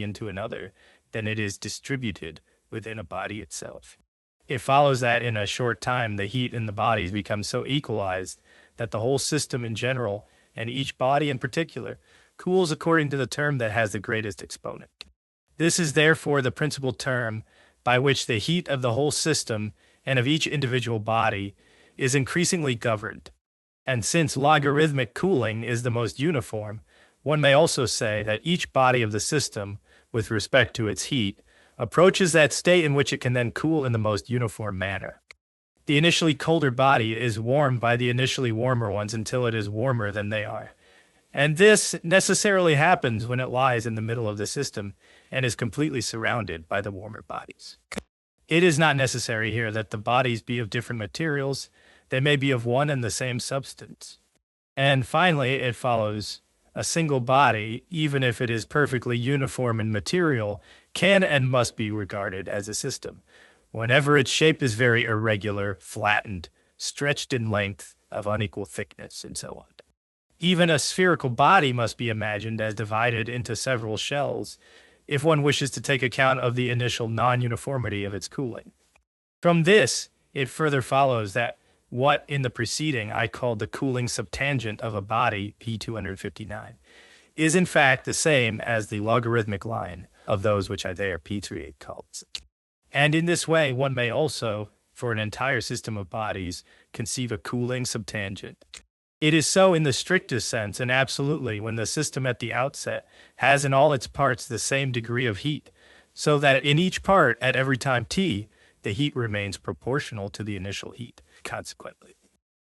into another than it is distributed within a body itself. It follows that in a short time, the heat in the bodies becomes so equalized that the whole system in general, and each body in particular, cools according to the term that has the greatest exponent. This is therefore the principal term by which the heat of the whole system and of each individual body is increasingly governed. And since logarithmic cooling is the most uniform, one may also say that each body of the system, with respect to its heat, approaches that state in which it can then cool in the most uniform manner. The initially colder body is warmed by the initially warmer ones until it is warmer than they are. And this necessarily happens when it lies in the middle of the system and is completely surrounded by the warmer bodies. It is not necessary here that the bodies be of different materials. They may be of one and the same substance. And finally, it follows a single body, even if it is perfectly uniform in material, can and must be regarded as a system, whenever its shape is very irregular, flattened, stretched in length, of unequal thickness, and so on. Even a spherical body must be imagined as divided into several shells, if one wishes to take account of the initial non-uniformity of its cooling. From this, it further follows that what in the preceding I called the cooling subtangent of a body, P259, is in fact the same as the logarithmic line of those which I there, P38, called. And in this way, one may also, for an entire system of bodies, conceive a cooling subtangent. It is so in the strictest sense and absolutely when the system at the outset has in all its parts the same degree of heat, so that in each part at every time t, the heat remains proportional to the initial heat, consequently.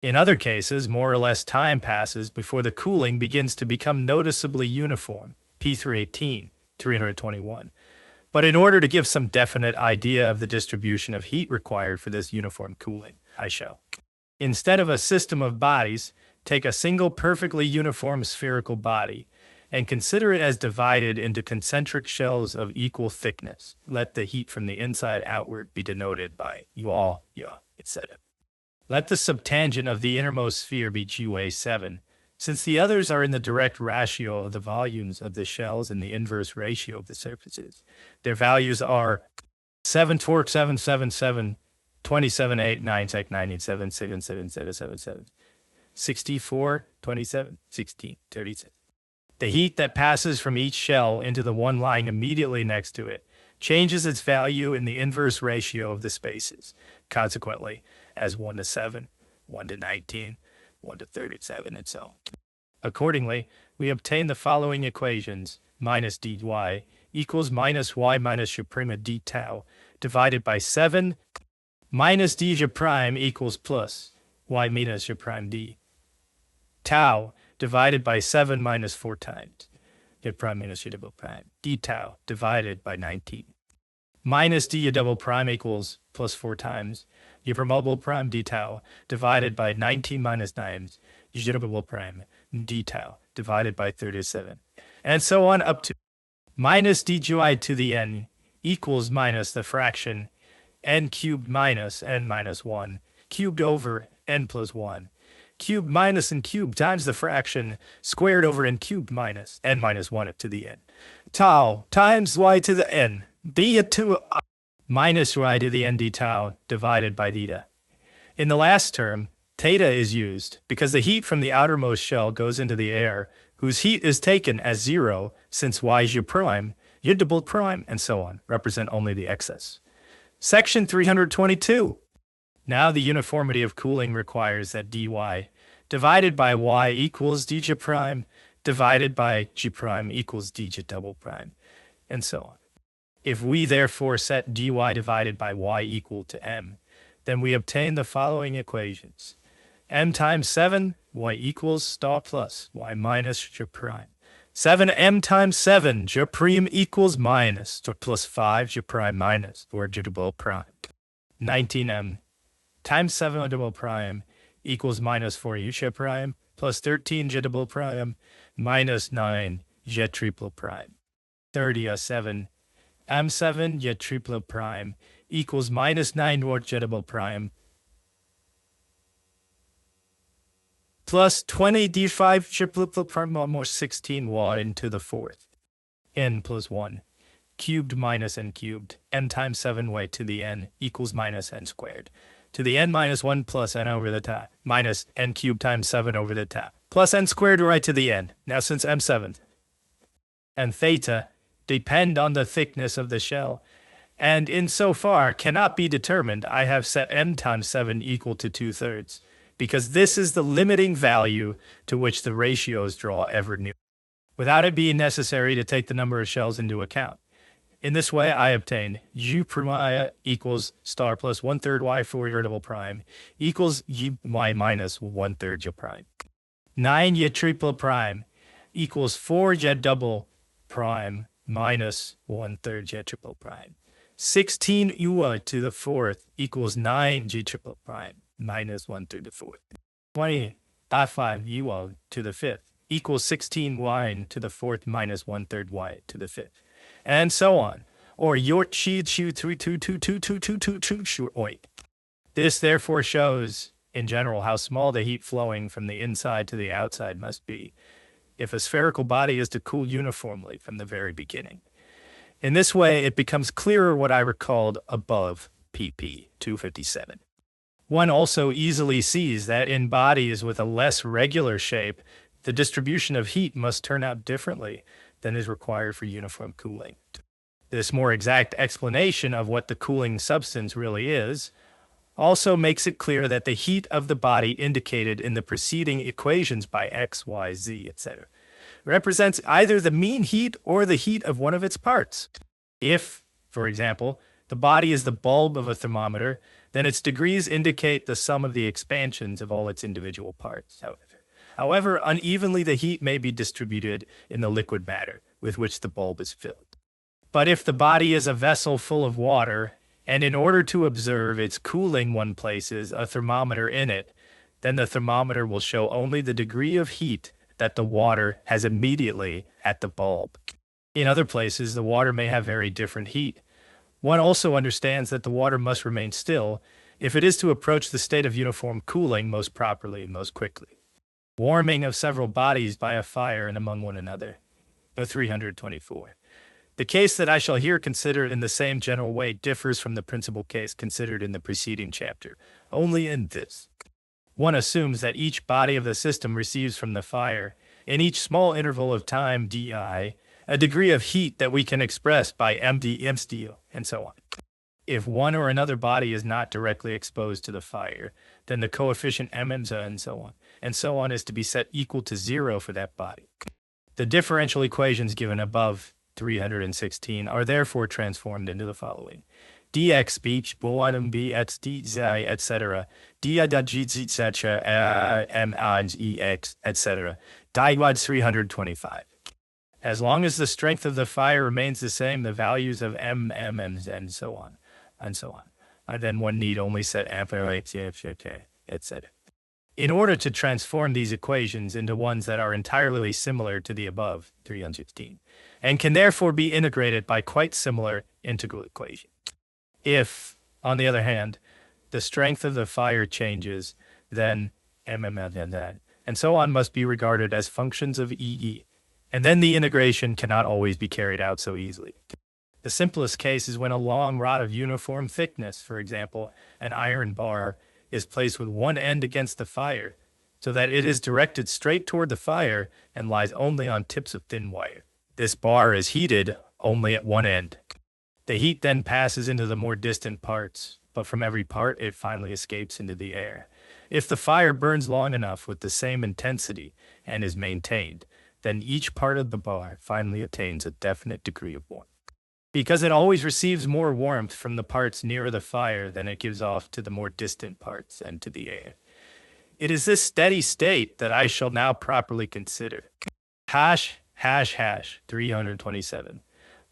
In other cases, more or less time passes before the cooling begins to become noticeably uniform, P318, 321. But in order to give some definite idea of the distribution of heat required for this uniform cooling, I shall, instead of a system of bodies, take a single perfectly uniform spherical body and consider it as divided into concentric shells of equal thickness. Let the heat from the inside outward be denoted by UA, etc. Let the subtangent of the innermost sphere be GA7, since the others are in the direct ratio of the volumes of the shells and the inverse ratio of the surfaces. Their values are 7, 4, 7, 7, 7, 27, 8, 9, 6, 9, 7, 7, 7, 7, 7, 7, 64, 27, 16, 37. The heat that passes from each shell into the one lying immediately next to it changes its value in the inverse ratio of the spaces, consequently, as 1 to 7, 1 to 19, 1 to 37, and so on. Accordingly, we obtain the following equations: minus dy equals minus y minus u prima d tau divided by 7 minus d u prime equals plus y minus u prime d tau divided by 7 minus 4 times u prime minus u double prime d tau divided by 19 minus d u double prime equals plus 4 times u prime prime d tau divided by 19 minus 9 u double prime d tau divided by 37, and so on up to minus dui to the n equals minus the fraction n cubed minus n minus 1 cubed over n plus 1 cubed minus n cubed times the fraction squared over n cubed minus n minus 1 to the n tau times y to the n d to minus y to the n d tau divided by theta. In the last term, theta is used because the heat from the outermost shell goes into the air, whose heat is taken as 0 since y u prime, u double prime, and so on represent only the excess. Section 322. Now the uniformity of cooling requires that dy divided by y equals dj prime divided by g prime equals dj double prime, and so on. If we therefore set dy divided by y equal to m, then we obtain the following equations: m times 7, y equals star plus y minus g prime. 7m times 7, g prime equals minus plus 5 g prime minus 4 g double prime. 19m times 7 double prime equals minus 4 g prime plus 13 g double prime minus 9 g triple prime. 37 m7 g triple prime equals minus 9 g double prime plus 20 d5 triple prime more 16 1 to the fourth n plus 1 cubed minus n cubed, n times 7 y to the n equals minus n squared. To the n minus 1 plus n over the top, minus n cubed times 7 over the top, plus n squared right to the n. Now since m7 and theta depend on the thickness of the shell, and insofar cannot be determined, I have set m times 7 equal to 2/3, because this is the limiting value to which the ratios draw ever new, without it being necessary to take the number of shells into account. In this way, I obtain u prime I equals star plus 1/3 y Fourier double prime equals u y minus 1/3 y prime. 9 y triple prime equals 4 y double prime minus 1/3 y triple prime. 16 u to the fourth equals 9 g triple prime minus 1/3 the fourth. 20.5 u to the fifth equals 16 y to the fourth minus 1/3 y to the fifth, and so on. Or your chi 322222222. This therefore shows, in general, how small the heat flowing from the inside to the outside must be if a spherical body is to cool uniformly from the very beginning. In this way, it becomes clearer what I recalled above, pp. 257. One also easily sees that in bodies with a less regular shape, the distribution of heat must turn out differently than is required for uniform cooling. This more exact explanation of what the cooling substance really is also makes it clear that the heat of the body indicated in the preceding equations by x, y, z, etc. represents either the mean heat or the heat of one of its parts. If, for example, the body is the bulb of a thermometer, then its degrees indicate the sum of the expansions of all its individual parts. However, unevenly the heat may be distributed in the liquid matter with which the bulb is filled. But if the body is a vessel full of water, and in order to observe its cooling one places a thermometer in it, then the thermometer will show only the degree of heat that the water has immediately at the bulb. In other places, the water may have very different heat. One also understands that the water must remain still if it is to approach the state of uniform cooling most properly and most quickly. Warming of several bodies by a fire and among one another. 324. The case that I shall here consider in the same general way differs from the principal case considered in the preceding chapter, only in this. One assumes that each body of the system receives from the fire, in each small interval of time di, a degree of heat that we can express by md steel, and so on. If one or another body is not directly exposed to the fire, then the coefficient mmza and so on is to be set equal to 0 for that body. The differential equations given above, 316, are therefore transformed into the following: dx beach boadum b x d z etc. d da g z etc. m ex etc. Diwad 325. As long as the strength of the fire remains the same, the values of m, and so on, and so on. And then one need only set ampere, etc. In order to transform these equations into ones that are entirely similar to the above, 315, and can therefore be integrated by quite similar integral equations. If, on the other hand, the strength of the fire changes, then and so on must be regarded as functions of EE, and then the integration cannot always be carried out so easily. The simplest case is when a long rod of uniform thickness, for example, an iron bar, is placed with one end against the fire, so that it is directed straight toward the fire and lies only on tips of thin wire. This bar is heated only at one end. The heat then passes into the more distant parts, but from every part it finally escapes into the air. If the fire burns long enough with the same intensity and is maintained, then each part of the bar finally attains a definite degree of warmth. Because it always receives more warmth from the parts nearer the fire than it gives off to the more distant parts and to the air. It is this steady state that I shall now properly consider. Hash 327.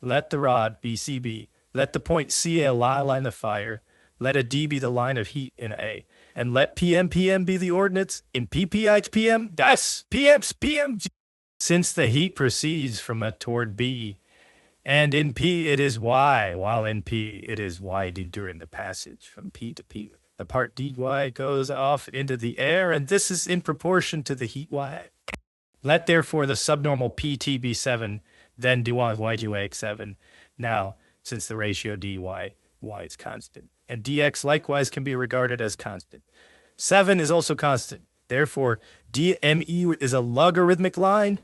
Let the rod BCB, let the point CA lie in the fire, let a D be the line of heat in A, and let PM be the ordinates in PPH PM, das PM. Since the heat proceeds from A toward B, and in P it is Y, while in P it is YD during the passage from P to P. The part DY goes off into the air, and this is in proportion to the heat Y. Let therefore the subnormal PT be 7, then dy YDY 7, now, since the ratio dy y is constant, and dx likewise can be regarded as constant. 7 is also constant. Therefore, dme is a logarithmic line.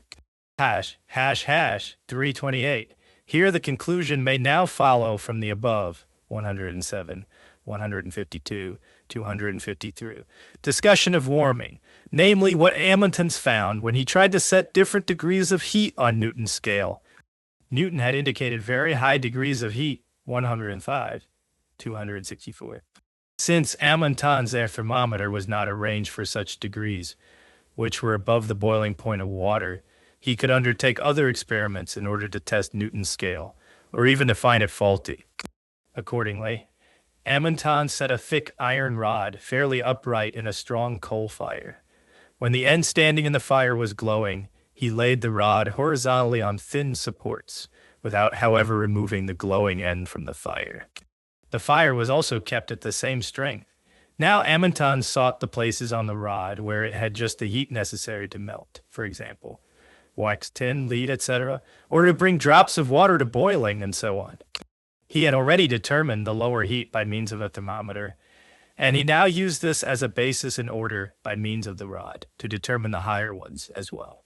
Hash, hash, hash, 328. Here the conclusion may now follow from the above, 107, 152, 253. Discussion of warming, namely what Amundsen's found when he tried to set different degrees of heat on Newton's scale. Newton had indicated very high degrees of heat, 105, 264. Since Amundsen's thermometer was not arranged for such degrees, which were above the boiling point of water, he could undertake other experiments in order to test Newton's scale, or even to find it faulty. Accordingly, Amundsen set a thick iron rod fairly upright in a strong coal fire. When the end standing in the fire was glowing, he laid the rod horizontally on thin supports, without, however, removing the glowing end from the fire. The fire was also kept at the same strength. Now Amundsen sought the places on the rod where it had just the heat necessary to melt, for example, wax, tin, lead, etc., or to bring drops of water to boiling, and so on. He had already determined the lower heat by means of a thermometer, and he now used this as a basis in order, by means of the rod, to determine the higher ones as well.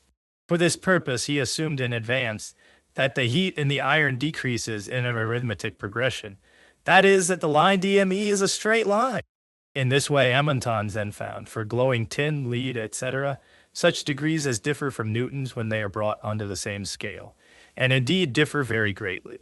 For this purpose, he assumed in advance that the heat in the iron decreases in an arithmetic progression. That is, that the line DME is a straight line. In this way, Amundsen then found, for glowing tin, lead, etc., such degrees as differ from Newton's when they are brought onto the same scale, and indeed differ very greatly.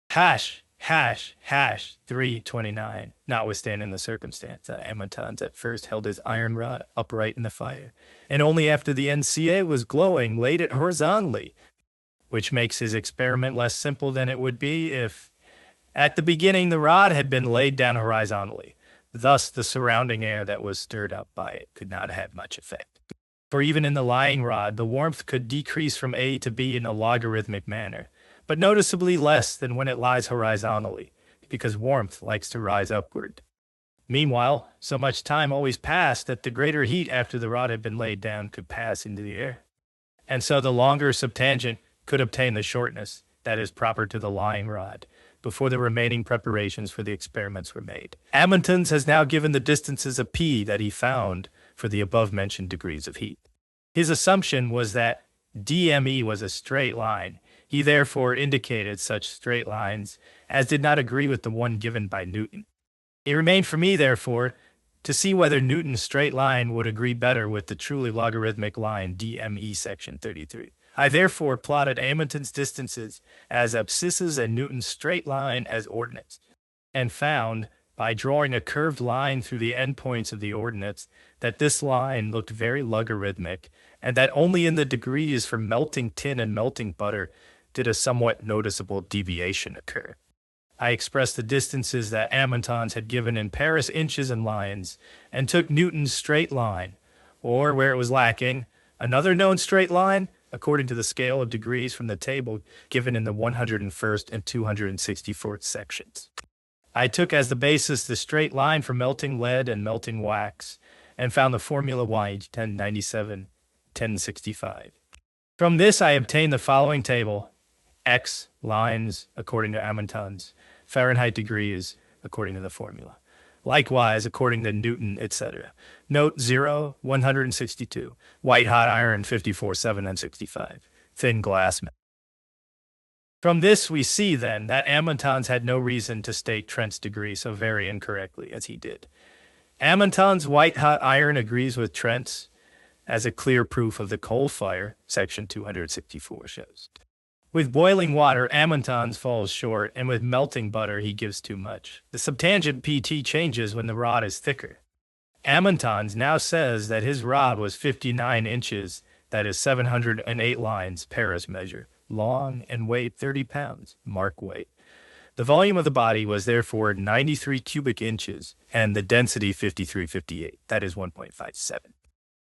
Hash, hash, hash, 329, notwithstanding the circumstance that Amundsen at first held his iron rod upright in the fire, and only after the NCA was glowing laid it horizontally, which makes his experiment less simple than it would be if, at the beginning, the rod had been laid down horizontally. Thus, the surrounding air that was stirred up by it could not have much effect. For even in the lying rod, the warmth could decrease from A to B in a logarithmic manner, but noticeably less than when it lies horizontally, because warmth likes to rise upward. Meanwhile, so much time always passed that the greater heat after the rod had been laid down could pass into the air, and so the longer subtangent could obtain the shortness that is proper to the lying rod, before the remaining preparations for the experiments were made. Amundsen has now given the distances of P that he found for the above-mentioned degrees of heat. His assumption was that DME was a straight line. He therefore indicated such straight lines as did not agree with the one given by Newton. It remained for me, therefore, to see whether Newton's straight line would agree better with the truly logarithmic line DME section 33. I therefore plotted Amundsen's distances as abscisses and Newton's straight line as ordinates, and found, by drawing a curved line through the endpoints of the ordinates, that this line looked very logarithmic, and that only in the degrees for melting tin and melting butter did a somewhat noticeable deviation occur. I expressed the distances that Amundsen had given in Paris inches and lines, and took Newton's straight line, or, where it was lacking, another known straight line, according to the scale of degrees from the table given in the 101st and 264th sections. I took as the basis the straight line for melting lead and melting wax, and found the formula Y 1097, 1065. From this I obtained the following table: X lines according to Amundsen's, Fahrenheit degrees according to the formula. Likewise, according to Newton, etc. Note 0, 162. White hot iron, 54, 7, and 65. Thin glass. From this we see, then, that Amundsen had no reason to state Trent's degree so very incorrectly as he did. Amundsen's white hot iron agrees with Trent's, as a clear proof of the coal fire, section 264 shows. With boiling water, Amundsen's falls short, and with melting butter, he gives too much. The subtangent PT changes when the rod is thicker. Amundsen's now says that his rod was 59 inches, that is 708 lines, Paris measure, long, and weighed 30 pounds, mark weight. The volume of the body was therefore 93 cubic inches, and the density 5358, that is 1.57.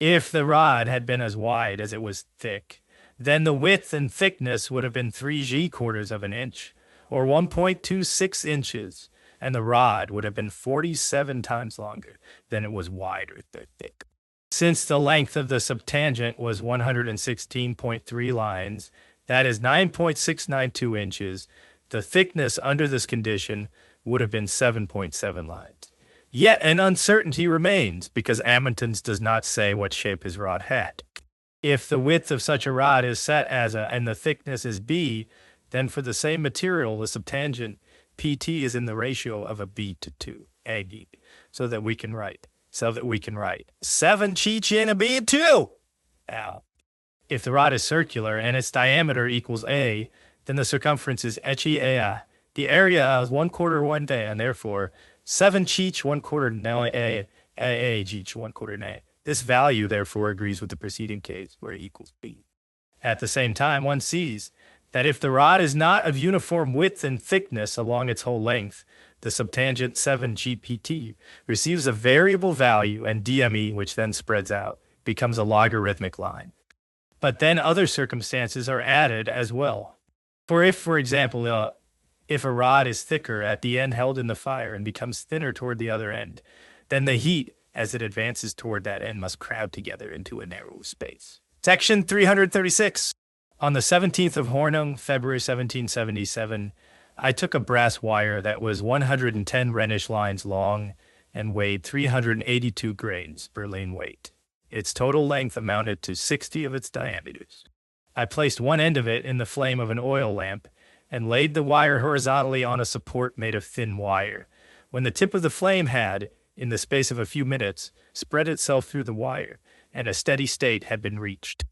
If the rod had been as wide as it was thick, then the width and thickness would have been 3/4 of an inch, or 1.26 inches, and the rod would have been 47 times longer than it was wide or thick. Since the length of the subtangent was 116.3 lines, that is 9.692 inches, The thickness under this condition would have been 7.7 lines. Yet an uncertainty remains because Amundsen's does not say what shape his rod had. If the width of such a rod is set as a and the thickness is b, then for the same material, the subtangent PT is in the ratio of a b to 2, AD, so that we can write 7 Cheech in a b 2. Now, if the rod is circular and its diameter equals a, then the circumference is HEA. The area is 1/4 1 day, and therefore 7 Cheech 1/4 now a Cheech 1/4 a. This value therefore agrees with the preceding case where it equals b. At the same time, one sees that if the rod is not of uniform width and thickness along its whole length, the subtangent 7 GPT receives a variable value, and DME, which then spreads out, becomes a logarithmic line. But then other circumstances are added as well. For if, for example, if a rod is thicker at the end held in the fire and becomes thinner toward the other end, then the heat, as it advances toward that end, must crowd together into a narrow space. Section 336. On the 17th of Hornung, February 1777, I took a brass wire that was 110 Rhenish lines long and weighed 382 grains, Berlin weight. Its total length amounted to 60 of its diameters. I placed one end of it in the flame of an oil lamp and laid the wire horizontally on a support made of thin wire. When the tip of the flame had, in the space of a few minutes, spread itself through the wire, and a steady state had been reached,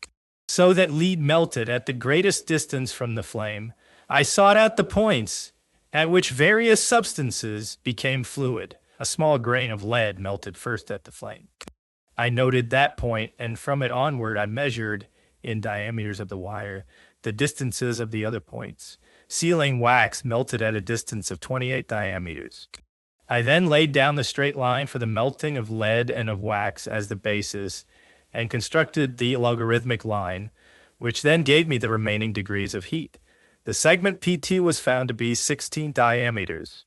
so that lead melted at the greatest distance from the flame, I sought out the points at which various substances became fluid. A small grain of lead melted first at the flame. I noted that point, and from it onward I measured, in diameters of the wire, the distances of the other points. Sealing wax melted at a distance of 28 diameters. I then laid down the straight line for the melting of lead and of wax as the basis, and constructed the logarithmic line, which then gave me the remaining degrees of heat. The segment PT was found to be 16 diameters.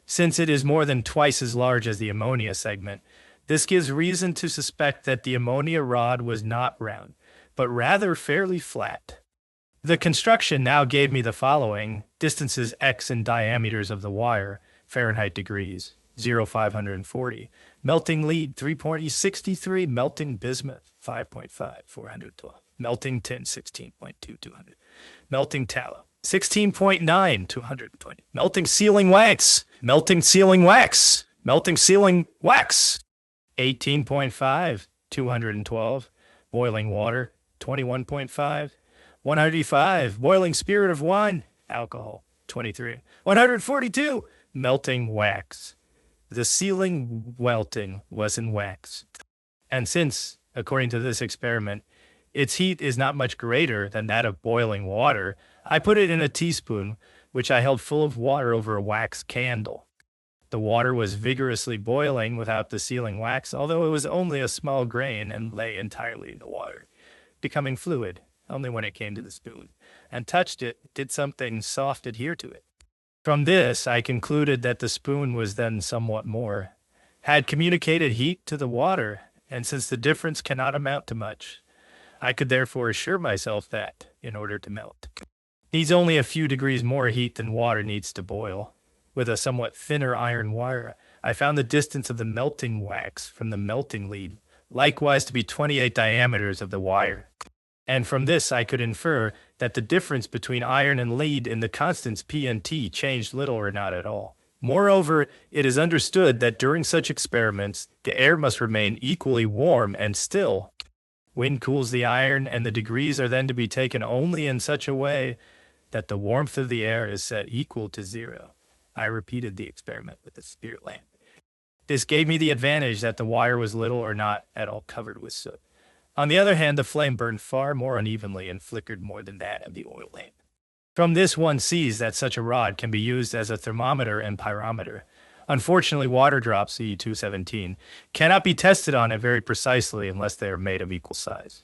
Since it is more than twice as large as the ammonia segment, this gives reason to suspect that the ammonia rod was not round, but rather fairly flat. The construction now gave me the following: distances x and diameters of the wire, Fahrenheit degrees, 0,540. Melting lead, 3.63. Melting bismuth, 5.5, 412. Melting tin, 16.2, 200. Melting tallow, 16.9, 220. Melting sealing wax, 18.5, 212. Boiling water, 21.5. 185, boiling spirit of wine, alcohol, 23. 142, melting wax. The sealing welting was in wax. And since, according to this experiment, its heat is not much greater than that of boiling water, I put it in a teaspoon, which I held full of water over a wax candle. The water was vigorously boiling without the sealing wax, although it was only a small grain and lay entirely in the water, becoming fluid only when it came to the spoon, and touched it, did something soft adhere to it. From this, I concluded that the spoon was then somewhat more, had communicated heat to the water, and since the difference cannot amount to much, I could therefore assure myself that, in order to melt, needs only a few degrees more heat than water needs to boil. With a somewhat thinner iron wire, I found the distance of the melting wax from the melting lead likewise to be 28 diameters of the wire. And from this I could infer that the difference between iron and lead in the constants P and T changed little or not at all. Moreover, it is understood that during such experiments, the air must remain equally warm and still. Wind cools the iron, and the degrees are then to be taken only in such a way that the warmth of the air is set equal to 0. I repeated the experiment with the spirit lamp. This gave me the advantage that the wire was little or not at all covered with soot. On the other hand, the flame burned far more unevenly and flickered more than that of the oil lamp. From this one sees that such a rod can be used as a thermometer and pyrometer. Unfortunately, water drops, CE 217, cannot be tested on it very precisely unless they are made of equal size.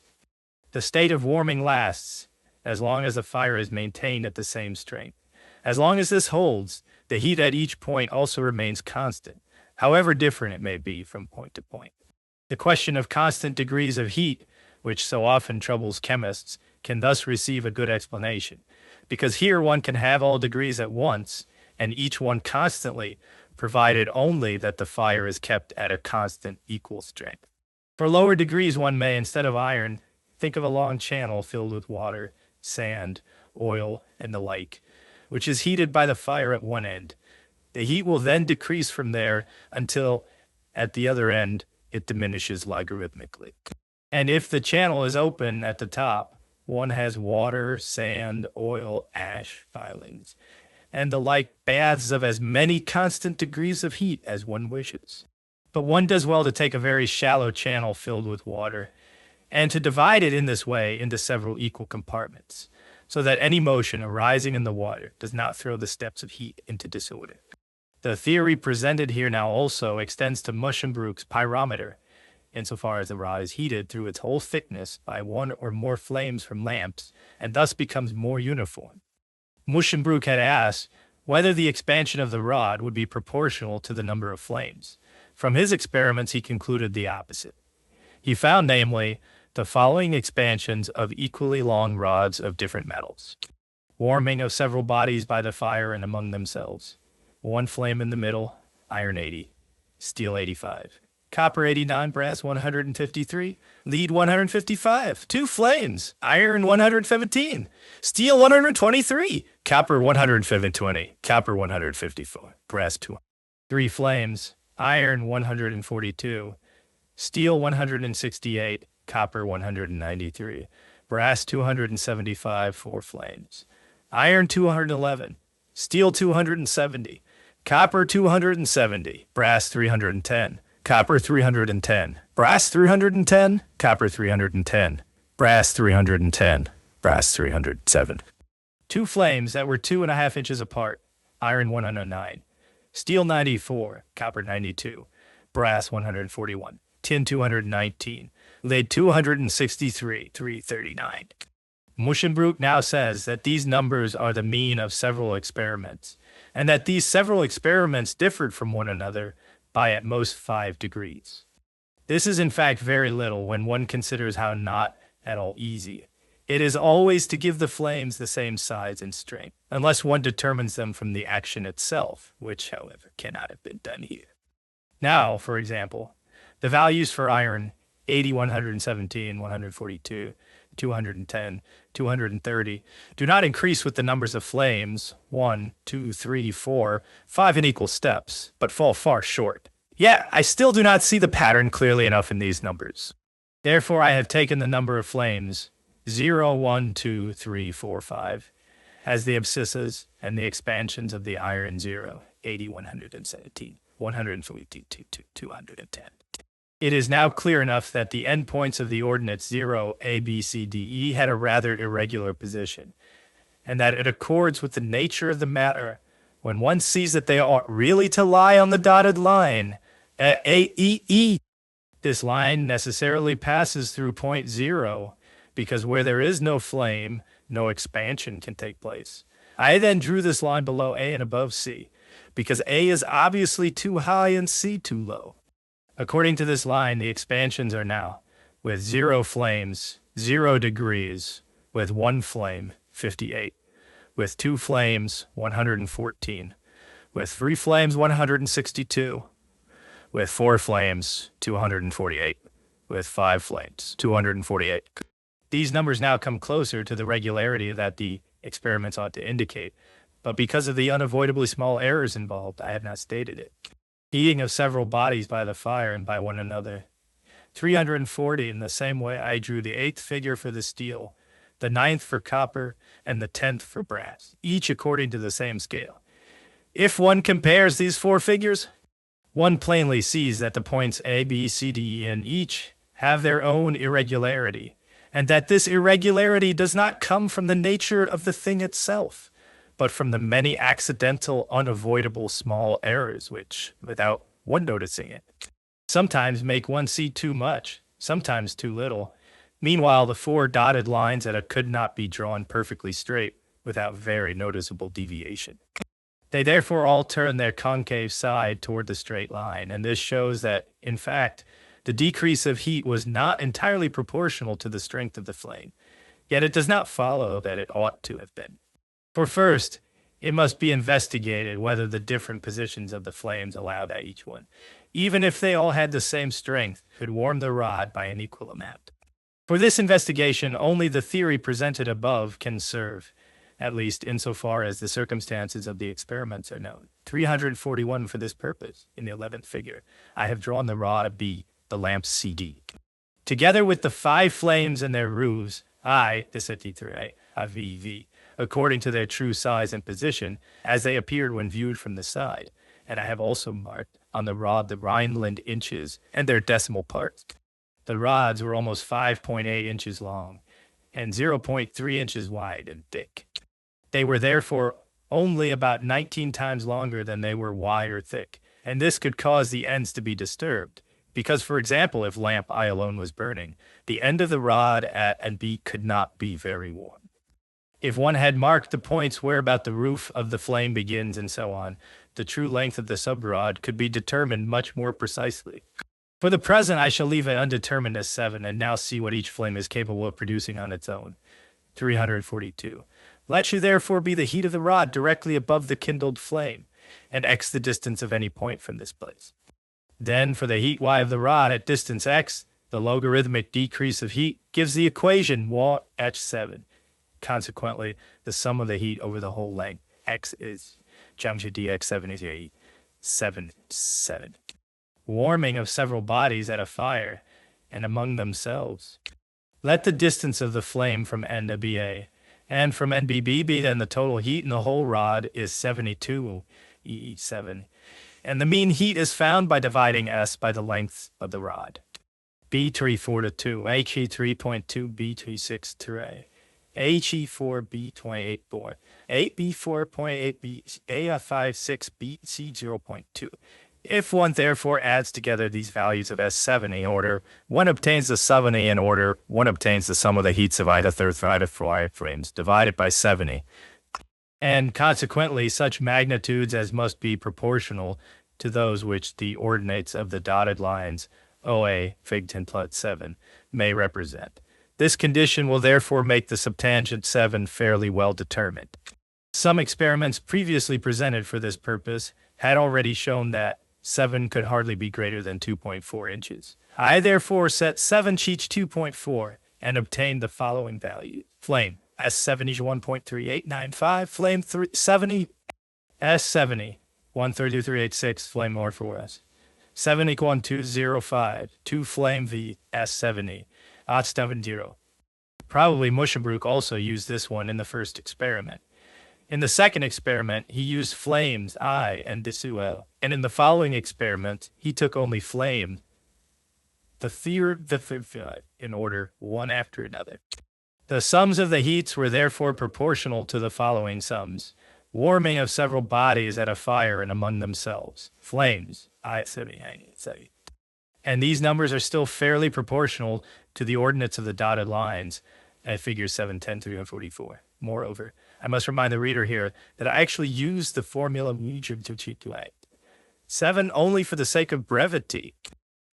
The state of warming lasts as long as the fire is maintained at the same strength. As long as this holds, the heat at each point also remains constant, however different it may be from point to point. The question of constant degrees of heat, which so often troubles chemists, can thus receive a good explanation. because here one can have all degrees at once, and each one constantly, provided only that the fire is kept at a constant equal strength. For lower degrees, one may, instead of iron, think of a long channel filled with water, sand, oil, and the like, which is heated by the fire at one end. The heat will then decrease from there until, at the other end, it diminishes logarithmically. And if the channel is open at the top, one has water, sand, oil, ash, filings, and the like baths of as many constant degrees of heat as one wishes. But one does well to take a very shallow channel filled with water, and to divide it in this way into several equal compartments, so that any motion arising in the water does not throw the steps of heat into disorder. The theory presented here now also extends to Muschenbroek's pyrometer, insofar as the rod is heated through its whole thickness by one or more flames from lamps, and thus becomes more uniform. Muschenbroek had asked whether the expansion of the rod would be proportional to the number of flames. From his experiments, he concluded the opposite. He found, namely, the following expansions of equally long rods of different metals: warming of several bodies by the fire and among themselves. One flame in the middle, iron 80, steel 85. Copper 89, brass 153, lead 155. Two flames, iron 117, steel 123, copper 120, copper 154, brass 2. Three flames, iron 142, steel 168, copper 193, brass 275, four flames, iron 211, steel 270, copper 270, brass 310. Copper 310, brass 310, copper 310, brass 310, brass 307. Two flames that were 2.5 inches apart, iron 109, steel 94, copper 92, brass 141, tin 219, lead 263, 339. Muschenbroek now says that these numbers are the mean of several experiments, and that these several experiments differed from one another by at most 5 degrees. This is in fact very little when one considers how not at all easy it is always to give the flames the same size and strength, unless one determines them from the action itself, which, however, cannot have been done here. Now, for example, the values for iron 80, 117, 142, 210, 230 do not increase with the numbers of flames 1, 2, 3, 4, 5 in equal steps, but fall far short. Yet I still do not see the pattern clearly enough in these numbers. Therefore I have taken the number of flames 0, 1, 2, 3, 4, 5 as the abscissas and the expansions of the iron 0, 80, 117, 142, 210. It is now clear enough that the endpoints of the ordinates 0, A, B, C, D, E had a rather irregular position, and that it accords with the nature of the matter when one sees that they ought really to lie on the dotted line, A, E, E. This line necessarily passes through point 0, because where there is no flame, no expansion can take place. I then drew this line below A and above C, because A is obviously too high and C too low. According to this line, the expansions are now, with 0 flames, 0 degrees, with 1 flame, 58, with 2 flames, 114, with 3 flames, 162, with 4 flames, 248, with 5 flames, 248. These numbers now come closer to the regularity that the experiments ought to indicate, but because of the unavoidably small errors involved, I have not stated it. Heating of several bodies by the fire and by one another. 340 in the same way I drew the 8th figure for the steel, the 9th for copper, and the 10th for brass, each according to the same scale. If one compares these 4 figures, one plainly sees that the points A, B, C, D, E in each have their own irregularity, and that this irregularity does not come from the nature of the thing itself, but from the many accidental, unavoidable small errors which, without one noticing it, sometimes make one see too much, sometimes too little. Meanwhile, the 4 dotted lines that could not be drawn perfectly straight without very noticeable deviation. They therefore all turn their concave side toward the straight line, and this shows that, in fact, the decrease of heat was not entirely proportional to the strength of the flame. Yet it does not follow that it ought to have been. For first, it must be investigated whether the different positions of the flames allowed by each one, even if they all had the same strength, could warm the rod by an equal amount. For this investigation, only the theory presented above can serve, at least insofar as the circumstances of the experiments are known. 341 for this purpose. In the 11th figure, I have drawn the rod B, the lamp CD. Together with the 5 flames and their roofs, I, the 73, VV, according to their true size and position, as they appeared when viewed from the side. And I have also marked on the rod the Rhineland inches and their decimal parts. The rods were almost 5.8 inches long and 0.3 inches wide and thick. They were therefore only about 19 times longer than they were wide or thick, and this could cause the ends to be disturbed. Because, for example, if lamp I alone was burning, the end of the rod at and B could not be very warm. If one had marked the points where about the roof of the flame begins and so on, the true length of the subrod could be determined much more precisely. For the present, I shall leave it undetermined as 7, and now see what each flame is capable of producing on its own. 342. Let you therefore be the heat of the rod directly above the kindled flame, and x the distance of any point from this place. Then, for the heat y of the rod at distance x, the logarithmic decrease of heat gives the equation watt h7. Consequently, the sum of the heat over the whole length, x is geometry dx7 is 8, 7. Warming of several bodies at a fire, and among themselves. Let the distance of the flame from N to BA, and from NBB be then the total heat in the whole rod is 72 E7. And the mean heat is found by dividing S by the length of the rod. B342, HE 3.2, B36 3. HE4 B28 4, 8B4.8 B AF56 BC 0.2. If one therefore adds together these values of S70 order, one obtains the 70 in order, one obtains the sum of the heats of either third frames divided by 70, and consequently such magnitudes as must be proportional to those which the ordinates of the dotted lines OA, Fig 10 plus 7, may represent. This condition will therefore make the subtangent 7 fairly well determined. Some experiments previously presented for this purpose had already shown that 7 could hardly be greater than 2.4 inches. I therefore set 7 each 2.4 and obtained the following value. Flame S70 is 1.3895, flame 70, S70, 13386, flame R4S. 7 equal 1205, 2 flame V S70. Odd 70. Probably Muschenbroek also used this one in the first experiment. In the second experiment, he used flames I and Disuel, and in the following experiment, he took only flame, the third, in order, one after another. The sums of the heats were therefore proportional to the following sums: warming of several bodies at a fire and among themselves, flames I 70, and these numbers are still fairly proportional to the ordinates of the dotted lines at figures 7, 10, 344. Moreover, I must remind the reader here that I actually used the formula 7 only for the sake of brevity.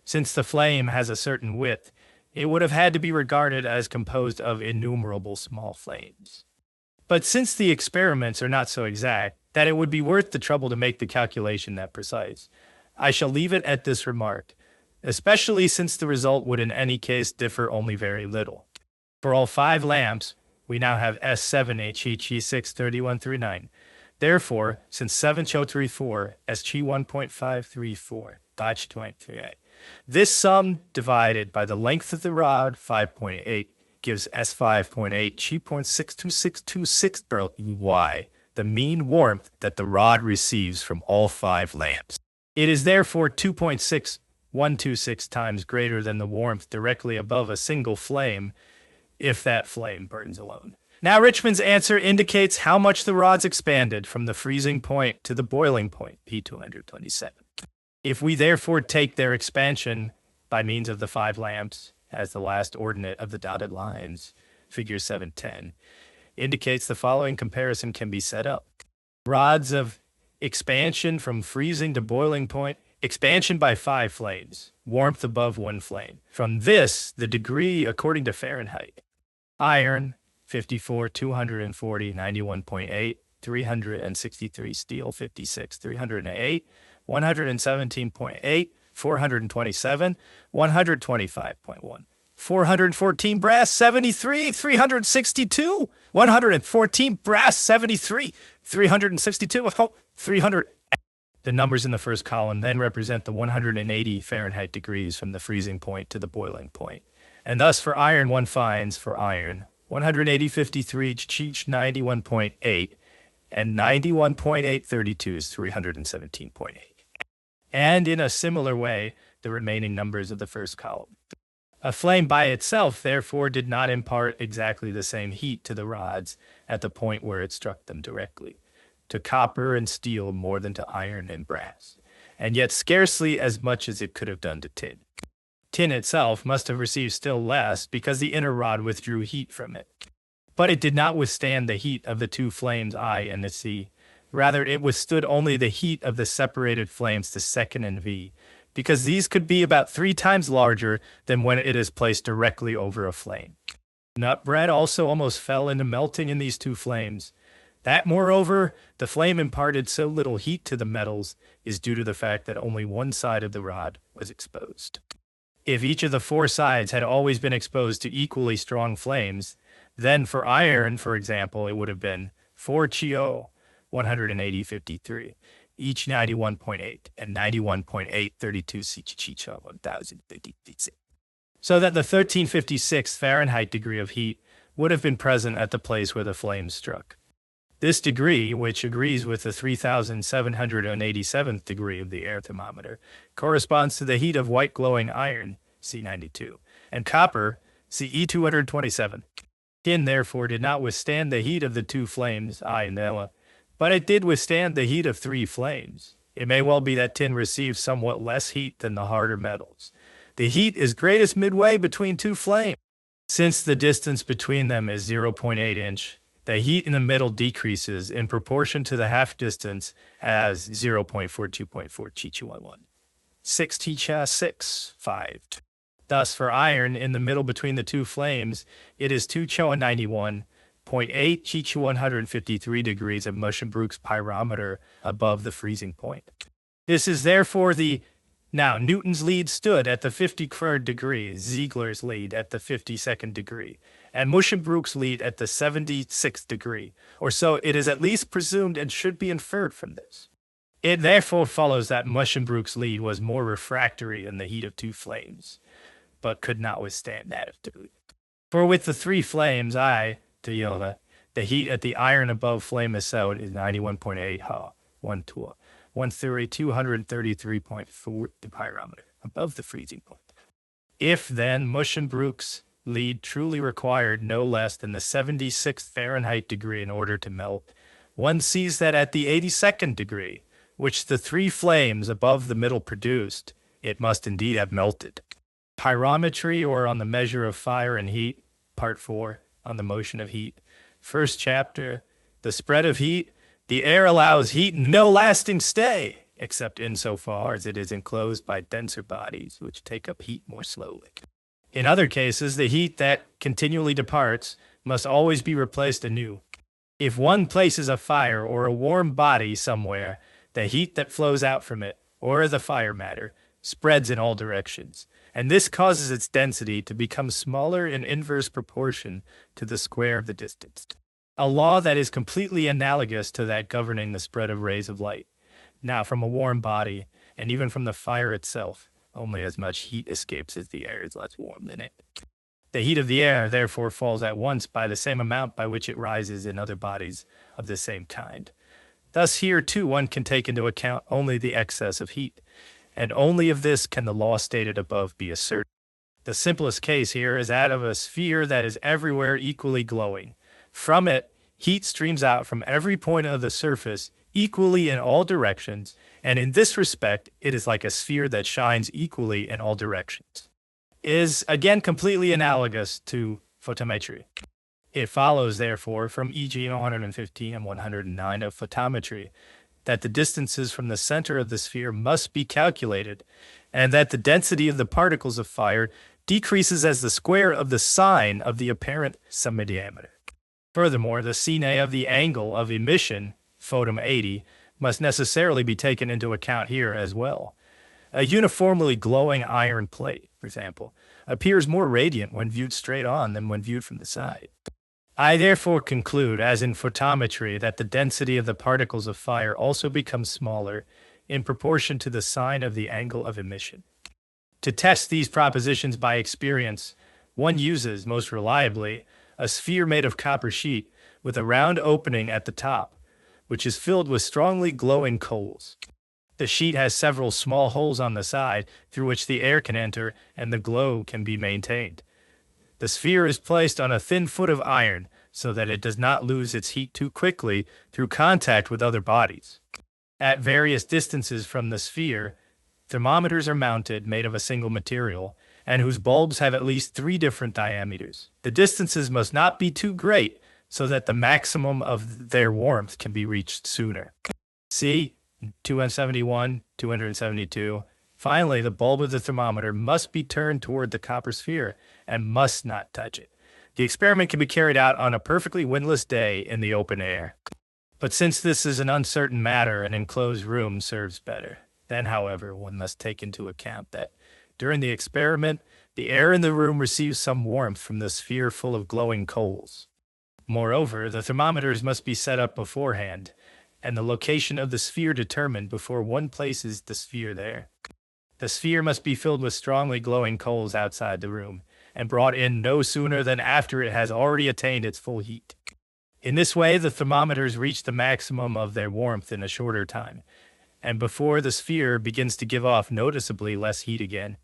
Since the flame has a certain width, it would have had to be regarded as composed of innumerable small flames. But since the experiments are not so exact that it would be worth the trouble to make the calculation that precise, I shall leave it at this remark, especially since the result would in any case differ only very little. For all 5 lamps, we now have S7HE63139. Therefore, since 7.034, SG 1.534, Dodge 2.38. This sum divided by the length of the rod, 5.8, gives S5.8 G.62626 Y, the mean warmth that the rod receives from all 5 lamps. It is therefore 2.6126 times greater than the warmth directly above a single flame, if that flame burns alone. Now Richmond's answer indicates how much the rods expanded from the freezing point to the boiling point, P227. If we therefore take their expansion by means of the 5 lamps as the last ordinate of the dotted lines, figure 710, indicates the following comparison can be set up. Rods of expansion from freezing to boiling point, expansion by 5 flames, warmth above 1 flame. From this, the degree according to Fahrenheit. Iron, 54, 240, 91.8, 363, steel, 56, 308, 117.8, 427, 125.1. 414 brass, 73, 362, 114 brass, 73, 362, 300. The numbers in the first column then represent the 180 Fahrenheit degrees from the freezing point to the boiling point. And thus for iron, one finds for iron 180.53, Cheech 91.8, and 91.832 is 317.8. And in a similar way, the remaining numbers of the first column. A flame by itself, therefore, did not impart exactly the same heat to the rods at the point where it struck them directly, to copper and steel more than to iron and brass, and yet scarcely as much as it could have done to tin. Tin itself must have received still less because the inner rod withdrew heat from it. But it did not withstand the heat of the two flames I and the C. Rather, it withstood only the heat of the separated flames the second and V, because these could be about 3 times larger than when it is placed directly over a flame. Nut bread also almost fell into melting in these two flames. That, moreover, the flame imparted so little heat to the metals is due to the fact that only one side of the rod was exposed. If each of the 4 sides had always been exposed to equally strong flames, then for iron, for example, it would have been 4 Chio, 180.53, each 91.8, and 91.832 Chichicha, 1056. So that the 1356 Fahrenheit degree of heat would have been present at the place where the flames struck. This degree, which agrees with the 3787th degree of the air thermometer, corresponds to the heat of white glowing iron, C92, and copper, CE227. Tin, therefore, did not withstand the heat of the two flames, I and Ella, but it did withstand the heat of 3 flames. It may well be that tin receives somewhat less heat than the harder metals. The heat is greatest midway between 2 flames. Since the distance between them is 0.8 inch, the heat in the middle decreases in proportion to the half distance as 0.42.4 Chichu11. 6 Chicha 6, 5. Thus, for iron in the middle between the two flames, it is 2 Choa 91.8 Chichu 153 degrees of Muschenbroek's pyrometer above the freezing point. This is therefore now Newton's lead stood at the 53rd degree, Ziegler's lead at the 52nd degree, and Muschenbroek's lead at the 76th degree, or so it is at least presumed and should be inferred from this. It therefore follows that Muschenbroek's lead was more refractory in the heat of 2 flames, but could not withstand that of 2. For with the 3 flames, I, to Yola, the heat at the iron above flame is out is 91.8 Ha, 1 Tua, 233.4 the pyrometer, above the freezing point. If then Muschenbroek's lead truly required no less than the 76th Fahrenheit degree in order to melt, one sees that at the 82nd degree, which the 3 flames above the middle produced, it must indeed have melted. Pyrometry, or on the measure of fire and heat, Part 4, on the motion of heat. First chapter, the spread of heat. The air allows heat no lasting stay, except insofar as it is enclosed by denser bodies, which take up heat more slowly. In other cases, the heat that continually departs must always be replaced anew. If one places a fire or a warm body somewhere, the heat that flows out from it, or the fire matter, spreads in all directions, and this causes its density to become smaller in inverse proportion to the square of the distance. A law that is completely analogous to that governing the spread of rays of light. Now, from a warm body, and even from the fire itself, only as much heat escapes as the air is less warm than it. The heat of the air, therefore, falls at once by the same amount by which it rises in other bodies of the same kind. Thus here, too, one can take into account only the excess of heat, and only of this can the law stated above be asserted. The simplest case here is that of a sphere that is everywhere equally glowing. From it, heat streams out from every point of the surface equally in all directions, and in this respect, it is like a sphere that shines equally in all directions. It is, again, completely analogous to photometry. It follows, therefore, from e.g. 115 and 109 of photometry, that the distances from the center of the sphere must be calculated, and that the density of the particles of fire decreases as the square of the sine of the apparent semi-diameter. Furthermore, the sine of the angle of emission, photon 80, must necessarily be taken into account here as well. A uniformly glowing iron plate, for example, appears more radiant when viewed straight on than when viewed from the side. I therefore conclude, as in photometry, that the density of the particles of fire also becomes smaller in proportion to the sine of the angle of emission. To test these propositions by experience, one uses, most reliably, a sphere made of copper sheet with a round opening at the top, which is filled with strongly glowing coals. The sheet has several small holes on the side through which the air can enter and the glow can be maintained. The sphere is placed on a thin foot of iron so that it does not lose its heat too quickly through contact with other bodies. At various distances from the sphere, thermometers are mounted made of a single material and whose bulbs have at least 3 different diameters. The distances must not be too great so that the maximum of their warmth can be reached sooner. See 271, 272. Finally, the bulb of the thermometer must be turned toward the copper sphere and must not touch it. The experiment can be carried out on a perfectly windless day in the open air. But since this is an uncertain matter, an enclosed room serves better. Then, however, one must take into account that during the experiment, the air in the room receives some warmth from the sphere full of glowing coals. Moreover, the thermometers must be set up beforehand, and the location of the sphere determined before one places the sphere there. The sphere must be filled with strongly glowing coals outside the room, and brought in no sooner than after it has already attained its full heat. In this way, the thermometers reach the maximum of their warmth in a shorter time, and before the sphere begins to give off noticeably less heat again.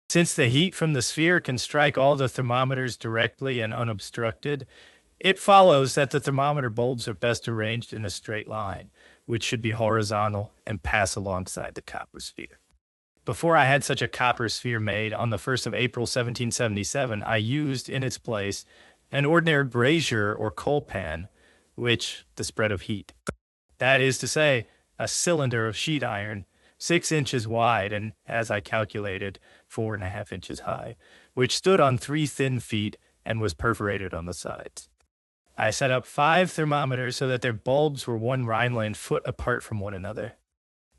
Since the heat from the sphere can strike all the thermometers directly and unobstructed, it follows that the thermometer bulbs are best arranged in a straight line, which should be horizontal and pass alongside the copper sphere. Before I had such a copper sphere made, on the 1st of April 1777, I used in its place an ordinary brazier or coal pan, which the spread of heat. That is to say, a cylinder of sheet iron, 6 inches wide and, as I calculated, 4.5 inches high, which stood on 3 thin feet and was perforated on the sides. I set up 5 thermometers so that their bulbs were 1 Rhineland foot apart from one another.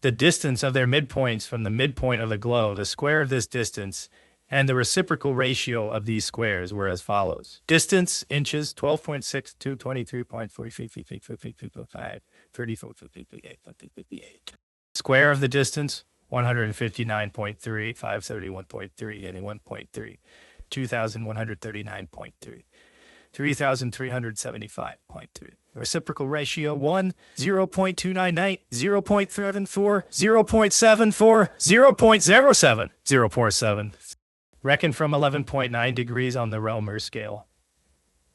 The distance of their midpoints from the midpoint of the glow, the square of this distance, and the reciprocal ratio of these squares were as follows. Distance, inches, 12.62, 23.45, 34.58. Square of the distance, 159.3, 571.3, 81.3, 2,139.3. 3,375.3. Reciprocal ratio 1, 0.298, 0.74, 0.74, 0.07, 0.7. Reckon from 11.9 degrees on the Roemer scale.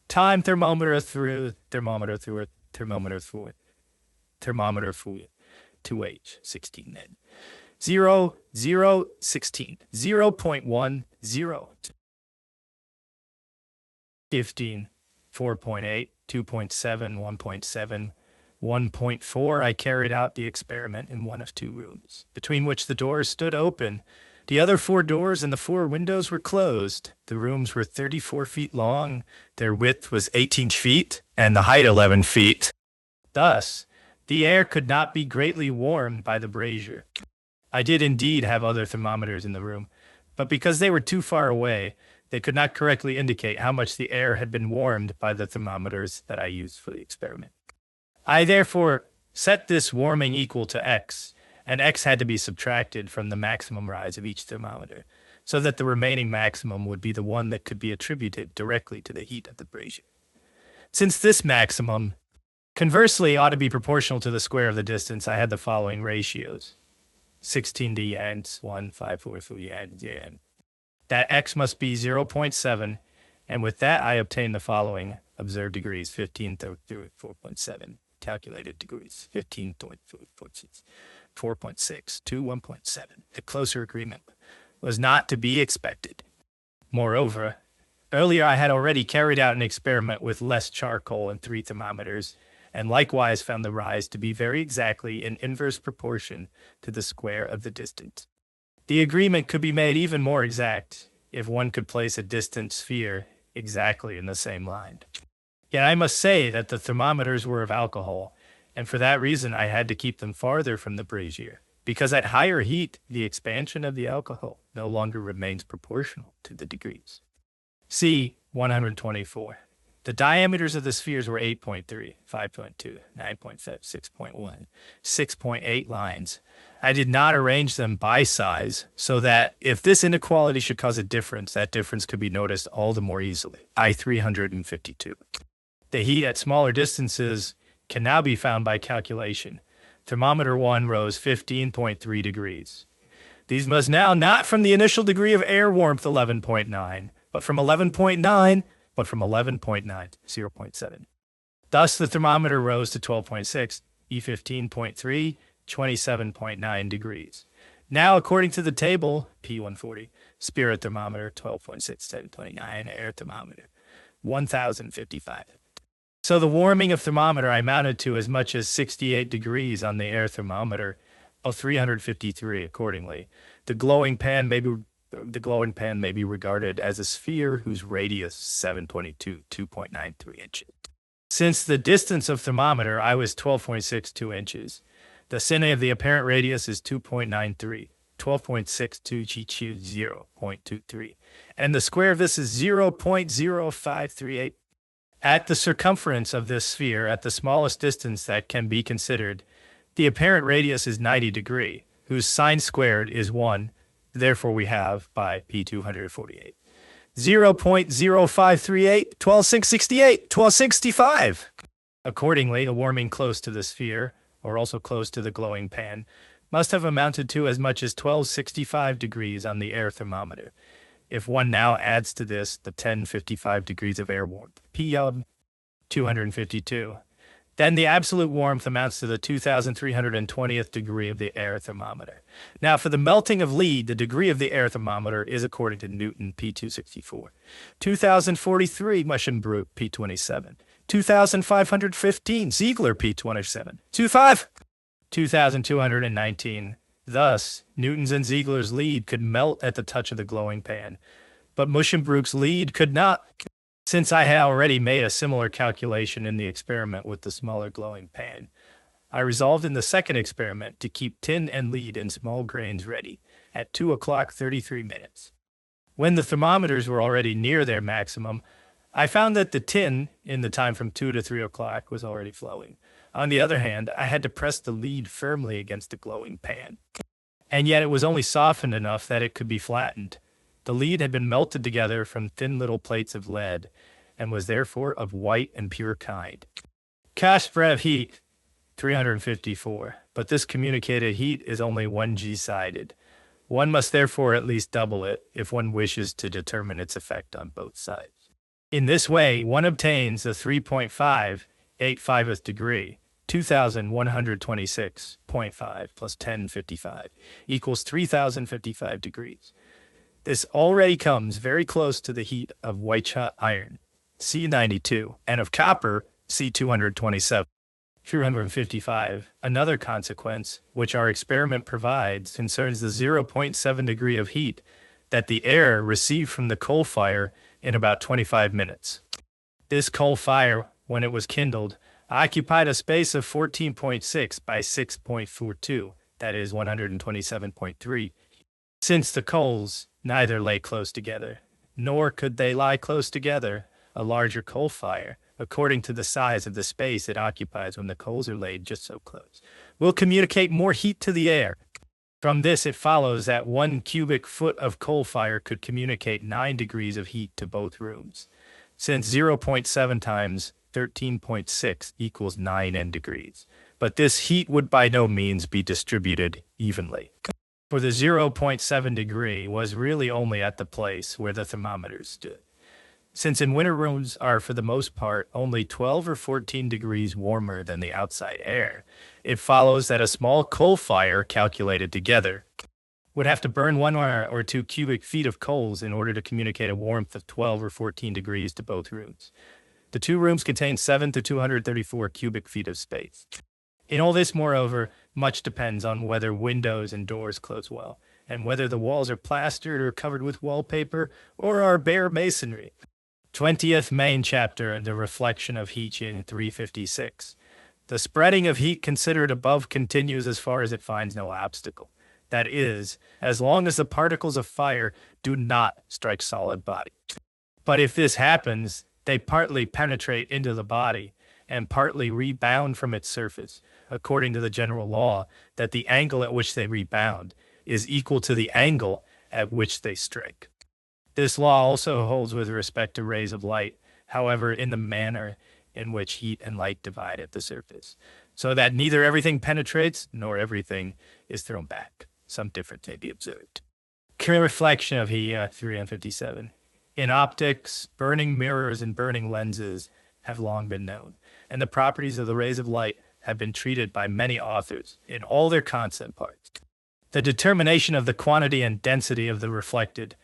Time thermometer through, 2H, 16 then. 0, 0, 16, 0.1, 0. 15, 4.8, 2.7, 1.7, 1.4. I carried out the experiment in one of 2 rooms, between which the doors stood open. The other 4 doors and the 4 windows were closed. The rooms were 34 feet long, their width was 18 feet, and the height 11 feet. Thus, the air could not be greatly warmed by the brazier. I did indeed have other thermometers in the room, but because they were too far away, they could not correctly indicate how much the air had been warmed by the thermometers that I used for the experiment. I therefore set this warming equal to x, and x had to be subtracted from the maximum rise of each thermometer, so that the remaining maximum would be the one that could be attributed directly to the heat of the brazier. Since this maximum, conversely, ought to be proportional to the square of the distance, I had the following ratios. 16 to yans, 1, 5, 4, 3 yan. That x must be 0.7, and with that I obtained the following observed degrees, 15 through 4.7, calculated degrees, 15.4.6, 4.6 to 1.7. The closer agreement was not to be expected. Moreover, earlier I had already carried out an experiment with less charcoal and 3 thermometers, and likewise found the rise to be very exactly in inverse proportion to the square of the distance. The agreement could be made even more exact if one could place a distant sphere exactly in the same line. Yet I must say that the thermometers were of alcohol, and for that reason I had to keep them farther from the brazier, because at higher heat, the expansion of the alcohol no longer remains proportional to the degrees. C. 124. The diameters of the spheres were 8.3, 5.2, 9.5, 6.1, 6.8 lines. I did not arrange them by size, so that if this inequality should cause a difference, that difference could be noticed all the more easily. I 352. The heat at smaller distances can now be found by calculation. Thermometer 1 rose 15.3 degrees. These must now not from the initial degree of air warmth 11.9, but from 11.9, 0.7. Thus the thermometer rose to 12.6, E15.3, 27.9 degrees. Now, according to the table, P140, spirit thermometer 12.6, 1029, air thermometer 1055. So the warming of thermometer I mounted to as much as 68 degrees on the air thermometer, 353 accordingly. The glowing pan may be regarded as a sphere whose radius is 722, 2.93 inches. Since the distance of thermometer I was 12.62 inches, the cine of the apparent radius is 2.93, 12.62 GQ 0.23, and the square of this is 0.0538. At the circumference of this sphere, at the smallest distance that can be considered, the apparent radius is 90 degrees, whose sine squared is 1. Therefore, we have, by P248, 0.0538, 12.668, 12.65. Accordingly, a warming close to the sphere, or also close to the glowing pan, must have amounted to as much as 12.65 degrees on the air thermometer. If one now adds to this the 1055 degrees of air warmth, P of 252, then the absolute warmth amounts to the 2320th degree of the air thermometer. Now, for the melting of lead, the degree of the air thermometer is according to Newton, P264. 2043, Muschenbroek, P27. 2515, Ziegler, P27. 2219. Thus, Newton's and Ziegler's lead could melt at the touch of the glowing pan, but Muschenbroek's lead could not. Since I had already made a similar calculation in the experiment with the smaller glowing pan, I resolved in the second experiment to keep tin and lead in small grains ready at 2 o'clock 33 minutes. When the thermometers were already near their maximum, I found that the tin, in the time from 2 to 3 o'clock, was already flowing. On the other hand, I had to press the lead firmly against the glowing pan, and yet it was only softened enough that it could be flattened. The lead had been melted together from thin little plates of lead, and was therefore of white and pure kind. Cash brev heat, 354, but this communicated heat is only 1G-sided. One must therefore at least double it if one wishes to determine its effect on both sides. In this way, one obtains the 3.585th degree, 2126.5 plus 1055 equals 3055 degrees. This already comes very close to the heat of white-hot iron, C92, and of copper, C227. 355. Another consequence, which our experiment provides, concerns the 0.7 degree of heat that the air received from the coal fire in about 25 minutes. This coal fire, when it was kindled, occupied a space of 14.6 by 6.42, that is 127.3. Since the coals neither lay close together, nor could they lie close together, a larger coal fire, according to the size of the space it occupies when the coals are laid just so close, will communicate more heat to the air. From this it follows that 1 cubic foot of coal fire could communicate 9 degrees of heat to both rooms, since 0.7 times 13.6 equals 9 degrees. But this heat would by no means be distributed evenly, for the 0.7 degree was really only at the place where the thermometers stood. Since in winter rooms are for the most part only 12 or 14 degrees warmer than the outside air, it follows that a small coal fire calculated together would have to burn 1 or 2 cubic feet of coals in order to communicate a warmth of 12 or 14 degrees to both rooms. The 2 rooms contain 7 to 234 cubic feet of space. In all this, moreover, much depends on whether windows and doors close well, and whether the walls are plastered or covered with wallpaper or are bare masonry. 20th main chapter, the reflection of heat in 356. The spreading of heat considered above continues as far as it finds no obstacle. That is, as long as the particles of fire do not strike solid body. But if this happens, they partly penetrate into the body and partly rebound from its surface, according to the general law that the angle at which they rebound is equal to the angle at which they strike. This law also holds with respect to rays of light, however, in the manner in which heat and light divide at the surface, so that neither everything penetrates nor everything is thrown back. Some difference may be observed. Reflection of heat, 357. In optics, burning mirrors and burning lenses have long been known, and the properties of the rays of light have been treated by many authors in all their concept parts. The determination of the quantity and density of the reflected,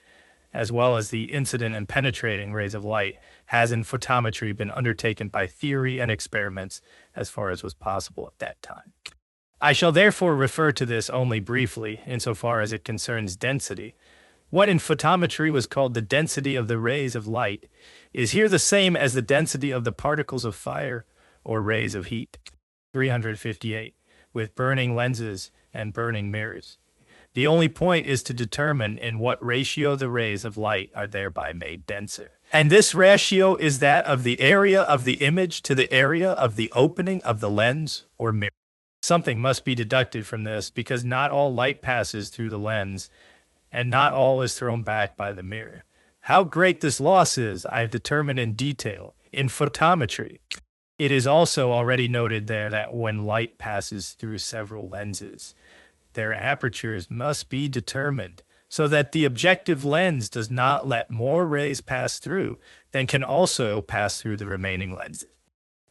as well as the incident and penetrating rays of light, has in photometry been undertaken by theory and experiments as far as was possible at that time. I shall therefore refer to this only briefly, insofar as it concerns density. What in photometry was called the density of the rays of light is here the same as the density of the particles of fire or rays of heat. 358. With burning lenses and burning mirrors. The only point is to determine in what ratio the rays of light are thereby made denser. And this ratio is that of the area of the image to the area of the opening of the lens or mirror. Something must be deducted from this, because not all light passes through the lens, and not all is thrown back by the mirror. How great this loss is, I have determined in detail in photometry. It is also already noted there that when light passes through several lenses, their apertures must be determined so that the objective lens does not let more rays pass through than can also pass through the remaining lenses.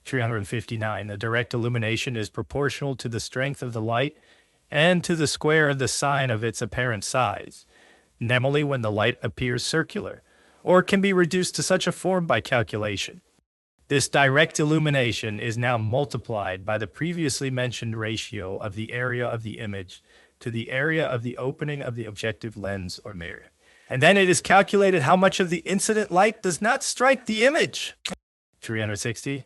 359. The direct illumination is proportional to the strength of the light and to the square of the sine of its apparent size, namely when the light appears circular, or can be reduced to such a form by calculation. This direct illumination is now multiplied by the previously mentioned ratio of the area of the image to the area of the opening of the objective lens or mirror. And then it is calculated how much of the incident light does not strike the image. 360.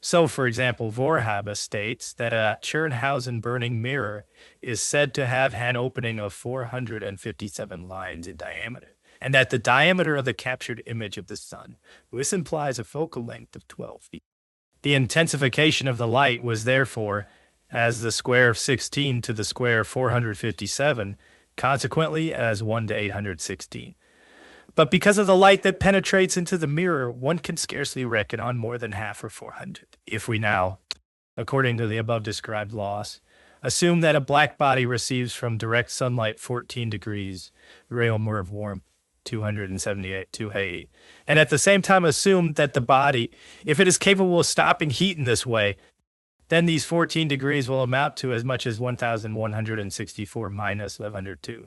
So, for example, Vorhabe states that a Tschirnhausen burning mirror is said to have an opening of 457 lines in diameter, and that the diameter of the captured image of the sun, this implies a focal length of 12 feet. The intensification of the light was therefore as the square of 16 to the square of 457, consequently as 1 to 816. But because of the light that penetrates into the mirror, one can scarcely reckon on more than half or 400. If we now, according to the above described laws, assume that a black body receives from direct sunlight 14 degrees, Réaumur of warmth, 278 2 and at the same time assume that the body, if it is capable of stopping heat in this way, then these 14 degrees will amount to as much as 1,164 minus 1102.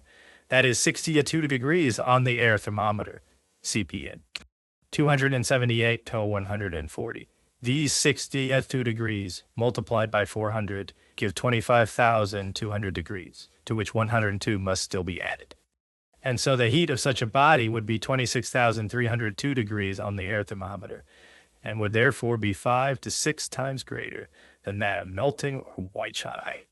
That is 62 degrees on the air thermometer, CPN. 278 to 140. These 62 degrees multiplied by 400 give 25,200 degrees, to which 102 must still be added. And so the heat of such a body would be 26,302 degrees on the air thermometer, and would therefore be 5 to 6 times greater than that of melting or white-hot ice.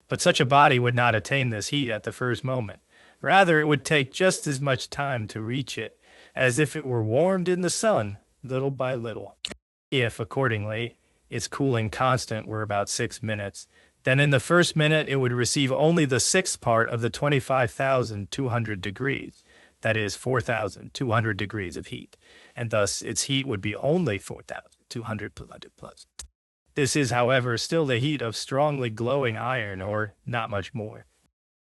But such a body would not attain this heat at the first moment. Rather, it would take just as much time to reach it as if it were warmed in the sun, little by little. If, accordingly, its cooling constant were about 6 minutes, then in the first minute it would receive only the sixth part of the 25,200 degrees, that is 4,200 degrees of heat, and thus its heat would be only 4,200 plus. This is, however, still the heat of strongly glowing iron, or not much more.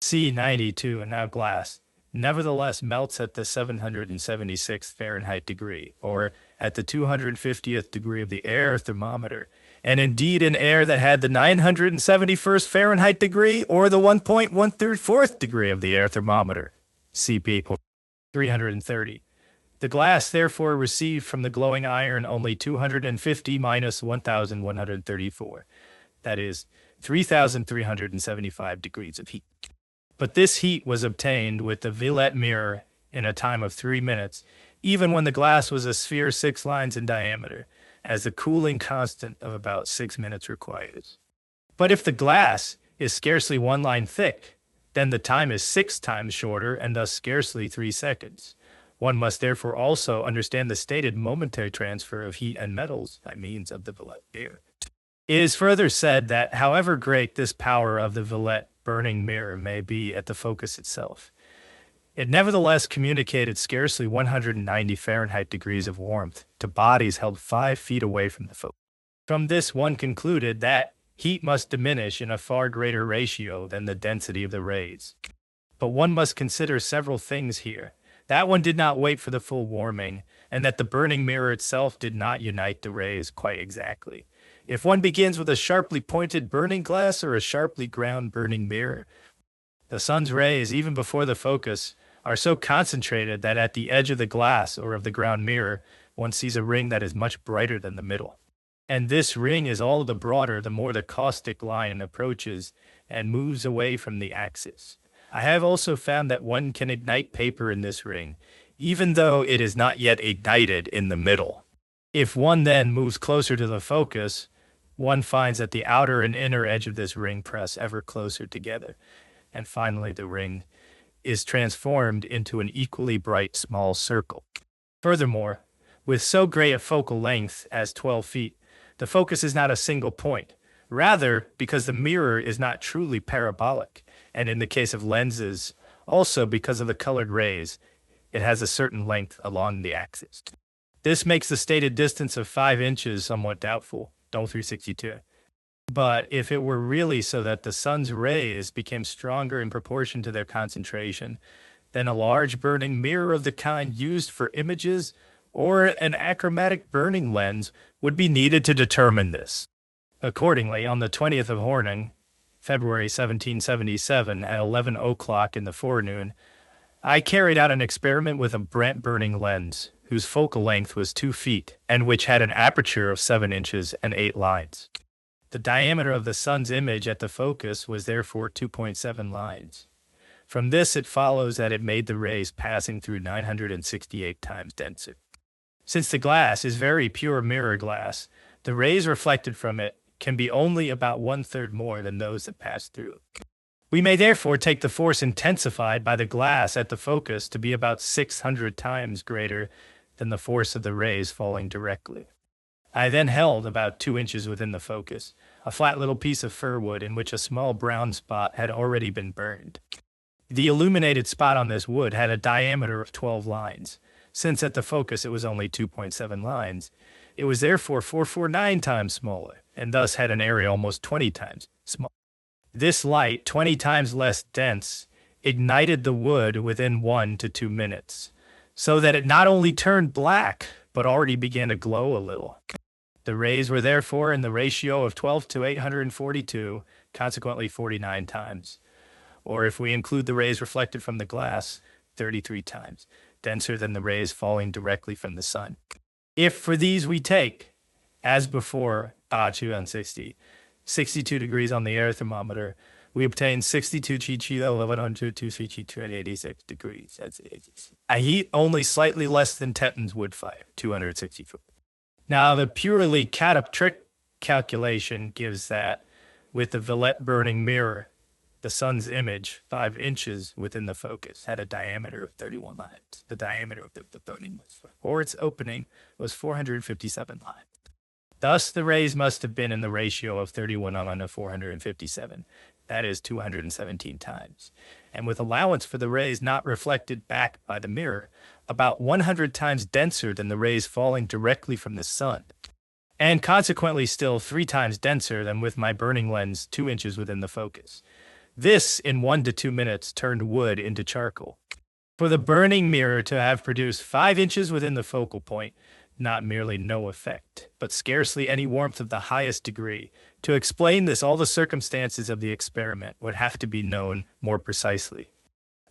C92, and now glass, nevertheless melts at the 776th Fahrenheit degree, or at the 250th degree of the air thermometer, and indeed in air that had the 971st Fahrenheit degree, or the 1.134th degree of the air thermometer, CP 330. The glass therefore received from the glowing iron only 250 minus 1,134, that is, 3,375 degrees of heat. But this heat was obtained with the Villette mirror in a time of 3 minutes, even when the glass was a sphere 6 lines in diameter, as the cooling constant of about 6 minutes requires. But if the glass is scarcely 1 line thick, then the time is 6 times shorter and thus scarcely 3 seconds. One must therefore also understand the stated momentary transfer of heat and metals by means of the Villette mirror. It is further said that however great this power of the Villette burning mirror may be at the focus itself, it nevertheless communicated scarcely 190 Fahrenheit degrees of warmth to bodies held 5 feet away from the focus. From this one concluded that heat must diminish in a far greater ratio than the density of the rays. But one must consider several things here. That one did not wait for the full warming, and that the burning mirror itself did not unite the rays quite exactly. If one begins with a sharply pointed burning glass or a sharply ground burning mirror, the sun's rays, even before the focus, are so concentrated that at the edge of the glass or of the ground mirror, one sees a ring that is much brighter than the middle. And this ring is all the broader the more the caustic line approaches and moves away from the axis. I have also found that one can ignite paper in this ring, even though it is not yet ignited in the middle. If one then moves closer to the focus, one finds that the outer and inner edge of this ring press ever closer together, and finally the ring is transformed into an equally bright small circle. Furthermore, with so great a focal length as 12 feet, the focus is not a single point. Rather, because the mirror is not truly parabolic, and in the case of lenses, also because of the colored rays, it has a certain length along the axis. This makes the stated distance of 5 inches somewhat doubtful, don't 362. But if it were really so that the sun's rays became stronger in proportion to their concentration, then a large burning mirror of the kind used for images or an achromatic burning lens would be needed to determine this. Accordingly, on the 20th of Horning, February 1777, at 11 o'clock in the forenoon, I carried out an experiment with a Brandt burning lens, whose focal length was 2 feet, and which had an aperture of 7 inches and 8 lines. The diameter of the sun's image at the focus was therefore 2.7 lines. From this it follows that it made the rays passing through 968 times denser. Since the glass is very pure mirror glass, the rays reflected from it can be only about 1/3 more than those that pass through. We may therefore take the force intensified by the glass at the focus to be about 600 times greater than the force of the rays falling directly. I then held about 2 inches within the focus, a flat little piece of fir wood in which a small brown spot had already been burned. The illuminated spot on this wood had a diameter of 12 lines. Since at the focus it was only 2.7 lines, it was therefore 449 times smaller, and thus had an area almost 20 times smaller. This light, 20 times less dense, ignited the wood within 1 to 2 minutes, so that it not only turned black, but already began to glow a little. The rays were therefore in the ratio of 12 to 842, consequently 49 times. Or if we include the rays reflected from the glass, 33 times, denser than the rays falling directly from the sun. If for these we take, as before, 62 degrees on the air thermometer, we obtain 62 Chichilo 1186 degrees. I heat only slightly less than Tetton's wood fire, 264. Now, the purely trick calculation gives that with the Villette burning mirror, the sun's image, 5 inches within the focus, had a diameter of 31 lines. The diameter of the burning or its opening was 457 lines. Thus, the rays must have been in the ratio of 31 to 457. That is 217 times. And with allowance for the rays not reflected back by the mirror, about 100 times denser than the rays falling directly from the sun. And consequently still 3 times denser than with my burning lens 2 inches within the focus. This, in 1 to 2 minutes, turned wood into charcoal. For the burning mirror to have produced 5 inches within the focal point, not merely no effect, but scarcely any warmth of the highest degree. To explain this, all the circumstances of the experiment would have to be known more precisely.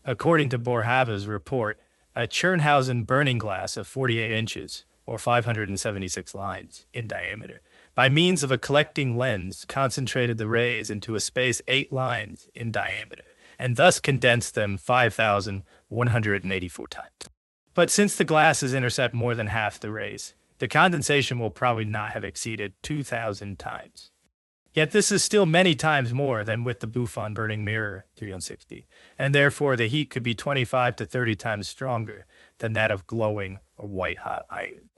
According to Boerhaave's report, a Tschirnhausen burning glass of 48 inches, or 576 lines, in diameter, by means of a collecting lens, concentrated the rays into a space 8 lines in diameter, and thus condensed them 5,184 times. But since the glasses intercept more than half the rays, the condensation will probably not have exceeded 2,000 times. Yet this is still many times more than with the Buffon burning mirror 360, and therefore the heat could be 25 to 30 times stronger than that of glowing or white-hot iron.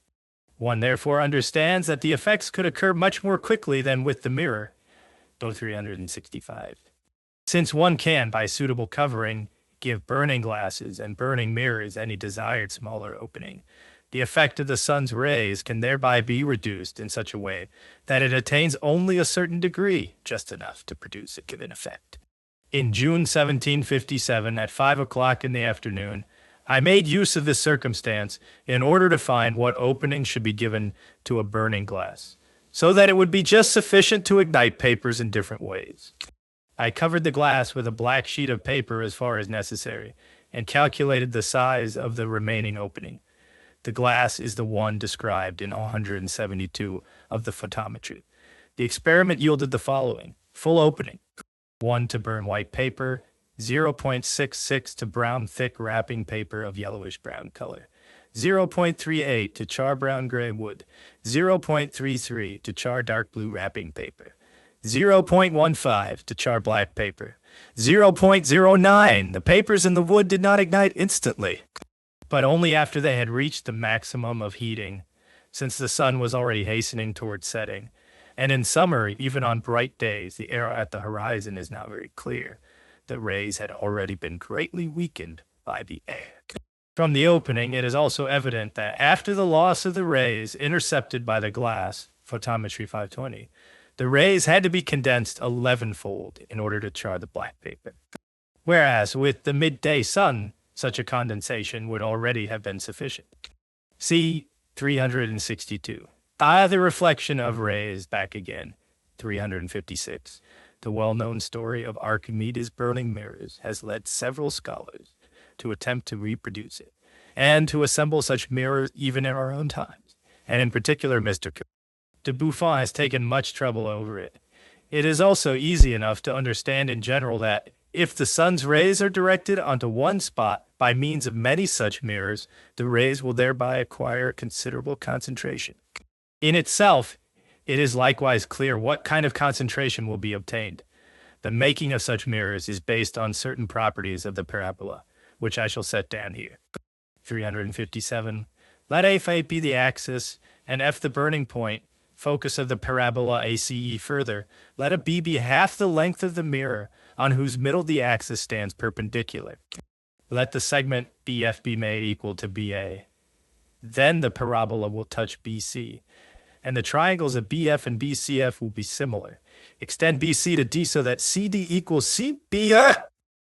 One therefore understands that the effects could occur much more quickly than with the mirror, though 365. Since one can, by suitable covering, give burning glasses and burning mirrors any desired smaller opening, the effect of the sun's rays can thereby be reduced in such a way that it attains only a certain degree, just enough to produce a given effect. In June 1757, at 5 o'clock in the afternoon, I made use of this circumstance in order to find what opening should be given to a burning glass, so that it would be just sufficient to ignite papers in different ways. I covered the glass with a black sheet of paper as far as necessary, and calculated the size of the remaining opening. The glass is the one described in 172 of the photometry. The experiment yielded the following: full opening, 1 to burn white paper, 0.66 to brown thick wrapping paper of yellowish brown color, 0.38 to char brown gray wood, 0.33 to char dark blue wrapping paper, 0.15 to char black paper, 0.09. The papers in the wood did not ignite instantly, but only after they had reached the maximum of heating, since the sun was already hastening towards setting. And in summer, even on bright days, the air at the horizon is not very clear. The rays had already been greatly weakened by the air. From the opening, it is also evident that after the loss of the rays intercepted by the glass, photometry 520, the rays had to be condensed 11-fold in order to char the black paper. Whereas with the midday sun, such a condensation would already have been sufficient. See 362. The reflection of rays back again, 356. The well-known story of Archimedes' burning mirrors has led several scholars to attempt to reproduce it, and to assemble such mirrors even in our own times, and in particular Mr. de Buffon has taken much trouble over it. It is also easy enough to understand in general that if the sun's rays are directed onto one spot by means of many such mirrors, the rays will thereby acquire considerable concentration. In itself, it is likewise clear what kind of concentration will be obtained. The making of such mirrors is based on certain properties of the parabola, which I shall set down here. 357. Let F be the axis, and F the burning point, focus of the parabola ACE further. Let a B be half the length of the mirror, on whose middle the axis stands perpendicular. Let the segment BF be made equal to BA. Then the parabola will touch BC, and the triangles of BF and BCF will be similar. Extend BC to D so that CD equals CB.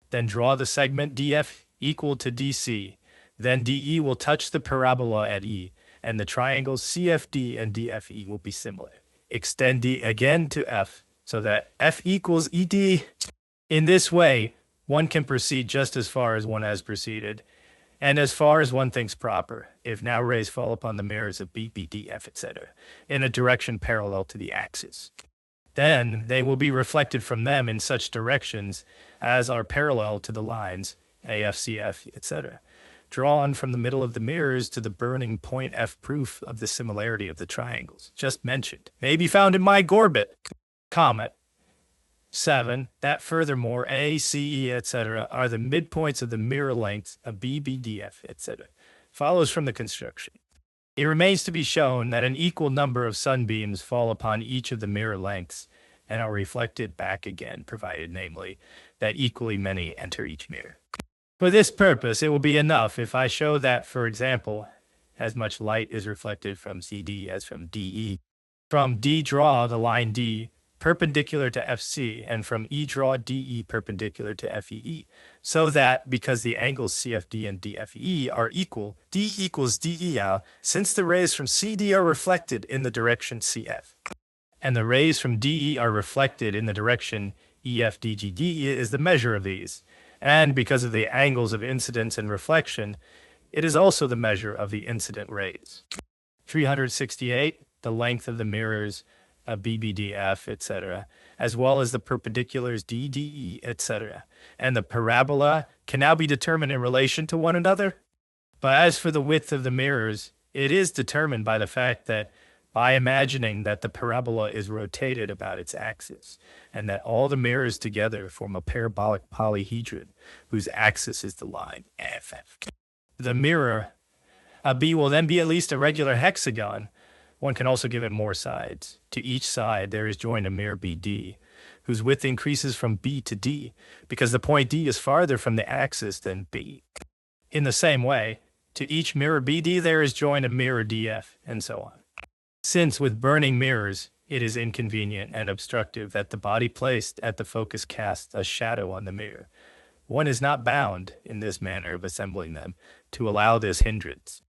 Then draw the segment DF equal to DC. Then DE will touch the parabola at E, and the triangles CFD and DFE will be similar. Extend D again to F, so that F equals ED. In this way, one can proceed just as far as one has proceeded, and as far as one thinks proper, if now rays fall upon the mirrors of B, D, F, etc., in a direction parallel to the axis. Then they will be reflected from them in such directions as are parallel to the lines AF, CF, etc., drawn from the middle of the mirrors to the burning point F. Proof of the similarity of the triangles just mentioned may be found in my Gorbit comet. 7. That furthermore A, C, E, etc. are the midpoints of the mirror lengths of B, D, F, etc. follows from the construction. It remains to be shown that an equal number of sunbeams fall upon each of the mirror lengths and are reflected back again, provided, namely, that equally many enter each mirror. For this purpose, it will be enough if I show that, for example, as much light is reflected from CD as from DE. From D, draw the line D perpendicular to FC, and from E, draw DE perpendicular to FEE, so that, because the angles CFD and DFE are equal, D equals DE, since the rays from CD are reflected in the direction CF, and the rays from DE are reflected in the direction EFDGD is the measure of these, and because of the angles of incidence and reflection, it is also the measure of the incident rays. 368. The length of the mirrors BBDF, etc., as well as the perpendiculars DDE, etc., and the parabola can now be determined in relation to one another. But as for the width of the mirrors, it is determined by the fact that by imagining that the parabola is rotated about its axis, and that all the mirrors together form a parabolic polyhedron whose axis is the line FF. The mirror, a B, will then be at least a regular hexagon. One can also give it more sides. To each side there is joined a mirror BD, whose width increases from B to D, because the point D is farther from the axis than B. In the same way, to each mirror BD there is joined a mirror DF, and so on. Since with burning mirrors, it is inconvenient and obstructive that the body placed at the focus casts a shadow on the mirror, one is not bound, in this manner of assembling them, to allow this hindrance.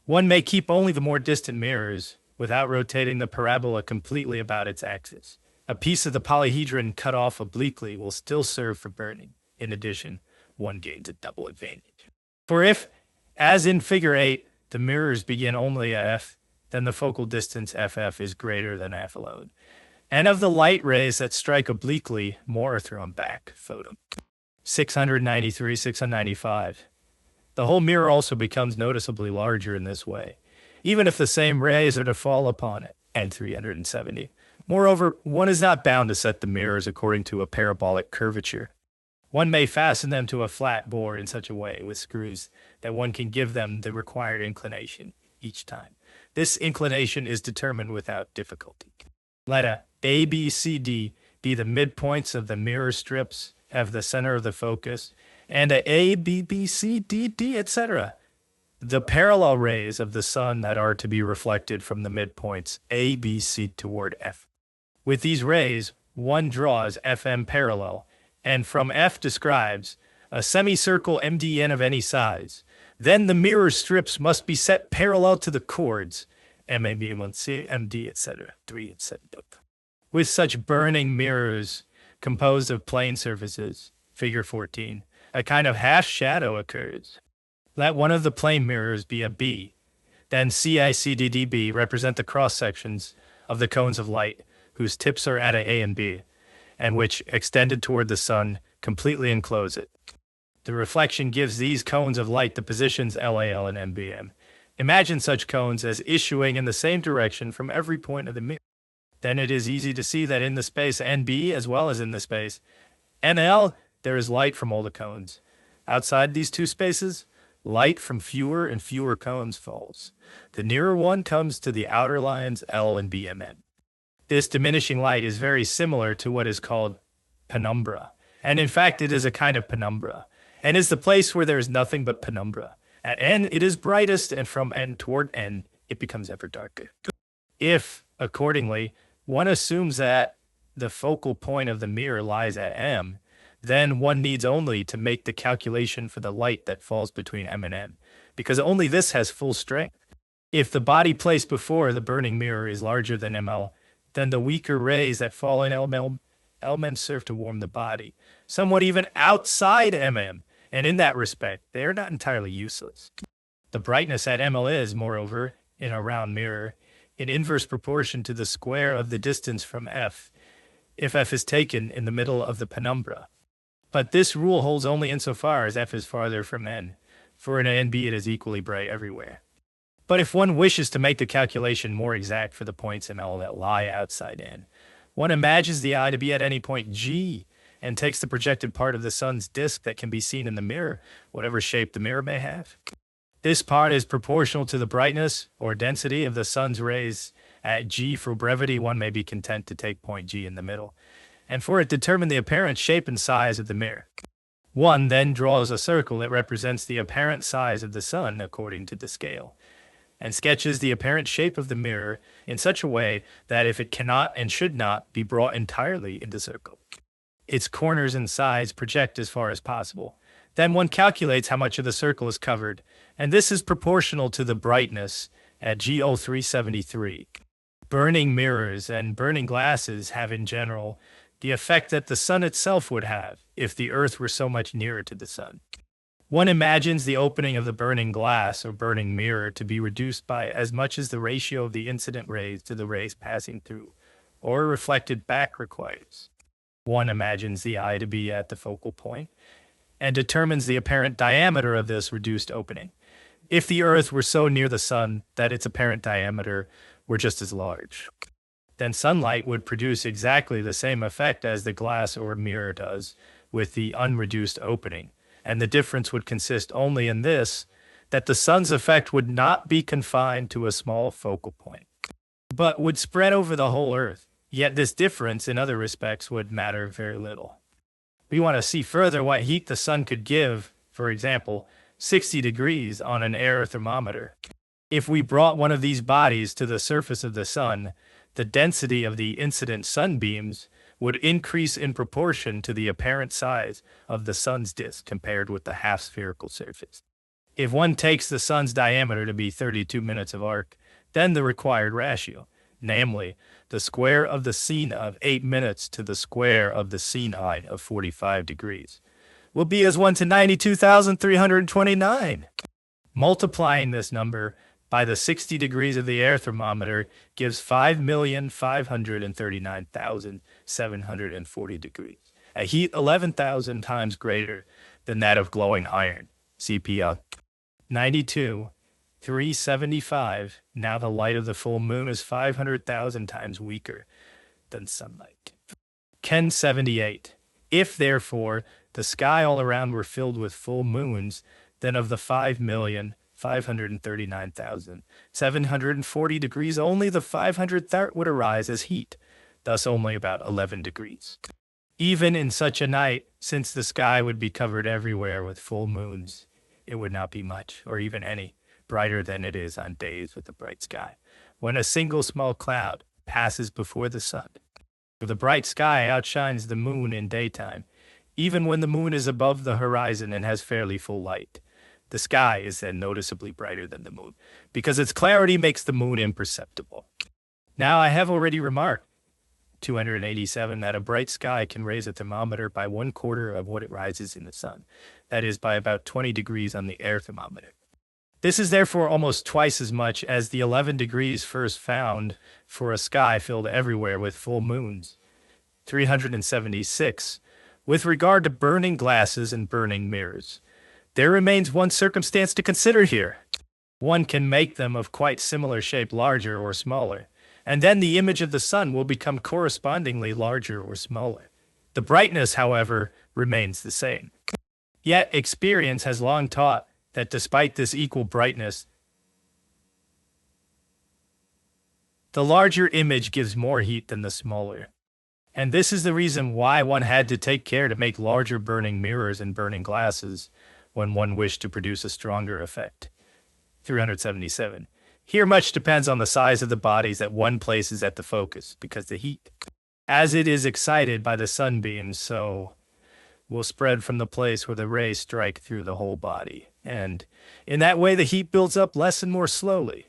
One may keep only the more distant mirrors without rotating the parabola completely about its axis. A piece of the polyhedron cut off obliquely will still serve for burning. In addition, one gains a double advantage. For if, as in figure 8, the mirrors begin only at F, then the focal distance FF is greater than F alone. And of the light rays that strike obliquely, more are thrown back. Photo 693, 695. The whole mirror also becomes noticeably larger in this way, even if the same rays are to fall upon it, and 370. Moreover, one is not bound to set the mirrors according to a parabolic curvature. One may fasten them to a flat board in such a way with screws that one can give them the required inclination each time. This inclination is determined without difficulty. Let a A, B, C, D be the midpoints of the mirror strips of the center of the focus, and A, B, B, C, D, D, etc. The parallel rays of the sun that are to be reflected from the midpoints A, B, C toward F. With these rays, one draws FM parallel, and from F describes a semicircle MDN of any size. Then the mirror strips must be set parallel to the chords, MAB, MC, MD, etc. 3, etc. With such burning mirrors composed of plane surfaces, figure 14, a kind of half shadow occurs. Let one of the plane mirrors be a B, then CICDDB represent the cross sections of the cones of light, whose tips are at A and B, and which, extended toward the sun, completely enclose it. The reflection gives these cones of light the positions LAL and MBM. Imagine such cones as issuing in the same direction from every point of the mirror. Then it is easy to see that in the space NB as well as in the space NL, there is light from all the cones. Outside these two spaces, light from fewer and fewer cones falls. The nearer one comes to the outer lines L and BMN. This diminishing light is very similar to what is called penumbra, and in fact it is a kind of penumbra, and is the place where there is nothing but penumbra. At N it is brightest, and from N toward N it becomes ever darker. If, accordingly, one assumes that the focal point of the mirror lies at M, then one needs only to make the calculation for the light that falls between M and N, because only this has full strength. If the body placed before the burning mirror is larger than ML, then the weaker rays that fall in LM serve to warm the body, somewhat even outside MM, and in that respect, they are not entirely useless. The brightness at ML is, moreover, in a round mirror, in inverse proportion to the square of the distance from F, if F is taken in the middle of the penumbra. But this rule holds only insofar as F is farther from N, for in NB it is equally bright everywhere. But if one wishes to make the calculation more exact for the points ML that lie outside N, one imagines the eye to be at any point G, and takes the projected part of the sun's disk that can be seen in the mirror, whatever shape the mirror may have. This part is proportional to the brightness or density of the sun's rays at G. For brevity, one may be content to take point G in the middle, and for it determine the apparent shape and size of the mirror. One then draws a circle that represents the apparent size of the sun according to the scale, and sketches the apparent shape of the mirror in such a way that if it cannot and should not be brought entirely into circle, its corners and sides project as far as possible. Then one calculates how much of the circle is covered, and this is proportional to the brightness at GO373. Burning mirrors and burning glasses have in general the effect that the sun itself would have if the earth were so much nearer to the sun. One imagines the opening of the burning glass or burning mirror to be reduced by as much as the ratio of the incident rays to the rays passing through, or reflected back requires. One imagines the eye to be at the focal point, and determines the apparent diameter of this reduced opening. if the Earth were so near the sun that its apparent diameter were just as large. Then sunlight would produce exactly the same effect as the glass or mirror does with the unreduced opening. And the difference would consist only in this, that the sun's effect would not be confined to a small focal point, but would spread over the whole Earth. Yet this difference in other respects would matter very little. We want to see further what heat the sun could give, for example, 60 degrees on an air thermometer. If we brought one of these bodies to the surface of the sun, the density of the incident sunbeams would increase in proportion to the apparent size of the sun's disk compared with the half-spherical surface. If one takes the sun's diameter to be 32 minutes of arc, then the required ratio, namely, the square of the sine of 8 minutes to the square of the sine of 45 degrees, will be as 1 to 92,329. Multiplying this number by the 60 degrees of the air thermometer gives 5,539,740 degrees, a heat 11,000 times greater than that of glowing iron. CP 92,375. Now the light of the full moon is 500,000 times weaker than sunlight. Ken 78. If, therefore, the sky all around were filled with full moons, then of the 5,539,740 degrees, only the 500th would arise as heat, thus only about 11 degrees. Even in such a night, since the sky would be covered everywhere with full moons, it would not be much, or even any, brighter than it is on days with a bright sky, when a single small cloud passes before the sun. The bright sky outshines the moon in daytime, even when the moon is above the horizon and has fairly full light. The sky is then noticeably brighter than the moon, because its clarity makes the moon imperceptible. Now, I have already remarked, 287, that a bright sky can raise a thermometer by 1/4 of what it rises in the sun, that is, by about 20 degrees on the air thermometer. This is therefore almost twice as much as the 11 degrees first found for a sky filled everywhere with full moons. 376. With regard to burning glasses and burning mirrors, there remains one circumstance to consider here. One can make them of quite similar shape, larger or smaller, and then the image of the sun will become correspondingly larger or smaller. The brightness, however, remains the same. Yet experience has long taught that despite this equal brightness, the larger image gives more heat than the smaller. And this is the reason why one had to take care to make larger burning mirrors and burning glasses when one wished to produce a stronger effect. 377. Here much depends on the size of the bodies that one places at the focus, because the heat, as it is excited by the sunbeams, so will spread from the place where the rays strike through the whole body. And in that way, the heat builds up less and more slowly.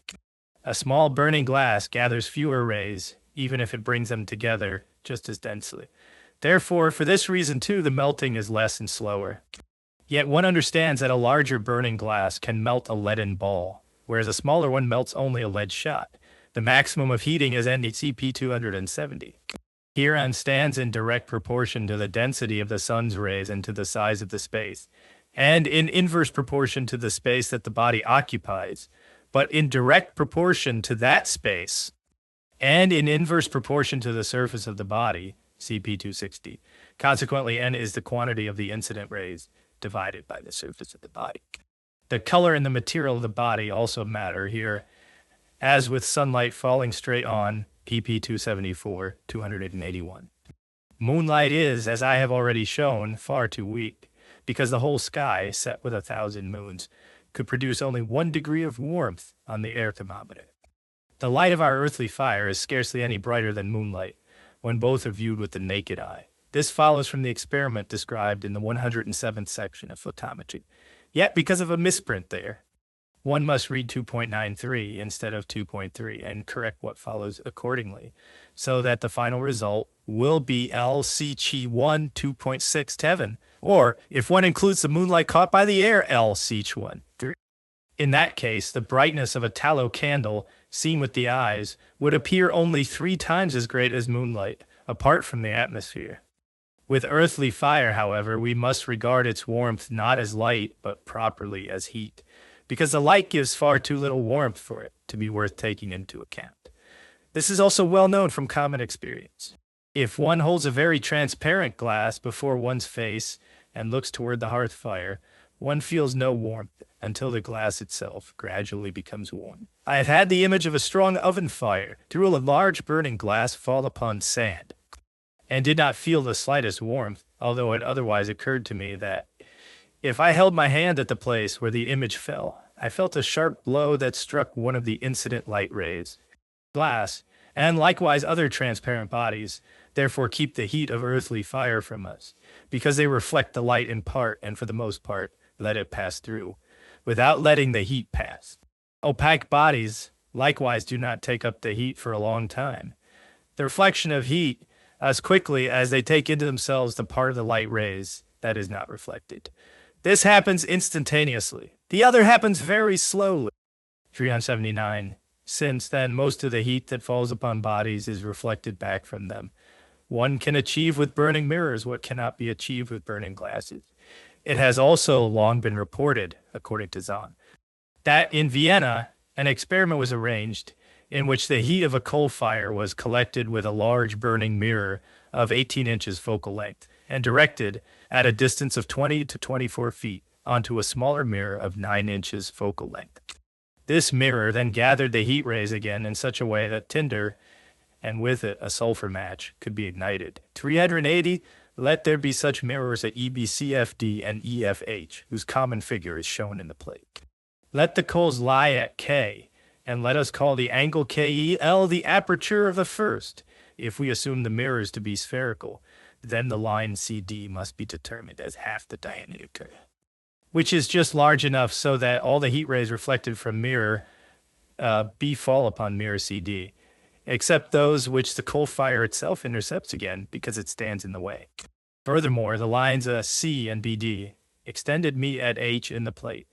A small burning glass gathers fewer rays, even if it brings them together just as densely. Therefore, for this reason too, the melting is less and slower. Yet one understands that a larger burning glass can melt a leaden ball, whereas a smaller one melts only a lead shot. The maximum of heating is NCP 270. Hereon stands in direct proportion to the density of the sun's rays and to the size of the space, and in inverse proportion to the space that the body occupies, but in direct proportion to that space, and in inverse proportion to the surface of the body, CP 260. Consequently, N is the quantity of the incident rays divided by the surface of the body. The color and the material of the body also matter here, as with sunlight falling straight on, PP 274, 281. Moonlight is, as I have already shown, far too weak, because the whole sky, set with 1,000 moons, could produce only 1 degree of warmth on the air thermometer. The light of our earthly fire is scarcely any brighter than moonlight, when both are viewed with the naked eye. This follows from the experiment described in the 107th section of photometry. Yet, because of a misprint there, one must read 2.93 instead of 2.3 and correct what follows accordingly, so that the final result will be LCH1 2.67, or if one includes the moonlight caught by the air, LCH1 3. In that case, the brightness of a tallow candle, seen with the eyes, would appear only 3 times as great as moonlight, apart from the atmosphere. With earthly fire, however, we must regard its warmth not as light, but properly as heat, because the light gives far too little warmth for it to be worth taking into account. This is also well known from common experience. If one holds a very transparent glass before one's face and looks toward the hearth fire, one feels no warmth until the glass itself gradually becomes warm. I have had the image of a strong oven fire through a large burning glass fall upon sand, and did not feel the slightest warmth, although it otherwise occurred to me that if I held my hand at the place where the image fell, I felt a sharp blow that struck one of the incident light rays. Glass, and likewise other transparent bodies, therefore keep the heat of earthly fire from us, because they reflect the light in part, and for the most part, let it pass through, without letting the heat pass. Opaque bodies likewise do not take up the heat for a long time. The reflection of heat, as quickly as they take into themselves the part of the light rays that is not reflected. This happens instantaneously. The other happens very slowly. 379. Since then, most of the heat that falls upon bodies is reflected back from them. One can achieve with burning mirrors what cannot be achieved with burning glasses. It has also long been reported, according to Zahn, that in Vienna, an experiment was arranged in which the heat of a coal fire was collected with a large burning mirror of 18 inches focal length and directed at a distance of 20 to 24 feet onto a smaller mirror of 9 inches focal length. This mirror then gathered the heat rays again in such a way that tinder, and with it a sulfur match, could be ignited. 380. Let there be such mirrors at EBCFD and EFH, whose common figure is shown in the plate. Let the coals lie at K, and let us call the angle KEL the aperture of the first. If we assume the mirrors to be spherical, then the line CD must be determined as half the diameter, which is just large enough so that all the heat rays reflected from mirror B fall upon mirror CD, except those which the coal fire itself intercepts again because it stands in the way. Furthermore, the lines C and BD extended meet at H in the plate,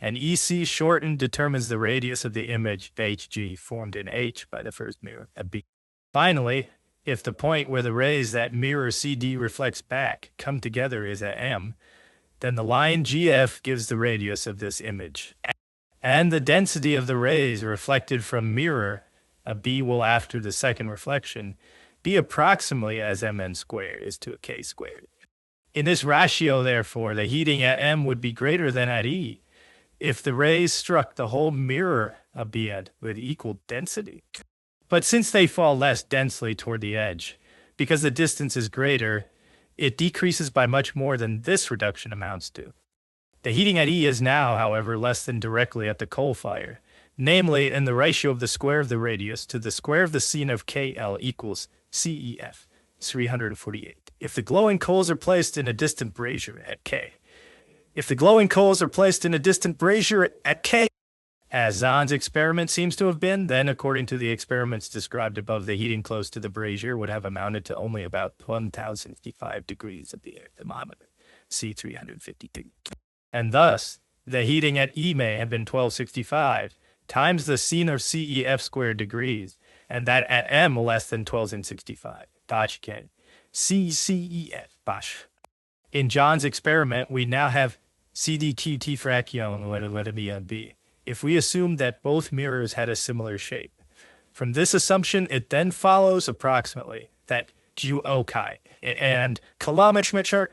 and EC shortened determines the radius of the image HG formed in H by the first mirror at B. Finally, if the point where the rays that mirror CD reflects back come together is at M, then the line GF gives the radius of this image, and the density of the rays reflected from mirror B will, after the second reflection, be approximately as Mn squared is to a K squared. In this ratio, therefore, the heating at M would be greater than at E if the rays struck the whole mirror of B with equal density. But since they fall less densely toward the edge, because the distance is greater, it decreases by much more than this reduction amounts to. The heating at E is now, however, less than directly at the coal fire, namely in the ratio of the square of the radius to the square of the sine of KL equals CEF, 348. If the glowing coals are placed in a distant brazier at K, at K, as Zahn's experiment seems to have been, then according to the experiments described above, the heating close to the brazier would have amounted to only about 1055 degrees of the air thermometer, C 352. And thus, the heating at E may have been 1265 times the sine of CEF squared degrees, and that at M less than 1265. Dachken, CCEF, Bash. In John's experiment, we now have CDQT fraction B. If we assume that both mirrors had a similar shape. From this assumption, it then follows approximately that Juokai and kilometer,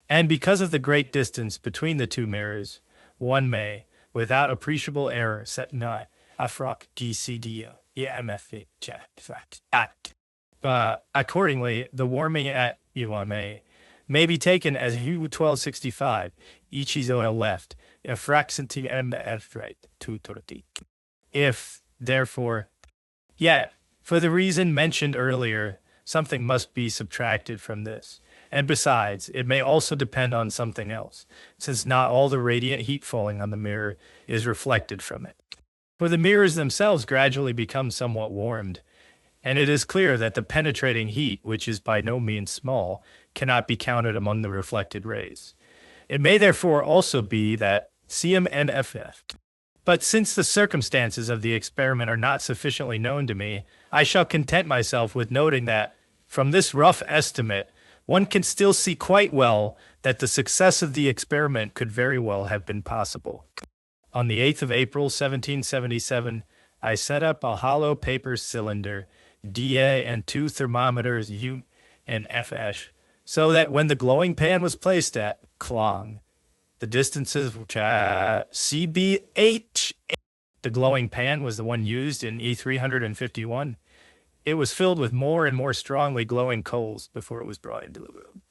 and because of the great distance between the two mirrors, one may, without appreciable error, set not afrock GCD EMF. Accordingly, the warming at U1 may be taken as U1265, each is on the left, a fraction to MF right, 230. If, therefore, yet, for the reason mentioned earlier, something must be subtracted from this. And besides, it may also depend on something else, since not all the radiant heat falling on the mirror is reflected from it. For the mirrors themselves gradually become somewhat warmed, and it is clear that the penetrating heat, which is by no means small, cannot be counted among the reflected rays. It may therefore also be that CMNFF. But since the circumstances of the experiment are not sufficiently known to me, I shall content myself with noting that, from this rough estimate, one can still see quite well that the success of the experiment could very well have been possible. On the 8th of April, 1777, I set up a hollow paper cylinder, DA, and two thermometers, U and FS, so that when the glowing pan was placed at Klong, the distances which CBH, the glowing pan was the one used in E351. It was filled with more and more strongly glowing coals before it was brought into the room.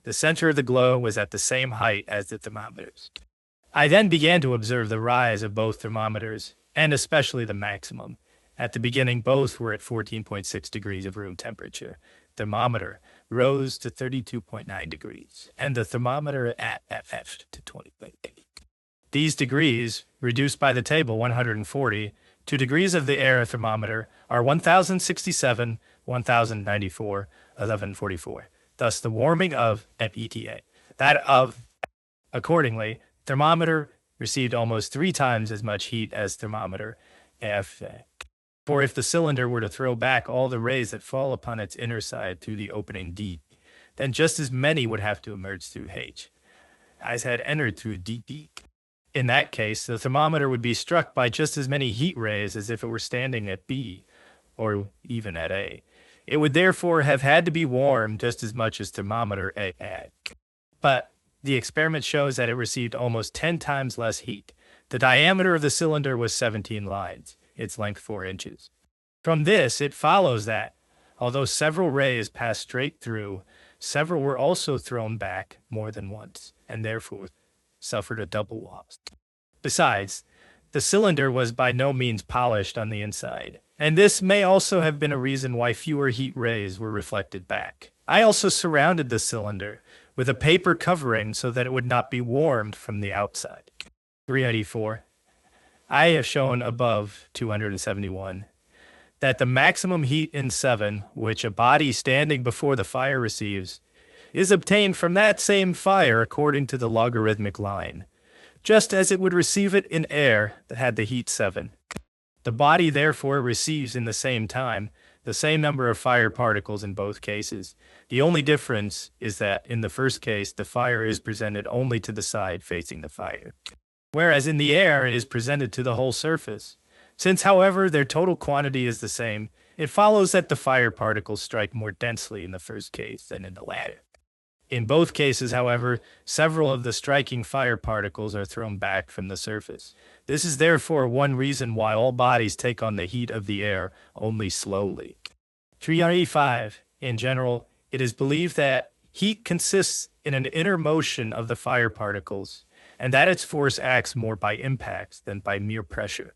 The center of the glow was at the same height as the thermometers. I then began to observe the rise of both thermometers, and especially the maximum. At the beginning, both were at 14.6 degrees of room temperature. Thermometer rose to 32.9 degrees, and the thermometer at FF to 20.8. These degrees, reduced by the table 140 to degrees of the air thermometer, are 1067, 1094, 1144. Thus, the warming of FETA, that of, accordingly, thermometer received almost 3 times as much heat as thermometer F. For if the cylinder were to throw back all the rays that fall upon its inner side through the opening D, then just as many would have to emerge through H as had entered through DD. In that case, the thermometer would be struck by just as many heat rays as if it were standing at B, or even at A. It would therefore have had to be warmed just as much as thermometer A had. But the experiment shows that it received almost 10 times less heat. The diameter of the cylinder was 17 lines, its length 4 inches. From this, it follows that, although several rays passed straight through, several were also thrown back more than once, and therefore suffered a double loss. Besides, the cylinder was by no means polished on the inside, and this may also have been a reason why fewer heat rays were reflected back. I also surrounded the cylinder with a paper covering so that it would not be warmed from the outside. 384. I have shown above 271 that the maximum heat in 7, which a body standing before the fire receives, is obtained from that same fire according to the logarithmic line, just as it would receive it in air that had the heat 7. The body therefore receives in the same time the same number of fire particles in both cases. The only difference is that in the first case, the fire is presented only to the side facing the fire, whereas in the air it is presented to the whole surface. Since, however, their total quantity is the same, it follows that the fire particles strike more densely in the first case than in the latter. In both cases, however, several of the striking fire particles are thrown back from the surface. This is therefore one reason why all bodies take on the heat of the air only slowly. 385. In general, it is believed that heat consists in an inner motion of the fire particles, and that its force acts more by impacts than by mere pressure.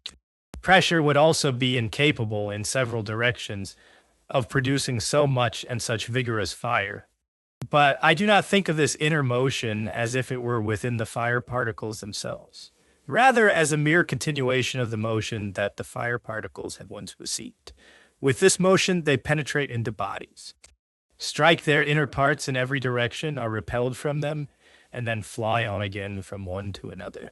Pressure would also be incapable in several directions of producing so much and such vigorous fire. But I do not think of this inner motion as if it were within the fire particles themselves, rather as a mere continuation of the motion that the fire particles have once received. With this motion, they penetrate into bodies, strike their inner parts in every direction, are repelled from them, and then fly on again from one to another.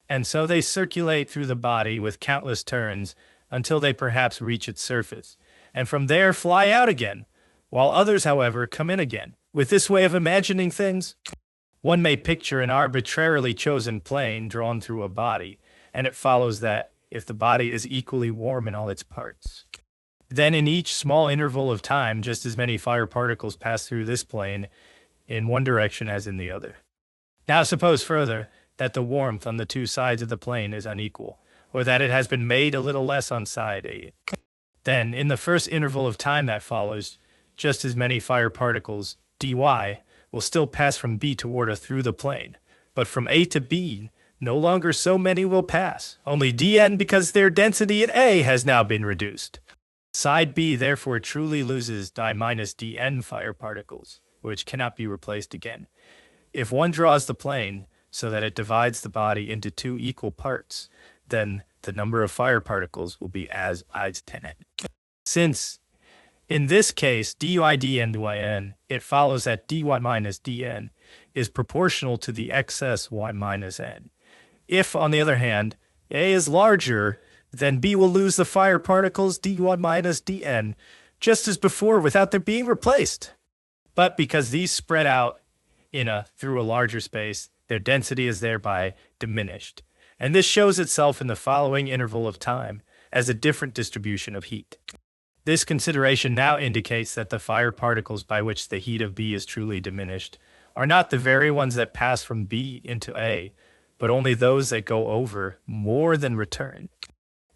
And so they circulate through the body with countless turns until they perhaps reach its surface, and from there fly out again, while others, however, come in again. With this way of imagining things, one may picture an arbitrarily chosen plane drawn through a body, and it follows that if the body is equally warm in all its parts, then in each small interval of time, just as many fire particles pass through this plane in one direction as in the other. Now suppose further that the warmth on the two sides of the plane is unequal, or that it has been made a little less on side A. Then, in the first interval of time that follows, just as many fire particles, dy, will still pass from B toward or through the plane, but from A to B, no longer so many will pass, only dn because their density at A has now been reduced. Side B therefore truly loses di minus dn fire particles, which cannot be replaced again. If one draws the plane so that it divides the body into two equal parts, then the number of fire particles will be as I's 10n. Since in this case, dy dn dyn, it follows that dy minus dn is proportional to the excess y minus n. If, on the other hand, A is larger, then B will lose the fire particles dy minus dn, just as before without their being replaced. But because these spread out through a larger space, their density is thereby diminished, and this shows itself in the following interval of time as a different distribution of heat. This consideration now indicates that the fire particles by which the heat of B is truly diminished are not the very ones that pass from B into A, but only those that go over more than return.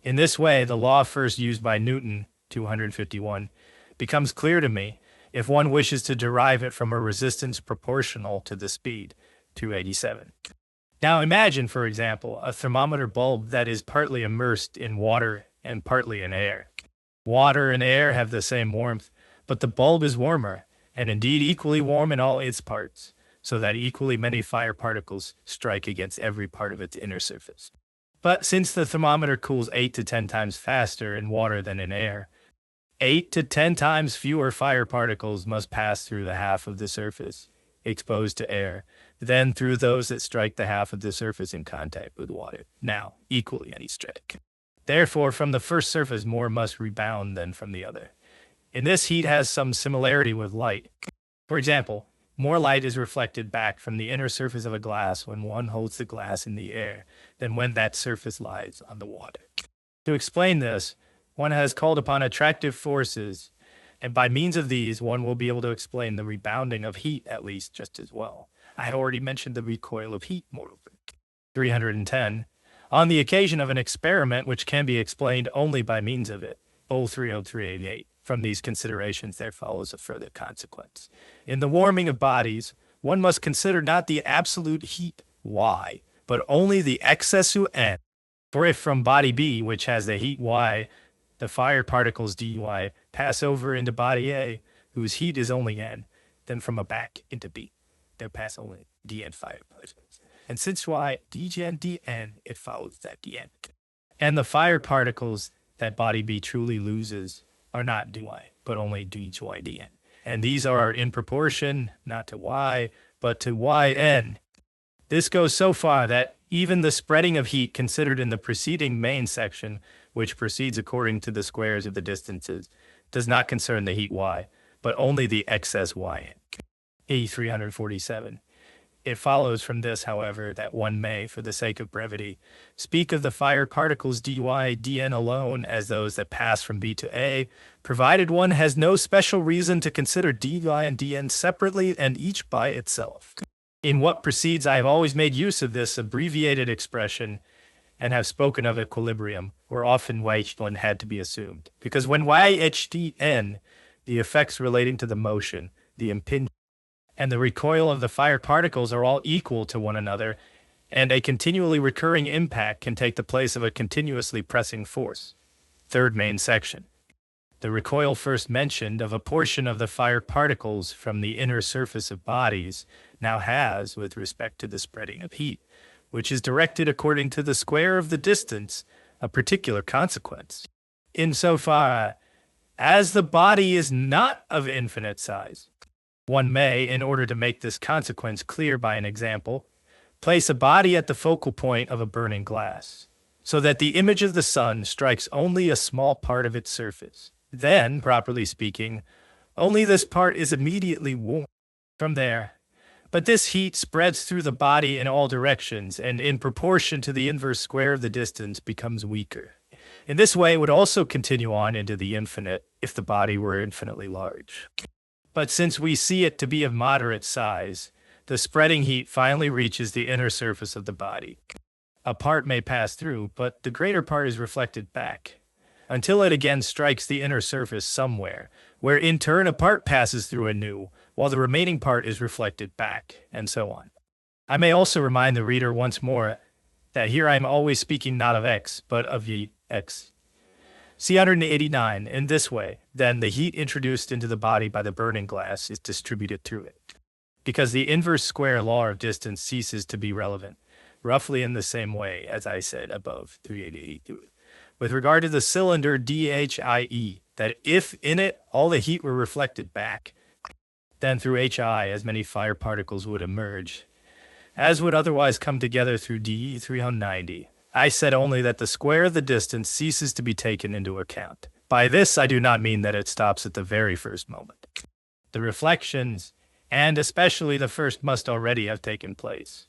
In this way, the law first used by Newton, 251, becomes clear to me if one wishes to derive it from a resistance proportional to the speed, 287. Now imagine, for example, a thermometer bulb that is partly immersed in water and partly in air. Water and air have the same warmth, but the bulb is warmer, and indeed equally warm in all its parts, so that equally many fire particles strike against every part of its inner surface. But since the thermometer cools 8 to 10 times faster in water than in air, 8 to 10 times fewer fire particles must pass through the half of the surface exposed to air than through those that strike the half of the surface in contact with water, now equally any strike. Therefore, from the first surface, more must rebound than from the other. And this heat has some similarity with light. For example, more light is reflected back from the inner surface of a glass when one holds the glass in the air than when that surface lies on the water. To explain this, one has called upon attractive forces, and by means of these, one will be able to explain the rebounding of heat at least just as well. I had already mentioned the recoil of heat, moreover. 310. On the occasion of an experiment which can be explained only by means of it, 030388. From these considerations, there follows a further consequence. In the warming of bodies, one must consider not the absolute heat, Y, but only the excess N. For if from body B, which has the heat Y, the fire particles dy pass over into body A, whose heat is only N, then from a back into B, there pass only dN fire particles. And since Y dgen dN, it follows that dN. And the fire particles that body B truly loses are not dy, but only dy dN. And these are in proportion, not to Y, but to Yn. This goes so far that even the spreading of heat considered in the preceding main section, which proceeds according to the squares of the distances, does not concern the heat Y, but only the excess Yn. E347. It follows from this, however, that one may, for the sake of brevity, speak of the fire particles dy dN alone as those that pass from B to A, provided one has no special reason to consider dy and dN separately and each by itself. In what precedes, I have always made use of this abbreviated expression and have spoken of equilibrium, where often y1 had to be assumed, because when y(h)dN, the effects relating to the motion, the impingement, and the recoil of the fire particles are all equal to one another, and a continually recurring impact can take the place of a continuously pressing force. Third main section. The recoil first mentioned of a portion of the fire particles from the inner surface of bodies now has, with respect to the spreading of heat, which is directed according to the square of the distance, a particular consequence. Insofar as the body is not of infinite size, one may, in order to make this consequence clear by an example, place a body at the focal point of a burning glass, so that the image of the sun strikes only a small part of its surface. Then, properly speaking, only this part is immediately warm. From there, but this heat spreads through the body in all directions, and in proportion to the inverse square of the distance becomes weaker. In this way, it would also continue on into the infinite if the body were infinitely large. But since we see it to be of moderate size, the spreading heat finally reaches the inner surface of the body. A part may pass through, but the greater part is reflected back, until it again strikes the inner surface somewhere, where in turn a part passes through anew, while the remaining part is reflected back, and so on. I may also remind the reader once more that here I am always speaking not of X, but of X. C189. In this way, then, the heat introduced into the body by the burning glass is distributed through it, because the inverse square law of distance ceases to be relevant, roughly in the same way as I said above, 388. With regard to the cylinder DHIE, that if in it all the heat were reflected back, then through HI as many fire particles would emerge, as would otherwise come together through DE 390. I said only that the square of the distance ceases to be taken into account. By this, I do not mean that it stops at the very first moment. The reflections, and especially the first, must already have taken place.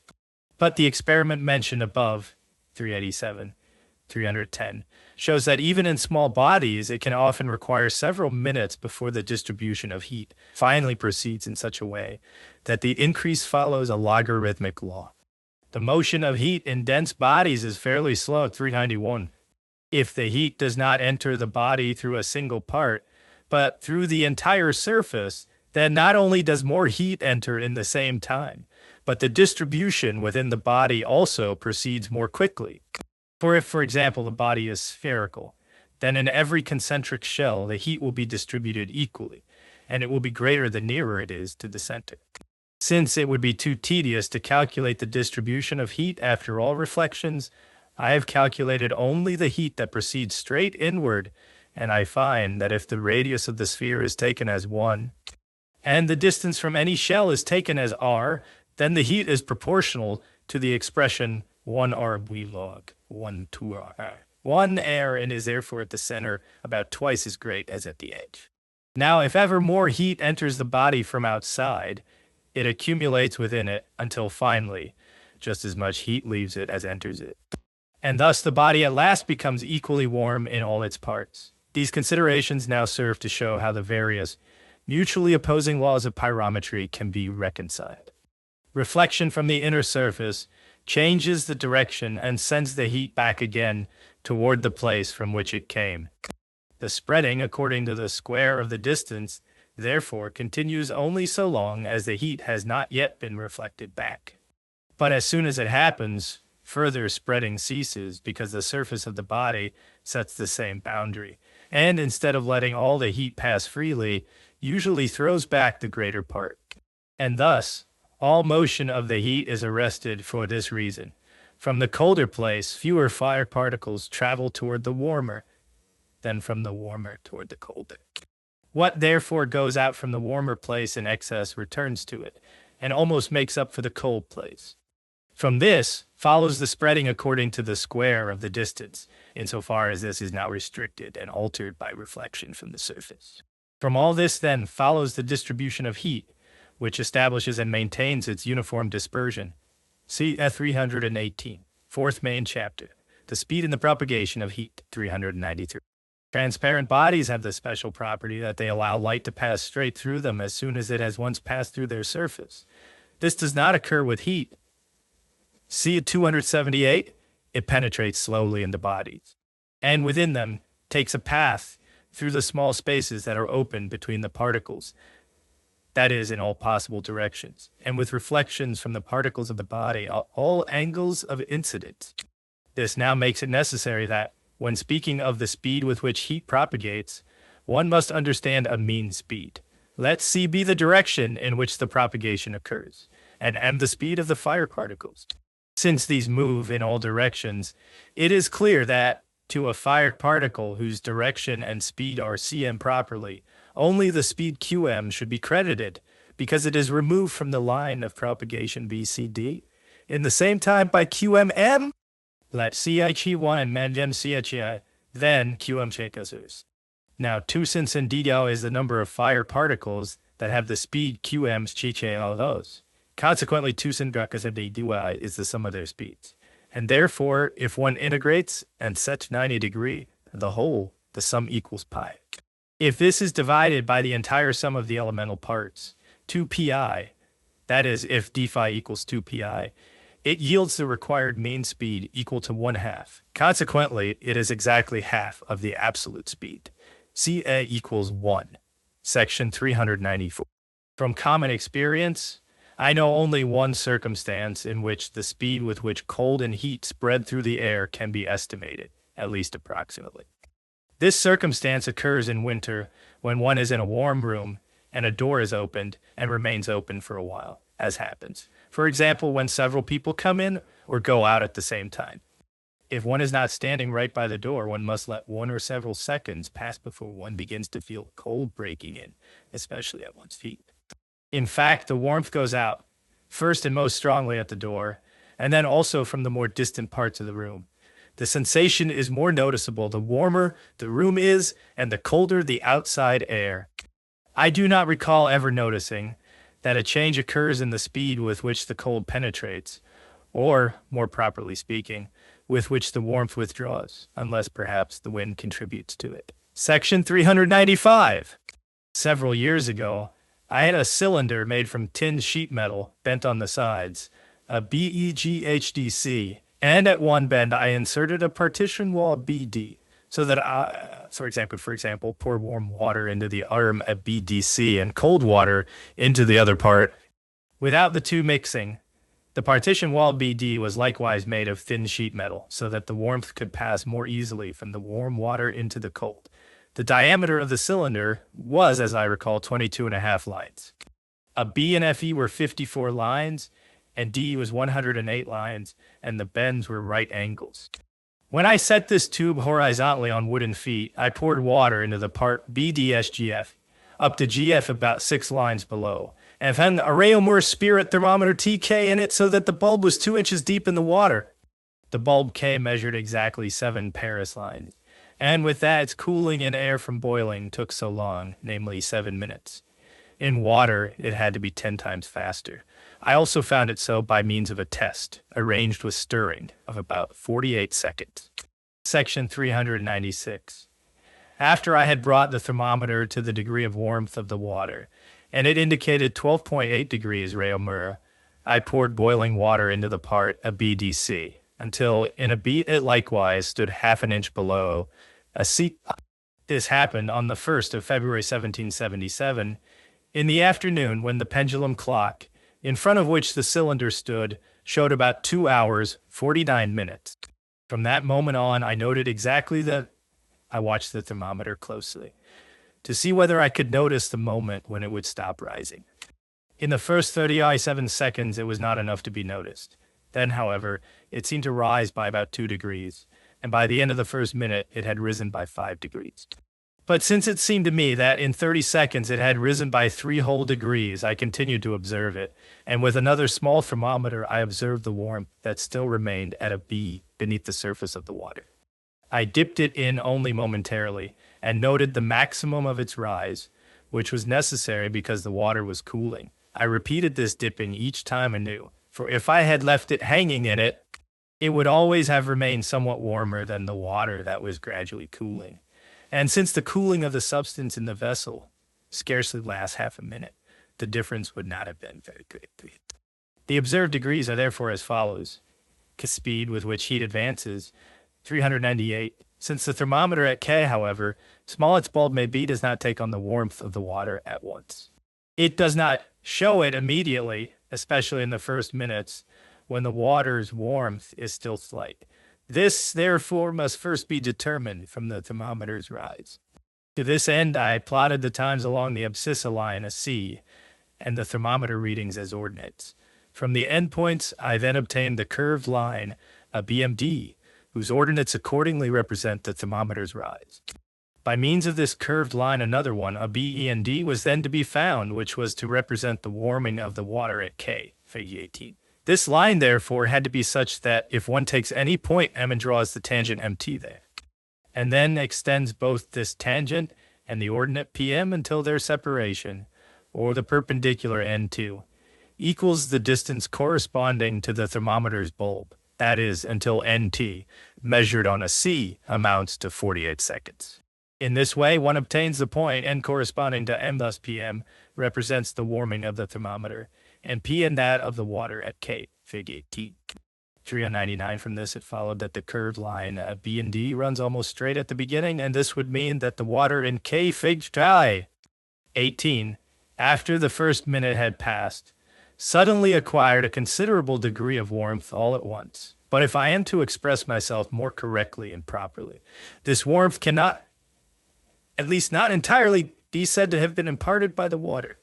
But the experiment mentioned above, 387, 310, shows that even in small bodies, it can often require several minutes before the distribution of heat finally proceeds in such a way that the increase follows a logarithmic law. The motion of heat in dense bodies is fairly slow at 391. If the heat does not enter the body through a single part, but through the entire surface, then not only does more heat enter in the same time, but the distribution within the body also proceeds more quickly. For if, for example, the body is spherical, then in every concentric shell, the heat will be distributed equally, and it will be greater the nearer it is to the center. Since it would be too tedious to calculate the distribution of heat after all reflections, I have calculated only the heat that proceeds straight inward, and I find that if the radius of the sphere is taken as 1, and the distance from any shell is taken as r, then the heat is proportional to the expression 1r v log 1 2r. 1 r and is therefore at the center about twice as great as at the edge. Now, if ever more heat enters the body from outside, it accumulates within it until finally, just as much heat leaves it as enters it. And thus the body at last becomes equally warm in all its parts. These considerations now serve to show how the various mutually opposing laws of pyrometry can be reconciled. Reflection from the inner surface changes the direction and sends the heat back again toward the place from which it came. The spreading, according to the square of the distance, therefore continues only so long as the heat has not yet been reflected back. But as soon as it happens, further spreading ceases because the surface of the body sets the same boundary, and instead of letting all the heat pass freely, usually throws back the greater part. And thus, all motion of the heat is arrested for this reason. From the colder place, fewer fire particles travel toward the warmer than from the warmer toward the colder. What therefore goes out from the warmer place in excess returns to it, and almost makes up for the cold place. From this follows the spreading according to the square of the distance, insofar as this is now restricted and altered by reflection from the surface. From all this then follows the distribution of heat, which establishes and maintains its uniform dispersion. See 318, fourth main chapter, the speed and the propagation of heat, 393. Transparent bodies have the special property that they allow light to pass straight through them as soon as it has once passed through their surface. This does not occur with heat. See 278, it penetrates slowly into bodies, and within them takes a path through the small spaces that are open between the particles, that is, in all possible directions, and with reflections from the particles of the body at all angles of incidence. This now makes it necessary that, when speaking of the speed with which heat propagates, one must understand a mean speed. Let c be the direction in which the propagation occurs, and m the speed of the fire particles. Since these move in all directions, it is clear that, to a fired particle whose direction and speed are cm properly, only the speed qm should be credited, because it is removed from the line of propagation bcd. In the same time by qmm, let chi1 and mandem chi, then qm checkers. Now, 2 since and ddl is the number of fired particles that have the speed qm's chiche all those. Consequently, 2 sin drakas and dy is the sum of their speeds. And therefore, if one integrates and sets 90 degree, the whole, the sum equals pi. If this is divided by the entire sum of the elemental parts, 2pi, that is, if d phi equals 2pi, it yields the required mean speed equal to 1/2. Consequently, it is exactly half of the absolute speed. Ca equals 1. Section 394. From common experience, I know only one circumstance in which the speed with which cold and heat spread through the air can be estimated, at least approximately. This circumstance occurs in winter when one is in a warm room and a door is opened and remains open for a while, as happens. For example, when several people come in or go out at the same time. If one is not standing right by the door, one must let 1 or several seconds pass before one begins to feel cold breaking in, especially at one's feet. In fact, the warmth goes out, first and most strongly at the door, and then also from the more distant parts of the room. The sensation is more noticeable the warmer the room is and the colder the outside air. I do not recall ever noticing that a change occurs in the speed with which the cold penetrates, or, more properly speaking, with which the warmth withdraws, unless perhaps the wind contributes to it. Section 395. Several years ago, I had a cylinder made from tin sheet metal bent on the sides, a BEGHDC, and at one bend I inserted a partition wall BD so that I, for example, pour warm water into the arm at BDC and cold water into the other part. Without the two mixing, the partition wall BD was likewise made of thin sheet metal so that the warmth could pass more easily from the warm water into the cold. The diameter of the cylinder was, as I recall, 22.5 lines. A B and FE were 54 lines, and D was 108 lines, and the bends were right angles. When I set this tube horizontally on wooden feet, I poured water into the part BDSGF, up to GF about 6 lines below, and found a Réaumur spirit thermometer TK in it so that the bulb was 2 inches deep in the water. The bulb K measured exactly 7 Paris lines. And with that, its cooling in air from boiling took so long, namely 7 minutes. In water, it had to be 10 times faster. I also found it so by means of a test, arranged with stirring, of about 48 seconds. Section 396. After I had brought the thermometer to the degree of warmth of the water, and it indicated 12.8 degrees Réaumur, I poured boiling water into the part of BDC, until in a beat it likewise stood half an inch below a C. This happened on the 1st of February 1777, in the afternoon when the pendulum clock, in front of which the cylinder stood, showed about 2 hours, 49 minutes. From that moment on, I noted exactly that. I watched the thermometer closely to see whether I could notice the moment when it would stop rising. In the first 37 seconds, it was not enough to be noticed. Then, however, it seemed to rise by about 2 degrees, and by the end of the first minute, it had risen by 5 degrees. But since it seemed to me that in 30 seconds it had risen by 3 whole degrees, I continued to observe it, and with another small thermometer, I observed the warmth that still remained at a B beneath the surface of the water. I dipped it in only momentarily, and noted the maximum of its rise, which was necessary because the water was cooling. I repeated this dipping each time anew, for if I had left it hanging in it, it would always have remained somewhat warmer than the water that was gradually cooling. And since the cooling of the substance in the vessel scarcely lasts half a minute, the difference would not have been very great. The observed degrees are therefore as follows. Speed with which heat advances, 398. Since the thermometer at K, however, small its bulb may be, does not take on the warmth of the water at once. It does not show it immediately, especially in the first minutes, when the water's warmth is still slight. This, therefore, must first be determined from the thermometer's rise. To this end, I plotted the times along the abscissa line, a C, and the thermometer readings as ordinates. From the endpoints, I then obtained the curved line, a BMD, whose ordinates accordingly represent the thermometer's rise. By means of this curved line, another one, a BEND, was then to be found, which was to represent the warming of the water at K, figure 18. This line, therefore, had to be such that if one takes any point M and draws the tangent MT there, and then extends both this tangent and the ordinate PM until their separation, or the perpendicular N2, equals the distance corresponding to the thermometer's bulb, that is, until NT, measured on a C, amounts to 48 seconds. In this way, one obtains the point N corresponding to M, thus PM represents the warming of the thermometer, and P in that of the water at K, fig 18. 399 from this, it followed that the curved line B and D runs almost straight at the beginning, and this would mean that the water in K, fig 18, after the first minute had passed, suddenly acquired a considerable degree of warmth all at once. But if I am to express myself more correctly and properly, this warmth cannot, at least not entirely, be said to have been imparted by the water.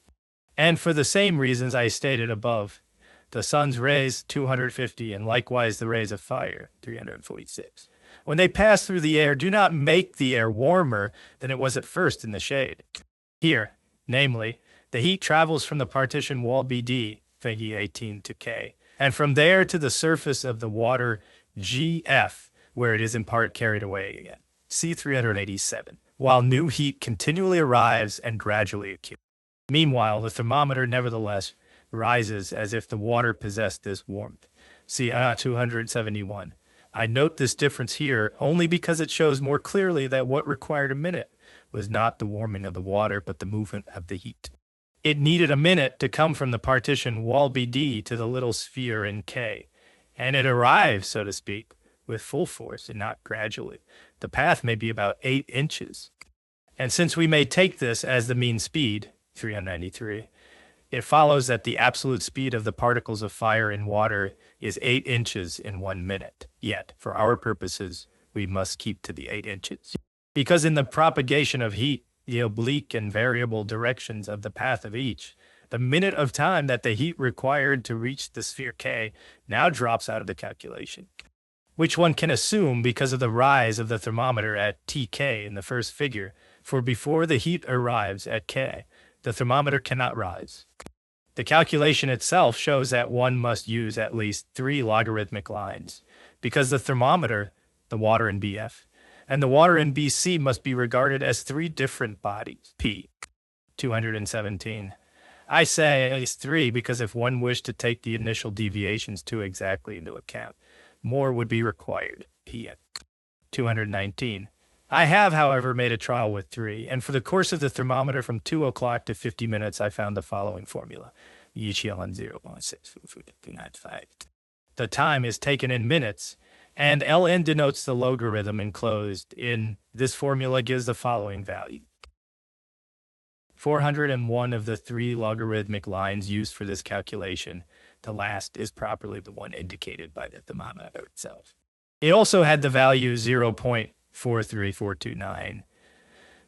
And for the same reasons I stated above, the sun's rays, 250, and likewise the rays of fire, 346, when they pass through the air, do not make the air warmer than it was at first in the shade. Here, namely, the heat travels from the partition wall BD, figure 18, to K, and from there to the surface of the water GF, where it is in part carried away again, C387, while new heat continually arrives and gradually accumulates. Meanwhile, the thermometer nevertheless rises as if the water possessed this warmth. See 271. I note this difference here only because it shows more clearly that what required a minute was not the warming of the water, but the movement of the heat. It needed a minute to come from the partition wall BD to the little sphere in K, and it arrived, so to speak, with full force and not gradually. The path may be about 8 inches. And since we may take this as the mean speed, 393, it follows that the absolute speed of the particles of fire in water is 8 inches in 1 minute. Yet, for our purposes, we must keep to the 8 inches. Because in the propagation of heat, the oblique and variable directions of the path of each, the minute of time that the heat required to reach the sphere K now drops out of the calculation, which one can assume because of the rise of the thermometer at Tk in the first figure, for before the heat arrives at K, the thermometer cannot rise. The calculation itself shows that one must use at least 3 logarithmic lines, because the thermometer, the water in BF, and the water in BC must be regarded as 3 different bodies. P. 217. I say at least 3 because if one wished to take the initial deviations too exactly into account, more would be required. P. 219. I have, however, made a trial with 3, and for the course of the thermometer from 2 o'clock to 50 minutes, I found the following formula. Ln 0.695. The time is taken in minutes, and Ln denotes the logarithm enclosed in this formula gives the following value. 401 of the 3 logarithmic lines used for this calculation. The last is properly the one indicated by the thermometer itself. It also had the value 0.43429,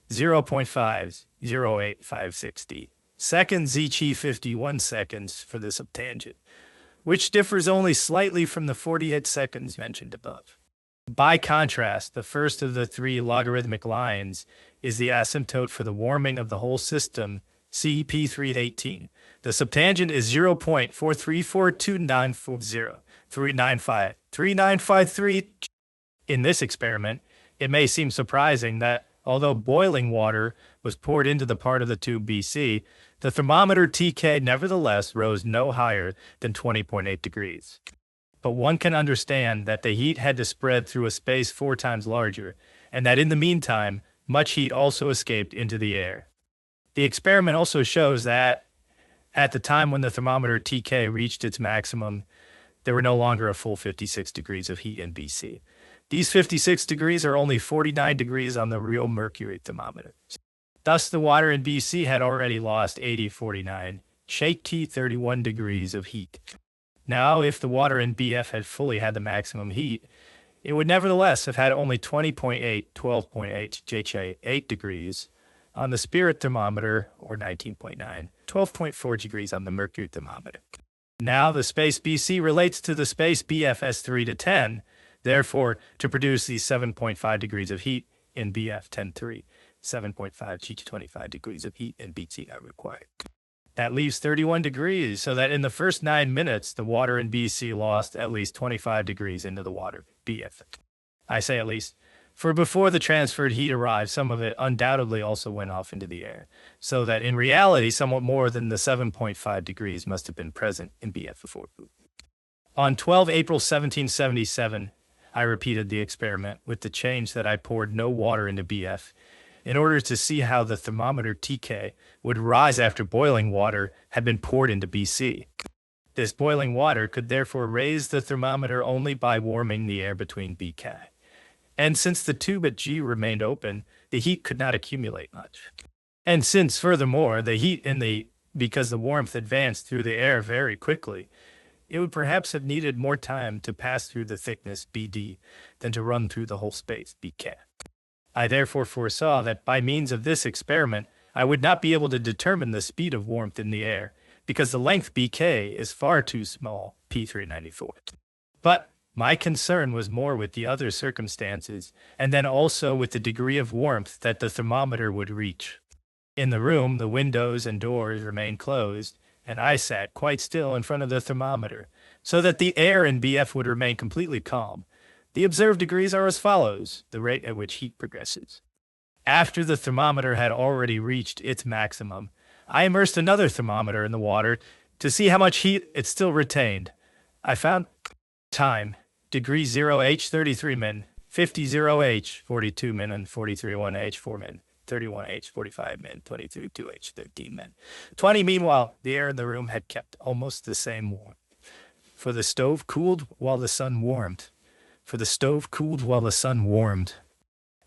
0.5, 0.8560, seconds each 51 seconds for the subtangent, which differs only slightly from the 48 seconds mentioned above. By contrast, the first of the 3 logarithmic lines is the asymptote for the warming of the whole system, CP318. The subtangent is 0.4342940, 3953. In this experiment, it may seem surprising that although boiling water was poured into the part of the tube BC, the thermometer Tk nevertheless rose no higher than 20.8 degrees. But one can understand that the heat had to spread through a space 4 times larger, and that in the meantime, much heat also escaped into the air. The experiment also shows that at the time when the thermometer Tk reached its maximum, there were no longer a full 56 degrees of heat in BC. These 56 degrees are only 49 degrees on the real mercury thermometer. Thus, the water in BC had already lost 8049, shake T 31 degrees of heat. Now, if the water in BF had fully had the maximum heat, it would nevertheless have had only 20.8, 12.8, JJ 8 degrees on the spirit thermometer, or 19.9, 12.4 degrees on the mercury thermometer. Now, the space BC relates to the space BF as 3 to 10, therefore, to produce these 7.5 degrees of heat in BF 10.3, 7.5 G to 25 degrees of heat in BC are required. That leaves 31 degrees, so that in the first 9 minutes, the water in BC lost at least 25 degrees into the water, BF. I say at least, for before the transferred heat arrived, some of it undoubtedly also went off into the air, so that in reality, somewhat more than the 7.5 degrees must have been present in BF before. On 12 April 1777, I repeated the experiment with the change that I poured no water into BF in order to see how the thermometer Tk would rise after boiling water had been poured into BC. This boiling water could therefore raise the thermometer only by warming the air between BK. And since the tube at G remained open, the heat could not accumulate much. And since, furthermore, the heat because the warmth advanced through the air very quickly, it would perhaps have needed more time to pass through the thickness BD than to run through the whole space BK. I therefore foresaw that by means of this experiment, I would not be able to determine the speed of warmth in the air, because the length BK is far too small, P394. But my concern was more with the other circumstances, and then also with the degree of warmth that the thermometer would reach. In the room, the windows and doors remained closed, and I sat quite still in front of the thermometer, so that the air in BF would remain completely calm. The observed degrees are as follows, the rate at which heat progresses. After the thermometer had already reached its maximum, I immersed another thermometer in the water to see how much heat it still retained. I found time Degree 0H 33 min, 50 0H 42 min, and 43 1H 4 min, 31H 45 min, 22 2H 13 min. 20 meanwhile, the air in the room had kept almost the same warmth. For the stove cooled while the sun warmed. For the stove cooled while the sun warmed.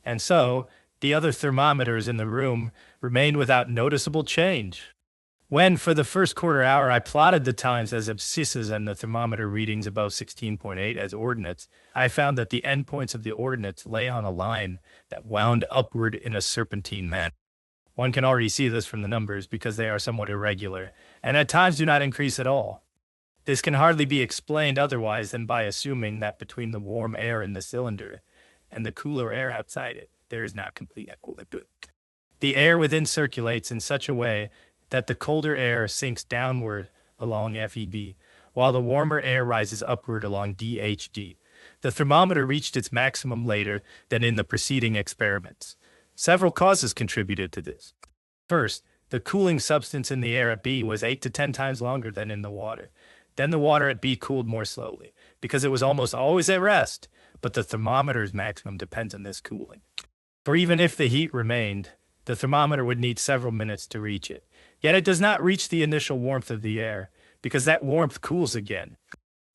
And so, the other thermometers in the room remained without noticeable change. When, for the first quarter hour, I plotted the times as abscisses and the thermometer readings above 16.8 as ordinates, I found that the endpoints of the ordinates lay on a line that wound upward in a serpentine manner. One can already see this from the numbers because they are somewhat irregular, and at times do not increase at all. This can hardly be explained otherwise than by assuming that between the warm air in the cylinder and the cooler air outside it, there is not complete equilibrium. The air within circulates in such a way that the colder air sinks downward along FEB, while the warmer air rises upward along DHG. The thermometer reached its maximum later than in the preceding experiments. Several causes contributed to this. First, the cooling substance in the air at B was 8 to 10 times longer than in the water. Then the water at B cooled more slowly, because it was almost always at rest, but the thermometer's maximum depends on this cooling. For even if the heat remained, the thermometer would need several minutes to reach it. Yet it does not reach the initial warmth of the air, because that warmth cools again.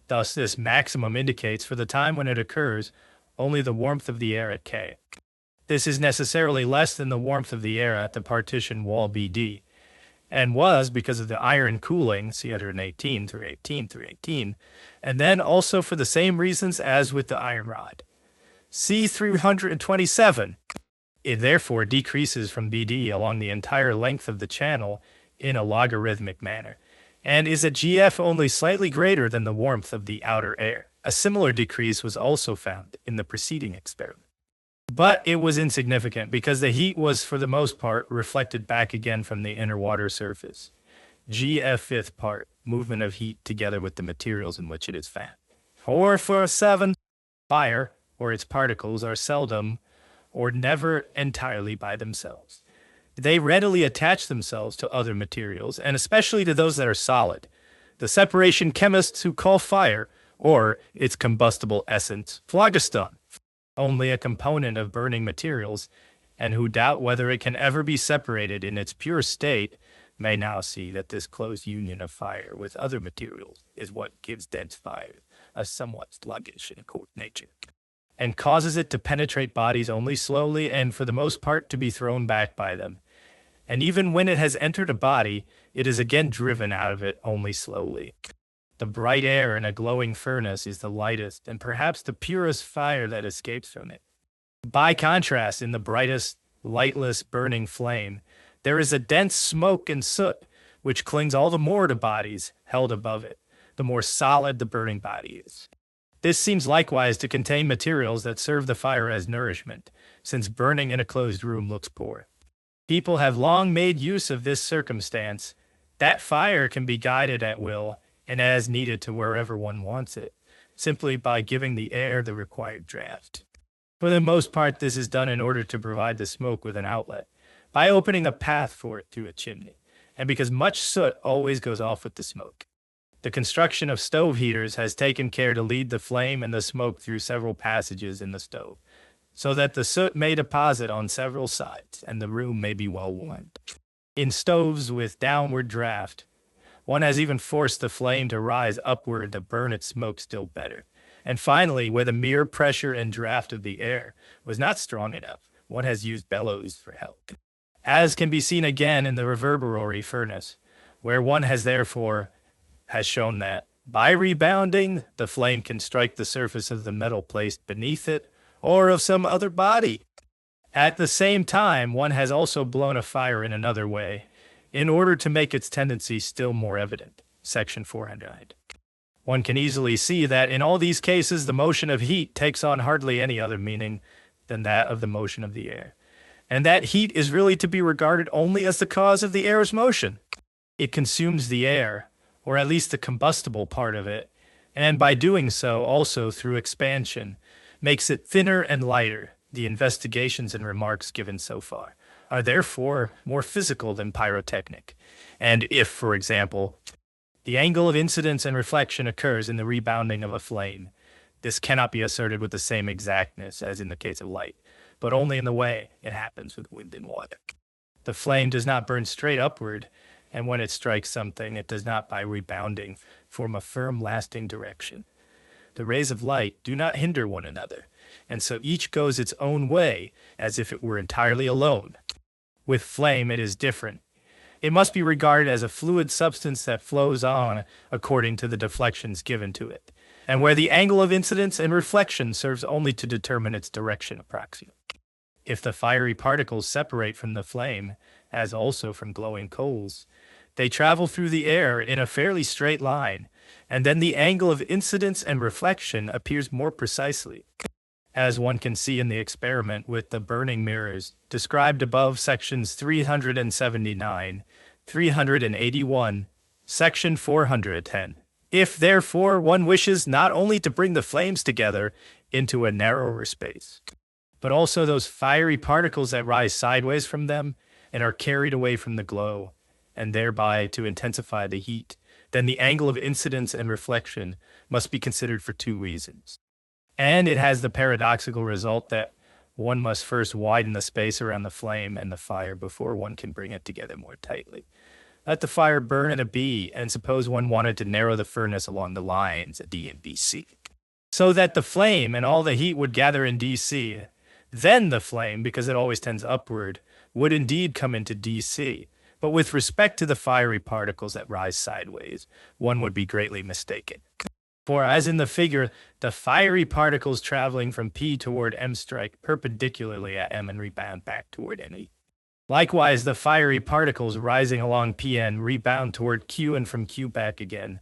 Thus, this maximum indicates, for the time when it occurs, only the warmth of the air at K. This is necessarily less than the warmth of the air at the partition wall BD, and was because of the iron cooling, C118, 318, 318, and then also for the same reasons as with the iron rod, C327. It therefore decreases from BD along the entire length of the channel in a logarithmic manner, and is at GF only slightly greater than the warmth of the outer air. A similar decrease was also found in the preceding experiment. But it was insignificant because the heat was, for the most part, reflected back again from the inner water surface. GF fifth part, movement of heat together with the materials in which it is found. 447, fire, or its particles, are seldom or never entirely by themselves. They readily attach themselves to other materials, and especially to those that are solid. The separation chemists who call fire, or its combustible essence, phlogiston, only a component of burning materials, and who doubt whether it can ever be separated in its pure state, may now see that this close union of fire with other materials is what gives dense fire a somewhat sluggish and cold nature, and causes it to penetrate bodies only slowly and for the most part to be thrown back by them. And even when it has entered a body, it is again driven out of it only slowly. The bright air in a glowing furnace is the lightest and perhaps the purest fire that escapes from it. By contrast, in the brightest, lightless, burning flame, there is a dense smoke and soot which clings all the more to bodies held above it, the more solid the burning body is. This seems likewise to contain materials that serve the fire as nourishment, since burning in a closed room looks poor. People have long made use of this circumstance. That fire can be guided at will and as needed to wherever one wants it, simply by giving the air the required draft. For the most part, this is done in order to provide the smoke with an outlet, by opening a path for it through a chimney, and because much soot always goes off with the smoke. The construction of stove heaters has taken care to lead the flame and the smoke through several passages in the stove, so that the soot may deposit on several sides, and the room may be well warmed. In stoves with downward draft, one has even forced the flame to rise upward to burn its smoke still better. And finally, where the mere pressure and draft of the air was not strong enough, one has used bellows for help. As can be seen again in the reverberatory furnace, where one has therefore shown that, by rebounding, the flame can strike the surface of the metal placed beneath it, or of some other body. At the same time, one has also blown a fire in another way, in order to make its tendency still more evident. Section 400. One can easily see that in all these cases, the motion of heat takes on hardly any other meaning than that of the motion of the air, and that heat is really to be regarded only as the cause of the air's motion. It consumes the air, or at least the combustible part of it, and by doing so, also through expansion, makes it thinner and lighter. The investigations and remarks given so far are therefore more physical than pyrotechnic. And if, for example, the angle of incidence and reflection occurs in the rebounding of a flame, This cannot be asserted with the same exactness as in the case of light, but only in the way it happens with wind and water. The flame does not burn straight upward, and when it strikes something, it does not, by rebounding, form a firm, lasting direction. The rays of light do not hinder one another, and so each goes its own way, as if it were entirely alone. With flame, it is different. It must be regarded as a fluid substance that flows on according to the deflections given to it, and where the angle of incidence and reflection serves only to determine its direction approximate. If the fiery particles separate from the flame, as also from glowing coals, they travel through the air in a fairly straight line, and then the angle of incidence and reflection appears more precisely, as one can see in the experiment with the burning mirrors described above sections 379, 381, section 410. If, therefore, one wishes not only to bring the flames together into a narrower space, but also those fiery particles that rise sideways from them and are carried away from the glow, and thereby to intensify the heat, then the angle of incidence and reflection must be considered for two reasons. And it has the paradoxical result that one must first widen the space around the flame and the fire before one can bring it together more tightly. Let the fire burn in a B, and suppose one wanted to narrow the furnace along the lines at D and BC, so that the flame and all the heat would gather in DC. Then the flame, because it always tends upward, would indeed come into DC. But with respect to the fiery particles that rise sideways, one would be greatly mistaken. For as in the figure, the fiery particles traveling from P toward M strike perpendicularly at M and rebound back toward NE. Likewise, the fiery particles rising along PN rebound toward Q and from Q back again.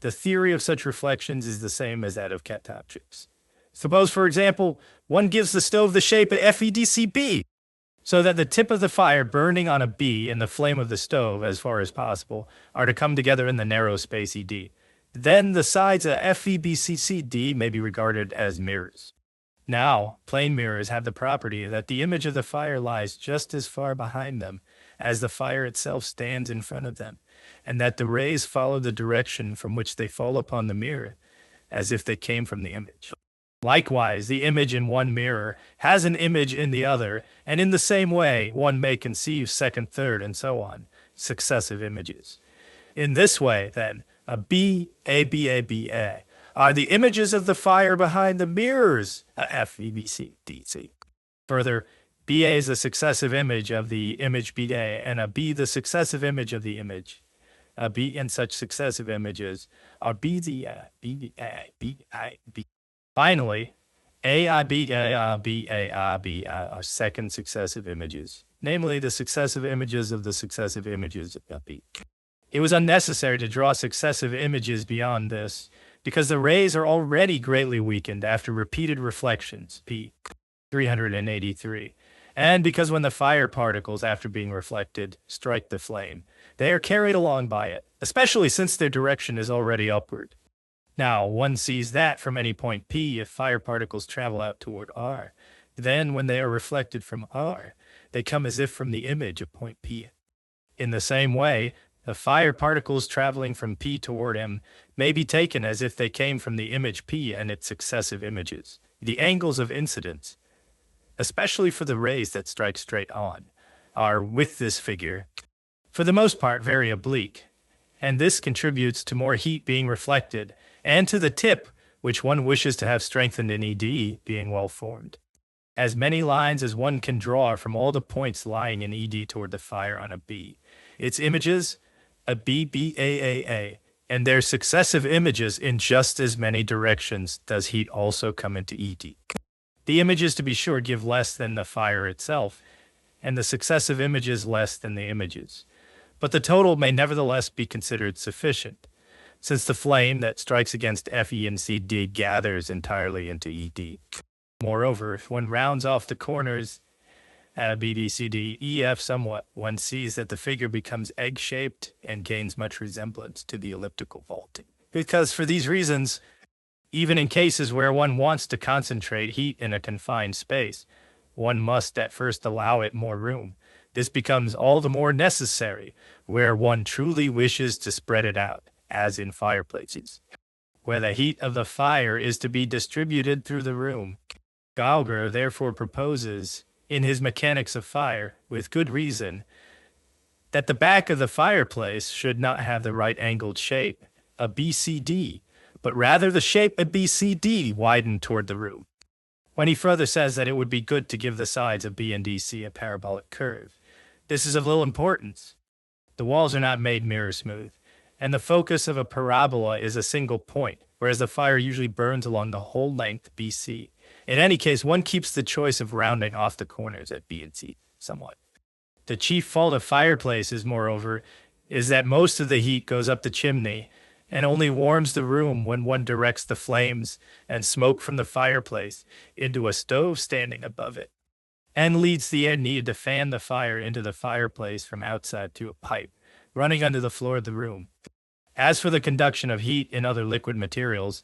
The theory of such reflections is the same as that of catoptrics. Suppose, for example, one gives the stove the shape of FEDCB, so that the tip of the fire burning on a B and the flame of the stove, as far as possible, are to come together in the narrow space ED. Then the sides of FEBCCD may be regarded as mirrors. Now, plane mirrors have the property that the image of the fire lies just as far behind them as the fire itself stands in front of them, and that the rays follow the direction from which they fall upon the mirror, as if they came from the image. Likewise, the image in one mirror has an image in the other, and in the same way, one may conceive second, third, and so on, successive images. In this way, then, a B, A, B, A, B, A are the images of the fire behind the mirrors, F, E, B, C, D, C. Further, BA is the successive image of the image BA, and a B the successive image of the image. A B and such successive images are B, the B, A, B, I, B. Finally, AI, B, A, B, A, B are second successive images, namely the successive images of the successive images of B. It was unnecessary to draw successive images beyond this, because the rays are already greatly weakened after repeated reflections, P 383, and because when the fire particles, after being reflected, strike the flame, they are carried along by it, especially since their direction is already upward. Now, one sees that from any point P if fire particles travel out toward R. Then, when they are reflected from R, they come as if from the image of point P. In the same way, the fire particles traveling from P toward M may be taken as if they came from the image P and its successive images. The angles of incidence, especially for the rays that strike straight on, are, with this figure, for the most part very oblique, and this contributes to more heat being reflected, and to the tip, which one wishes to have strengthened in ED, being well formed. As many lines as one can draw from all the points lying in ED toward the fire on a B. Its images, a B, B, A, and their successive images in just as many directions does heat also come into ED. The images, to be sure, give less than the fire itself, and the successive images less than the images. But the total may nevertheless be considered sufficient, since the flame that strikes against FE and CD gathers entirely into ED. Moreover, if one rounds off the corners at B, D, C, D, E, F somewhat, one sees that the figure becomes egg-shaped and gains much resemblance to the elliptical vaulting. Because for these reasons, even in cases where one wants to concentrate heat in a confined space, one must at first allow it more room. This becomes all the more necessary where one truly wishes to spread it out, as in fireplaces, where the heat of the fire is to be distributed through the room. Gauger therefore proposes, in his Mechanics of Fire, with good reason, that the back of the fireplace should not have the right-angled shape, a BCD, but rather the shape of BCD widened toward the room. When he further says that it would be good to give the sides of B and DC a parabolic curve. This is of little importance. The walls are not made mirror smooth, and the focus of a parabola is a single point, whereas the fire usually burns along the whole length BC. In any case, one keeps the choice of rounding off the corners at B and C somewhat. The chief fault of fireplaces, moreover, is that most of the heat goes up the chimney and only warms the room when one directs the flames and smoke from the fireplace into a stove standing above it, and leads the air needed to fan the fire into the fireplace from outside through a pipe running under the floor of the room. As for the conduction of heat in other liquid materials,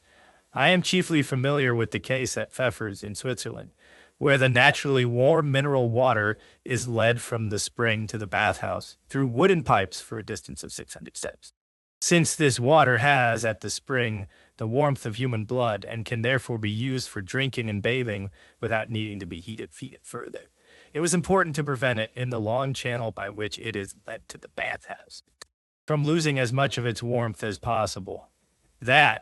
I am chiefly familiar with the case at Pfeffer's in Switzerland, where the naturally warm mineral water is led from the spring to the bathhouse through wooden pipes for a distance of 600 steps. Since this water has, at the spring, the warmth of human blood and can therefore be used for drinking and bathing without needing to be heated further, it was important to prevent it in the long channel by which it is led to the bathhouse from losing as much of its warmth as possible. To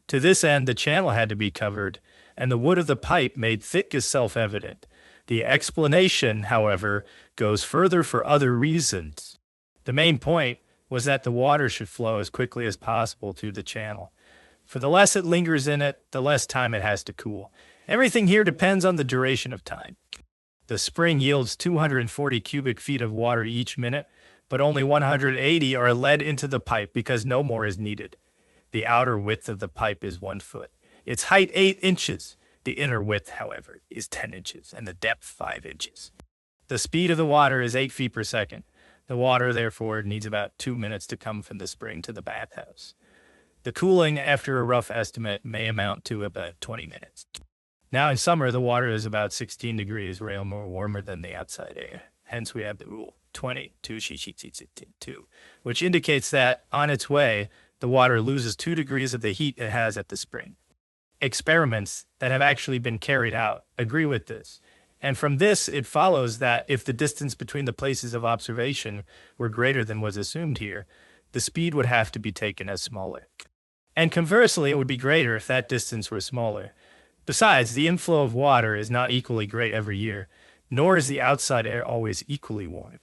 this end, the channel had to be covered, and the wood of the pipe made thick is self-evident. The explanation, however, goes further for other reasons. The main point was that the water should flow as quickly as possible through the channel. For the less it lingers in it, the less time it has to cool. Everything here depends on the duration of time. The spring yields 240 cubic feet of water each minute, but only 180 are led into the pipe because no more is needed. The outer width of the pipe is 1 foot. Its height 8 inches. The inner width, however, is 10 inches, and the depth 5 inches. The speed of the water is 8 feet per second. The water, therefore, needs about 2 minutes to come from the spring to the bathhouse. The cooling, after a rough estimate, may amount to about 20 minutes. Now, in summer, the water is about 16 degrees, rail more warmer than the outside air. Hence, we have the rule 22, which indicates that, on its way, the water loses 2 degrees of the heat it has at the spring. Experiments that have actually been carried out agree with this, and from this it follows that if the distance between the places of observation were greater than was assumed here, the speed would have to be taken as smaller. And conversely, it would be greater if that distance were smaller. Besides, the inflow of water is not equally great every year, nor is the outside air always equally warm.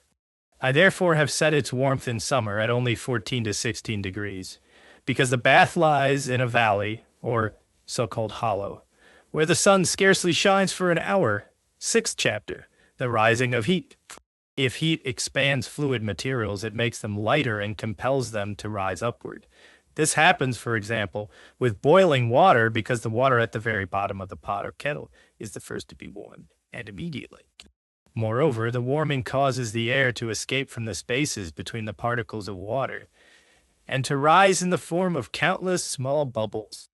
I therefore have set its warmth in summer at only 14 to 16 degrees, because the bath lies in a valley, or so-called hollow, where the sun scarcely shines for an hour. 6th chapter, the rising of heat. If heat expands fluid materials, it makes them lighter and compels them to rise upward. This happens, for example, with boiling water because the water at the very bottom of the pot or kettle is the first to be warmed, and immediately. Moreover, the warming causes the air to escape from the spaces between the particles of water, and to rise in the form of countless small bubbles.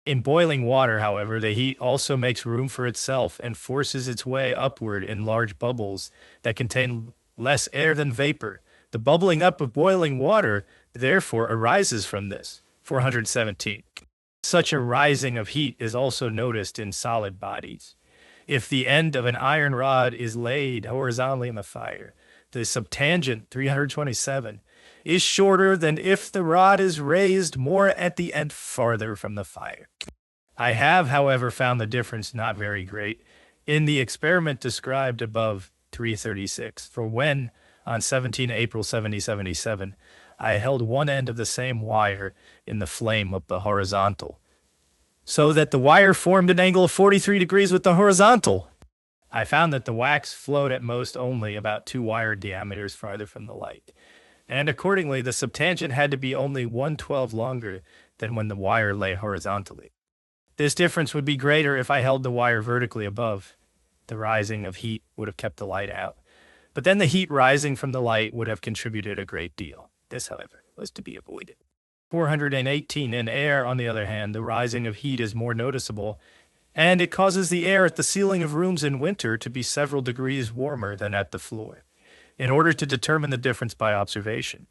In boiling water, however, the heat also makes room for itself and forces its way upward in large bubbles that contain less air than vapor. The bubbling up of boiling water, therefore, arises from this. 417. Such a rising of heat is also noticed in solid bodies. If the end of an iron rod is laid horizontally in the fire, the subtangent, 327, is shorter than if the rod is raised more at the end farther from the fire. I have, however, found the difference not very great in the experiment described above, 336, for when, on 17 April 1777, I held one end of the same wire in the flame of the horizontal, so that the wire formed an angle of 43 degrees with the horizontal. I found that the wax flowed at most only about 2 wire diameters farther from the light, and accordingly the subtangent had to be only 1/12 longer than when the wire lay horizontally. This difference would be greater if I held the wire vertically above. The rising of heat would have kept the light out, but then the heat rising from the light would have contributed a great deal. This, however, was to be avoided. 418. In air, on the other hand, the rising of heat is more noticeable, and it causes the air at the ceiling of rooms in winter to be several degrees warmer than at the floor. In order to determine the difference by observation,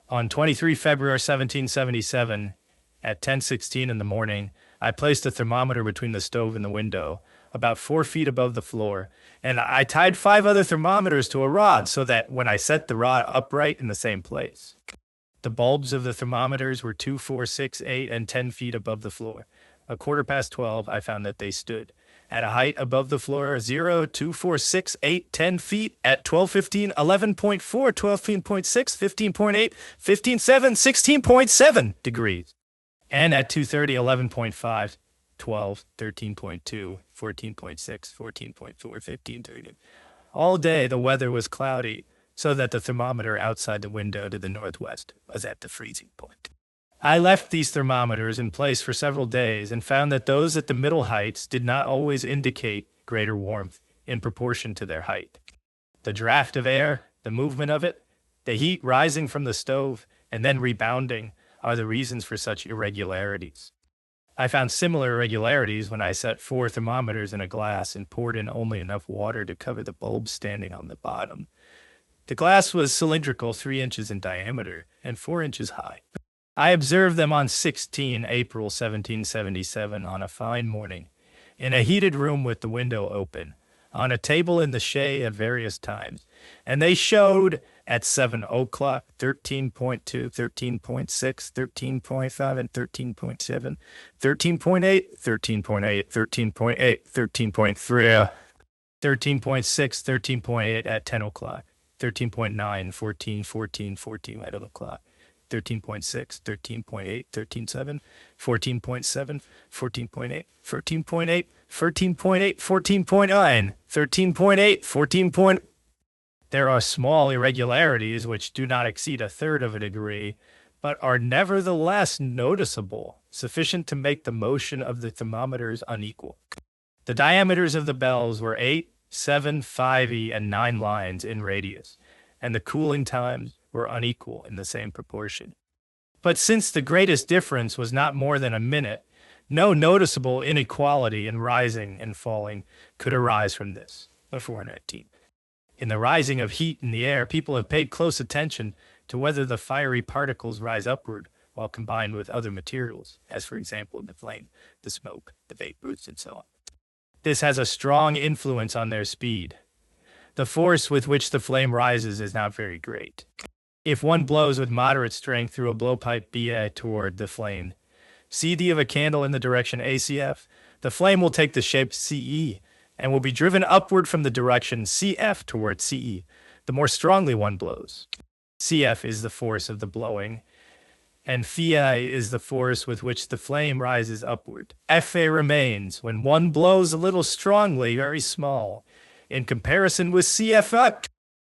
on 23 February 1777, At 10:16 in the morning, I placed a thermometer between the stove and the window, about 4 feet above the floor, and I tied 5 other thermometers to a rod so that when I set the rod upright in the same place, the bulbs of the thermometers were 2, 4, 6, 8, and 10 feet above the floor. A quarter past 12, I found that they stood at a height above the floor 0, 2, 4, 6, 8, 10 feet at 12:15, 11.4, 12.6, 15.8, 15.7, 16.7 degrees. And at 2:30, 11.5, 12, 13.2, 14.6, 14.4, 15.30. All day the weather was cloudy, so that the thermometer outside the window to the northwest was at the freezing point. I left these thermometers in place for several days and found that those at the middle heights did not always indicate greater warmth in proportion to their height. The draft of air, the movement of it, the heat rising from the stove and then rebounding are the reasons for such irregularities. I found similar irregularities when I set 4 thermometers in a glass and poured in only enough water to cover the bulbs standing on the bottom. The glass was cylindrical, 3 inches in diameter and 4 inches high. I observed them on 16 April 1777 on a fine morning, in a heated room with the window open, on a table in the shade at various times, and they showed at 7 o'clock 13.2, 13.6, 13.5, and 13.7, 13.8, 13.8, 13.8, 13.3, 13.6, 13.8 at 10 o'clock, 13.9, 14, 14, 14 at 11 o'clock. 13.6, 13.8, 13.7, 14.7, 14.8, 13.8, 13.8, 14.9, 13.8, 14. There are small irregularities which do not exceed 1/3 of a degree, but are nevertheless noticeable, sufficient to make the motion of the thermometers unequal. The diameters of the bells were 8, 7, 5e, and 9 lines in radius, and the cooling times were unequal in the same proportion. But since the greatest difference was not more than a minute, no noticeable inequality in rising and falling could arise from this. 419. In the rising of heat in the air, people have paid close attention to whether the fiery particles rise upward while combined with other materials, as for example the flame, the smoke, the vapors, and so on. This has a strong influence on their speed. The force with which the flame rises is not very great. If one blows with moderate strength through a blowpipe BA toward the flame, CD of a candle in the direction ACF, the flame will take the shape CE and will be driven upward from the direction CF toward CE, the more strongly one blows. CF is the force of the blowing, and Phi is the force with which the flame rises upward. Fa remains when one blows a little strongly, very small, in comparison with CF.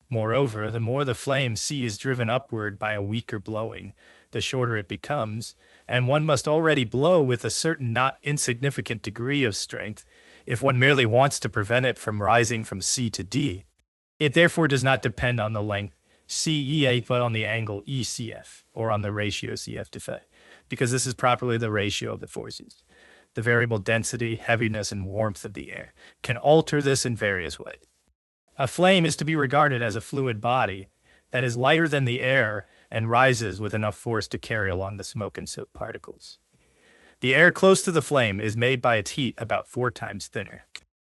Moreover, the more the flame C is driven upward by a weaker blowing, the shorter it becomes, and one must already blow with a certain not insignificant degree of strength if one merely wants to prevent it from rising from C to D. It therefore does not depend on the length CEA, but on the angle ECF, or on the ratio CF to Phi, because this is properly the ratio of the forces. The variable density, heaviness, and warmth of the air can alter this in various ways. A flame is to be regarded as a fluid body that is lighter than the air and rises with enough force to carry along the smoke and soot particles. The air close to the flame is made by its heat about 4 times thinner.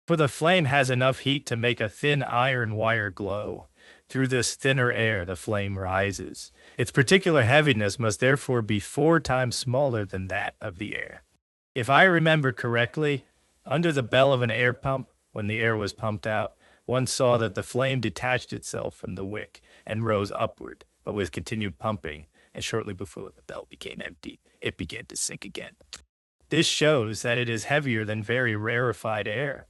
For the flame has enough heat to make a thin iron wire glow. Through this thinner air, the flame rises. Its particular heaviness must therefore be 4 times smaller than that of the air. If I remember correctly, under the bell of an air pump, when the air was pumped out, one saw that the flame detached itself from the wick and rose upward, but with continued pumping, and shortly before the bell became empty, it began to sink again. This shows that it is heavier than very rarefied air.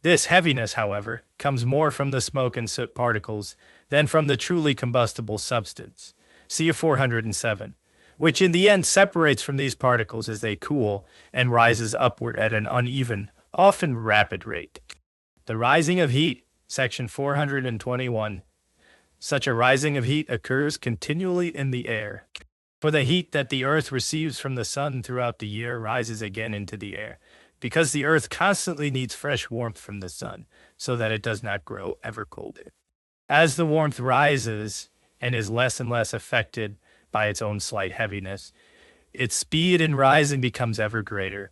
This heaviness, however, comes more from the smoke and soot particles than from the truly combustible substance, C 407, which in the end separates from these particles as they cool and rises upward at an uneven, often rapid rate. The rising of heat, section 421. Such a rising of heat occurs continually in the air. For the heat that the earth receives from the sun throughout the year rises again into the air, because the earth constantly needs fresh warmth from the sun, so that it does not grow ever colder. As the warmth rises and is less and less affected by its own slight heaviness, its speed in rising becomes ever greater.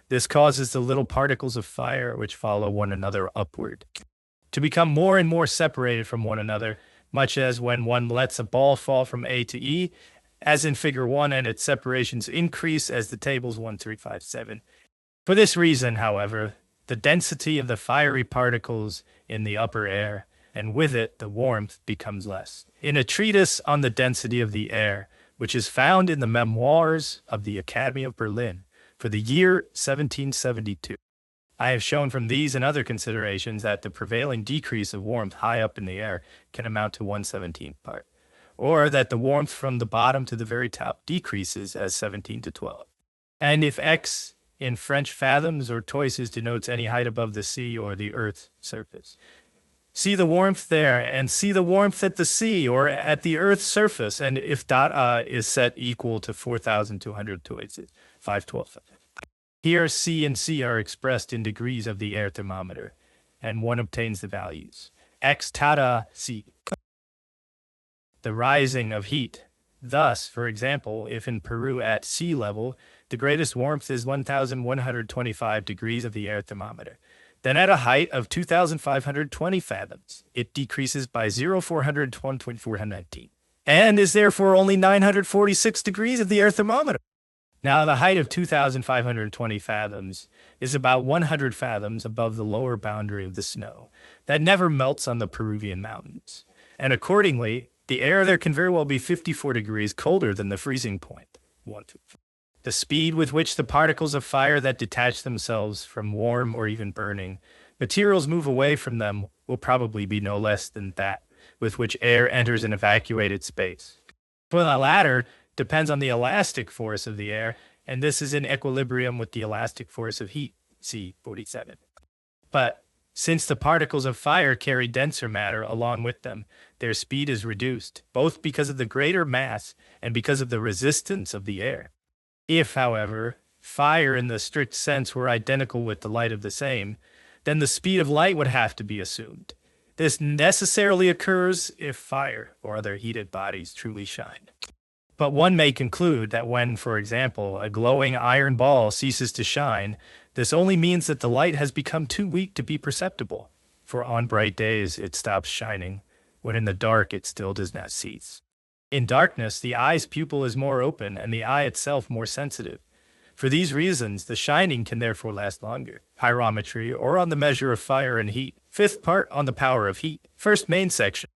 This causes the little particles of fire, which follow one another upward, to become more and more separated from one another, much as when one lets a ball fall from A to E, as in figure 1, and its separations increase as the tables 1, 3, 5, 7. For this reason, however, the density of the fiery particles in the upper air, and with it the warmth, becomes less. In a treatise on the density of the air, which is found in the Memoirs of the Academy of Berlin for the year 1772, I have shown from these and other considerations that the prevailing decrease of warmth high up in the air can amount to 1/17th part, or that the warmth from the bottom to the very top decreases as 17 to 12. And if x in French fathoms or toises denotes any height above the sea or the earth's surface, see the warmth there, and see the warmth at the sea or at the earth's surface, and if dot is set equal to 4,200 toises, 512. Here C and C are expressed in degrees of the air thermometer, and one obtains the values. X tata C. The rising of heat. Thus, for example, if in Peru at sea level, the greatest warmth is 1,125 degrees of the air thermometer, then at a height of 2,520 fathoms, it decreases by 0,420 and is therefore only 946 degrees of the air thermometer. Now, the height of 2,520 fathoms is about 100 fathoms above the lower boundary of the snow that never melts on the Peruvian mountains, and accordingly, the air there can very well be 54 degrees colder than the freezing point. 1, 2, 3. The speed with which the particles of fire that detach themselves from warm or even burning materials move away from them will probably be no less than that with which air enters an evacuated space. For the latter depends on the elastic force of the air, and this is in equilibrium with the elastic force of heat, C 47. But since the particles of fire carry denser matter along with them, their speed is reduced, both because of the greater mass and because of the resistance of the air. If, however, fire in the strict sense were identical with the light of the same, then the speed of light would have to be assumed. This necessarily occurs if fire or other heated bodies truly shine. But one may conclude that when, for example, a glowing iron ball ceases to shine, this only means that the light has become too weak to be perceptible, for on bright days it stops shining, when in the dark it still does not cease. In darkness, the eye's pupil is more open and the eye itself more sensitive. For these reasons, the shining can therefore last longer. Pyrometry, or on the measure of fire and heat. Fifth part, on the power of heat. First main section.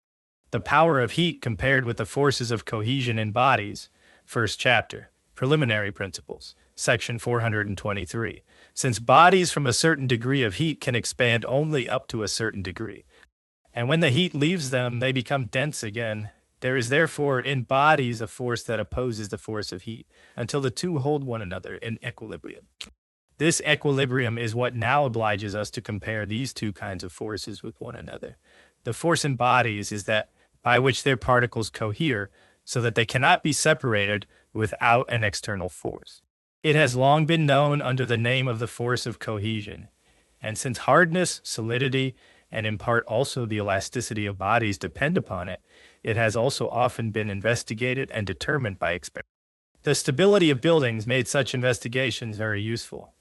The power of heat compared with the forces of cohesion in bodies. First chapter. Preliminary principles. Section 423. Since bodies from a certain degree of heat can expand only up to a certain degree, and when the heat leaves them, they become dense again, there is therefore in bodies a force that opposes the force of heat until the two hold one another in equilibrium. This equilibrium is what now obliges us to compare these two kinds of forces with one another. The force in bodies is that by which their particles cohere so that they cannot be separated without an external force. It has long been known under the name of the force of cohesion, and since hardness, solidity, and in part also the elasticity of bodies depend upon it, it has also often been investigated and determined by experiment. The stability of buildings made such investigations very useful.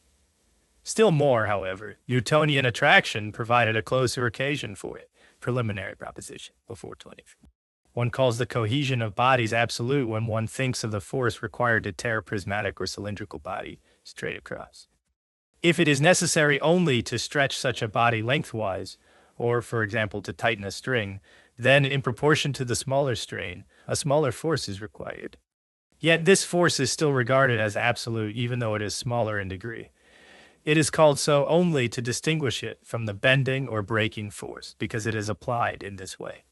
Still more, however, Newtonian attraction provided a closer occasion for it. Preliminary proposition before 20. One calls the cohesion of bodies absolute when one thinks of the force required to tear a prismatic or cylindrical body straight across. If it is necessary only to stretch such a body lengthwise, or, for example, to tighten a string, then in proportion to the smaller strain, a smaller force is required. Yet this force is still regarded as absolute even though it is smaller in degree. It is called so only to distinguish it from the bending or breaking force, because it is applied in this way.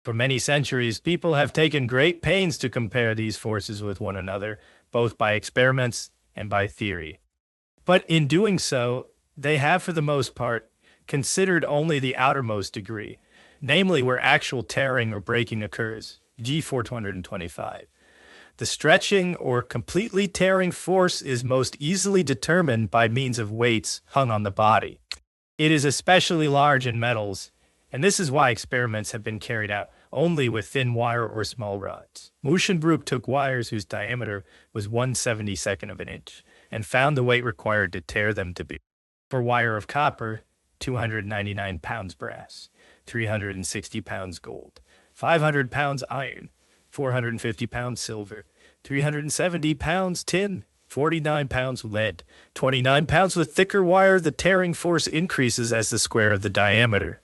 For many centuries, people have taken great pains to compare these forces with one another, both by experiments and by theory. But in doing so, they have for the most part considered only the outermost degree, namely where actual tearing or breaking occurs, G 425. The stretching or completely tearing force is most easily determined by means of weights hung on the body. It is especially large in metals, and this is why experiments have been carried out only with thin wire or small rods. Muschenbroek took wires whose diameter was 1/72 of an inch and found the weight required to tear them to be. For wire of copper, 299 pounds brass, 360 pounds gold, 500 pounds iron, 450 pounds silver, 370 pounds tin, 49 pounds lead, 29 pounds with thicker wire. The tearing force increases as the square of the diameter.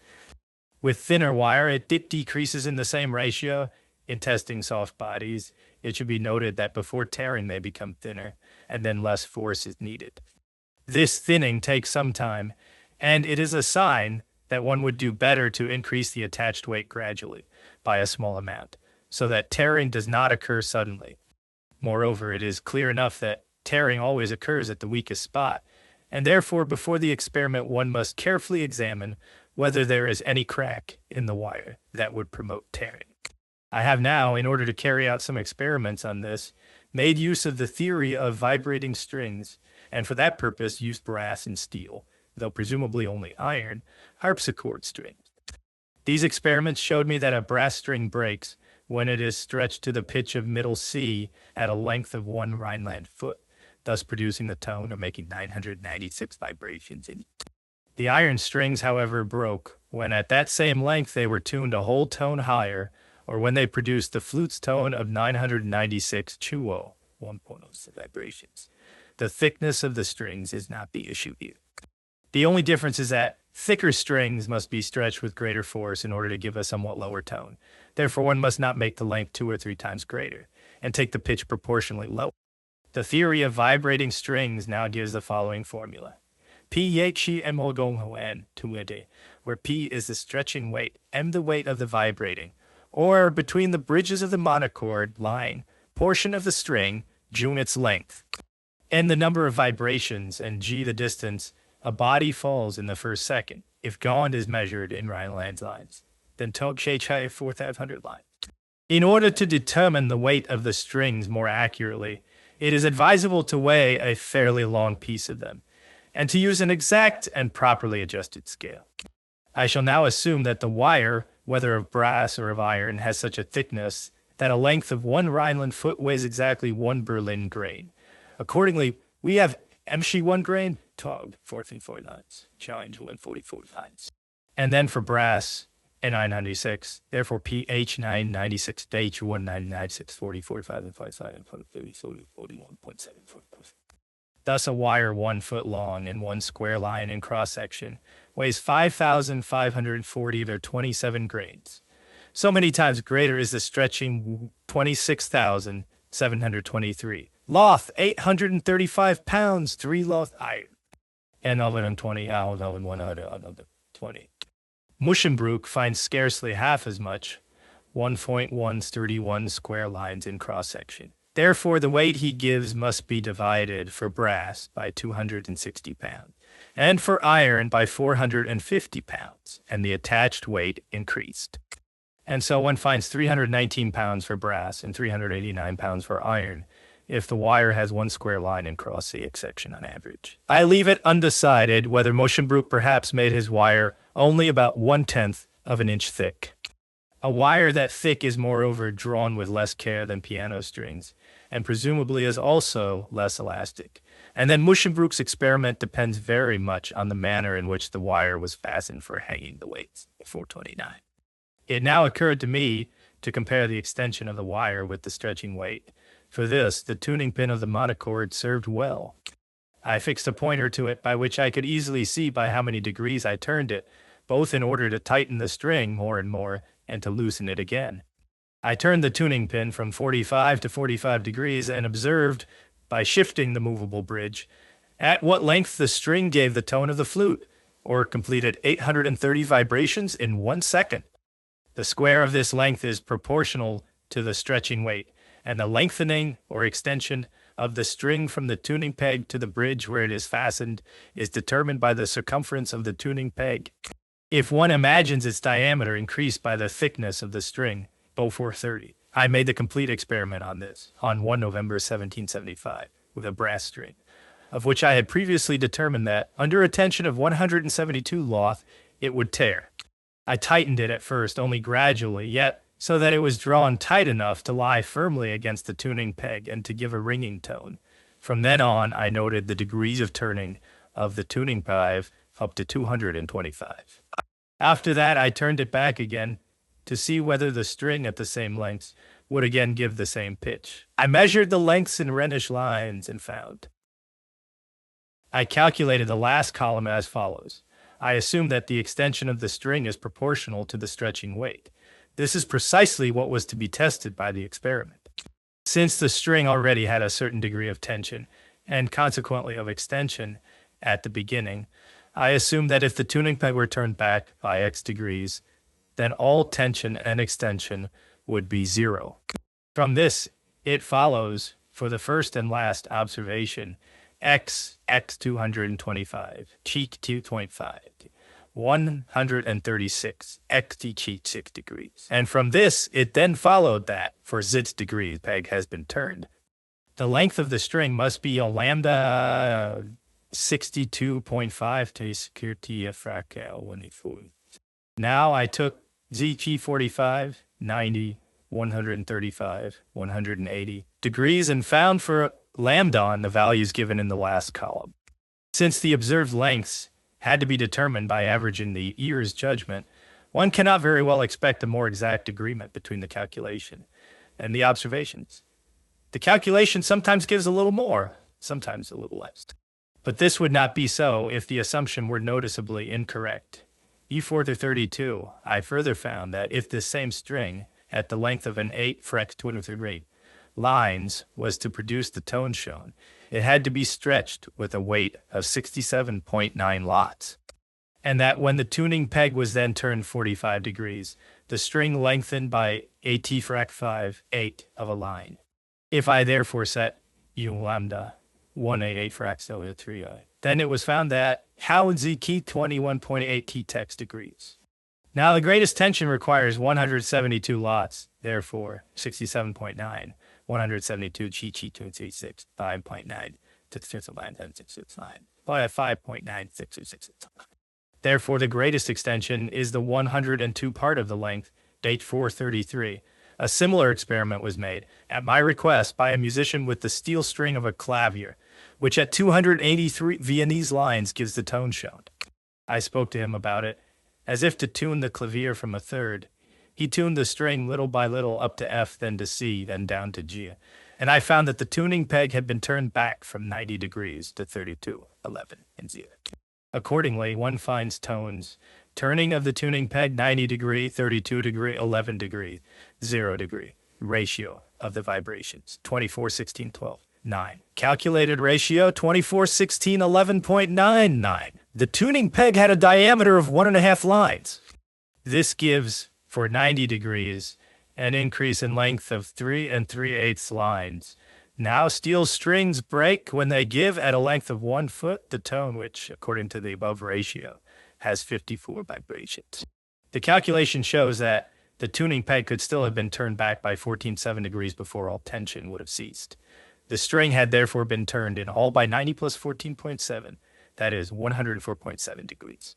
With thinner wire, it decreases in the same ratio. In testing soft bodies, it should be noted that before tearing they become thinner, and then less force is needed. This thinning takes some time, and it is a sign that one would do better to increase the attached weight gradually by a small amount, so that tearing does not occur suddenly. Moreover, it is clear enough that tearing always occurs at the weakest spot, and therefore before the experiment one must carefully examine whether there is any crack in the wire that would promote tearing. I have now, in order to carry out some experiments on this, made use of the theory of vibrating strings, and for that purpose used brass and steel, though presumably only iron, harpsichord strings. These experiments showed me that a brass string breaks when it is stretched to the pitch of middle C at a length of 1 Rhineland foot, thus producing the tone or making 996 vibrations in it. The iron strings, however, broke when at that same length they were tuned a whole tone higher, or when they produced the flute's tone of 996 chuo, 1.06 vibrations. The thickness of the strings is not the issue here. The only difference is that thicker strings must be stretched with greater force in order to give a somewhat lower tone. Therefore, one must not make the length 2 or 3 times greater, and take the pitch proportionally lower. The theory of vibrating strings now gives the following formula. P-H-E-M-O-G-O-N, where P is the stretching weight, M the weight of the vibrating, or between the bridges of the monochord line, portion of the string, June its length, N the number of vibrations, and G the distance a body falls in the first second, if Gond is measured in Rhineland lines, then Tog 4,500 lines. In order to determine the weight of the strings more accurately, it is advisable to weigh a fairly long piece of them, and to use an exact and properly adjusted scale. I shall now assume that the wire, whether of brass or of iron, has such a thickness that a length of 1 Rhineland foot weighs exactly 1 Berlin grain. Accordingly, we have MC 1 grain, Tog 1440 lines, Challenge 144 lines. And then for brass, N996, therefore PH 996 H 1996 40 45 and 55 and 30 41.7. Thus, a wire 1 foot long and 1 square line in cross section weighs 5,540 or 27 grains. So many times greater is the stretching 26,723. Loth 835 pounds, 3 loth iron, and 1120 out of 120. Muschenbroek finds scarcely half as much, 1.131 square lines in cross section. Therefore, the weight he gives must be divided for brass by 260 pounds, and for iron by 450 pounds, and the attached weight increased. And so one finds 319 pounds for brass and 389 pounds for iron, if the wire has 1 square line in cross CX section on average. I leave it undecided whether Muschenbroek perhaps made his wire only about 1/10 of an inch thick. A wire that thick is moreover drawn with less care than piano strings, and presumably is also less elastic. And then Muschenbroek's experiment depends very much on the manner in which the wire was fastened for hanging the weights, 429. It now occurred to me to compare the extension of the wire with the stretching weight. For this, the tuning pin of the monochord served well. I fixed a pointer to it by which I could easily see by how many degrees I turned it, both in order to tighten the string more and more and to loosen it again. I turned the tuning pin from 45 to 45 degrees and observed, by shifting the movable bridge, at what length the string gave the tone of the flute, or completed 830 vibrations in 1 second. The square of this length is proportional to the stretching weight, and the lengthening or extension of the string from the tuning peg to the bridge where it is fastened is determined by the circumference of the tuning peg. If one imagines its diameter increased by the thickness of the string, Bo 430, I made the complete experiment on this on 1 November 1775 with a brass string, of which I had previously determined that, under a tension of 172 loth, it would tear. I tightened it at first only gradually, yet so that it was drawn tight enough to lie firmly against the tuning peg and to give a ringing tone. From then on, I noted the degrees of turning of the tuning peg up to 225. After that, I turned it back again to see whether the string at the same lengths would again give the same pitch. I measured the lengths in Rhenish lines and found. I calculated the last column as follows. I assumed that the extension of the string is proportional to the stretching weight. This is precisely what was to be tested by the experiment. Since the string already had a certain degree of tension, and consequently of extension at the beginning, I assumed that if the tuning peg were turned back by x degrees, then all tension and extension would be 0. From this, it follows, for the first and last observation, x 225, cheek 225, 136, x cheek 6 degrees. And from this, it then followed that, for z degrees peg has been turned, the length of the string must be a lambda 62.5 to security fractal when it falls. Now I took ZG 45, 90, 135, 180 degrees and found for lambda on the values given in the last column. Since the observed lengths had to be determined by averaging the ear's judgment, one cannot very well expect a more exact agreement between the calculation and the observations. The calculation sometimes gives a little more, sometimes a little less. But this would not be so if the assumption were noticeably incorrect. E4 to 32, I further found that if the same string at the length of an 8 frex 23 rate lines was to produce the tone shown, it had to be stretched with a weight of 67.9 lots. And that when the tuning peg was then turned 45 degrees, the string lengthened by AT frac 5, 8 of a line. If I therefore set U lambda 188 frac 3, then it was found that how z key 21.8 t text degrees. Now the greatest tension requires 172 lots, therefore 67.9, 172 chi 236, 5.9 to 6.9 by 5.966. Therefore the greatest extension is the 102 part of the length, date 433. A similar experiment was made, at my request, by a musician with the steel string of a clavier, which at 283 Viennese lines gives the tone shown. I spoke to him about it, as if to tune the clavier from a third. He tuned the string little by little up to F, then to C, then down to G, and I found that the tuning peg had been turned back from 90 degrees to 32, 11, and 0. Accordingly, one finds tones turning of the tuning peg 90 degree, 32 degree, 11 degree, 0 degree. Ratio of the vibrations 24, 16, 12, 9. Calculated ratio 24, 16, 11.99. The tuning peg had a diameter of 1.5 lines. This gives, for 90 degrees, an increase in length of 3 3/8 lines. Now steel strings break when they give at a length of 1 foot the tone which, according to the above ratio, has 54 vibrations. The calculation shows that the tuning peg could still have been turned back by 14.7 degrees before all tension would have ceased. The string had therefore been turned in all by 90 plus 14.7, that is 104.7 degrees.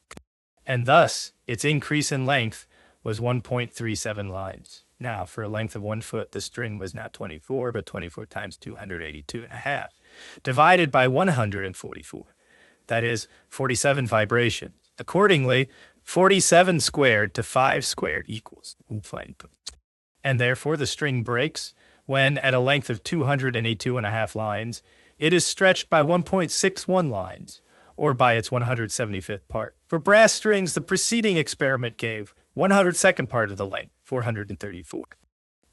And thus, its increase in length was 1.37 lines. Now, for a length of 1 foot, the string was not 24, but 24 times 282.5, divided by 144. That is 47 vibrations. Accordingly, 47 squared to 5 squared equals. And therefore, the string breaks when, at a length of 282.5 lines, it is stretched by 1.61 lines, or by its 175th part. For brass strings, the preceding experiment gave 102nd part of the length, 434.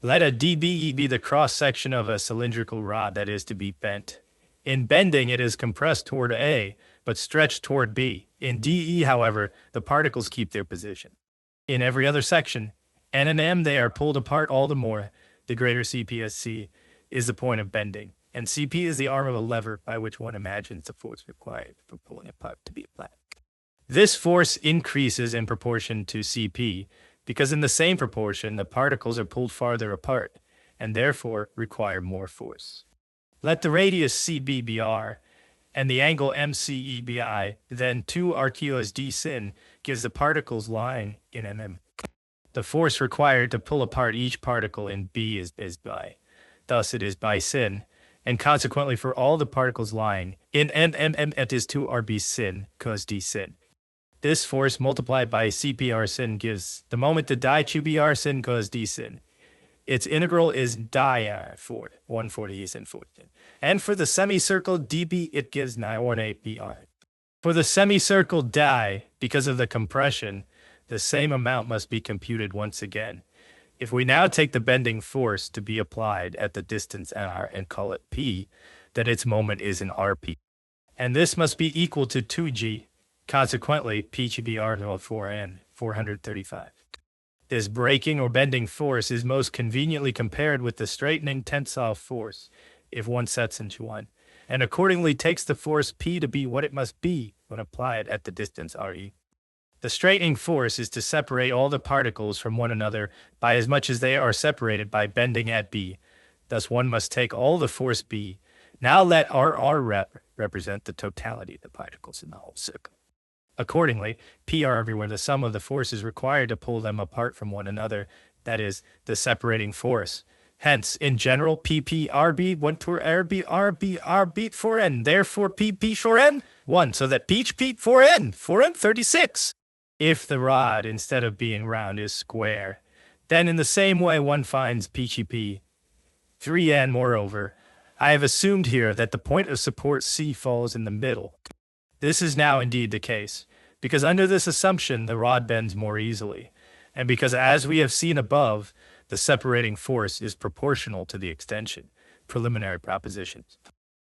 Let a dBE be the cross-section of a cylindrical rod that is to be bent. In bending, it is compressed toward A, but stretched toward B. In DE, however, the particles keep their position. In every other section, N and M, they are pulled apart all the more. The greater CPSC is the point of bending, and CP is the arm of a lever by which one imagines the force required for pulling a part to be applied. This force increases in proportion to CP, because in the same proportion, the particles are pulled farther apart, and therefore require more force. Let the radius CB be R, and the angle MCE be I, then 2 RQS D sin gives the particles lying in MM. The force required to pull apart each particle in B is by. Thus it is by sin, and consequently for all the particles lying in N, it is 2RB sin, cos D sin. This force multiplied by CPR sin gives the moment to die 2BR sin cos D sin. Its integral is di 4, 140 sin 14. And for the semicircle dB, it gives 918BR. For the semicircle die, because of the compression, the same amount must be computed once again. If we now take the bending force to be applied at the distance r and call it P, then its moment is in RP. And this must be equal to 2G. Consequently, P should be R4N, 435. This breaking or bending force is most conveniently compared with the straightening tensile force, if one sets into one, and accordingly takes the force P to be what it must be when applied at the distance RE. The straightening force is to separate all the particles from one another by as much as they are separated by bending at B. Thus one must take all the force B. Now let RR represent the totality of the particles in the whole circle. Accordingly, PR everywhere the sum of the forces required to pull them apart from one another, that is, the separating force. Hence, in general, PP, RB, 1 to RB for N. Therefore, PP for N, 1, so that P for N, 36. If the rod, instead of being round, is square, then in the same way one finds PGP, 3N. Moreover, I have assumed here that the point of support C falls in the middle. This is now indeed the case, because under this assumption the rod bends more easily, and because, as we have seen above, the separating force is proportional to the extension. Preliminary propositions.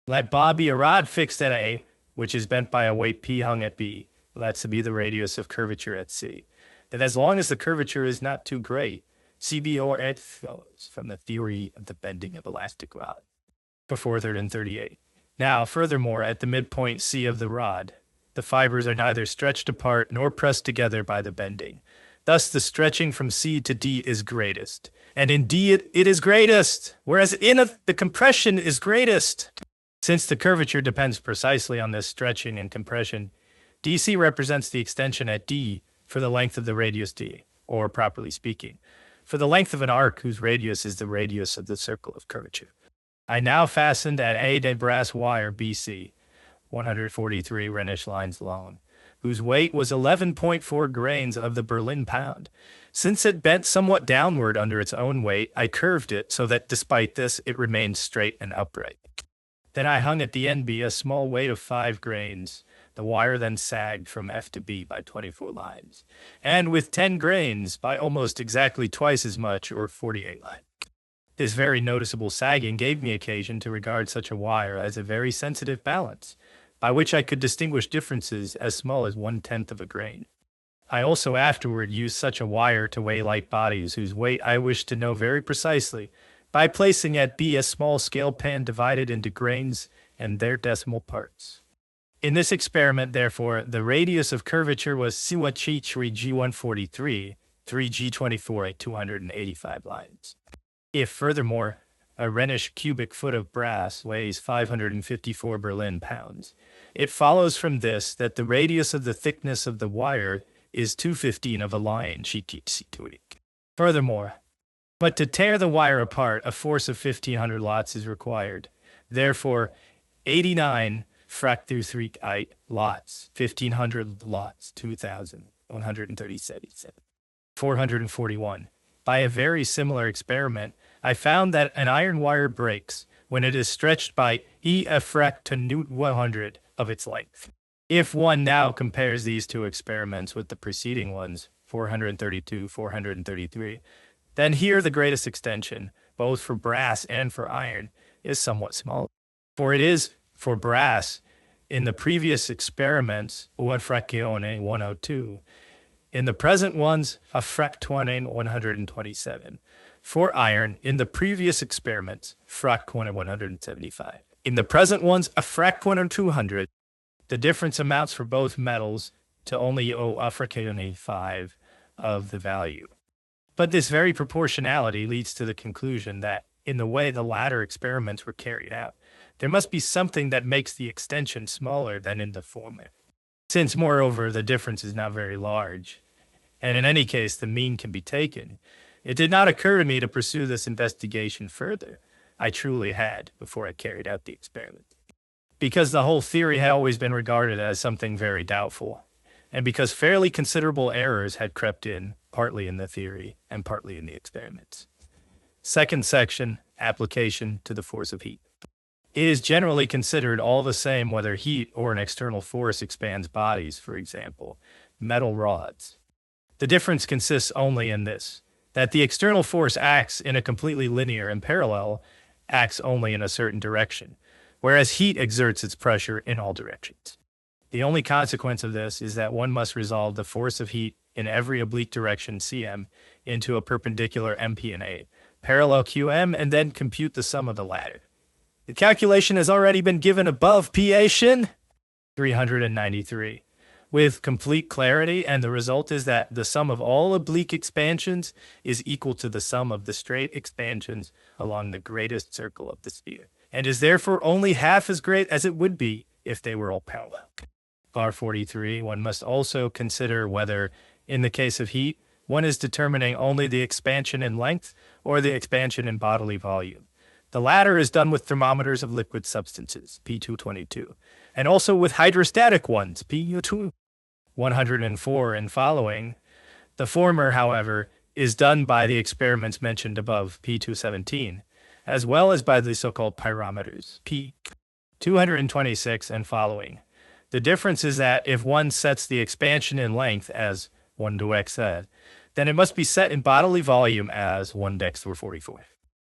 Let Bob be a rod fixed at A, which is bent by a weight P hung at B. Let C be the radius of curvature at C. That as long as the curvature is not too great, CB or Ed follows from the theory of the bending of elastic rod. For 438. Now, furthermore, at the midpoint C of the rod, the fibers are neither stretched apart nor pressed together by the bending. Thus, the stretching from C to D is greatest, and in D it is greatest, whereas in the compression is greatest. Since the curvature depends precisely on this stretching and compression, DC represents the extension at D for the length of the radius D, or properly speaking, for the length of an arc whose radius is the radius of the circle of curvature. I now fastened at A brass wire BC, 143 Rhenish lines long, whose weight was 11.4 grains of the Berlin pound. Since it bent somewhat downward under its own weight, I curved it so that despite this it remained straight and upright. Then I hung at the NB a small weight of 5 grains. The wire then sagged from F to B by 24 lines, and with 10 grains by almost exactly twice as much, or 48 lines. This very noticeable sagging gave me occasion to regard such a wire as a very sensitive balance, by which I could distinguish differences as small as 1/10 of a grain. I also afterward used such a wire to weigh light bodies whose weight I wished to know very precisely, by placing at B a small scale pan divided into grains and their decimal parts. In this experiment, therefore, the radius of curvature was Siwachi 3G143, 3G24 at 285 lines. If, furthermore, a Rhenish cubic foot of brass weighs 554 Berlin pounds, it follows from this that the radius of the thickness of the wire is 2/15 of a line. Furthermore, but to tear the wire apart, a force of 1,500 lots is required. Therefore, 89 frac through 3 lots, 1,500 lots, 2,137, 441. By a very similar experiment, I found that an iron wire breaks when it is stretched by a frac to newt 100 of its length. If one now compares these two experiments with the preceding ones, 432, 433, then here the greatest extension, both for brass and for iron, is somewhat smaller. For it is for brass in the previous experiments, 1 frazione 102. In the present ones, a frazione 127. For iron, in the previous experiments, frazione 175. In the present ones, a frazione 200. The difference amounts for both metals to only a frazione 5 of the value. But this very proportionality leads to the conclusion that, in the way the latter experiments were carried out, there must be something that makes the extension smaller than in the former. Since, moreover, the difference is not very large, and in any case, the mean can be taken. It did not occur to me to pursue this investigation further. I truly had before I carried out the experiment. Because the whole theory had always been regarded as something very doubtful, and because fairly considerable errors had crept in, partly in the theory and partly in the experiments. Second section, application to the force of heat. It is generally considered all the same whether heat or an external force expands bodies, for example, metal rods. The difference consists only in this, that the external force acts in a completely linear and parallel, acts only in a certain direction, whereas heat exerts its pressure in all directions. The only consequence of this is that one must resolve the force of heat in every oblique direction cm into a perpendicular mp and a, parallel qm, and then compute the sum of the latter. The calculation has already been given above, PA Shin 393, with complete clarity, and the result is that the sum of all oblique expansions is equal to the sum of the straight expansions along the greatest circle of the sphere, and is therefore only half as great as it would be if they were all parallel. Bar 43, one must also consider whether, in the case of heat, one is determining only the expansion in length or the expansion in bodily volume. The latter is done with thermometers of liquid substances, P222, and also with hydrostatic ones, Pu2 104 and following. The former, however, is done by the experiments mentioned above, P217, as well as by the so-called pyrometers, P226 and following. The difference is that if one sets the expansion in length as 1 to x said, then it must be set in bodily volume as 1 to x over 44.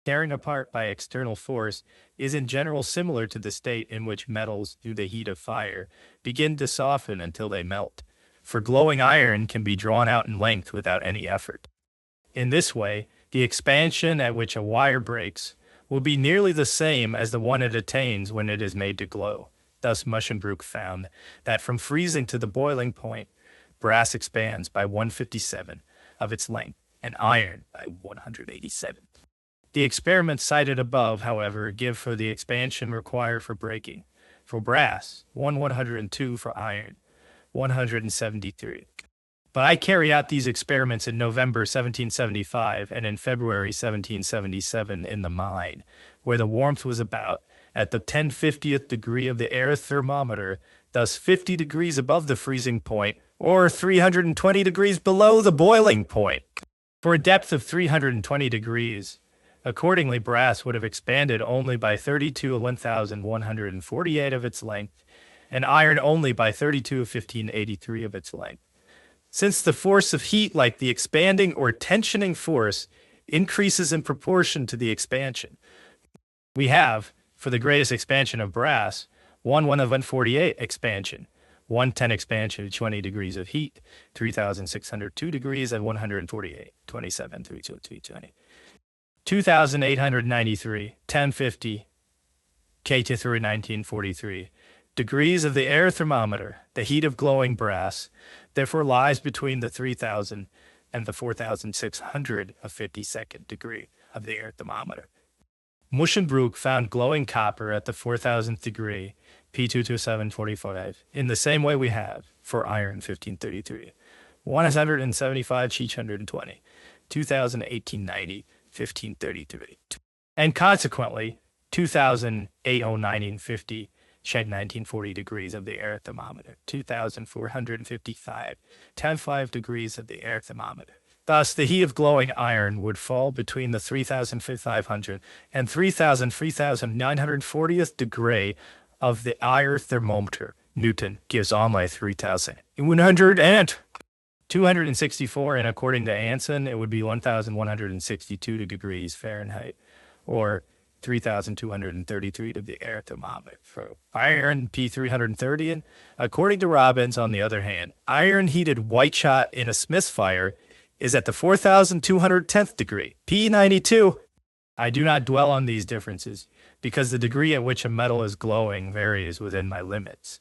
Tearing apart by external force is in general similar to the state in which metals, through the heat of fire, begin to soften until they melt, for glowing iron can be drawn out in length without any effort. In this way, the expansion at which a wire breaks will be nearly the same as the one it attains when it is made to glow. Thus Muschenbroek found that from freezing to the boiling point, brass expands by 157 of its length, and iron by 187. The experiments cited above, however, give for the expansion required for breaking. For brass, 102, for iron, 173. But I carried out these experiments in November 1775 and in February 1777 in the mine, where the warmth was about at the 10/50th degree of the air thermometer, thus 50 degrees above the freezing point, or 320 degrees below the boiling point. For a depth of 320 degrees, accordingly, brass would have expanded only by 32 of 1,148 of its length, and iron only by 32 of 1,583 of its length. Since the force of heat, like the expanding or tensioning force, increases in proportion to the expansion, we have, for the greatest expansion of brass, 1 of 148 expansion, 110 expansion of 20 degrees of heat, 3,602 degrees at 148, 27, 320. 2,893, 1050, K to through 1943, degrees of the air thermometer, the heat of glowing brass, therefore lies between the 3,000 and the 4,600 of 52nd degree of the air thermometer. Muschenbroek found glowing copper at the 4,000th degree, P22745, in the same way we have for iron 1533, 175 620, 2,1890, 1533, and consequently 2,809.50 shed 1940 degrees of the air thermometer, 2,455, 10.5 degrees of the air thermometer. Thus, the heat of glowing iron would fall between the 3,500 and 3,940th degree of the air thermometer. Newton gives only 3,100 and 264, and according to Anson, it would be 1,162 degrees Fahrenheit, or 3,233 of the air thermometer. For iron, P330, and according to Robbins, on the other hand, iron heated white shot in a smith's fire is at the 4,210th degree, P92. I do not dwell on these differences, because the degree at which a metal is glowing varies within my limits.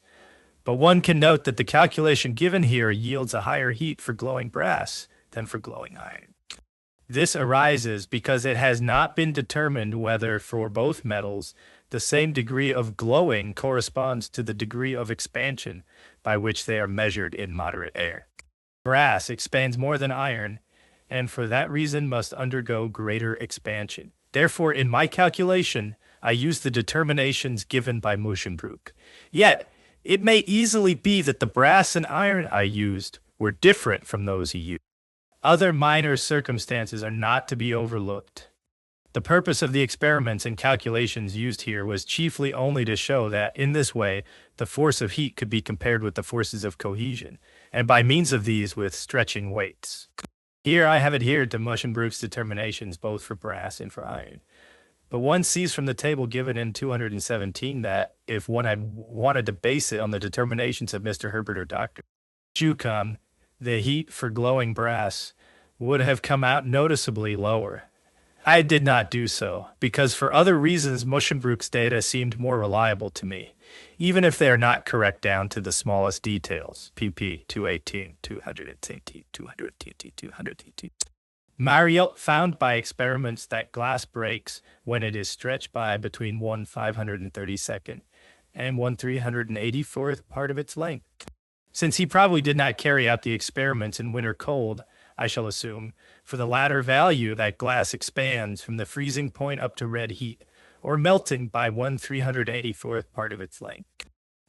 But one can note that the calculation given here yields a higher heat for glowing brass than for glowing iron. This arises because it has not been determined whether, for both metals, the same degree of glowing corresponds to the degree of expansion by which they are measured in moderate air. Brass expands more than iron, and for that reason must undergo greater expansion. Therefore, in my calculation, I use the determinations given by Muschenbroek. Yet, it may easily be that the brass and iron I used were different from those he used. Other minor circumstances are not to be overlooked. The purpose of the experiments and calculations used here was chiefly only to show that, in this way, the force of heat could be compared with the forces of cohesion, and by means of these with stretching weights. Here I have adhered to Muschenbroek's determinations both for brass and for iron. But one sees from the table given in 217 that, if one had wanted to base it on the determinations of Mr. Herbert or Dr. Jucom, the heat for glowing brass would have come out noticeably lower. I did not do so, because for other reasons Muschenbroek's data seemed more reliable to me, even if they are not correct down to the smallest details. pp. 218, 218, 218, 218. Mariotte found by experiments that glass breaks when it is stretched by between 1/532nd and 1/384th part of its length. Since he probably did not carry out the experiments in winter cold, I shall assume, for the latter value, that glass expands from the freezing point up to red heat, or melting by 1/384th part of its length.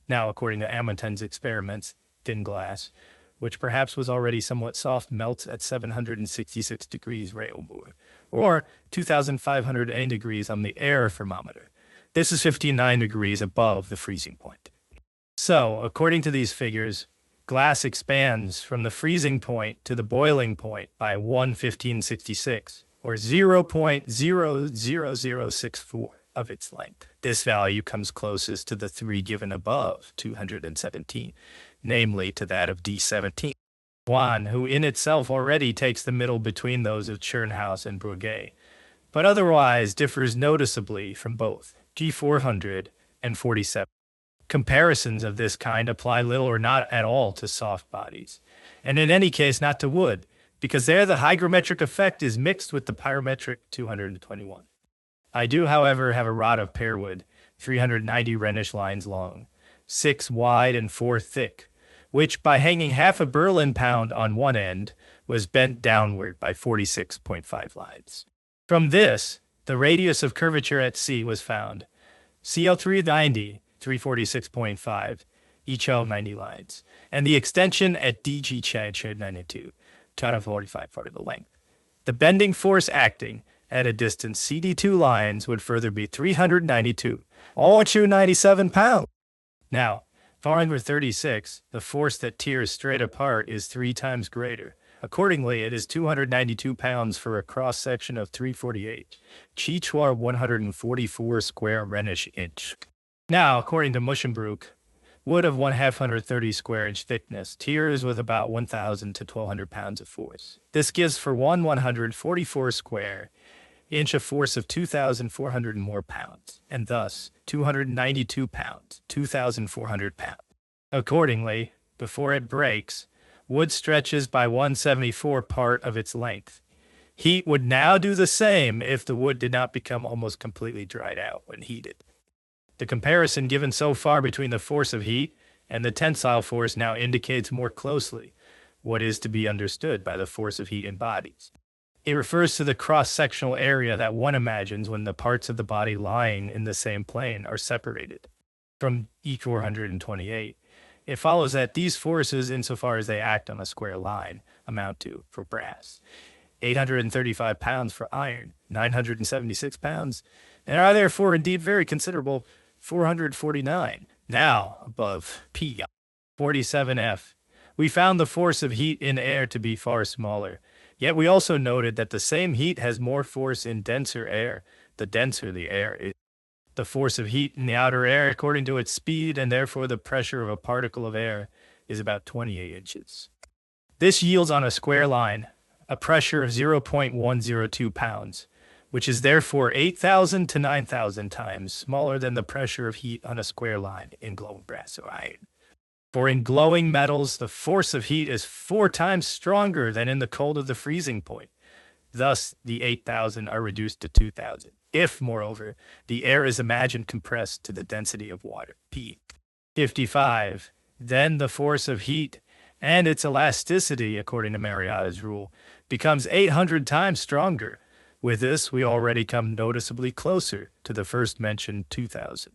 Now, according to Amonten's experiments, thin glass, which perhaps was already somewhat soft, melts at 766 degrees Réaumur, or 2,508 degrees on the air thermometer. This is 59 degrees above the freezing point. So, according to these figures, glass expands from the freezing point to the boiling point by 1/1566, or 0.00064 of its length. This value comes closest to the three given above, 217, namely to that of D17. One, who in itself already takes the middle between those of Tschirnhaus and Breguet, but otherwise differs noticeably from both, G400 and 47. Comparisons of this kind apply little or not at all to soft bodies, and in any case not to wood, because there the hygrometric effect is mixed with the pyrometric 221. I do, however, have a rod of pearwood, 390 Rhenish lines long, 6 wide and 4 thick, which by hanging half a Berlin pound on one end was bent downward by 46.5 lines. From this, the radius of curvature at C was found. CL390, 346.5, each held 90 lines, and the extension at DG shared 92, 245 part of the length. The bending force acting at a distance CD2 lines would further be 392, all 297 pounds. Now, for 36, the force that tears straight apart is 3 times greater. Accordingly, it is 292 pounds for a cross-section of 348, Chichwar 144 square Rhenish inch. Now, according to Muschenbroek, wood of 1/230 square inch thickness tears with about 1,000 to 1,200 pounds of force. This gives for 1/144 square inch a force of 2,400 and more pounds, and thus 292 pounds, 2,400 pounds. Accordingly, before it breaks, wood stretches by 1/74 part of its length. Heat would now do the same if the wood did not become almost completely dried out when heated. The comparison given so far between the force of heat and the tensile force now indicates more closely what is to be understood by the force of heat in bodies. It refers to the cross-sectional area that one imagines when the parts of the body lying in the same plane are separated. From E428, it follows that these forces, insofar as they act on a square line, amount to, for brass, 835 pounds for iron, 976 pounds, and are therefore indeed very considerable, 449. Now, above P, 47F, we found the force of heat in air to be far smaller. Yet we also noted that the same heat has more force in denser air. The denser the air is, the force of heat in the outer air, according to its speed, and therefore the pressure of a particle of air, is about 28 inches. This yields on a square line a pressure of 0.102 pounds, which is therefore 8,000 to 9,000 times smaller than the pressure of heat on a square line in glowing brass or iron. For in glowing metals, the force of heat is 4 times stronger than in the cold of the freezing point. Thus, the 8,000 are reduced to 2,000. If, moreover, the air is imagined compressed to the density of water, P. 55, then the force of heat and its elasticity, according to Mariotta's rule, becomes 800 times stronger. With this, we already come noticeably closer to the first mentioned 2000.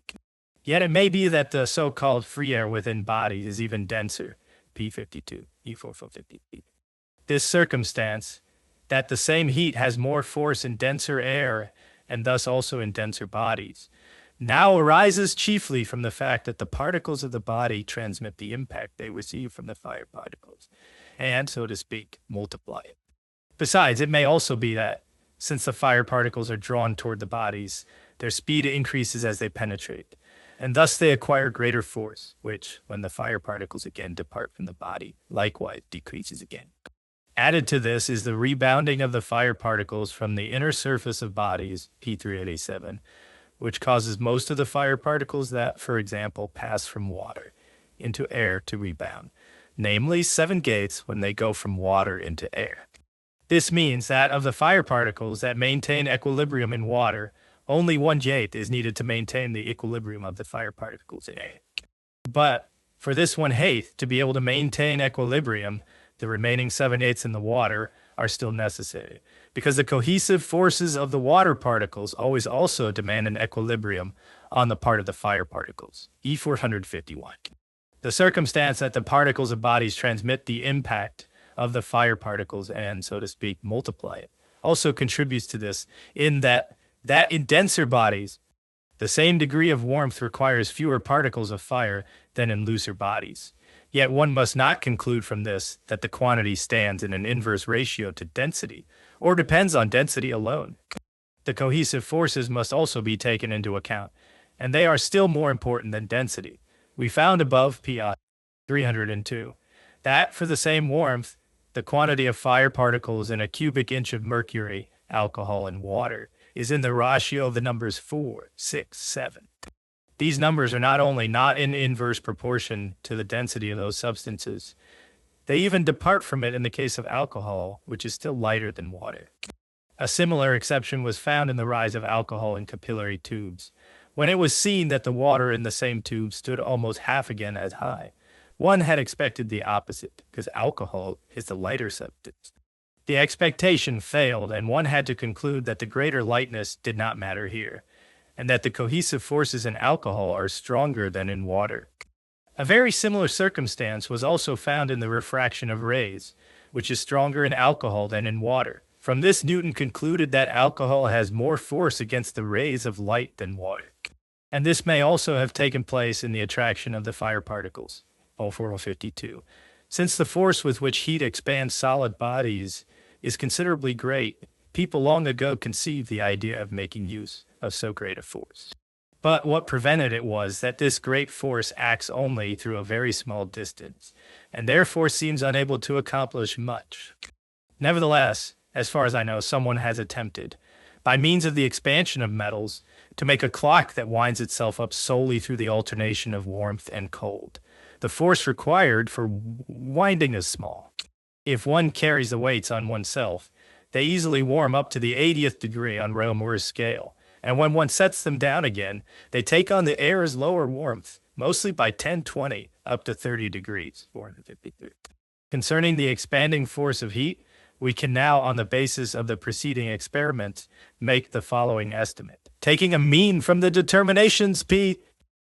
Yet it may be that the so-called free air within bodies is even denser, P52, E4450. This circumstance, that the same heat has more force in denser air and thus also in denser bodies, now arises chiefly from the fact that the particles of the body transmit the impact they receive from the fire particles, and, so to speak, multiply it. Besides, it may also be that, since the fire particles are drawn toward the bodies, their speed increases as they penetrate, and thus they acquire greater force, which, when the fire particles again depart from the body, likewise decreases again. Added to this is the rebounding of the fire particles from the inner surface of bodies, P387, which causes most of the fire particles that, for example, pass from water into air to rebound, namely 7 gates when they go from water into air. This means that of the fire particles that maintain equilibrium in water, only 1 gate is needed to maintain the equilibrium of the fire particles in air. But for this 1 gate to be able to maintain equilibrium, the remaining 7 gates in the water are still necessary, because the cohesive forces of the water particles always also demand an equilibrium on the part of the fire particles, E451. The circumstance that the particles of bodies transmit the impact of the fire particles and, so to speak, multiply it, also contributes to this in that in denser bodies, the same degree of warmth requires fewer particles of fire than in looser bodies. Yet one must not conclude from this that the quantity stands in an inverse ratio to density, or depends on density alone. The cohesive forces must also be taken into account, and they are still more important than density. We found above, Pi 302, that for the same warmth, the quantity of fire particles in a cubic inch of mercury, alcohol, and water is in the ratio of the numbers 4, 6, 7. These numbers are not only not in inverse proportion to the density of those substances, they even depart from it in the case of alcohol, which is still lighter than water. A similar exception was found in the rise of alcohol in capillary tubes, when it was seen that the water in the same tube stood almost half again as high. One had expected the opposite, because alcohol is the lighter substance. The expectation failed, and one had to conclude that the greater lightness did not matter here, and that the cohesive forces in alcohol are stronger than in water. A very similar circumstance was also found in the refraction of rays, which is stronger in alcohol than in water. From this, Newton concluded that alcohol has more force against the rays of light than water. And this may also have taken place in the attraction of the fire particles, O452. Since the force with which heat expands solid bodies is considerably great, people long ago conceived the idea of making use of so great a force. But what prevented it was that this great force acts only through a very small distance, and therefore seems unable to accomplish much. Nevertheless, as far as I know, someone has attempted, by means of the expansion of metals, to make a clock that winds itself up solely through the alternation of warmth and cold. The force required for winding is small. If one carries the weights on oneself, they easily warm up to the 80th degree on Réaumur's scale, and when one sets them down again, they take on the air's lower warmth, mostly by 10-20 up to 30 degrees, 453. Concerning the expanding force of heat, we can now, on the basis of the preceding experiments, make the following estimate. Taking a mean from the determinations P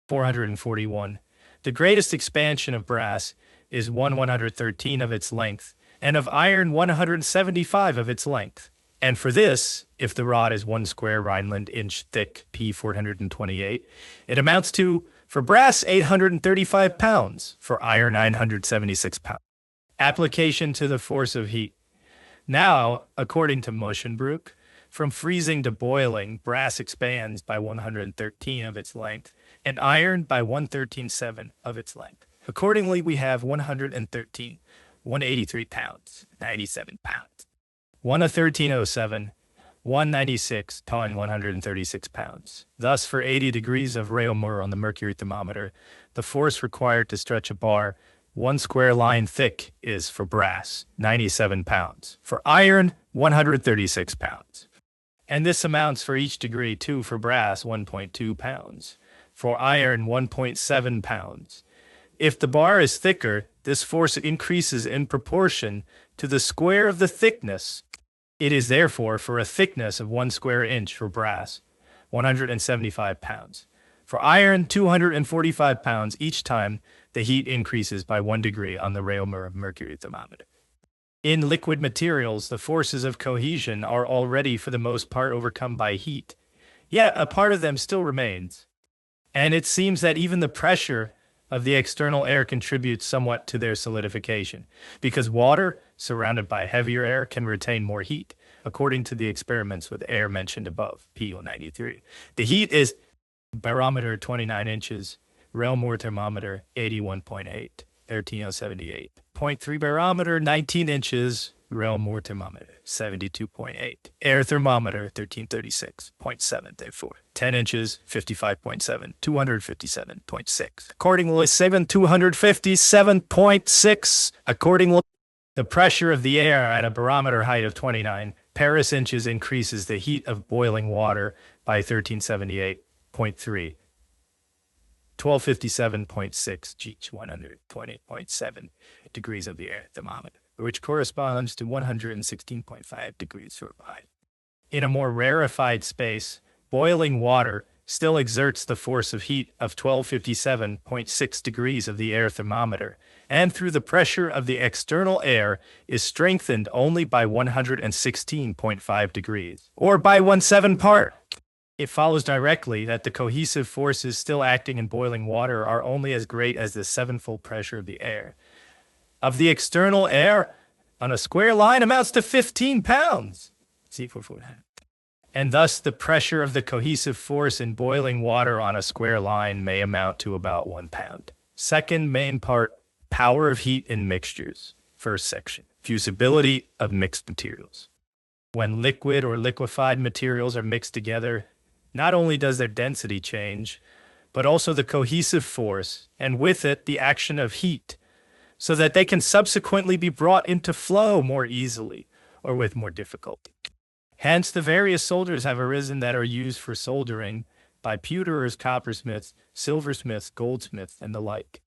441, the greatest expansion of brass is 1/113 of its length, and of iron 175 of its length. And for this, if the rod is 1 square Rhineland inch thick, P 428, it amounts to, for brass, 835 pounds, for iron 976 pounds. Application to the force of heat. Now, according to Moschenbroek, from freezing to boiling, brass expands by 113 of its length, and iron by 113.7 of its length. Accordingly, we have 113, 183 pounds, 97 pounds. 113.07, 196, 136 pounds. Thus, for 80 degrees of Réaumur on the mercury thermometer, the force required to stretch a bar 1 square line thick is, for brass, 97 pounds. For iron, 136 pounds. And this amounts for each degree to, for brass, 1.2 pounds. For iron, 1.7 pounds. If the bar is thicker, This force increases in proportion to the square of the thickness. It is therefore for a thickness of 1 square inch for brass, 175 pounds. For iron, 245 pounds each time the heat increases by 1 degree on the Reaumur of mercury thermometer. In liquid materials, the forces of cohesion are already for the most part overcome by heat, yet a part of them still remains. And it seems that even the pressure of the external air contributes somewhat to their solidification, because water, surrounded by heavier air, can retain more heat, according to the experiments with air mentioned above, PO93. The heat is barometer 29 inches, Reaumur thermometer 81.8, 13078. 0.3 barometer 19 inches, Reaumur thermometer 72.8, air thermometer 1336.7, therefore 10 inches 55.7, 257.6. Accordingly, 257.6. Accordingly, the pressure of the air at a barometer height of 29 Paris inches increases the heat of boiling water by 1378.3. 1257.6 G 120.7 degrees of the air thermometer, which corresponds to 116.5 degrees Fahrenheit. In a more rarefied space, boiling water still exerts the force of heat of 1257.6 degrees of the air thermometer, and through the pressure of the external air is strengthened only by 116.5 degrees, or by 1/7 part. It follows directly that the cohesive forces still acting in boiling water are only as great as the sevenfold pressure of the air. Of the external air on a square line amounts to 15 pounds. And thus the pressure of the cohesive force in boiling water on a square line may amount to about 1 pound. Second main part, power of heat in mixtures. First section, fusibility of mixed materials. When liquid or liquefied materials are mixed together, not only does their density change, but also the cohesive force, and with it the action of heat, so that they can subsequently be brought into flow more easily or with more difficulty. Hence, the various solders have arisen that are used for soldering by pewterers, coppersmiths, silversmiths, goldsmiths, and the like.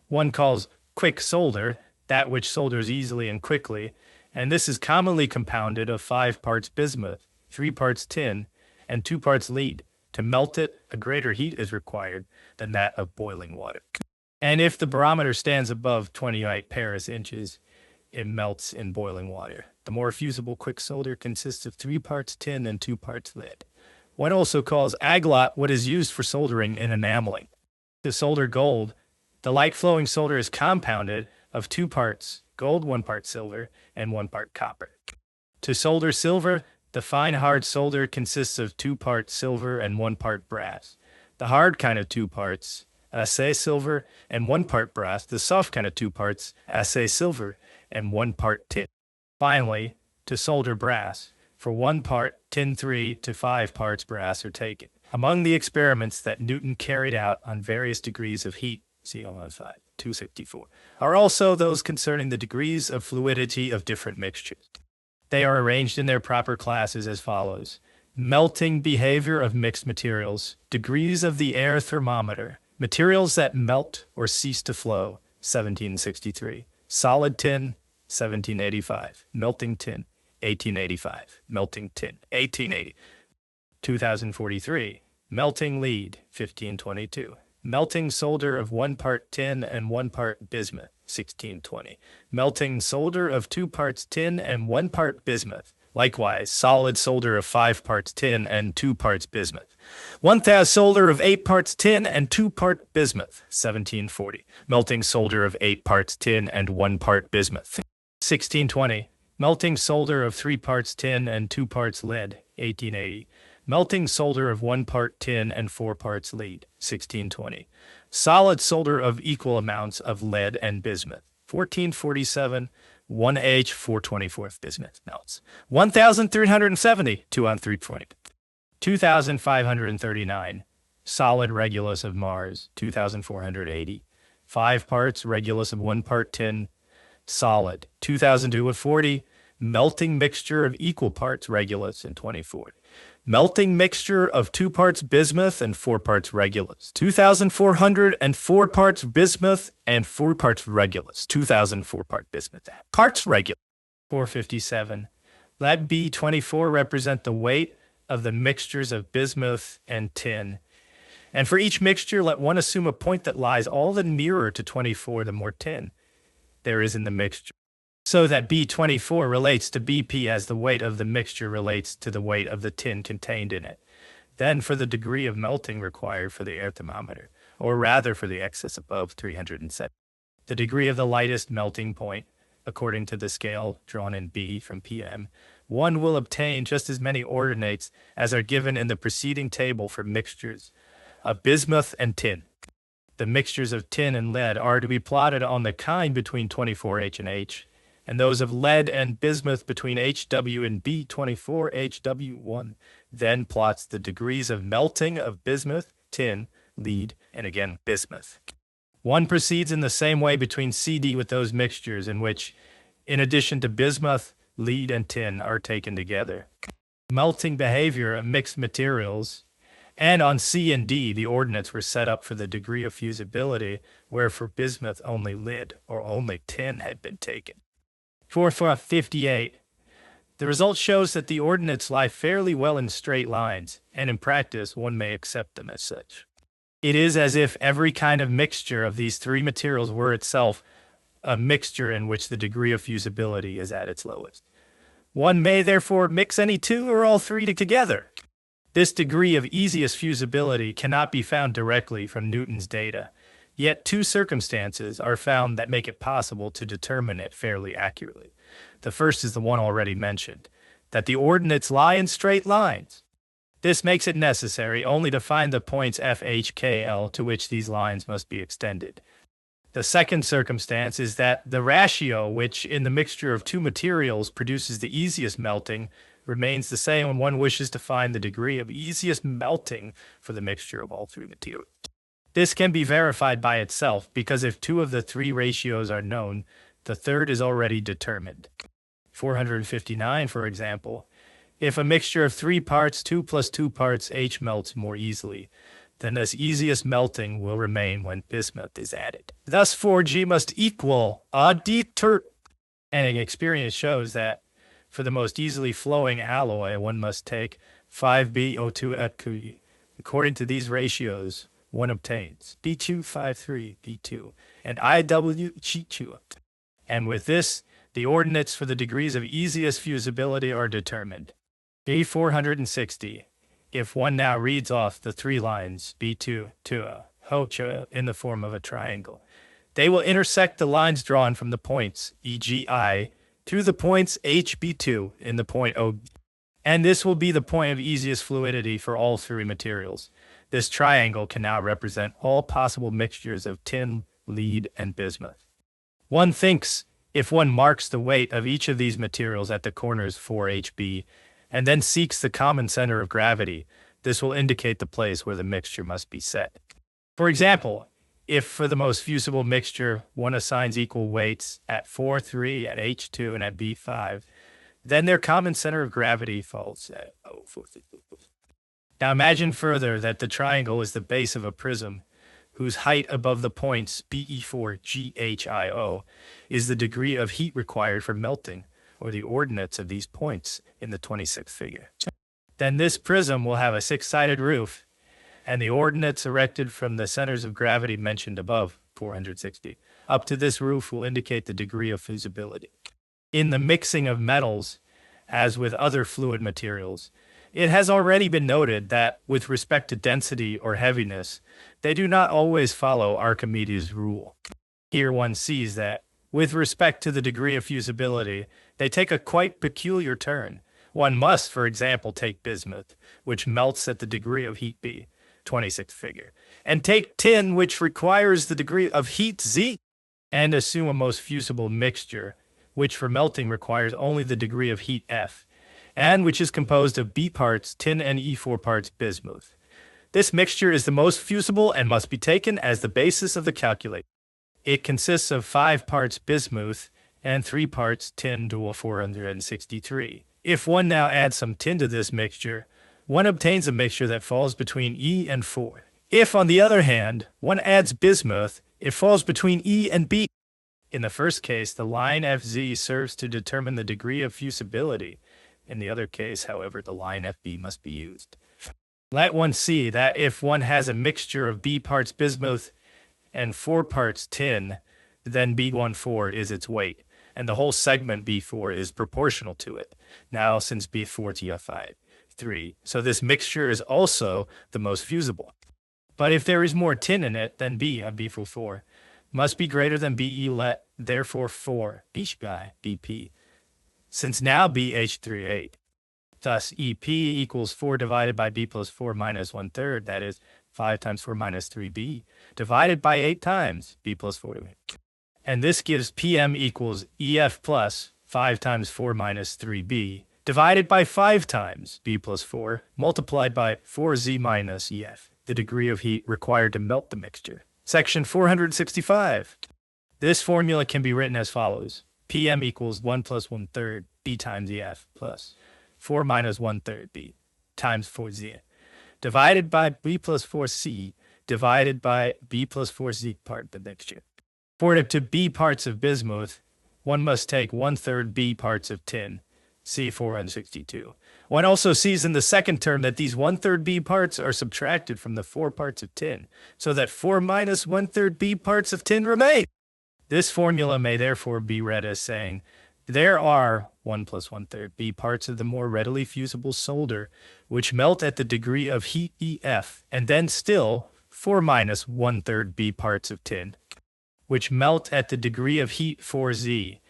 One calls quick solder that which solders easily and quickly, and this is commonly compounded of 5 parts bismuth, 3 parts tin, and 2 parts lead. To melt it, a greater heat is required than that of boiling water. And if the barometer stands above 28 Paris inches, it melts in boiling water. The more fusible quick solder consists of 3 parts tin and 2 parts lead. One also calls aglat what is used for soldering in enameling. To solder gold, the light-flowing solder is compounded of 2 parts gold, 1 part silver, and 1 part copper. To solder silver, the fine hard solder consists of 2 parts silver and 1 part brass. The hard kind of 2 parts, assay silver, and 1 part brass. The soft kind of 2 parts, assay silver, and 1 part tin. Finally, to solder brass, for 1 part, tin 3 to 5 parts brass are taken. Among the experiments that Newton carried out on various degrees of heat, see on side 264, are also those concerning the degrees of fluidity of different mixtures. They are arranged in their proper classes as follows: melting behavior of mixed materials, degrees of the air thermometer, materials that melt or cease to flow, 1763, solid tin, 1785, melting tin, 1885, melting tin, 1880, 2043, melting lead, 1522, melting solder of 1 part tin and 1 part bismuth, 1620, melting solder of 2 parts tin and 1 part bismuth, likewise solid solder of 5 parts tin and 2 parts bismuth, 1000 solder of 8 parts tin and 2 part bismuth, 1740, melting solder of 8 parts tin and 1 part bismuth, 1620, melting solder of 3 parts tin and 2 parts lead, 1880, melting solder of 1 part tin and 4 parts lead, 1620, solid solder of equal amounts of lead and bismuth, 1447, 1H 424 bismuth melts, 1370, 2 on 320, 2539, solid regulus of Mars, 2480, 5 parts regulus of 1 part tin, solid, 2002 of 40, melting mixture of equal parts regulus in 2040. Melting mixture of 2 parts bismuth and 4 parts regulus. 2,404 parts bismuth and 4 parts regulus. 2,004 part bismuth. Parts regulus. 457. Let B24 represent the weight of the mixtures of bismuth and tin. And for each mixture, let one assume a point that lies all the nearer to 24 the more tin there is in the mixture, so that B24 relates to BP as the weight of the mixture relates to the weight of the tin contained in it. Then for the degree of melting required for the air thermometer, or rather for the excess above 307, the degree of the lightest melting point, according to the scale drawn in B from PM, one will obtain just as many ordinates as are given in the preceding table for mixtures of bismuth and tin. The mixtures of tin and lead are to be plotted on the kind between 24H and H, and those of lead and bismuth between HW and B24HW1. Then plots the degrees of melting of bismuth, tin, lead, and again bismuth. One proceeds in the same way between CD with those mixtures in which, in addition to bismuth, lead, and tin are taken together. Melting behavior of mixed materials. And on C and D, the ordinates were set up for the degree of fusibility, where for bismuth only lead or only tin had been taken. 458. The result shows that the ordinates lie fairly well in straight lines, and in practice one may accept them as such. It is as if every kind of mixture of these three materials were itself a mixture in which the degree of fusibility is at its lowest. One may therefore mix any two or all three together. This degree of easiest fusibility cannot be found directly from Newton's data, yet two circumstances are found that make it possible to determine it fairly accurately. The first is the one already mentioned, that the ordinates lie in straight lines. This makes it necessary only to find the points F, H, K, L to which these lines must be extended. The second circumstance is that the ratio which in the mixture of two materials produces the easiest melting remains the same when one wishes to find the degree of easiest melting for the mixture of all three materials. This can be verified by itself because if two of the three ratios are known, the third is already determined. 459, for example, if a mixture of 3 parts 2 plus 2 parts H melts more easily, then this easiest melting will remain when bismuth is added. Thus 4G must equal and experience shows that for the most easily flowing alloy, one must take 5BO2 at Q. According to these ratios, one obtains B253 B2 and IWG2. And with this, the ordinates for the degrees of easiest fusibility are determined. B460. If one now reads off the three lines B2 to Ho in the form of a triangle, they will intersect the lines drawn from the points e.g. I to the points HB2 in the point O, and this will be the point of easiest fluidity for all three materials. This triangle can now represent all possible mixtures of tin, lead, and bismuth. One thinks if one marks the weight of each of these materials at the corners 4HB, and then seeks the common center of gravity, this will indicate the place where the mixture must be set. For example, if for the most fusible mixture, one assigns equal weights at 4, 3, at H2, and at B5, then their common center of gravity falls at 4. Now imagine further that the triangle is the base of a prism, whose height above the points BE4, GHIO is the degree of heat required for melting, or the ordinates of these points in the 26th figure. Then this prism will have a 6-sided roof, and the ordinates erected from the centers of gravity mentioned above, 460, up to this roof will indicate the degree of fusibility. In the mixing of metals, as with other fluid materials, it has already been noted that, with respect to density or heaviness, they do not always follow Archimedes' rule. Here one sees that, with respect to the degree of fusibility, they take a quite peculiar turn. One must, for example, take bismuth, which melts at the degree of heat B, 26th figure, and take tin, which requires the degree of heat Z, and assume a most fusible mixture, which for melting requires only the degree of heat F, and which is composed of B parts tin and E4 parts bismuth. This mixture is the most fusible and must be taken as the basis of the calculation. It consists of 5 parts bismuth and 3 parts tin dual 463. If one now adds some tin to this mixture, one obtains a mixture that falls between E and 4. If, on the other hand, one adds bismuth, it falls between E and B. In the first case, the line FZ serves to determine the degree of fusibility. In the other case, however, the line FB must be used. Let one see that if one has a mixture of B parts bismuth and 4 parts tin, then B14 is its weight, and the whole segment B4 is proportional to it. Now, since B4 TF5, 3, so this mixture is also the most fusible. But if there is more tin in it, then B of B44 must be greater than BE, let therefore 4 BP. Since now BH38, thus EP equals 4 divided by B plus 4 minus 1/3, that is 5 times 4 minus 3B, divided by 8 times B plus 4. And this gives PM equals EF plus 5 times 4 minus 3B, divided by 5 times B plus 4, multiplied by 4Z minus EF, the degree of heat required to melt the mixture. Section 465. This formula can be written as follows. PM equals 1 plus 1/3 B times EF plus 4 minus 1/3 B times 4Z, divided by B plus 4C, divided by B plus 4Z part of the mixture. For it to be parts of bismuth, one must take 1/3 B parts of tin, C 462. One also sees in the second term that these 1/3 B parts are subtracted from the 4 parts of tin, so that 4 minus 1/3 B parts of tin remain. This formula may therefore be read as saying, there are 1 plus 1/3 B parts of the more readily fusible solder, which melt at the degree of heat EF, and then still 4 minus 1/3 B parts of tin, which melt at the degree of heat 4Z,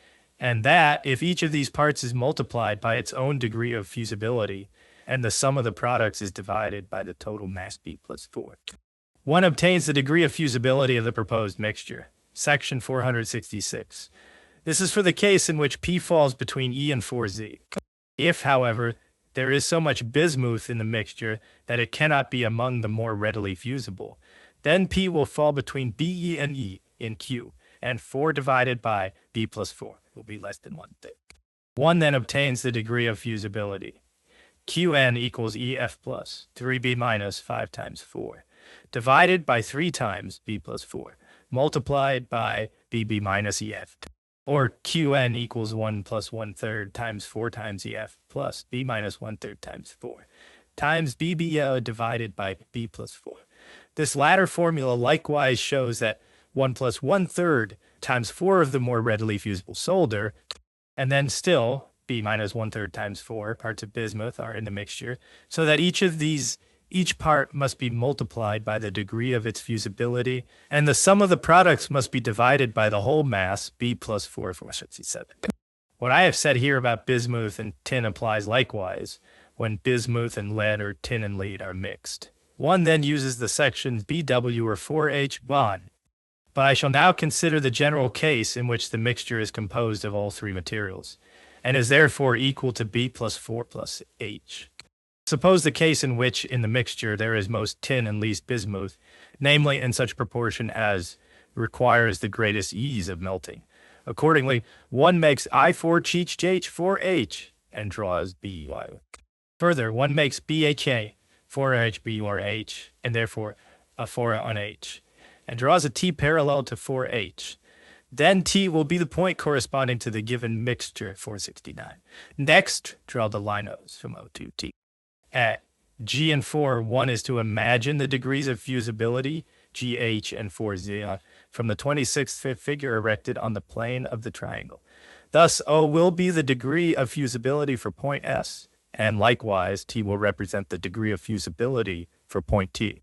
and that if each of these parts is multiplied by its own degree of fusibility, and the sum of the products is divided by the total mass B plus 4, one obtains the degree of fusibility of the proposed mixture. Section 466. This is for the case in which P falls between E and 4Z. If, however, there is so much bismuth in the mixture that it cannot be among the more readily fusible, then P will fall between BE and E in Q, and 4 divided by B plus 4 will be less than 1/3. One then obtains the degree of fusibility. Qn equals EF plus 3B minus 5 times 4, divided by 3 times B plus 4, multiplied by BB minus EF. Or Qn equals 1 plus 1/3 times 4 times EF plus B minus 1/3 times 4 times BB divided by B plus 4. This latter formula likewise shows that 1 plus 1/3 times 4 of the more readily fusible solder, and then still B minus 1/3 times 4 parts of bismuth are in the mixture, so that each part must be multiplied by the degree of its fusibility, and the sum of the products must be divided by the whole mass, B plus 4, 467. What I have said here about bismuth and tin applies likewise when bismuth and lead or tin and lead are mixed. One then uses the sections BW or 4H bond. But I shall now consider the general case in which the mixture is composed of all 3 materials, and is therefore equal to B plus 4 plus H. Suppose the case in which in the mixture there is most tin and least bismuth, namely in such proportion as requires the greatest ease of melting. Accordingly, one makes I4H4H and draws BY. Further, one makes BHA 4HB or H, and therefore a 4 on H, and draws a T parallel to 4H. Then T will be the point corresponding to the given mixture 469. Next, draw the linos from O to T. At G and 4, one is to imagine the degrees of fusibility, GH and 4Z, from the 26th figure erected on the plane of the triangle. Thus, O will be the degree of fusibility for point S, and likewise, T will represent the degree of fusibility for point T.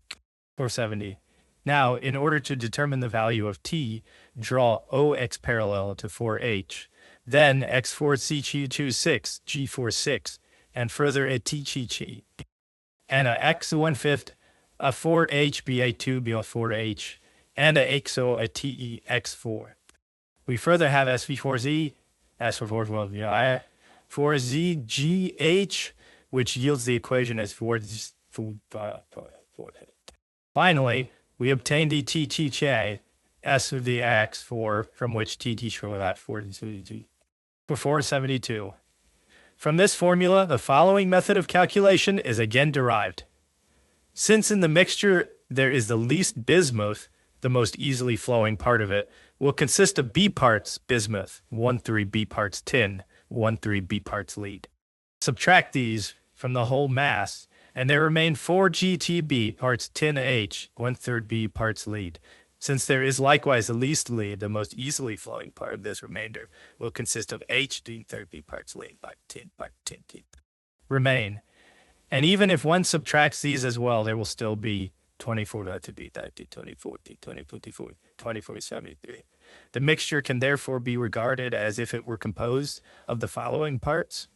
470. Now, in order to determine the value of T, draw OX parallel to 4H, then X4C26, G46, and further a T and a X1/5, a 4H BA2 BO4H, and a XO a TE X4. We further have SV4Z, S4 4ZGH, which yields the equation as 4. Finally, we obtain the TTJ, S of the X4, from which TT show that 472. For 472. From this formula, the following method of calculation is again derived. Since in the mixture there is the least bismuth, the most easily flowing part of it will consist of B parts bismuth, 1/3 B parts tin, 1/3 B parts lead. Subtract these from the whole mass, and there remain 4 GTB parts tin H, 1/3 B parts lead. Since there is likewise the least lead, the most easily flowing part of this remainder will consist of H, 1/3 B parts lead by tin remain. And even if one subtracts these as well, there will still be 24 to be 30, 24, 24, 24, 73. The mixture can therefore be regarded as if it were composed of the following parts.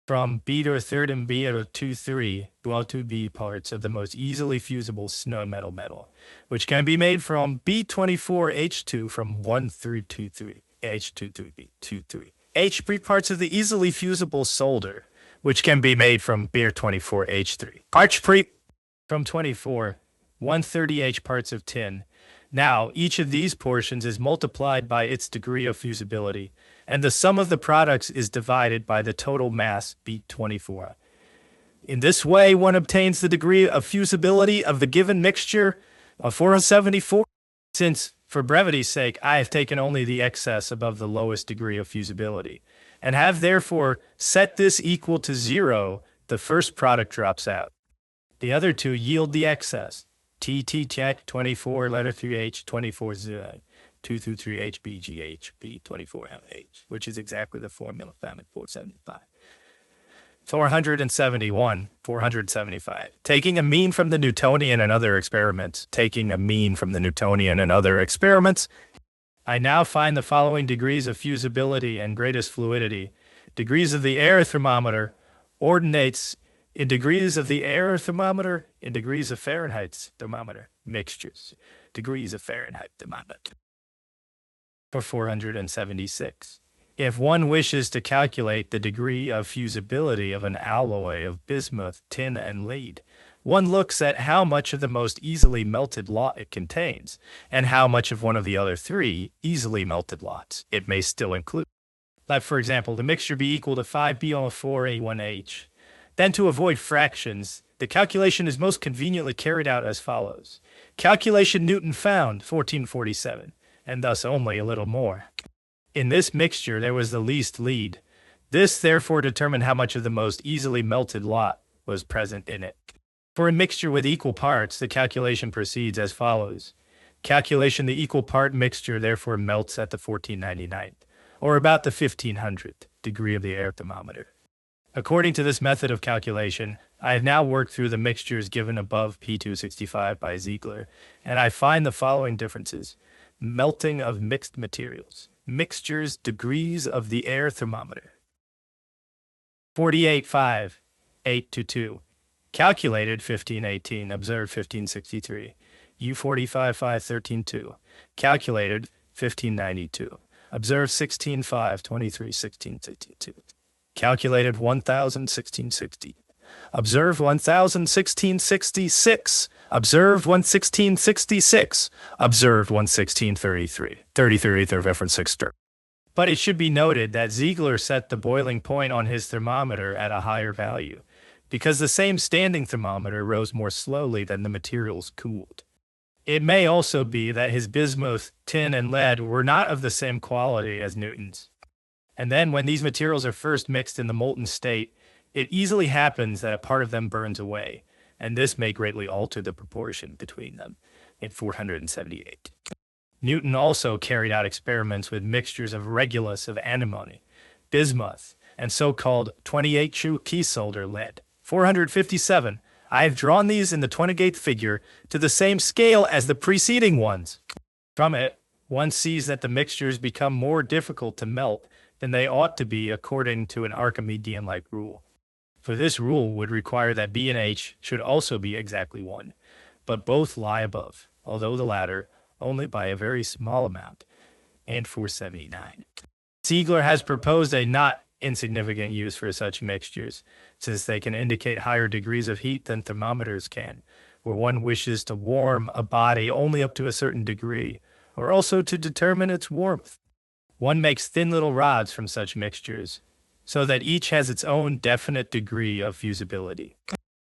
From B to a third and B to 2/3, well, 2B parts of the most easily fusible snow metal, which can be made from B24H2 from 1 through 2/3, H2B23. H3 parts of the easily fusible solder, which can be made from B24H3. Parts from 24, 130H parts of tin. Now, each of these portions is multiplied by its degree of fusibility, and the sum of the products is divided by the total mass, B24. In this way, one obtains the degree of fusibility of the given mixture of 474. Since, for brevity's sake, I have taken only the excess above the lowest degree of fusibility, and have therefore set this equal to 0, the first product drops out. The other two yield the excess. T 24 letter 3H 24 0 2 through 3H BGH B24 LH, which is exactly the formula found in 475. 475. Taking a mean from the Newtonian and other experiments. I now find the following degrees of fusibility and greatest fluidity. Degrees of the air thermometer ordinates in degrees of the air thermometer, in degrees of Fahrenheit thermometer, mixtures, degrees of Fahrenheit thermometer. For 476. If one wishes to calculate the degree of fusibility of an alloy of bismuth, tin, and lead, one looks at how much of the most easily melted lot it contains, and how much of one of the other 3 easily melted lots it may still include. Let, for example, the mixture be equal to 5B4A1H. Then, to avoid fractions, the calculation is most conveniently carried out as follows. Calculation Newton found, 1447, and thus only a little more. In this mixture, there was the least lead. This, therefore, determined how much of the most easily melted lot was present in it. For a mixture with equal parts, the calculation proceeds as follows. Calculation the equal part mixture, therefore, melts at the 1499th, or about the 1500th degree of the air thermometer. According to this method of calculation, I have now worked through the mixtures given above P265 by Ziegler, and I find the following differences. Melting of mixed materials. Mixtures, degrees of the air thermometer. 48.5, 822. Calculated 1518, observed 1563. U45.5, 13.2. Calculated 1592. Observed 16.5, 23, 1662. Calculated 1,016.60. Observed 1,016.66. Observed 1,16.66. Observed 1,16.33. 33 the reference 6. But it should be noted that Ziegler set the boiling point on his thermometer at a higher value, because the same standing thermometer rose more slowly than the materials cooled. It may also be that his bismuth, tin, and lead were not of the same quality as Newton's. And then when these materials are first mixed in the molten state, it easily happens that a part of them burns away, and this may greatly alter the proportion between them in 478. Newton also carried out experiments with mixtures of regulus of antimony, bismuth, and so-called 28-true key solder lead. 457. I have drawn these in the 28th figure to the same scale as the preceding ones. From it, one sees that the mixtures become more difficult to melt than they ought to be according to an Archimedean-like rule. For this rule would require that B and H should also be exactly 1, but both lie above, although the latter only by a very small amount, and 479. Ziegler has proposed a not insignificant use for such mixtures, since they can indicate higher degrees of heat than thermometers can, where one wishes to warm a body only up to a certain degree, or also to determine its warmth. One makes thin little rods from such mixtures, so that each has its own definite degree of fusibility.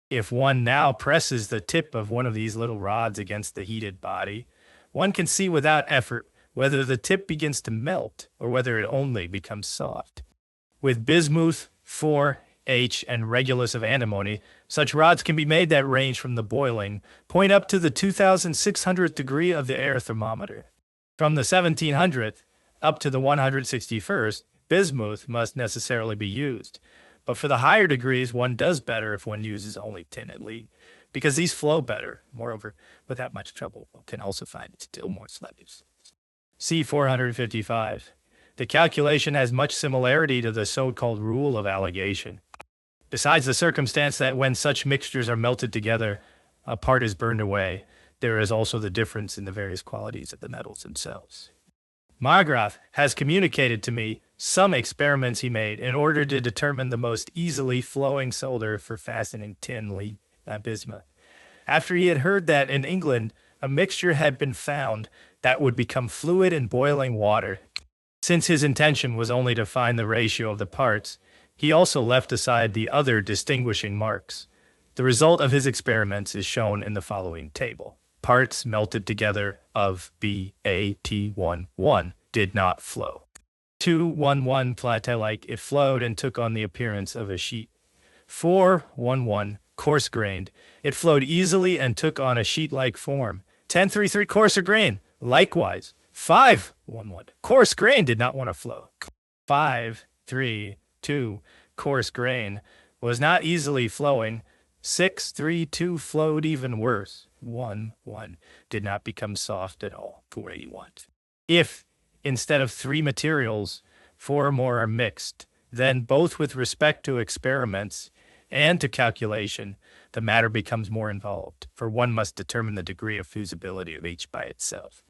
If one now presses the tip of one of these little rods against the heated body, one can see without effort whether the tip begins to melt or whether it only becomes soft. With bismuth, 4H, and regulus of antimony, such rods can be made that range from the boiling point up to the 2600th degree of the air thermometer. From the 1700th up to the 161st, bismuth must necessarily be used. But for the higher degrees, one does better if one uses only tin and lead, because these flow better. Moreover, without much trouble, one can also find still more slaves. C455. The calculation has much similarity to the so-called rule of alligation. Besides the circumstance that when such mixtures are melted together, a part is burned away, there is also the difference in the various qualities of the metals themselves. Margraaf has communicated to me some experiments he made in order to determine the most easily flowing solder for fastening tin lead bismuth. After he had heard that in England a mixture had been found that would become fluid in boiling water, since his intention was only to find the ratio of the parts, he also left aside the other distinguishing marks. The result of his experiments is shown in the following table. Parts melted together of BaT11 did not flow. 211 platelike, it flowed and took on the appearance of a sheet. 411 coarse-grained, it flowed easily and took on a sheet-like form. 1033 coarser grain, likewise. 511 coarse grain did not want to flow. 532 coarse grain was not easily flowing. 632 flowed even worse. 1 did not become soft at all. 481. If instead of 3 materials, 4 or more are mixed, then both with respect to experiments and to calculation, the matter becomes more involved, for one must determine the degree of fusibility of each by itself.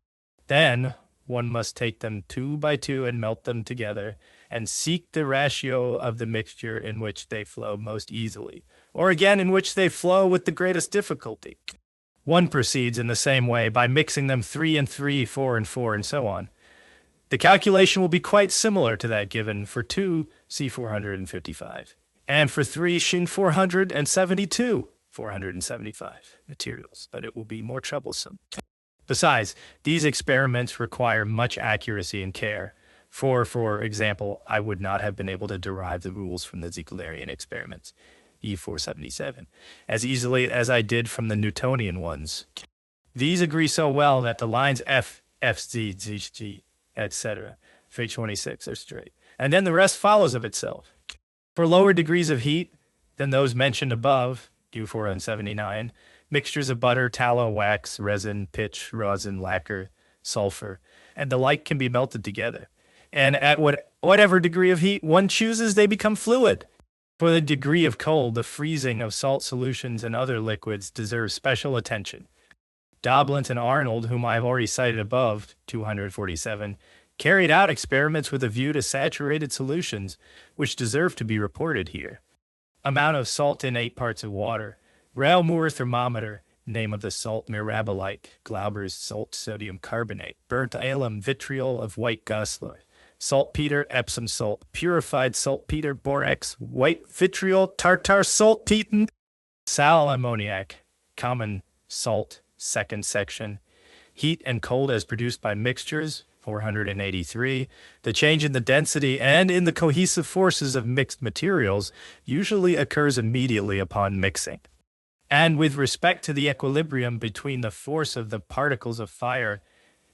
Then one must take them 2 by 2 and melt them together, and seek the ratio of the mixture in which they flow most easily, or again in which they flow with the greatest difficulty. One proceeds in the same way by mixing them 3 and 3, 4 and 4, and so on. The calculation will be quite similar to that given for 2 C455, and for 3 Shin 472, 475 materials, but it will be more troublesome. Besides, these experiments require much accuracy and care. For example, I would not have been able to derive the rules from the Zieglerinian experiments, E477, as easily as I did from the Newtonian ones. These agree so well that the lines F, Z, G, etc., for H26 are straight, and then the rest follows of itself. For lower degrees of heat than those mentioned above, U479, mixtures of butter, tallow, wax, resin, pitch, rosin, lacquer, sulfur, and the like can be melted together. And at whatever degree of heat one chooses, they become fluid. For the degree of cold, the freezing of salt solutions and other liquids deserves special attention. Doblant and Arnold, whom I have already cited above, 247, carried out experiments with a view to saturated solutions, which deserve to be reported here. Amount of salt in 8 parts of water. Reaumur thermometer, name of the salt mirabolite, Glauber's salt sodium carbonate, burnt alum vitriol of white goslar, saltpeter, Epsom salt, purified saltpeter, borax, white vitriol, tartar saltpeter, sal ammoniac, common salt, second section, heat and cold as produced by mixtures, 483. The change in the density and in the cohesive forces of mixed materials usually occurs immediately upon mixing. And with respect to the equilibrium between the force of the particles of fire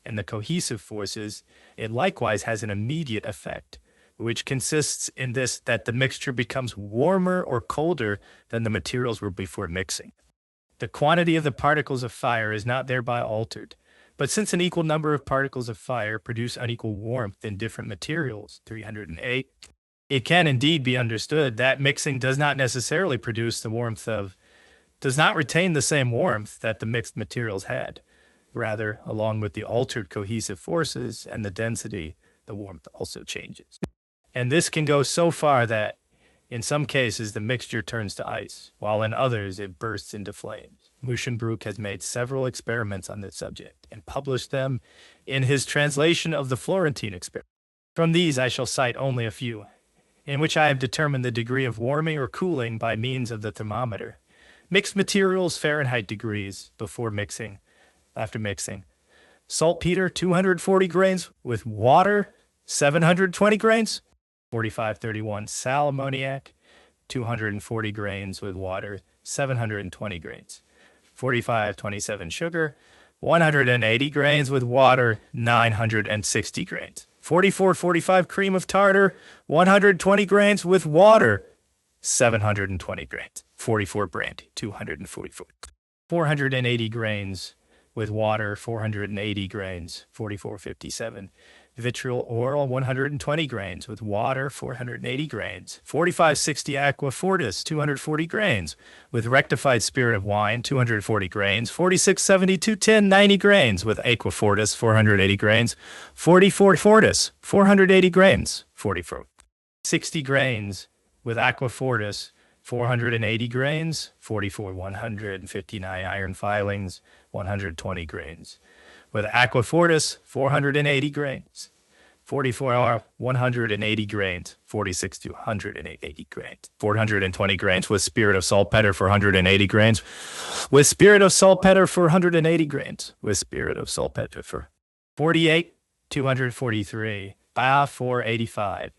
and the cohesive forces, it likewise has an immediate effect, which consists in this, that the mixture becomes warmer or colder than the materials were before mixing. The quantity of the particles of fire is not thereby altered, but since an equal number of particles of fire produce unequal warmth in different materials, 308, it can indeed be understood that mixing does not necessarily produce the warmth of does not retain the same warmth that the mixed materials had. Rather, along with the altered cohesive forces and the density, the warmth also changes. And this can go so far that, in some cases, the mixture turns to ice, while in others it bursts into flames. Muschenbroek has made several experiments on this subject and published them in his translation of the Florentine experiment. From these I shall cite only a few. in which I have determined the degree of warming or cooling by means of the thermometer. Mixed materials, Fahrenheit degrees, after mixing. Saltpeter, 240 grains with water, 720 grains, 4531. Sal ammoniac, 240 grains with water, 720 grains. 4527. Sugar, 180 grains with water, 960 grains. 4445. Cream of tartar, 120 grains with water, 720 grains. 44. Brandy, 244. 480 grains with water, 480 grains. 4457. Vitriol oil, 120 grains with water, 480 grains. 4560. Aqua fortis, 240 grains with rectified spirit of wine, 240 grains. 4670. 210, 90 grains with aqua fortis, 480 grains. 44 fortis, 480 grains. 44. 60 grains with aqua fortis, 480 grains. 44. 159. Iron filings, 120 grains. With aqua fortis, 480 grains. 44. 180 grains. 46 to 180 grains. 420 grains with spirit of saltpeter, 480 grains. With spirit of saltpeter, 480 grains. With spirit of saltpeter for 48. 243. 485.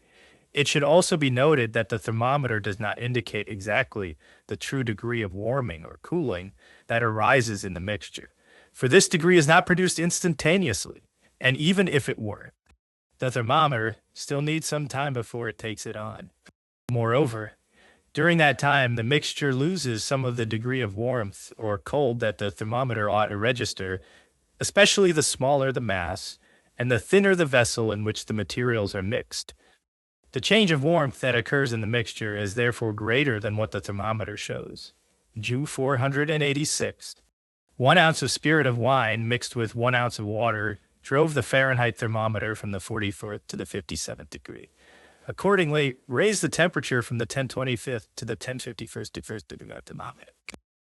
It should also be noted that the thermometer does not indicate exactly the true degree of warming or cooling that arises in the mixture, for this degree is not produced instantaneously, and even if it were, the thermometer still needs some time before it takes it on. Moreover, during that time, the mixture loses some of the degree of warmth or cold that the thermometer ought to register, especially the smaller the mass and the thinner the vessel in which the materials are mixed. The change of warmth that occurs in the mixture is therefore greater than what the thermometer shows. Ju 486. 1 ounce of spirit of wine mixed with 1 ounce of water drove the Fahrenheit thermometer from the 44th to the 57th degree. Accordingly, raise the temperature from the 1025th to the 1051st degree of thermometer.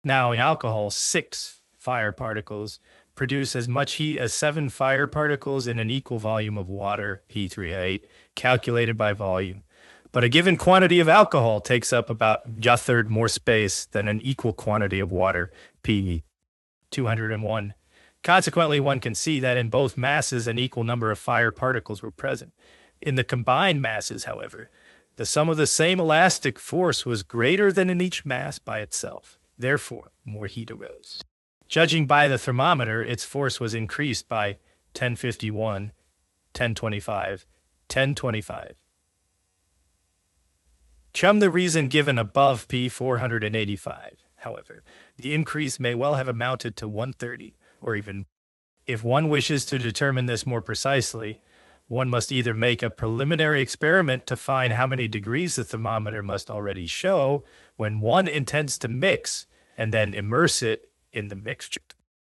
Now, in alcohol, 6 fire particles produce as much heat as 7 fire particles in an equal volume of water, P308, calculated by volume. But a given quantity of alcohol takes up about a third more space than an equal quantity of water, P201. Consequently, one can see that in both masses an equal number of fire particles were present. In the combined masses, however, the sum of the same elastic force was greater than in each mass by itself. Therefore, more heat arose. Judging by the thermometer, its force was increased by 1051, 1025, 1025. From the reason given above, P485, however, the increase may well have amounted to 130, or even, if one wishes to determine this more precisely, one must either make a preliminary experiment to find how many degrees the thermometer must already show when one intends to mix, and then immerse it in the mixture.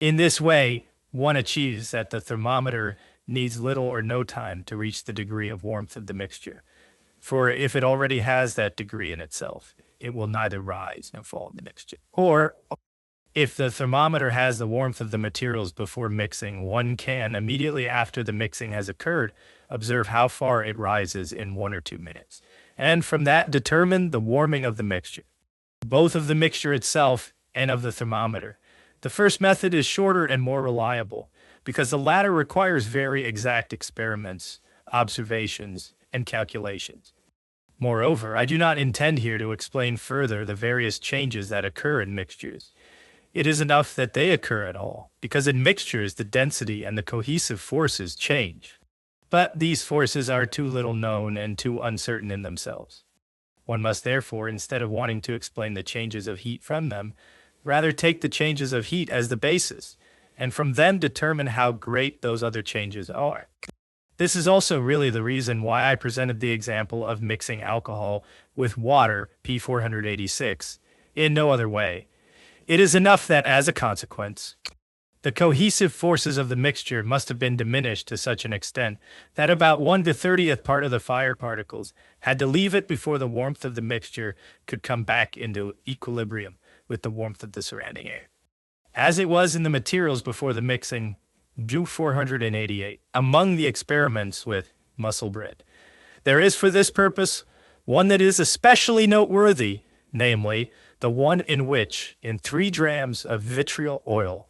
In this way, one achieves that the thermometer needs little or no time to reach the degree of warmth of the mixture. For if it already has that degree in itself, it will neither rise nor fall in the mixture. Or, if the thermometer has the warmth of the materials before mixing, one can, immediately after the mixing has occurred, observe how far it rises in 1 or 2 minutes, and from that determine the warming of the mixture, both of the mixture itself and of the thermometer. The first method is shorter and more reliable, because the latter requires very exact experiments, observations, and calculations. Moreover, I do not intend here to explain further the various changes that occur in mixtures. It is enough that they occur at all, because in mixtures the density and the cohesive forces change. But these forces are too little known and too uncertain in themselves. One must therefore, instead of wanting to explain the changes of heat from them, rather take the changes of heat as the basis, and from them determine how great those other changes are. This is also really the reason why I presented the example of mixing alcohol with water, P486, in no other way. It is enough that, as a consequence, the cohesive forces of the mixture must have been diminished to such an extent that about 1/30th part of the fire particles had to leave it before the warmth of the mixture could come back into equilibrium with the warmth of the surrounding air. As it was in the materials before the mixing, Ju 488, among the experiments with mussel bread. There is for this purpose one that is especially noteworthy, namely the one in which, in 3 drams of vitriol oil,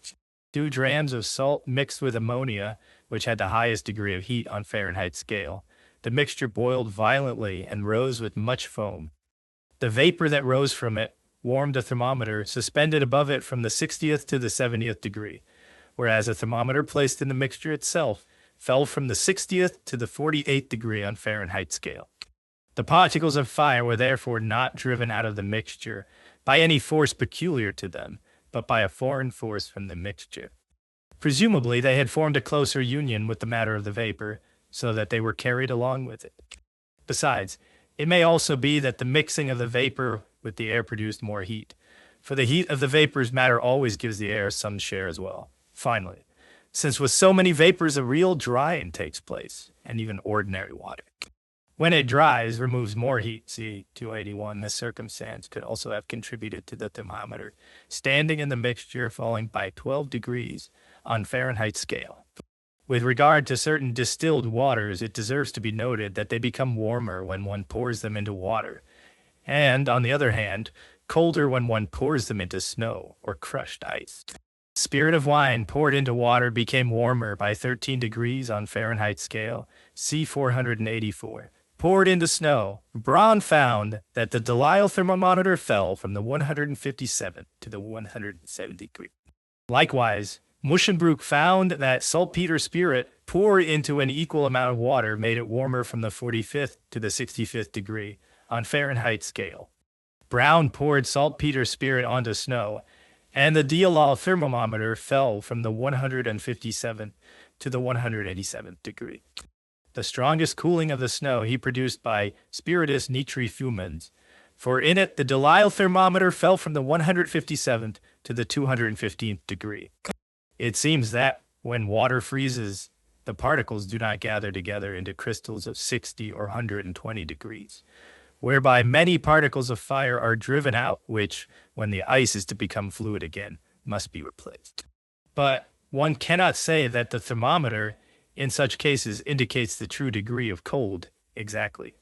2 drams of salt mixed with ammonia, which had the highest degree of heat on Fahrenheit scale, the mixture boiled violently and rose with much foam. The vapor that rose from it warmed a thermometer suspended above it from the 60th to the 70th degree, whereas a thermometer placed in the mixture itself fell from the 60th to the 48th degree on Fahrenheit scale. The particles of fire were therefore not driven out of the mixture by any force peculiar to them, but by a foreign force from the mixture. Presumably, they had formed a closer union with the matter of the vapor, so that they were carried along with it. Besides, it may also be that the mixing of the vapor with the air produced more heat, for the heat of the vapors matter always gives the air some share as well. Finally, since with so many vapors a real drying takes place, and even ordinary water, when it dries, removes more heat, see 281, this circumstance could also have contributed to the thermometer standing in the mixture falling by 12 degrees on Fahrenheit scale. With regard to certain distilled waters, it deserves to be noted that they become warmer when one pours them into water, and, on the other hand, colder when one pours them into snow or crushed ice. Spirit of wine poured into water became warmer by 13 degrees on Fahrenheit scale, C 484. Poured into snow, Braun found that the Delisle thermometer fell from the 157 to the 170 degree. Likewise, Muschenbroek found that saltpeter spirit poured into an equal amount of water made it warmer from the 45th to the 65th degree on Fahrenheit scale. Brown poured saltpeter spirit onto snow, and the Delisle thermometer fell from the 157 to the 187th degree. The strongest cooling of the snow he produced by spiritus nitri fumens, for in it the Delisle thermometer fell from the 157th to the 215th degree. It seems that, when water freezes, the particles do not gather together into crystals of 60 or 120 degrees, whereby many particles of fire are driven out, which, when the ice is to become fluid again, must be replaced. But one cannot say that the thermometer, in such cases, indicates the true degree of cold exactly.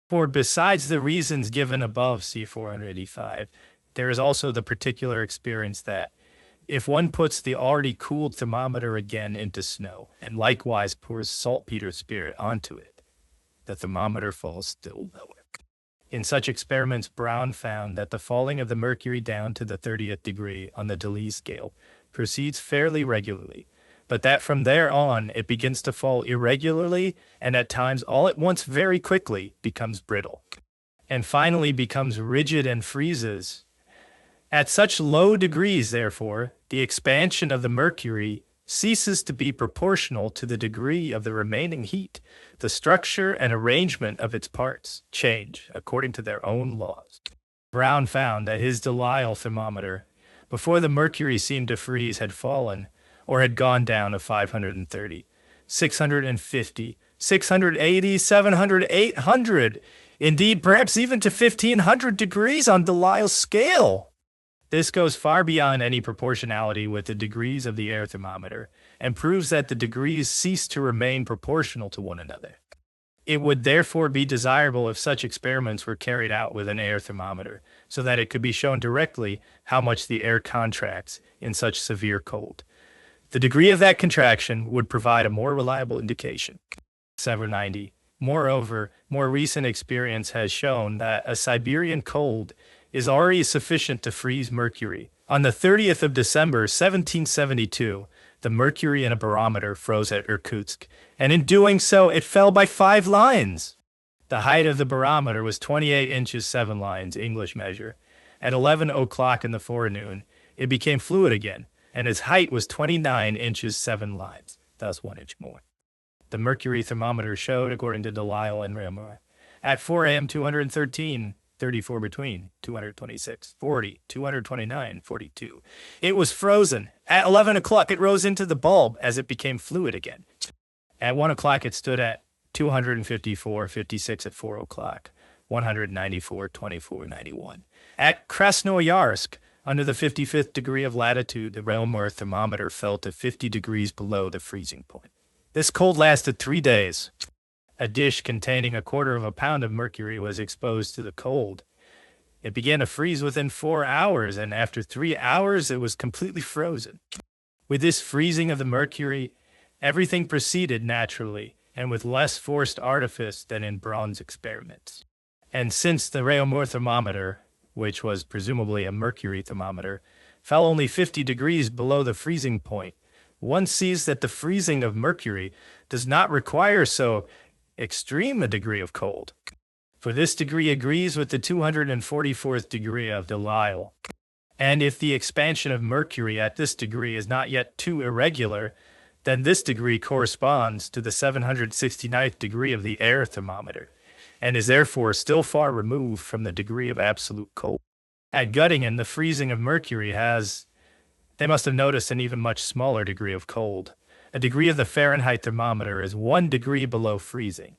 For besides the reasons given above, C 485, there is also the particular experience that, if one puts the already cooled thermometer again into snow, and likewise pours saltpeter spirit onto it, the thermometer falls still lower. In such experiments, Braun found that the falling of the mercury down to the 30th degree on the Delisle scale proceeds fairly regularly, but that from there on it begins to fall irregularly and at times all at once very quickly becomes brittle, and finally becomes rigid and freezes. At such low degrees, therefore, the expansion of the mercury ceases to be proportional to the degree of the remaining heat. The structure and arrangement of its parts change according to their own laws. Braun found that his Delisle thermometer, before the mercury seemed to freeze, had fallen, or had gone down to 530, 650, 680, 700, 800, indeed perhaps even to 1500 degrees on Delisle's scale. This goes far beyond any proportionality with the degrees of the air thermometer, and proves that the degrees cease to remain proportional to one another. It would therefore be desirable if such experiments were carried out with an air thermometer, so that it could be shown directly how much the air contracts in such severe cold. The degree of that contraction would provide a more reliable indication. 790. Moreover, more recent experience has shown that a Siberian cold is already sufficient to freeze mercury. On the 30th of December, 1772, the mercury in a barometer froze at Irkutsk, and in doing so, it fell by 5 lines. The height of the barometer was 28 inches 7 lines, English measure. At 11 o'clock in the forenoon, it became fluid again, and its height was 29 inches 7 lines, thus 1 inch more. The mercury thermometer showed, according to Delisle and Reaumur, at 4 a.m. 213, 34 between, 226, 40, 229, 42. It was frozen. At 11 o'clock, it rose into the bulb as it became fluid again. At 1 o'clock, it stood at 254, 56 at 4 o'clock, 194, 24, 91. At Krasnoyarsk, under the 55th degree of latitude, the Reaumur thermometer fell to 50 degrees below the freezing point. This cold lasted 3 days. A dish containing 1/4 pound of mercury was exposed to the cold. It began to freeze within 4 hours, and after 3 hours, it was completely frozen. With this freezing of the mercury, everything proceeded naturally and with less forced artifice than in bronze experiments. And since the Réaumur thermometer, which was presumably a mercury thermometer, fell only 50 degrees below the freezing point, one sees that the freezing of mercury does not require so extreme a degree of cold. For this degree agrees with the 244th degree of Delisle. And if the expansion of mercury at this degree is not yet too irregular, then this degree corresponds to the 769th degree of the air thermometer, and is therefore still far removed from the degree of absolute cold. At Göttingen, the freezing of mercury they must have noticed an even much smaller degree of cold. A degree of the Fahrenheit thermometer is 1 degree below freezing.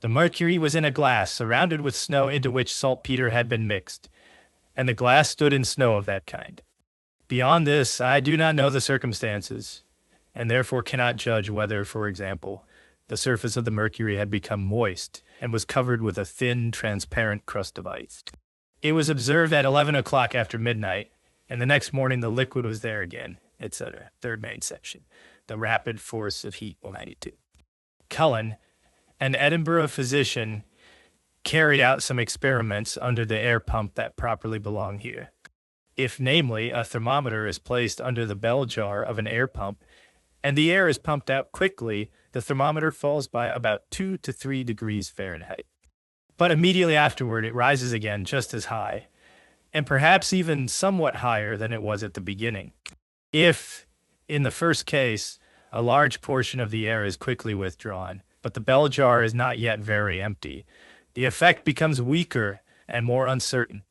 The mercury was in a glass surrounded with snow into which saltpeter had been mixed, and the glass stood in snow of that kind. Beyond this, I do not know the circumstances, and therefore cannot judge whether, for example, the surface of the mercury had become moist and was covered with a thin, transparent crust of ice. It was observed at 11 o'clock after midnight, and the next morning the liquid was there again, etc. Third main section. The rapid force of heat 192. Cullen, an Edinburgh physician, carried out some experiments under the air pump that properly belong here. If, namely, a thermometer is placed under the bell jar of an air pump, and the air is pumped out quickly, the thermometer falls by about 2 to 3 degrees Fahrenheit. But immediately afterward, it rises again just as high, and perhaps even somewhat higher than it was at the beginning. If, in the first case, a large portion of the air is quickly withdrawn, but the bell jar is not yet very empty, the effect becomes weaker and more uncertain.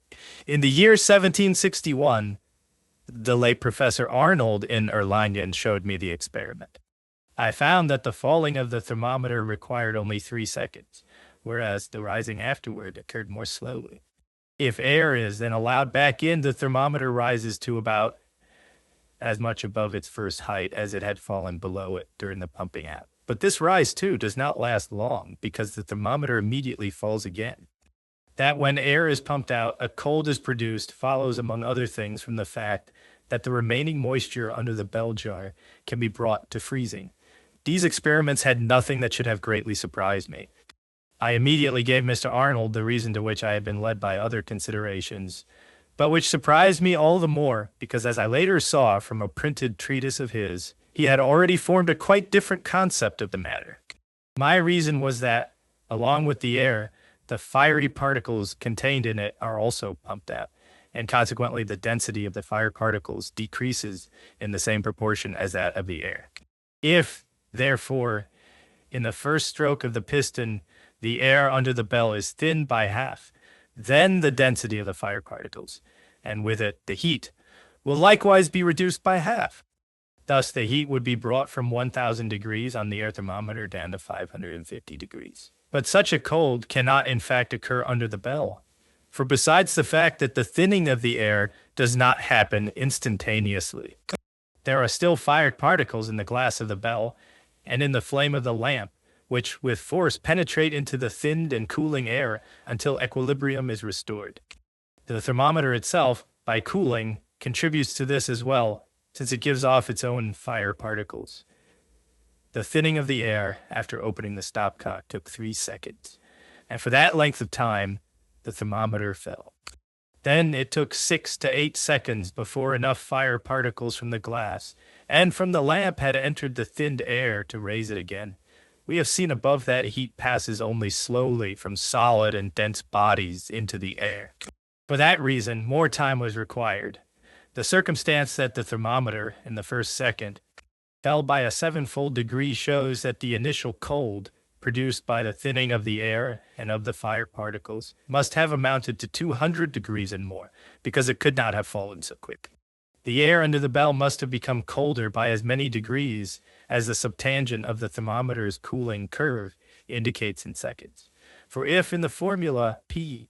In the year 1761, the late Professor Arnold in Erlangen showed me the experiment. I found that the falling of the thermometer required only 3 seconds, whereas the rising afterward occurred more slowly. If air is then allowed back in, the thermometer rises to about as much above its first height as it had fallen below it during the pumping out. But this rise, too, does not last long, because the thermometer immediately falls again. That when air is pumped out, a cold is produced follows, among other things, from the fact that the remaining moisture under the bell jar can be brought to freezing. These experiments had nothing that should have greatly surprised me. I immediately gave Mr. Arnold the reason to which I had been led by other considerations, but which surprised me all the more because, as I later saw from a printed treatise of his, he had already formed a quite different concept of the matter. My reason was that, along with the air, the fiery particles contained in it are also pumped out, and consequently the density of the fire particles decreases in the same proportion as that of the air. If, therefore, in the first stroke of the piston, the air under the bell is thinned by half, then the density of the fire particles, and with it the heat, will likewise be reduced by half. Thus the heat would be brought from 1,000 degrees on the air thermometer down to 550 degrees. But such a cold cannot in fact occur under the bell, for besides the fact that the thinning of the air does not happen instantaneously, there are still fired particles in the glass of the bell and in the flame of the lamp, which with force penetrate into the thinned and cooling air until equilibrium is restored. The thermometer itself, by cooling, contributes to this as well, since it gives off its own fire particles. The thinning of the air after opening the stopcock took 3 seconds, and for that length of time, the thermometer fell. Then it took 6 to 8 seconds before enough fire particles from the glass and from the lamp had entered the thinned air to raise it again. We have seen above that heat passes only slowly from solid and dense bodies into the air. For that reason, more time was required. The circumstance that the thermometer, in the first second, fell by a 7-fold degree shows that the initial cold, produced by the thinning of the air and of the fire particles, must have amounted to 200 degrees and more, because it could not have fallen so quick. The air under the bell must have become colder by as many degrees as the subtangent of the thermometer's cooling curve indicates in seconds. For if in the formula P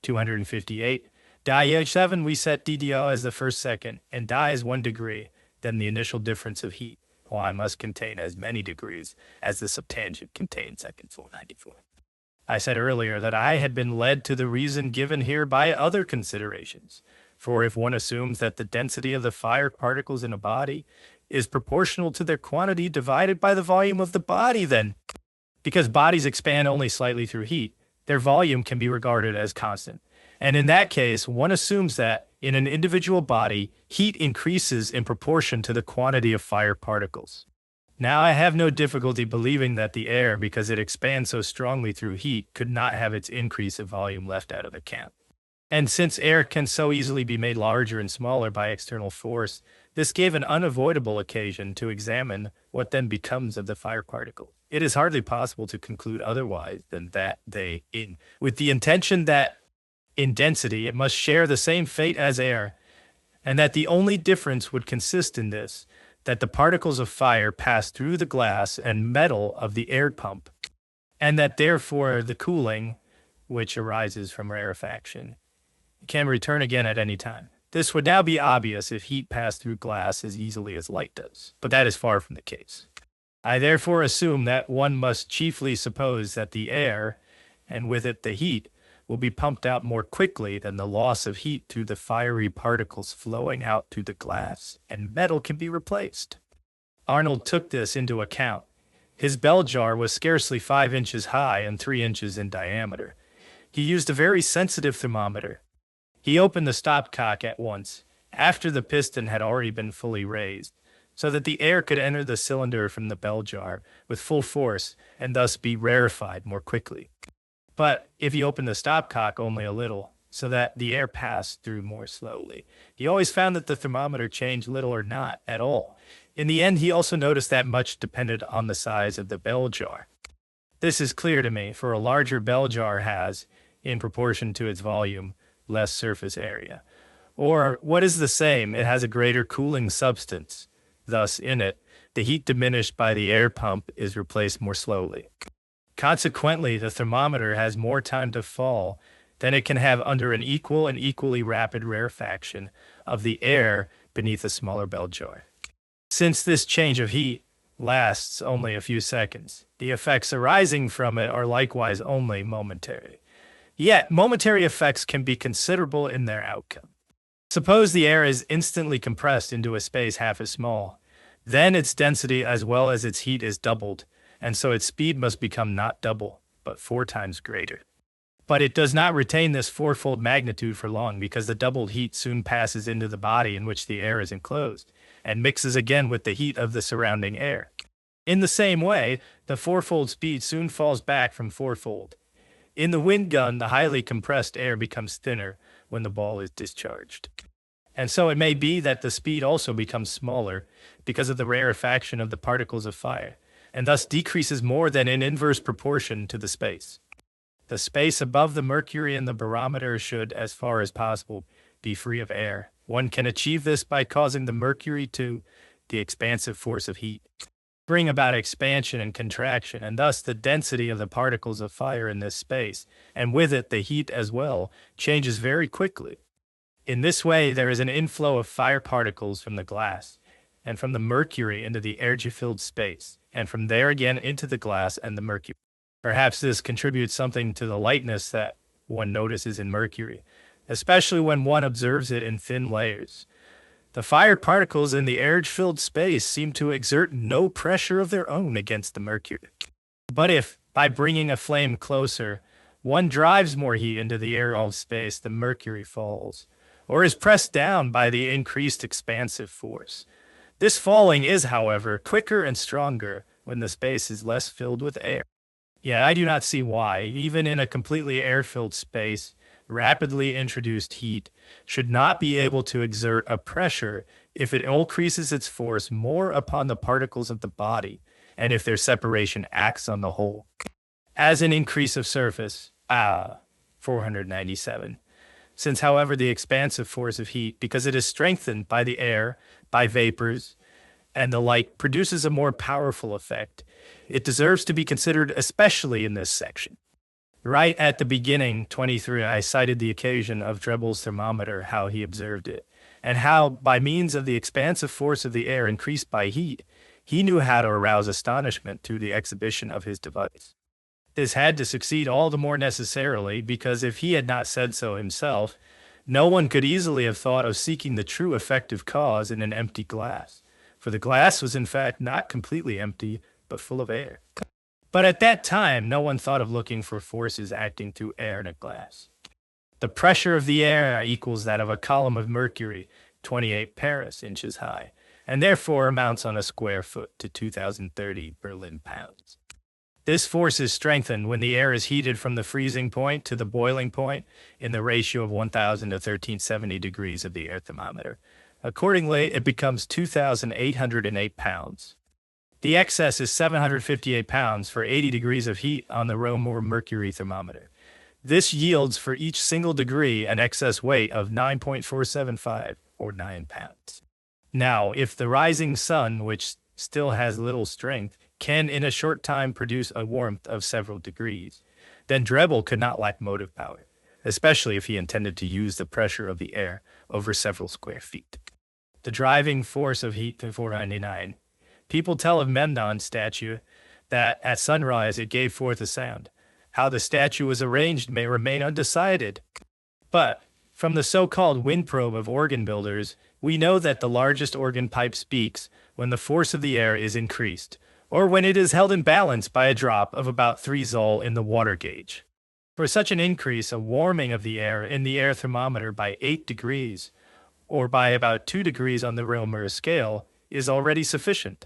258, di 7 we set DDO as the first second, and di as 1 degree, then the initial difference of heat, y must contain as many degrees as the subtangent contains second 494. I said earlier that I had been led to the reason given here by other considerations. For if one assumes that the density of the fire particles in a body is proportional to their quantity divided by the volume of the body, then, because bodies expand only slightly through heat, their volume can be regarded as constant. And in that case, one assumes that in an individual body, heat increases in proportion to the quantity of fire particles. Now, I have no difficulty believing that the air, because it expands so strongly through heat, could not have its increase of volume left out of account. And since air can so easily be made larger and smaller by external force, this gave an unavoidable occasion to examine what then becomes of the fire particle. It is hardly possible to conclude otherwise than that they, with the intention that in density it must share the same fate as air, and that the only difference would consist in this, that the particles of fire pass through the glass and metal of the air pump, and that therefore the cooling, which arises from rarefaction, can return again at any time. This would now be obvious if heat passed through glass as easily as light does, but that is far from the case. I therefore assume that one must chiefly suppose that the air, and with it the heat, will be pumped out more quickly than the loss of heat through the fiery particles flowing out through the glass, and metal can be replaced. Arnold took this into account. His bell jar was scarcely 5 inches high and 3 inches in diameter. He used a very sensitive thermometer. He opened the stopcock at once, after the piston had already been fully raised, so that the air could enter the cylinder from the bell jar with full force and thus be rarefied more quickly. But if he opened the stopcock only a little, so that the air passed through more slowly, he always found that the thermometer changed little or not at all. In the end, he also noticed that much depended on the size of the bell jar. This is clear to me, for a larger bell jar has, in proportion to its volume, less surface area. Or, what is the same, it has a greater cooling substance. Thus, in it, the heat diminished by the air pump is replaced more slowly. Consequently, the thermometer has more time to fall than it can have under an equal and equally rapid rarefaction of the air beneath a smaller bell jar. Since this change of heat lasts only a few seconds, the effects arising from it are likewise only momentary. Yet, momentary effects can be considerable in their outcome. Suppose the air is instantly compressed into a space half as small. Then its density as well as its heat is doubled, and so its speed must become not double, but 4 times greater. But it does not retain this fourfold magnitude for long, because the doubled heat soon passes into the body in which the air is enclosed, and mixes again with the heat of the surrounding air. In the same way, the fourfold speed soon falls back from fourfold. In the wind gun, the highly compressed air becomes thinner when the ball is discharged. And so it may be that the speed also becomes smaller because of the rarefaction of the particles of fire, and thus decreases more than in inverse proportion to the space. The space above the mercury in the barometer should, as far as possible, be free of air. One can achieve this by causing the mercury to, the expansive force of heat, bring about expansion and contraction, and thus the density of the particles of fire in this space, and with it the heat as well, changes very quickly. In this way, there is an inflow of fire particles from the glass, and from the mercury into the air-filled space, and from there again into the glass and the mercury. Perhaps this contributes something to the lightness that one notices in mercury, especially when one observes it in thin layers. The fire particles in the air-filled space seem to exert no pressure of their own against the mercury. But if, by bringing a flame closer, one drives more heat into the air-filled space, the mercury falls, or is pressed down by the increased expansive force. This falling is, however, quicker and stronger when the space is less filled with air. Yet I do not see why, even in a completely air-filled space, rapidly introduced heat should not be able to exert a pressure if it increases its force more upon the particles of the body, and if their separation acts on the whole. As an increase of surface, 497. Since, however, the expansive force of heat, because it is strengthened by the air, by vapors, and the like, produces a more powerful effect, it deserves to be considered especially in this section. Right at the beginning, 23, I cited the occasion of Drebel's thermometer, how he observed it, and how, by means of the expansive force of the air increased by heat, he knew how to arouse astonishment through the exhibition of his device. This had to succeed all the more necessarily because if he had not said so himself, no one could easily have thought of seeking the true effective cause in an empty glass, for the glass was in fact not completely empty, but full of air. But at that time, no one thought of looking for forces acting through air in a glass. The pressure of the air equals that of a column of mercury, 28 Paris inches high, and therefore amounts on a square foot to 2,030 Berlin pounds. This force is strengthened when the air is heated from the freezing point to the boiling point in the ratio of 1,000 to 1370 degrees of the air thermometer. Accordingly, it becomes 2,808 pounds. The excess is 758 pounds for 80 degrees of heat on the Rome or mercury thermometer. This yields for each single degree an excess weight of 9.475 or 9 pounds. Now, if the rising sun, which still has little strength, can in a short time produce a warmth of several degrees, then Drebel could not lack motive power, especially if he intended to use the pressure of the air over several square feet. The driving force of heat to 499. People tell of Memnon's statue that at sunrise it gave forth a sound. How the statue was arranged may remain undecided. But from the so-called wind probe of organ builders, we know that the largest organ pipe speaks when the force of the air is increased, or when it is held in balance by a drop of about 3 Zoll in the water gauge. For such an increase, a warming of the air in the air thermometer by 8 degrees, or by about 2 degrees on the Reaumur scale, is already sufficient.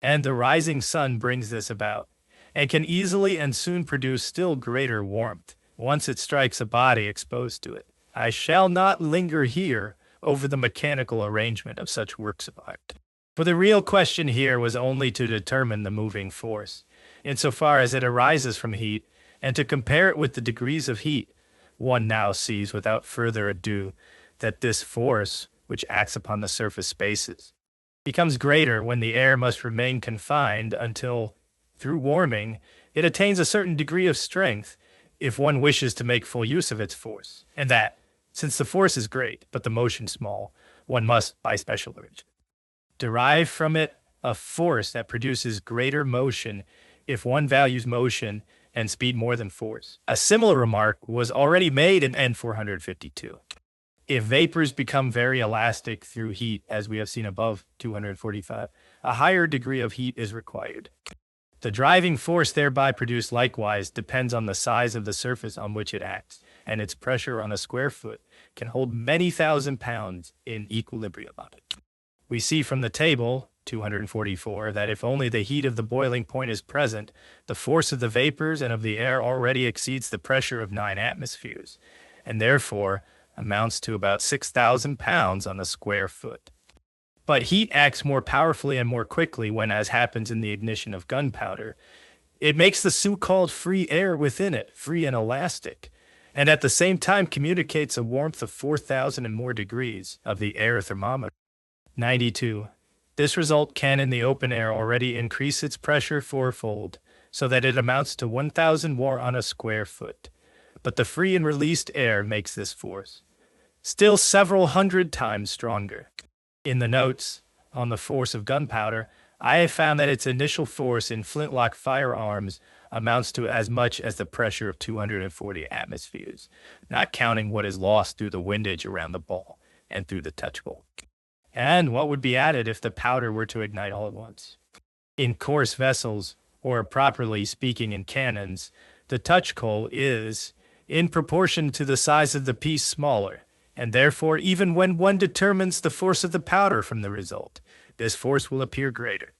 And the rising sun brings this about, and can easily and soon produce still greater warmth, once it strikes a body exposed to it. I shall not linger here over the mechanical arrangement of such works of art. For the real question here was only to determine the moving force, insofar as it arises from heat, and to compare it with the degrees of heat. One now sees without further ado that this force, which acts upon the surface spaces, becomes greater when the air must remain confined until, through warming, it attains a certain degree of strength if one wishes to make full use of its force, and that, since the force is great but the motion small, one must, by special arrangement, derive from it a force that produces greater motion if one values motion and speed more than force. A similar remark was already made in N452. If vapors become very elastic through heat, as we have seen above 245, a higher degree of heat is required. The driving force thereby produced likewise depends on the size of the surface on which it acts, and its pressure on a square foot can hold many thousand pounds in equilibrium on it. We see from the table, 244, that if only the heat of the boiling point is present, the force of the vapors and of the air already exceeds the pressure of 9 atmospheres, and therefore amounts to about 6,000 pounds on a square foot. But heat acts more powerfully and more quickly when, as happens in the ignition of gunpowder, it makes the so-called free air within it free and elastic, and at the same time communicates a warmth of 4,000 and more degrees of the air thermometer. 92. This result can in the open air already increase its pressure fourfold, so that it amounts to 1,000 war on a square foot. But the free and released air makes this force still several hundred times stronger. In the notes on the force of gunpowder, I have found that its initial force in flintlock firearms amounts to as much as the pressure of 240 atmospheres, not counting what is lost through the windage around the ball and through the touch hole. And what would be added if the powder were to ignite all at once? In coarse vessels, or properly speaking in cannons, the touch coal is, in proportion to the size of the piece, smaller, and therefore even when one determines the force of the powder from the result, this force will appear greater.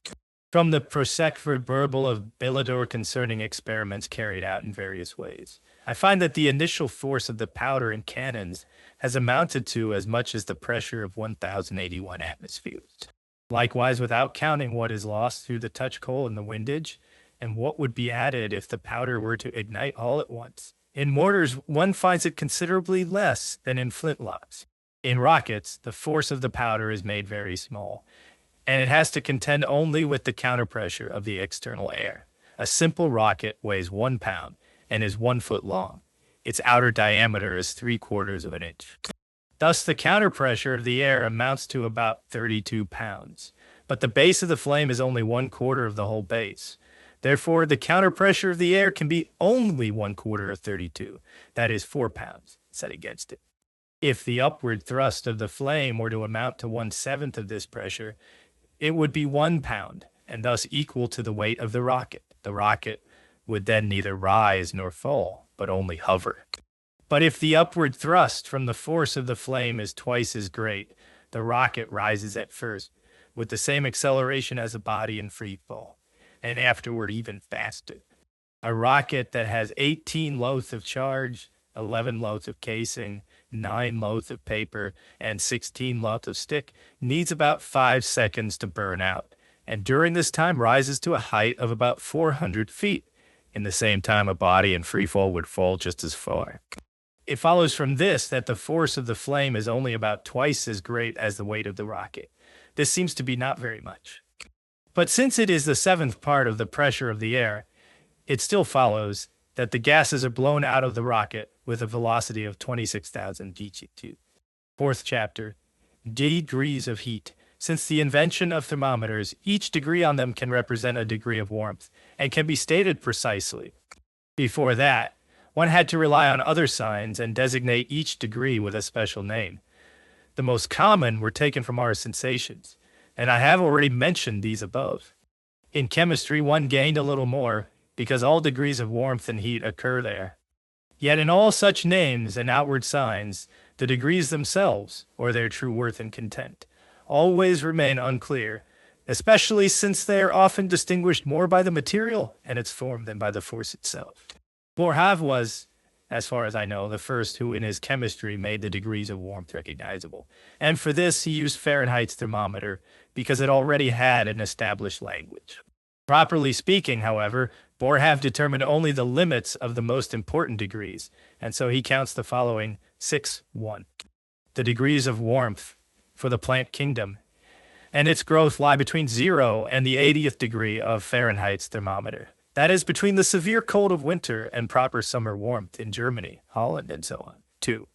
From the Prosec-verbal of Bilador concerning experiments carried out in various ways, I find that the initial force of the powder in cannons has amounted to as much as the pressure of 1,081 atmospheres. Likewise, without counting what is lost through the touch coal and the windage, and what would be added if the powder were to ignite all at once. In mortars, one finds it considerably less than in flintlocks. In rockets, the force of the powder is made very small, and it has to contend only with the counterpressure of the external air. A simple rocket weighs 1 pound and is 1 foot long. Its outer diameter is 3/4 of an inch. Thus, the counterpressure of the air amounts to about 32 pounds. but the base of the flame is only 1/4 of the whole base. Therefore, the counter pressure of the air can be only 1/4 of 32, that is 4 pounds, set against it. If the upward thrust of the flame were to amount to 1/7 of this pressure, it would be 1 pound, and thus equal to the weight of the rocket. The rocket would then neither rise nor fall, but only hover. But if the upward thrust from the force of the flame is twice as great, the rocket rises at first with the same acceleration as a body in free fall, and afterward even faster. A rocket that has 18 loads of charge, 11 loads of casing, 9 loads of paper, and 16 loads of stick needs about 5 seconds to burn out, and during this time rises to a height of about 400 feet. In the same time, a body in free fall would fall just as far. It follows from this that the force of the flame is only about twice as great as the weight of the rocket. This seems to be not very much. But since it is the 7th part of the pressure of the air, it still follows that the gases are blown out of the rocket with a velocity of 26,000 g2. Fourth chapter, degrees of heat. Since the invention of thermometers, each degree on them can represent a degree of warmth and can be stated precisely. Before that, one had to rely on other signs and designate each degree with a special name. The most common were taken from our sensations, and I have already mentioned these above. In chemistry, one gained a little more, because all degrees of warmth and heat occur there. Yet in all such names and outward signs, the degrees themselves, or their true worth and content, always remain unclear, especially since they are often distinguished more by the material and its form than by the force itself. Boerhaave was, as far as I know, the first who in his chemistry made the degrees of warmth recognizable, and for this he used Fahrenheit's thermometer, because it already had an established language. Properly speaking, however, Boerhaave determined only the limits of the most important degrees, and so he counts the following 6:1. The degrees of warmth for the plant kingdom, and its growth lie between 0 and the 80th degree of Fahrenheit's thermometer. That is between the severe cold of winter and proper summer warmth in Germany, Holland, and so on. 2.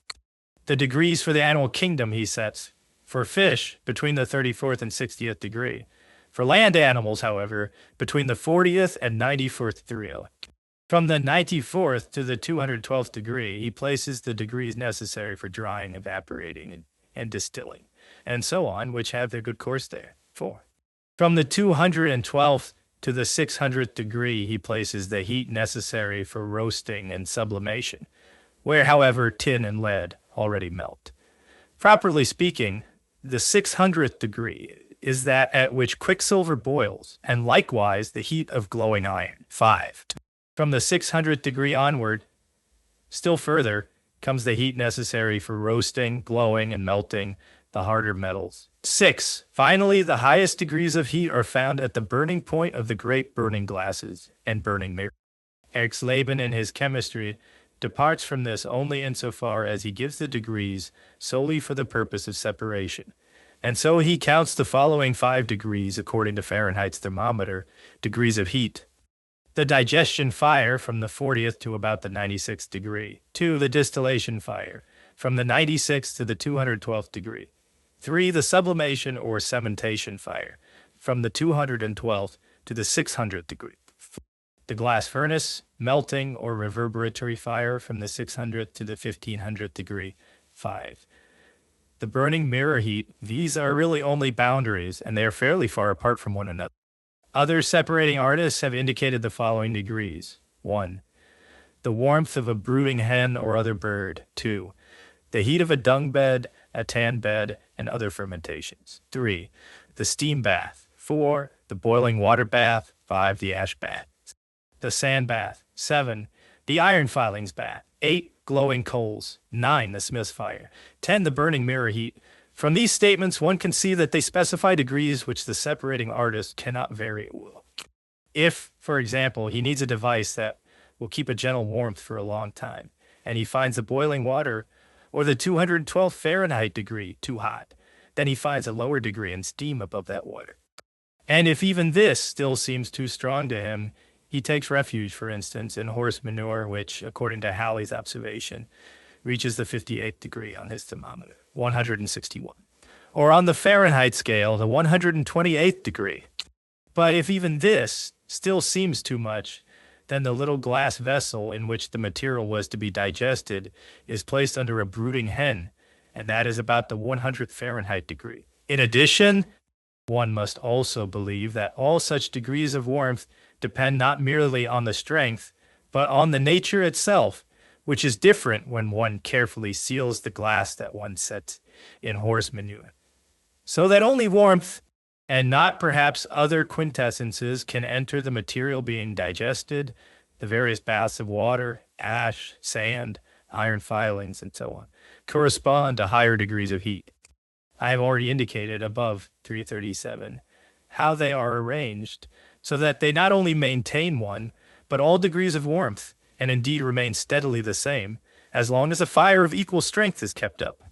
The degrees for the animal kingdom he sets, for fish, between the 34th and 60th degree. For land animals, however, between the 40th and 94th degree. From the 94th to the 212th degree, he places the degrees necessary for drying, evaporating, and distilling, and so on, which have their good course there. 4. From the 212th to the 600th degree, he places the heat necessary for roasting and sublimation, where, however, tin and lead already melt. Properly speaking, the 600th degree is that at which quicksilver boils, and likewise the heat of glowing iron. 5. From the 600th degree onward, still further, comes the heat necessary for roasting, glowing, and melting the harder metals. 6. Finally, the highest degrees of heat are found at the burning point of the great burning glasses and burning mirrors. Erxleben in his chemistry departs from this only insofar as he gives the degrees solely for the purpose of separation. And so he counts the following 5 degrees according to Fahrenheit's thermometer, degrees of heat. The digestion fire from the 40th to about the 96th degree. 2. The distillation fire from the 96th to the 212th degree. 3. The sublimation or cementation fire from the 212th to the 600th degree. The glass furnace, melting or reverberatory fire from the 600th to the 1500th degree. 5. The burning mirror heat. These are really only boundaries, and they are fairly far apart from one another. Other separating artists have indicated the following degrees. 1. The warmth of a brooding hen or other bird. 2. The heat of a dung bed, a tan bed, and other fermentations. 3. The steam bath. 4. The boiling water bath. 5. The ash bath. The sand bath. 7. The iron filings bath. 8. Glowing coals. 9. The smith's fire. 10. The burning mirror heat. From these statements, one can see that they specify degrees which the separating artist cannot vary. If, for example, he needs a device that will keep a gentle warmth for a long time, and he finds the boiling water or the 212 Fahrenheit degree too hot, then he finds a lower degree in steam above that water. And if even this still seems too strong to him, he takes refuge, for instance, in horse manure, which, according to Halley's observation, reaches the 58th degree on his thermometer, 161. or on the Fahrenheit scale, the 128th degree. But if even this still seems too much, then the little glass vessel in which the material was to be digested is placed under a brooding hen, and that is about the 100th Fahrenheit degree. In addition, one must also believe that all such degrees of warmth depend not merely on the strength, but on the nature itself, which is different when one carefully seals the glass that one sets in horse manure. So that only warmth, and not perhaps other quintessences, can enter the material being digested, the various baths of water, ash, sand, iron filings, and so on, correspond to higher degrees of heat. I have already indicated above 337 how they are arranged so that they not only maintain one, but all degrees of warmth, and indeed remain steadily the same, as long as a fire of equal strength is kept up.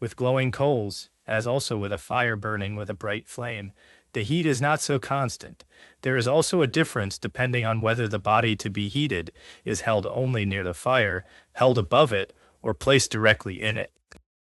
With glowing coals, as also with a fire burning with a bright flame, the heat is not so constant. There is also a difference depending on whether the body to be heated is held only near the fire, held above it, or placed directly in it.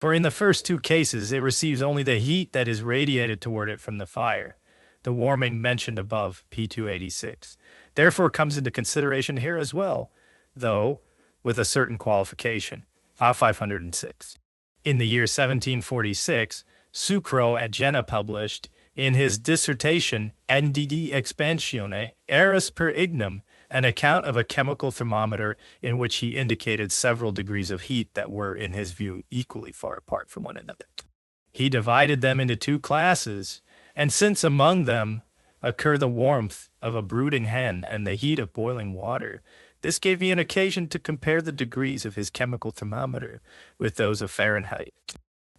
For in the first two cases, it receives only the heat that is radiated toward it from the fire. The warming mentioned above, P286, therefore comes into consideration here as well, though with a certain qualification, A506. In the year 1746, Sucro at Jena published, in his dissertation NDD Expansione Eris per Ignum, an account of a chemical thermometer in which he indicated several degrees of heat that were, in his view, equally far apart from one another. He divided them into two classes, and since among them occur the warmth of a brooding hen and the heat of boiling water, this gave me an occasion to compare the degrees of his chemical thermometer with those of Fahrenheit.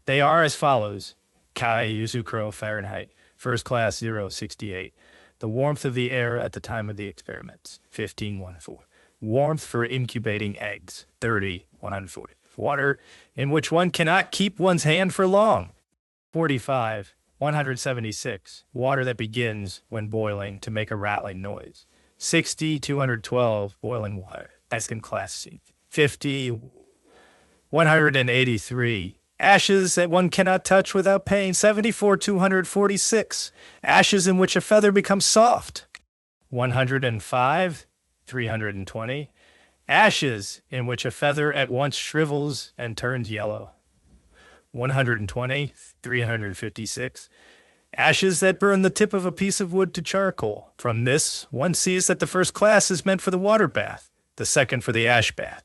They are as follows: Chi Sucro Fahrenheit, first class 068. The warmth of the air at the time of the experiments, 1514. Warmth for incubating eggs, 30,140. Water in which one cannot keep one's hand for long, 45. 176. Water that begins, when boiling, to make a rattling noise. 60, 212. Boiling water. That's in class C. 50, 183. Ashes that one cannot touch without pain. 74, 246. Ashes in which a feather becomes soft. 105, 320. Ashes in which a feather at once shrivels and turns yellow. 120, 356. Ashes that burn the tip of a piece of wood to charcoal. From this, one sees that the first class is meant for the water bath, the second for the ash bath.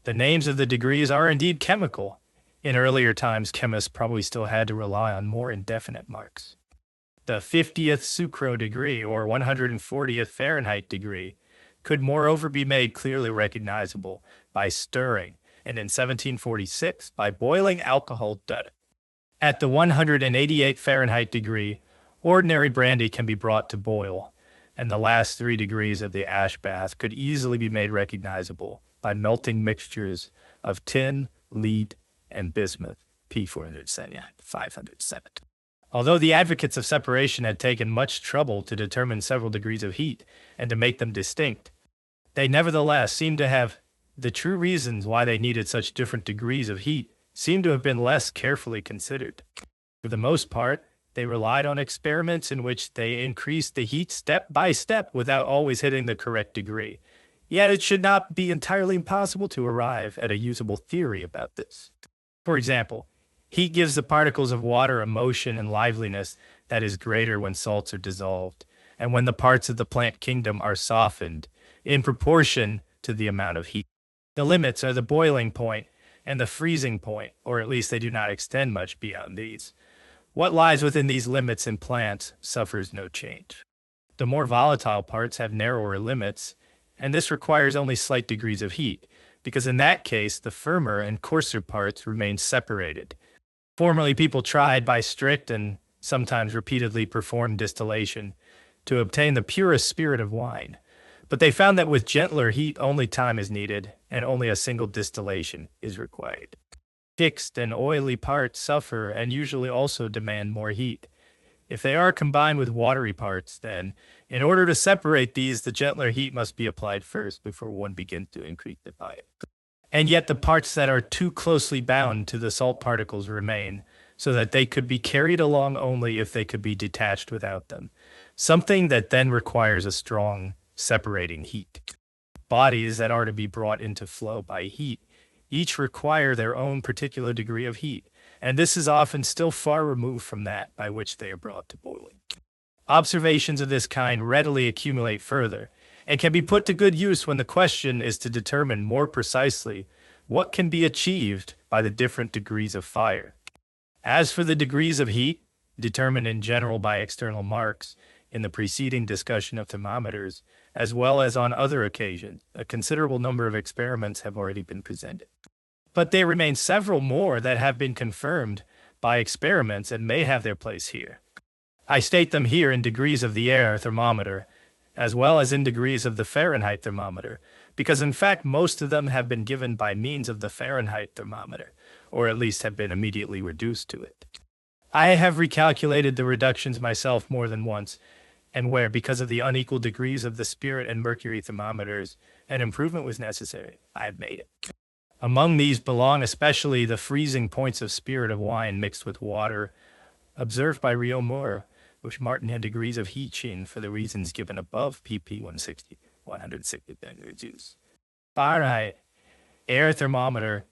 The names of the degrees are indeed chemical. In earlier times, chemists probably still had to rely on more indefinite marks. The 50th Sucro degree, or 140th Fahrenheit degree, could moreover be made clearly recognizable by stirring, and in 1746 by boiling alcohol dud. At the 188th Fahrenheit degree, ordinary brandy can be brought to boil, and the last 3 degrees of the ash bath could easily be made recognizable by melting mixtures of tin, lead, and bismuth, P407, 507. Although the advocates of separation had taken much trouble to determine several degrees of heat and to make them distinct, they nevertheless seem to have the true reasons why they needed such different degrees of heat seem to have been less carefully considered. For the most part, they relied on experiments in which they increased the heat step by step without always hitting the correct degree. Yet it should not be entirely impossible to arrive at a usable theory about this. For example, heat gives the particles of water a motion and liveliness that is greater when salts are dissolved, and when the parts of the plant kingdom are softened, in proportion to the amount of heat. The limits are the boiling point and the freezing point, or at least they do not extend much beyond these. What lies within these limits in plants suffers no change. The more volatile parts have narrower limits, and this requires only slight degrees of heat, because in that case the firmer and coarser parts remain separated. Formerly people tried by strict and sometimes repeatedly performed distillation to obtain the purest spirit of wine. But they found that with gentler heat, only time is needed, and only a single distillation is required. Fixed and oily parts suffer and usually also demand more heat. If they are combined with watery parts, then, in order to separate these, the gentler heat must be applied first before one begins to increase the fire. And yet the parts that are too closely bound to the salt particles remain, so that they could be carried along only if they could be detached without them, something that then requires a strong separating heat. Bodies that are to be brought into flow by heat each require their own particular degree of heat, and this is often still far removed from that by which they are brought to boiling. Observations of this kind readily accumulate further, and can be put to good use when the question is to determine more precisely what can be achieved by the different degrees of fire. As for the degrees of heat, determined in general by external marks, in the preceding discussion of thermometers, as well as on other occasions, a considerable number of experiments have already been presented. But there remain several more that have been confirmed by experiments and may have their place here. I state them here in degrees of the air thermometer, as well as in degrees of the Fahrenheit thermometer, because in fact most of them have been given by means of the Fahrenheit thermometer, or at least have been immediately reduced to it. I have recalculated the reductions myself more than once, and where, because of the unequal degrees of the spirit and mercury thermometers, an improvement was necessary, I have made it. Among these belong especially the freezing points of spirit of wine mixed with water, observed by Rio Moore, which Martin had degrees of heat in for the reasons given above, pp 160, 160 degrees. Fahrenheit, air thermometer,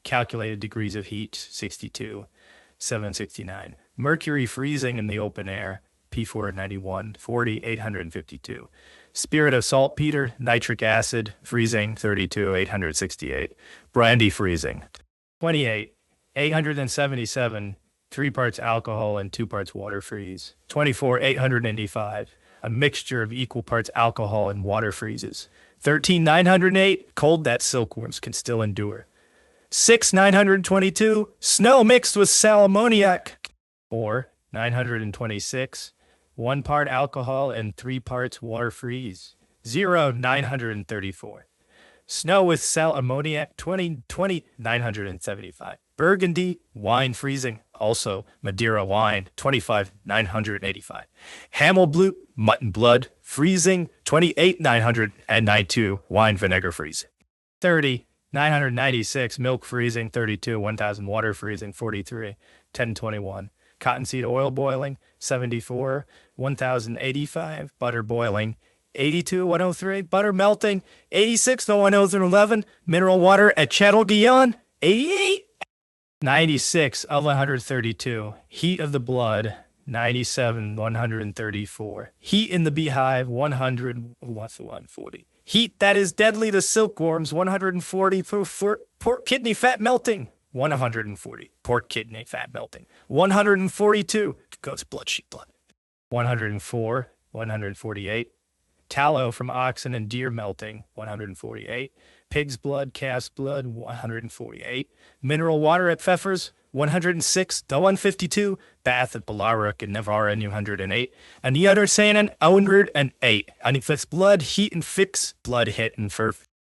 calculated degrees of heat, 62, 769. Mercury freezing in the open air, P491, 40, 852. Spirit of saltpeter, nitric acid, freezing, 32, 868. Brandy freezing, 28, 877. 3 parts alcohol and 2 parts water freeze. 24, 885. A mixture of equal parts alcohol and water freezes. 13, 908. Cold that silkworms can still endure. 6, 922. Snow mixed with sal ammoniac. 4, 926. 1 part alcohol and 3 parts water freeze. 0, 934. Snow with sal ammoniac, 20, 975. Burgundy, wine freezing, also Madeira wine, 25, 985. Hammelblut, mutton blood, freezing, 28, 992. Wine vinegar freezing. 30, 996. Milk freezing, 32, 1000. Water freezing, 43, 1021. Cottonseed oil boiling, 74, 1085. Butter boiling, 82, 103. Butter melting, 86, 111. Mineral water at Château-Guyon, 88. 96 of 132. Heat of the blood, 97, 134. Heat in the beehive, 100, what's the 140? Heat that is deadly to silkworms, 140. Pork kidney fat melting, 140. Pork kidney fat melting, 142. Goat's blood, sheep blood, 104, 148. Tallow from oxen and deer melting, 148. Pig's blood, calf's blood, 148. Mineral water at Pfeffers, 106. The 152. Bath at Balaruk and Navarra, 108. And the other saying, 108. And if it's blood, heat and fix, blood hit and fur,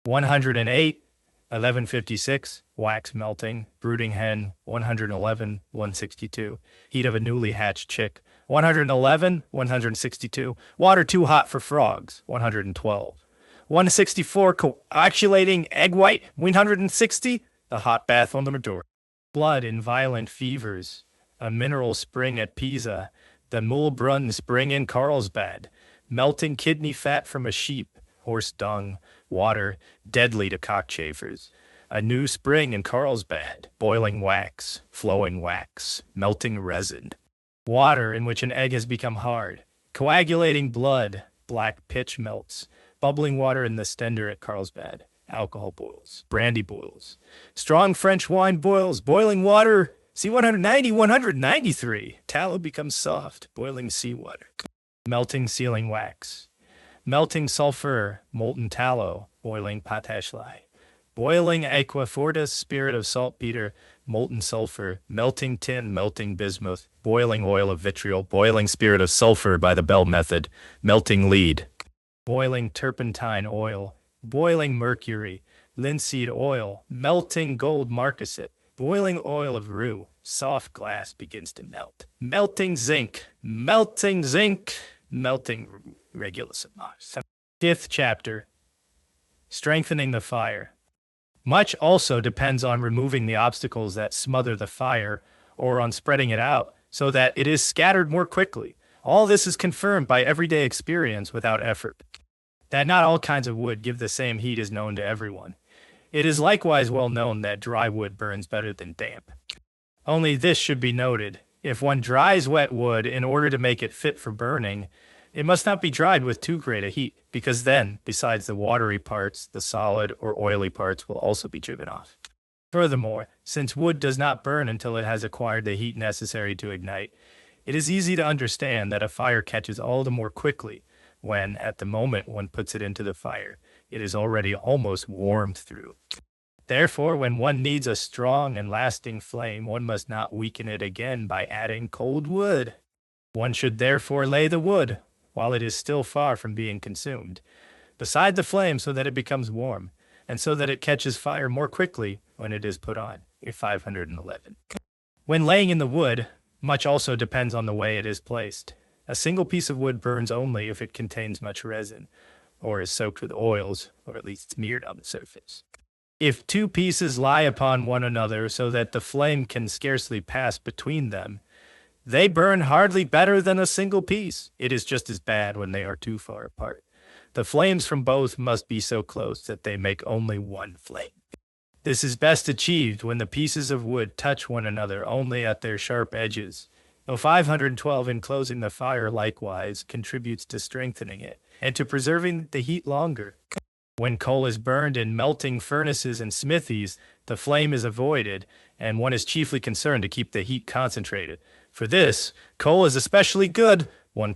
108. 1156. Wax melting, brooding hen, 111, 162. Heat of a newly hatched chick, 111, 162. Water too hot for frogs, 112. 164, coagulating egg white, 160. The hot bath on the Madura. Blood in violent fevers, a mineral spring at Pisa, the Mulbrunn spring in Carlsbad, melting kidney fat from a sheep, horse dung, water, deadly to cockchafers. A new spring in Carlsbad, boiling wax, flowing wax, melting resin. Water in which an egg has become hard, coagulating blood, black pitch melts, bubbling water in the Stender at Carlsbad, alcohol boils, brandy boils, strong French wine boils, boiling water, C190, 193, tallow becomes soft, boiling seawater, melting sealing wax, melting sulfur, molten tallow, boiling potash lye, boiling aqua fortis, spirit of saltpeter, molten sulfur, melting tin, melting bismuth, boiling oil of vitriol, boiling spirit of sulfur by the Bell method, melting lead, boiling turpentine oil, boiling mercury, linseed oil, melting gold marcasite, boiling oil of rue, soft glass begins to melt, melting zinc, melting regulus of Mars. 5th chapter, strengthening the fire. Much also depends on removing the obstacles that smother the fire or on spreading it out so that it is scattered more quickly. All this is confirmed by everyday experience without effort. That not all kinds of wood give the same heat is known to everyone. It is likewise well known that dry wood burns better than damp. Only this should be noted. If one dries wet wood in order to make it fit for burning, it must not be dried with too great a heat, because then, besides the watery parts, the solid or oily parts will also be driven off. Furthermore, since wood does not burn until it has acquired the heat necessary to ignite, it is easy to understand that a fire catches all the more quickly when, at the moment one puts it into the fire, it is already almost warmed through. Therefore, when one needs a strong and lasting flame, one must not weaken it again by adding cold wood. One should therefore lay the wood, while it is still far from being consumed, beside the flame so that it becomes warm, and so that it catches fire more quickly when it is put on. 511. When laying in the wood, much also depends on the way it is placed. A single piece of wood burns only if it contains much resin, or is soaked with oils, or at least smeared on the surface. If two pieces lie upon one another so that the flame can scarcely pass between them, they burn hardly better than a single piece. It is just as bad when they are too far apart. The flames from both must be so close that they make only one flame. This is best achieved when the pieces of wood touch one another only at their sharp edges. Though 512 enclosing the fire likewise contributes to strengthening it and to preserving the heat longer. When coal is burned in melting furnaces and smithies, the flame is avoided, and one is chiefly concerned to keep the heat concentrated. For this, coal is especially good. One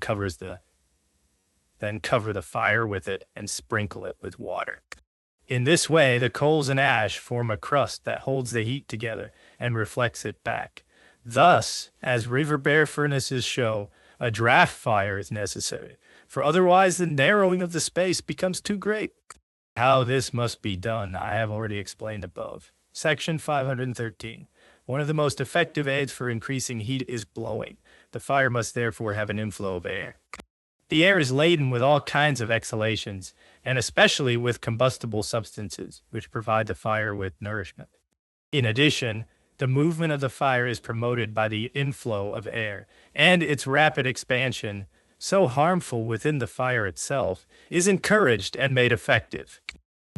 then cover the fire with it and sprinkle it with water. In this way, the coals and ash form a crust that holds the heat together and reflects it back. Thus, as river bear furnaces show, a draft fire is necessary, for otherwise the narrowing of the space becomes too great. How this must be done, I have already explained above. Section 513. One of the most effective aids for increasing heat is blowing. The fire must therefore have an inflow of air. The air is laden with all kinds of exhalations, and especially with combustible substances, which provide the fire with nourishment. In addition, the movement of the fire is promoted by the inflow of air, and its rapid expansion, so harmful within the fire itself, is encouraged and made effective.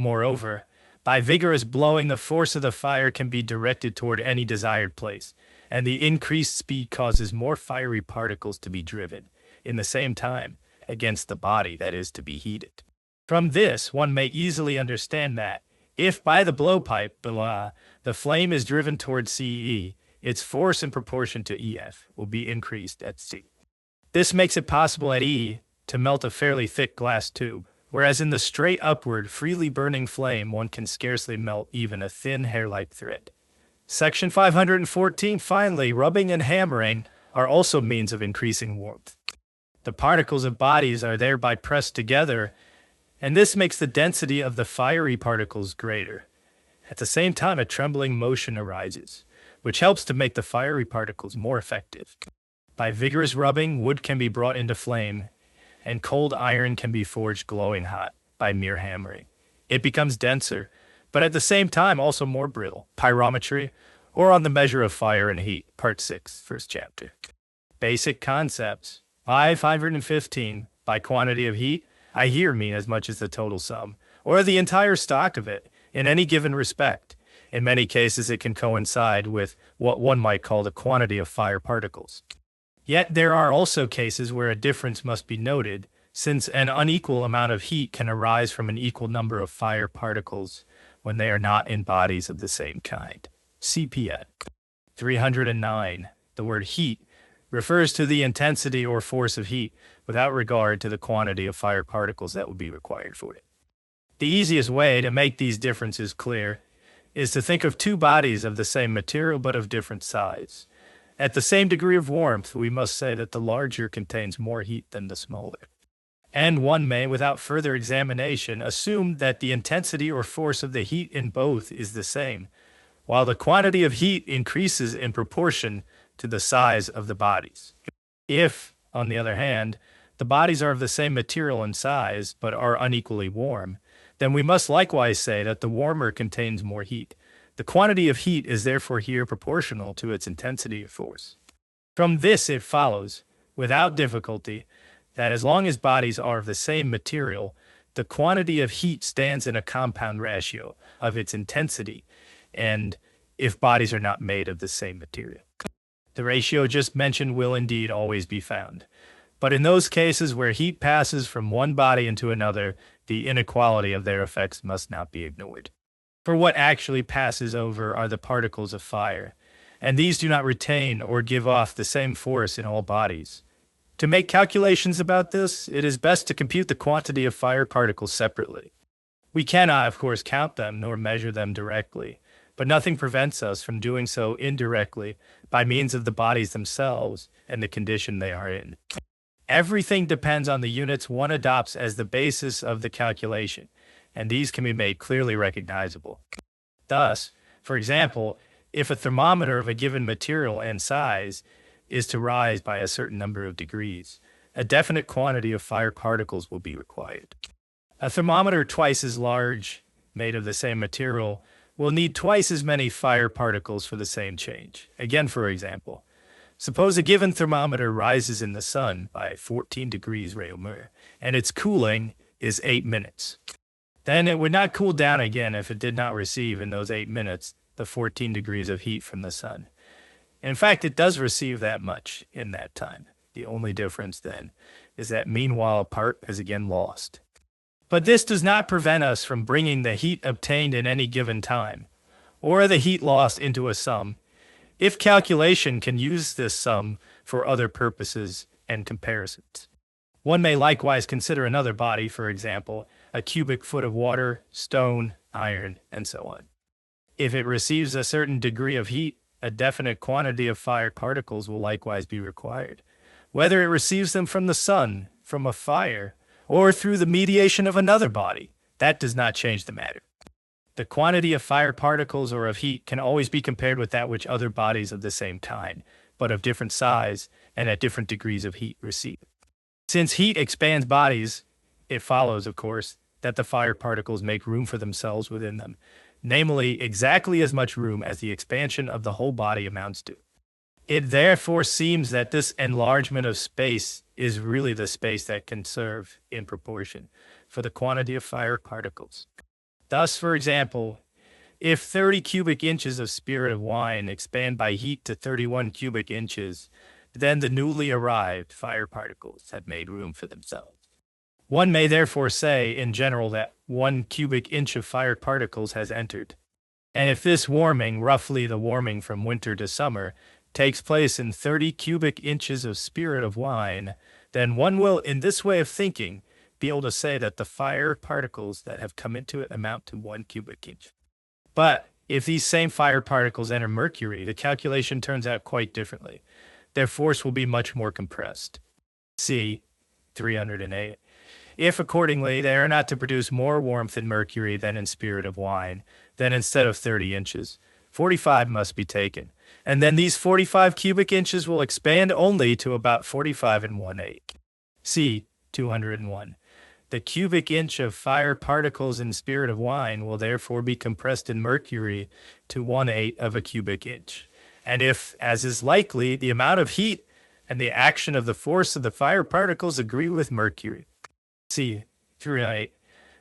Moreover, by vigorous blowing, the force of the fire can be directed toward any desired place, and the increased speed causes more fiery particles to be driven, in the same time, against the body that is to be heated. From this, one may easily understand that, if by the blowpipe, the flame is driven toward CE, its force in proportion to EF will be increased at C. This makes it possible at E to melt a fairly thick glass tube, whereas in the straight upward, freely burning flame, one can scarcely melt even a thin hair-like thread. Section 514. Finally, rubbing and hammering are also means of increasing warmth. The particles of bodies are thereby pressed together, and this makes the density of the fiery particles greater. At the same time, a trembling motion arises, which helps to make the fiery particles more effective. By vigorous rubbing, wood can be brought into flame, and cold iron can be forged glowing hot by mere hammering. It becomes denser, but at the same time also more brittle. Pyrometrie, or on the measure of fire and heat, Part 6, first chapter. Basic concepts. 515. By quantity of heat, I here mean as much as the total sum, or the entire stock of it, in any given respect. In many cases, it can coincide with what one might call the quantity of fire particles. Yet there are also cases where a difference must be noted, since an unequal amount of heat can arise from an equal number of fire particles when they are not in bodies of the same kind. CPN. 309. The word heat refers to the intensity or force of heat without regard to the quantity of fire particles that would be required for it. The easiest way to make these differences clear is to think of two bodies of the same material but of different size. At the same degree of warmth, we must say that the larger contains more heat than the smaller. And one may, without further examination, assume that the intensity or force of the heat in both is the same, while the quantity of heat increases in proportion to the size of the bodies. If, on the other hand, the bodies are of the same material and size, but are unequally warm, then we must likewise say that the warmer contains more heat. The quantity of heat is therefore here proportional to its intensity of force. From this it follows, without difficulty, that as long as bodies are of the same material, the quantity of heat stands in a compound ratio of its intensity, and if bodies are not made of the same material. The ratio just mentioned will indeed always be found. But in those cases where heat passes from one body into another, the inequality of their effects must not be ignored. For what actually passes over are the particles of fire, and these do not retain or give off the same force in all bodies. To make calculations about this, it is best to compute the quantity of fire particles separately. We cannot, of course, count them nor measure them directly, but nothing prevents us from doing so indirectly by means of the bodies themselves and the condition they are in. Everything depends on the units one adopts as the basis of the calculation, and these can be made clearly recognizable. Thus, for example, if a thermometer of a given material and size is to rise by a certain number of degrees, a definite quantity of fire particles will be required. A thermometer twice as large, made of the same material, will need twice as many fire particles for the same change. Again, for example, suppose a given thermometer rises in the sun by 14 degrees Réaumur, and its cooling is 8 minutes. Then it would not cool down again if it did not receive in those 8 minutes the 14 degrees of heat from the sun. In fact, it does receive that much in that time. The only difference then is that meanwhile a part is again lost. But this does not prevent us from bringing the heat obtained in any given time, or the heat lost into a sum, if calculation can use this sum for other purposes and comparisons. One may likewise consider another body, for example, a cubic foot of water, stone, iron, and so on. If it receives a certain degree of heat, a definite quantity of fire particles will likewise be required. Whether it receives them from the sun, from a fire, or through the mediation of another body, that does not change the matter. The quantity of fire particles or of heat can always be compared with that which other bodies of the same kind, but of different size and at different degrees of heat receive. Since heat expands bodies, it follows, of course, that the fire particles make room for themselves within them, namely exactly as much room as the expansion of the whole body amounts to. It therefore seems that this enlargement of space is really the space that can serve in proportion for the quantity of fire particles. Thus, for example, if 30 cubic inches of spirit of wine expand by heat to 31 cubic inches, then the newly arrived fire particles have made room for themselves. One may therefore say, in general, that 1 cubic inch of fire particles has entered. And if this warming, roughly the warming from winter to summer, takes place in 30 cubic inches of spirit of wine, then one will, in this way of thinking, be able to say that the fire particles that have come into it amount to 1 cubic inch. But if these same fire particles enter mercury, the calculation turns out quite differently. Their force will be much more compressed. See 308. If, accordingly, they are not to produce more warmth in mercury than in spirit of wine, then instead of 30 inches, 45 must be taken. And then these 45 cubic inches will expand only to about 45 1/8. See 201. The cubic inch of fire particles in spirit of wine will therefore be compressed in mercury to 1/8 of a cubic inch. And if, as is likely, the amount of heat and the action of the force of the fire particles agree with mercury, see 308,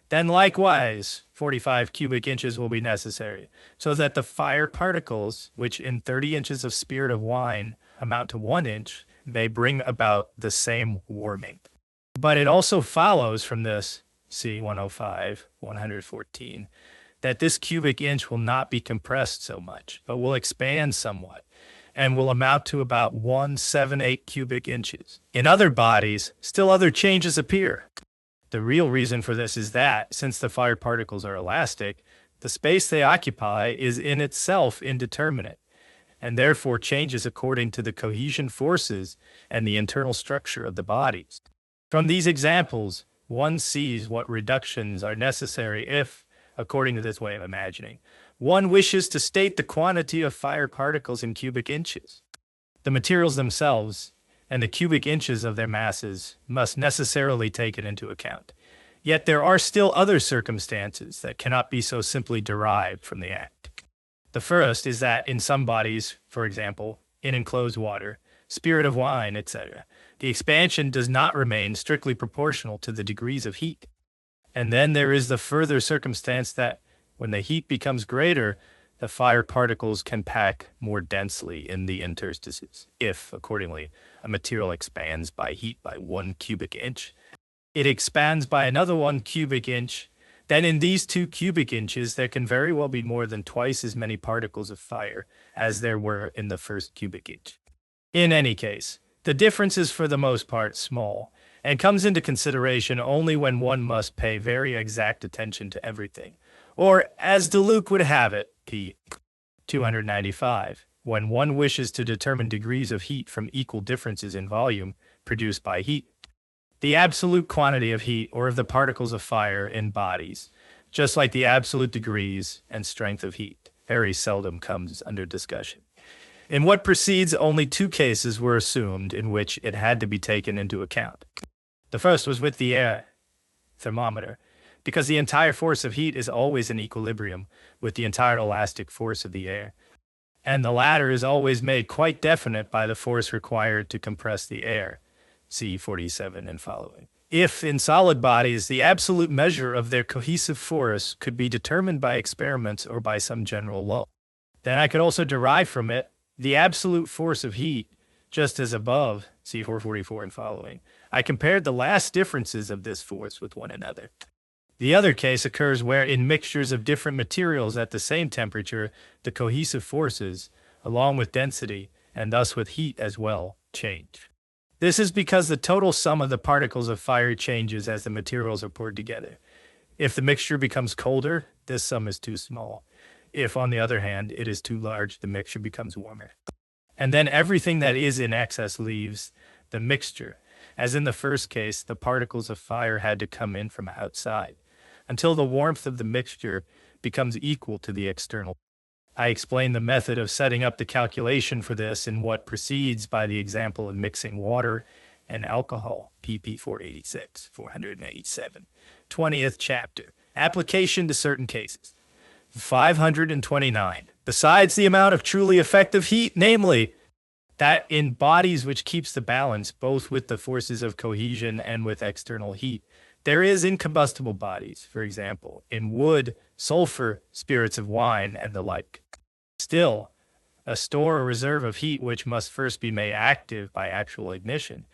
then likewise 45 cubic inches will be necessary, so that the fire particles, which in 30 inches of spirit of wine amount to 1 inch, may bring about the same warming. But it also follows from this, see 105, 114, that this cubic inch will not be compressed so much, but will expand somewhat, and will amount to about 178 cubic inches. In other bodies, still other changes appear. The real reason for this is that, since the fire particles are elastic, the space they occupy is in itself indeterminate, and therefore changes according to the cohesion forces and the internal structure of the bodies. From these examples, one sees what reductions are necessary if, according to this way of imagining, one wishes to state the quantity of fire particles in cubic inches. The materials themselves and the cubic inches of their masses must necessarily take it into account. Yet there are still other circumstances that cannot be so simply derived from the act. The first is that in some bodies, for example, in enclosed water, spirit of wine, etc., the expansion does not remain strictly proportional to the degrees of heat. And then there is the further circumstance that when the heat becomes greater, the fire particles can pack more densely in the interstices. If, accordingly, a material expands by heat by 1 cubic inch, it expands by another 1 cubic inch. Then in these 2 cubic inches, there can very well be more than twice as many particles of fire as there were in the first cubic inch. In any case, the difference is for the most part small, and comes into consideration only when one must pay very exact attention to everything. Or, as Deluc would have it, p. 295, when one wishes to determine degrees of heat from equal differences in volume produced by heat. The absolute quantity of heat or of the particles of fire in bodies, just like the absolute degrees and strength of heat, very seldom comes under discussion. In what precedes, only 2 cases were assumed in which it had to be taken into account. The first was with the air thermometer, because the entire force of heat is always in equilibrium with the entire elastic force of the air, and the latter is always made quite definite by the force required to compress the air, see 47 and following. If in solid bodies the absolute measure of their cohesive force could be determined by experiments or by some general law, then I could also derive from it the absolute force of heat, just as above, see 444 and following. I compared the last differences of this force with one another. The other case occurs where in mixtures of different materials at the same temperature, the cohesive forces, along with density, and thus with heat as well, change. This is because the total sum of the particles of fire changes as the materials are poured together. If the mixture becomes colder, this sum is too small. If, on the other hand, it is too large, the mixture becomes warmer. And then everything that is in excess leaves the mixture. As in the first case, the particles of fire had to come in from outside, until the warmth of the mixture becomes equal to the external. I explain the method of setting up the calculation for this in what precedes by the example of mixing water and alcohol, pp. 486, 487, 20th chapter. Application to certain cases. 529. Besides the amount of truly effective heat, namely, that in bodies which keeps the balance both with the forces of cohesion and with external heat, there is in combustible bodies, for example, in wood, sulfur, spirits of wine, and the like, still a store or reserve of heat which must first be made active by actual ignition.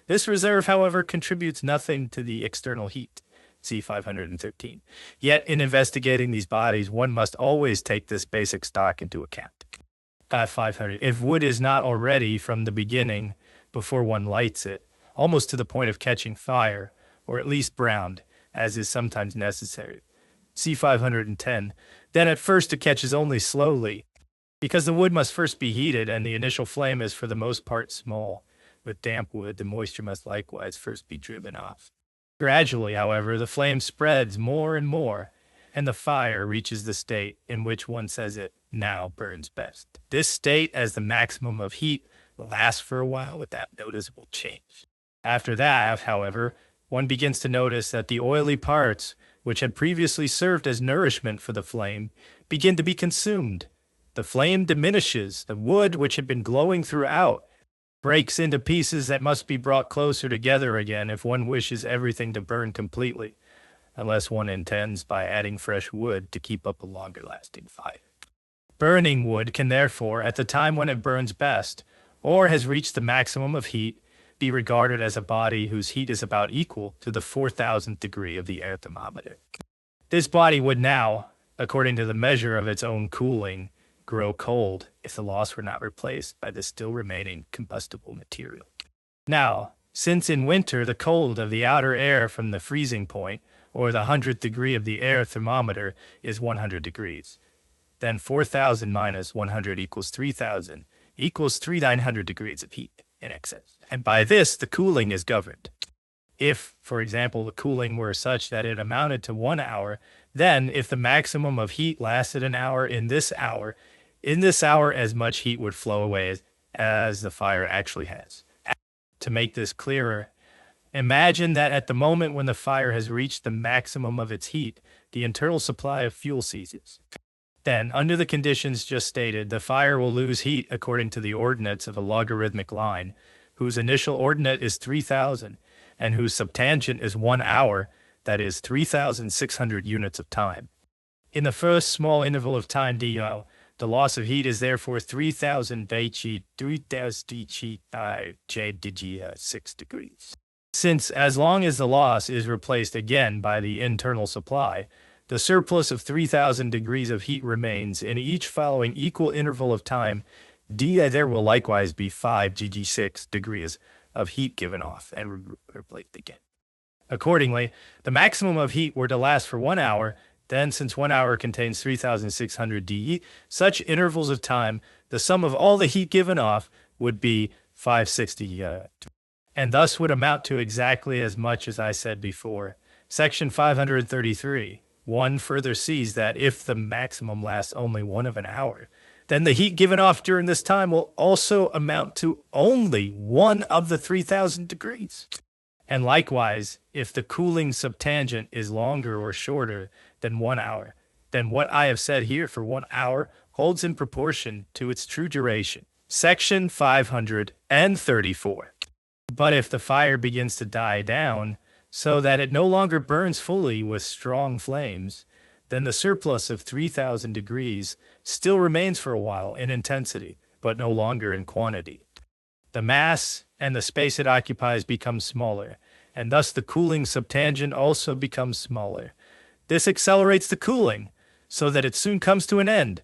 This reserve, however, contributes nothing to the external heat. See 513. Yet in investigating these bodies, one must always take this basic stock into account. 500. If wood is not already from the beginning, before one lights it, almost to the point of catching fire, or at least browned, as is sometimes necessary, see 510, then at first it catches only slowly, because the wood must first be heated and the initial flame is for the most part small. With damp wood, the moisture must likewise first be driven off. Gradually, however, the flame spreads more and more, and the fire reaches the state in which one says it now burns best. This state, as the maximum of heat, lasts for a while without noticeable change. After that, however, one begins to notice that the oily parts, which had previously served as nourishment for the flame, begin to be consumed. The flame diminishes. The wood, which had been glowing throughout, breaks into pieces that must be brought closer together again if one wishes everything to burn completely, unless one intends by adding fresh wood to keep up a longer-lasting fire. Burning wood can therefore, at the time when it burns best, or has reached the maximum of heat, be regarded as a body whose heat is about equal to the 4,000th degree of the air thermometer. This body would now, according to the measure of its own cooling, grow cold if the loss were not replaced by the still remaining combustible material. Now, since in winter the cold of the outer air from the freezing point, or the 100th degree of the air thermometer, is 100 degrees, then 4,000 minus 100 equals 3,000, equals 3,900 degrees of heat in excess. And by this, the cooling is governed. If, for example, the cooling were such that it amounted to 1 hour, then if the maximum of heat lasted an hour, in this hour as much heat would flow away as the fire actually has. To make this clearer, imagine that at the moment when the fire has reached the maximum of its heat, the internal supply of fuel ceases. Then, under the conditions just stated, the fire will lose heat according to the ordinates of a logarithmic line, whose initial ordinate is 3000, and whose subtangent is 1 hour, that is 3,600 units of time. In the first small interval of time dl, the loss of heat is therefore 3,000 6 degrees. Since as long as the loss is replaced again by the internal supply, the surplus of 3,000 degrees of heat remains in each following equal interval of time, there will likewise be 5 gg6 degrees of heat given off and replaced again. Accordingly, the maximum of heat were to last for 1 hour. Then, since 1 hour contains 3,600 dE, such intervals of time, the sum of all the heat given off would be 560, and thus would amount to exactly as much as I said before. Section 533. 1 further sees that if the maximum lasts only 1 of an hour, then the heat given off during this time will also amount to only 1 of the 3,000 degrees. And likewise, if the cooling subtangent is longer or shorter than 1 hour, then what I have said here for 1 hour holds in proportion to its true duration. Section 534. But if the fire begins to die down, so that it no longer burns fully with strong flames, then the surplus of 3,000 degrees still remains for a while in intensity, but no longer in quantity. The mass and the space it occupies become smaller, and thus the cooling subtangent also becomes smaller. This accelerates the cooling, so that it soon comes to an end.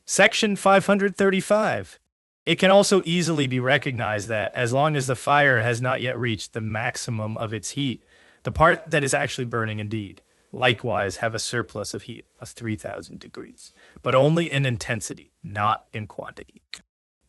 Section 535. It can also easily be recognized that, as long as the fire has not yet reached the maximum of its heat, the part that is actually burning indeed, likewise have a surplus of heat of 3,000 degrees, but only in intensity, not in quantity.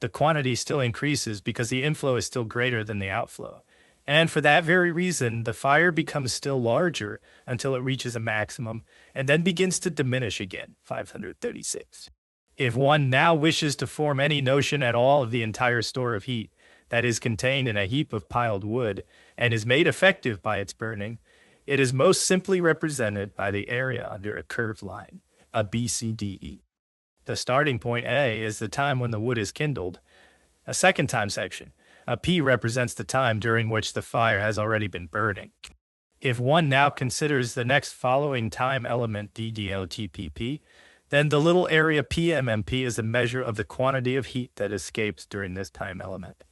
The quantity still increases because the inflow is still greater than the outflow. And for that very reason, the fire becomes still larger until it reaches a maximum and then begins to diminish again. 536. If one now wishes to form any notion at all of the entire store of heat that is contained in a heap of piled wood and is made effective by its burning, it is most simply represented by the area under a curved line, a BCDE. The starting point A is the time when the wood is kindled. A second time section, a P, represents the time during which the fire has already been burning. If one now considers the next following time element DDLTPP, then the little area PMMP is a measure of the quantity of heat that escapes during this time element.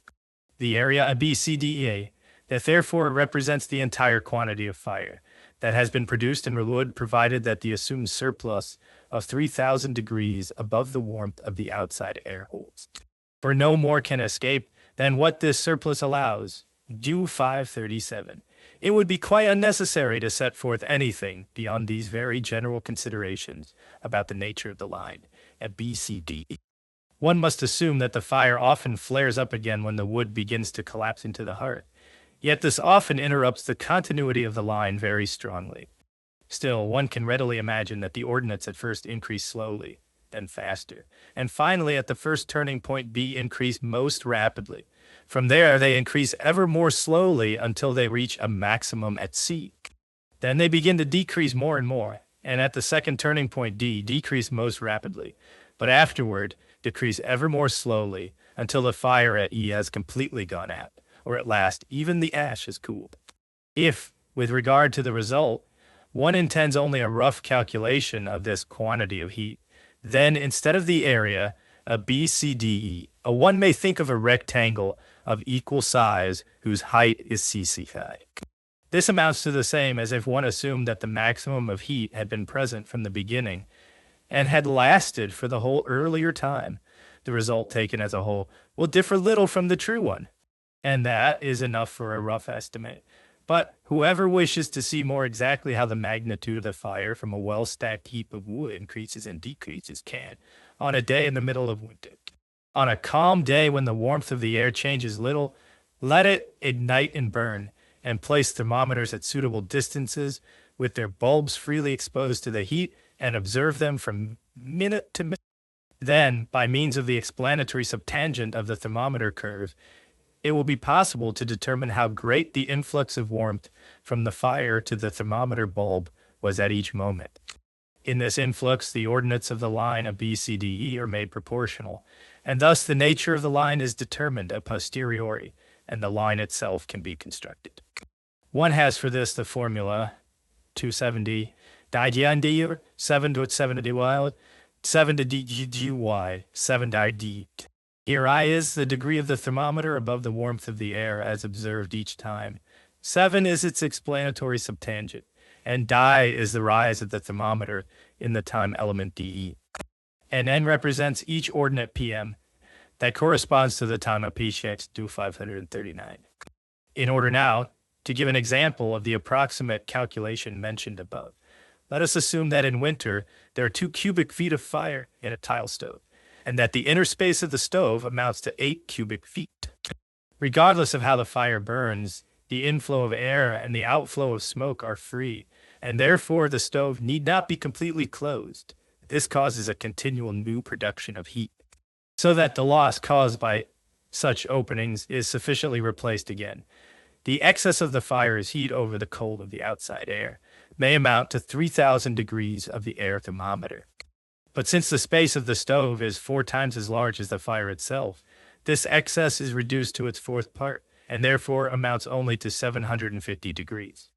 The area ABCDEA, that therefore represents the entire quantity of fire that has been produced in wood, provided that the assumed surplus of 3,000 degrees above the warmth of the outside air holds. For no more can escape than what this surplus allows. Do 537. It would be quite unnecessary to set forth anything beyond these very general considerations about the nature of the line at BCD. One must assume that the fire often flares up again when the wood begins to collapse into the hearth. Yet this often interrupts the continuity of the line very strongly. Still, one can readily imagine that the ordinates at first increase slowly, then faster, and finally at the first turning point B increase most rapidly. From there, they increase ever more slowly until they reach a maximum at C. Then they begin to decrease more and more, and at the second turning point D, decrease most rapidly, but afterward decrease ever more slowly until the fire at E has completely gone out, or at last even the ash is cooled. If, with regard to the result, one intends only a rough calculation of this quantity of heat, then instead of the area, a BCDE, one may think of a rectangle of equal size whose height is CC5. This amounts to the same as if one assumed that the maximum of heat had been present from the beginning and had lasted for the whole earlier time. The result taken as a whole will differ little from the true one, and that is enough for a rough estimate. But whoever wishes to see more exactly how the magnitude of the fire from a well-stacked heap of wood increases and decreases can, on a day in the middle of winter. On a calm day when the warmth of the air changes little, let it ignite and burn, and place thermometers at suitable distances with their bulbs freely exposed to the heat, and observe them from minute to minute. Then, by means of the explanatory subtangent of the thermometer curve, it will be possible to determine how great the influx of warmth from the fire to the thermometer bulb was at each moment. In this influx, the ordinates of the line of B, C, D, E are made proportional, and thus the nature of the line is determined a posteriori, and the line itself can be constructed. One has for this the formula 270 didy 7 to 7 to dy 7 to dy 7 to id. Here I is the degree of the thermometer above the warmth of the air as observed each time. 7 is its explanatory subtangent, and di is the rise of the thermometer in the time element dE. And n represents each ordinate pm that corresponds to the time of px to 539. In order now to give an example of the approximate calculation mentioned above, let us assume that in winter there are 2 cubic feet of fire in a tile stove, and that the inner space of the stove amounts to 8 cubic feet. Regardless of how the fire burns, the inflow of air and the outflow of smoke are free, and therefore the stove need not be completely closed. This causes a continual new production of heat, so that the loss caused by such openings is sufficiently replaced again. The excess of the fire's heat over the cold of the outside air may amount to 3,000 degrees of the air thermometer. But since the space of the stove is 4 times as large as the fire itself, this excess is reduced to its 4th part, and therefore amounts only to 750 degrees,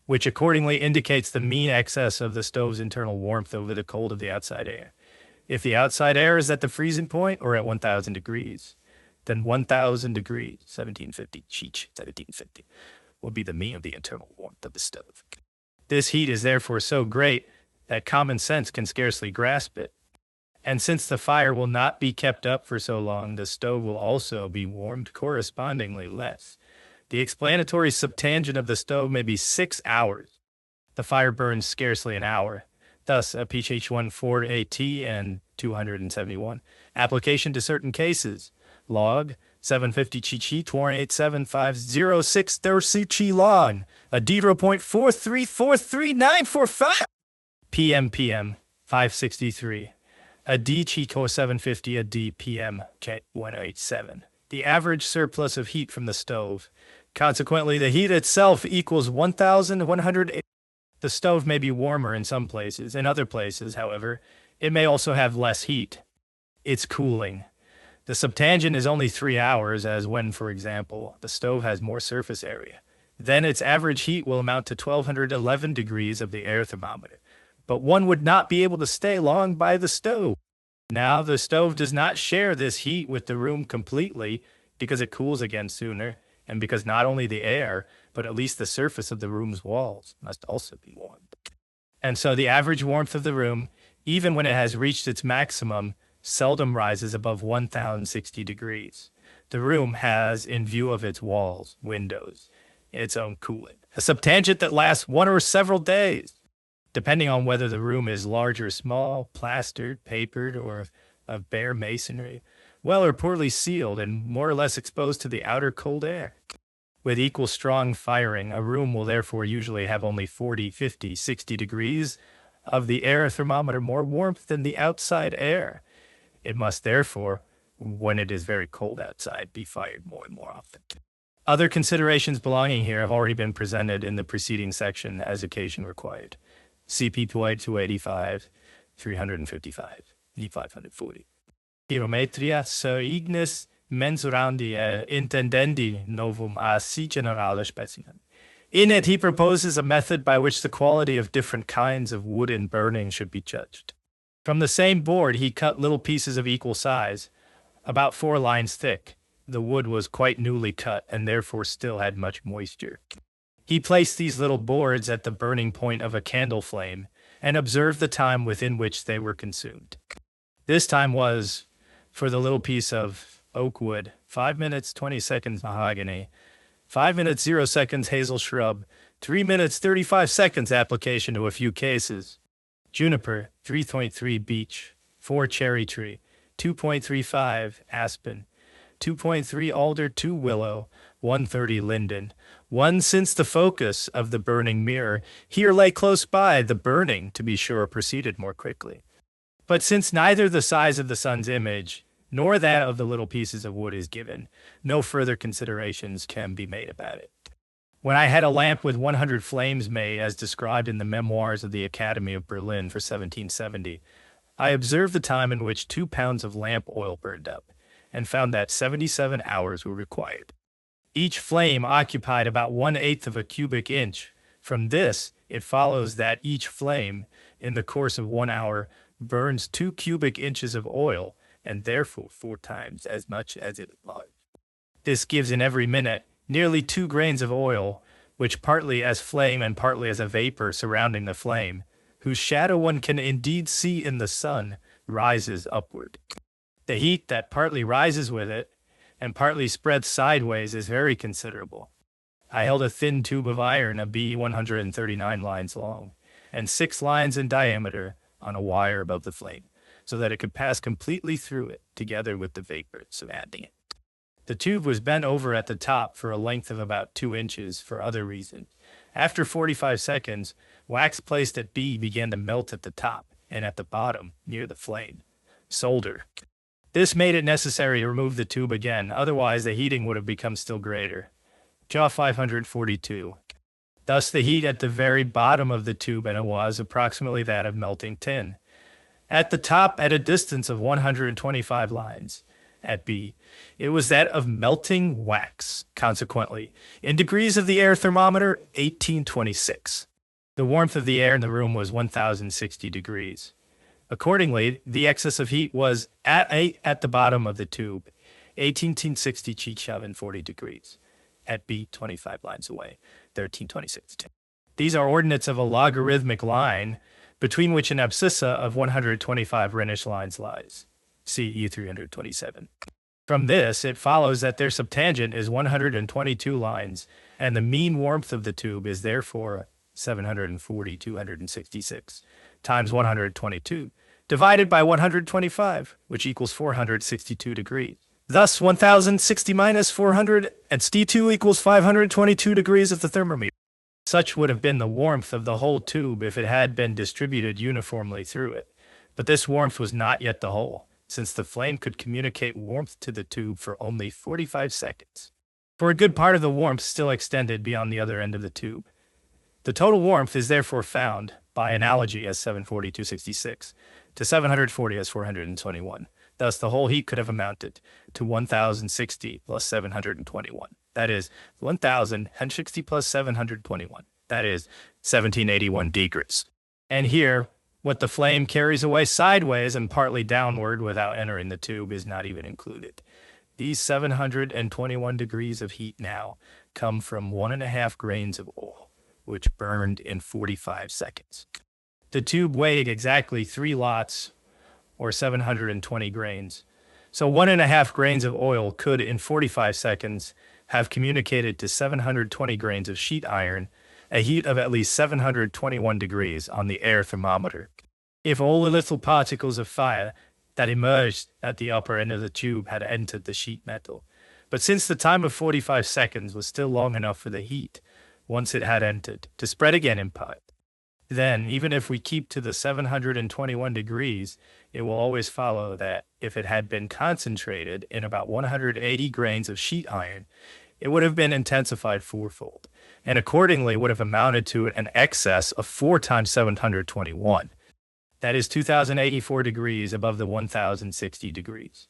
which accordingly indicates the mean excess of the stove's internal warmth over the cold of the outside air. If the outside air is at the freezing point or at 1,000 degrees, then 1,000 degrees, 1750, will be the mean of the internal warmth of the stove. This heat is therefore so great that common sense can scarcely grasp it. And since the fire will not be kept up for so long, the stove will also be warmed correspondingly less. The explanatory subtangent of the stove may be 6 hours. The fire burns scarcely an hour. Thus, a PH14 AT and 271. Application to certain cases. Log 750 Chi 28750 30 log. A 0.4343945. PM 563. A D Chico 750, a D PM 187. The average surplus of heat from the stove. Consequently, the heat itself equals 1,108. The stove may be warmer in some places. In other places, however, it may also have less heat. It's cooling. The subtangent is only 3 hours, as when, for example, the stove has more surface area. Then its average heat will amount to 1,211 degrees of the air thermometer. But one would not be able to stay long by the stove. Now, the stove does not share this heat with the room completely because it cools again sooner, and because not only the air, but at least the surface of the room's walls must also be warmed. And so the average warmth of the room, even when it has reached its maximum, seldom rises above 1,060 degrees. The room has, in view of its walls, windows, its own cooling, a subtangent that lasts 1 or several days, depending on whether the room is large or small, plastered, papered, or of bare masonry, well or poorly sealed, and more or less exposed to the outer cold air. With equal strong firing, a room will therefore usually have only 40, 50, 60 degrees of the air thermometer more warmth than the outside air. It must therefore, when it is very cold outside, be fired more and more often. Other considerations belonging here have already been presented in the preceding section as occasion required. CP 285, 355, 540. Pyrometria ignis mensurandi intendendi novum a si generale specimen. In it, he proposes a method by which the quality of different kinds of wood in burning should be judged. From the same board, he cut little pieces of equal size, about 4 lines thick. The wood was quite newly cut and therefore still had much moisture. He placed these little boards at the burning point of a candle flame and observed the time within which they were consumed. This time was, for the little piece of oak wood, 5 minutes 20 seconds mahogany, 5 minutes 0 seconds hazel shrub, 3 minutes 35 seconds application to a few cases, juniper, 3.3 beech, 4 cherry tree, 2.35 aspen, 2.3 alder, 2 willow, 130 linden. 1 since the focus of the burning mirror here lay close by, the burning, to be sure, proceeded more quickly. But since neither the size of the sun's image nor that of the little pieces of wood is given, no further considerations can be made about it. When I had a lamp with 100 flames made, as described in the Memoirs of the Academy of Berlin for 1770, I observed the time in which 2 pounds of lamp oil burned up, and found that 77 hours were required. Each flame occupied about 1/8 of a cubic inch. From this, it follows that each flame, in the course of 1 hour, burns 2 cubic inches of oil, and therefore 4 times as much as it applies. This gives in every minute nearly 2 grains of oil, which partly as flame and partly as a vapor surrounding the flame, whose shadow one can indeed see in the sun, rises upward. The heat that partly rises with it and partly spreads sideways is very considerable. I held a thin tube of iron, a B 139 lines long, and 6 lines in diameter on a wire above the flame, so that it could pass completely through it, together with the vapor surrounding it. The tube was bent over at the top for a length of about 2 inches for other reasons. After 45 seconds, wax placed at B began to melt at the top and at the bottom, near the flame. Solder. This made it necessary to remove the tube again, otherwise the heating would have become still greater. Jaw 542. Thus the heat at the very bottom of the tube was approximately that of melting tin. At the top, at a distance of 125 lines, at B, it was that of melting wax. Consequently, in degrees of the air thermometer, 1826. The warmth of the air in the room was 1060 degrees. Accordingly, the excess of heat was at the bottom of the tube, 1860 Chichov and 40 degrees. At B, 25 lines away, 1326. These are ordinates of a logarithmic line, between which an abscissa of 125 Rhenish lines lies. See U327. From this, it follows that their subtangent is 122 lines, and the mean warmth of the tube is therefore 740, 266 times 122, divided by 125, which equals 462 degrees. Thus, 1060 minus 462 equals 522 degrees of the thermometer. Such would have been the warmth of the whole tube if it had been distributed uniformly through it. But this warmth was not yet the whole, since the flame could communicate warmth to the tube for only 45 seconds. For a good part of the warmth still extended beyond the other end of the tube. The total warmth is therefore found, by analogy, as 740, 266, to 740 as 421. Thus, the whole heat could have amounted to 1060 plus 721. That is, 1060 plus 721. That is, 1781 degrees. And here, what the flame carries away sideways and partly downward without entering the tube is not even included. These 721 degrees of heat now come from 1.5 grains of oil, which burned in 45 seconds. The tube weighed exactly 3 lots, or 720 grains. So 1.5 grains of oil could, in 45 seconds, have communicated to 720 grains of sheet iron, a heat of at least 721 degrees on the air thermometer. If all the little particles of fire that emerged at the upper end of the tube had entered the sheet metal. But since the time of 45 seconds was still long enough for the heat, once it had entered, to spread again in part, then, even if we keep to the 721 degrees, it will always follow that if it had been concentrated in about 180 grains of sheet iron, it would have been intensified fourfold, and accordingly would have amounted to an excess of 4 times 721. That is 2,084 degrees above the 1,060 degrees.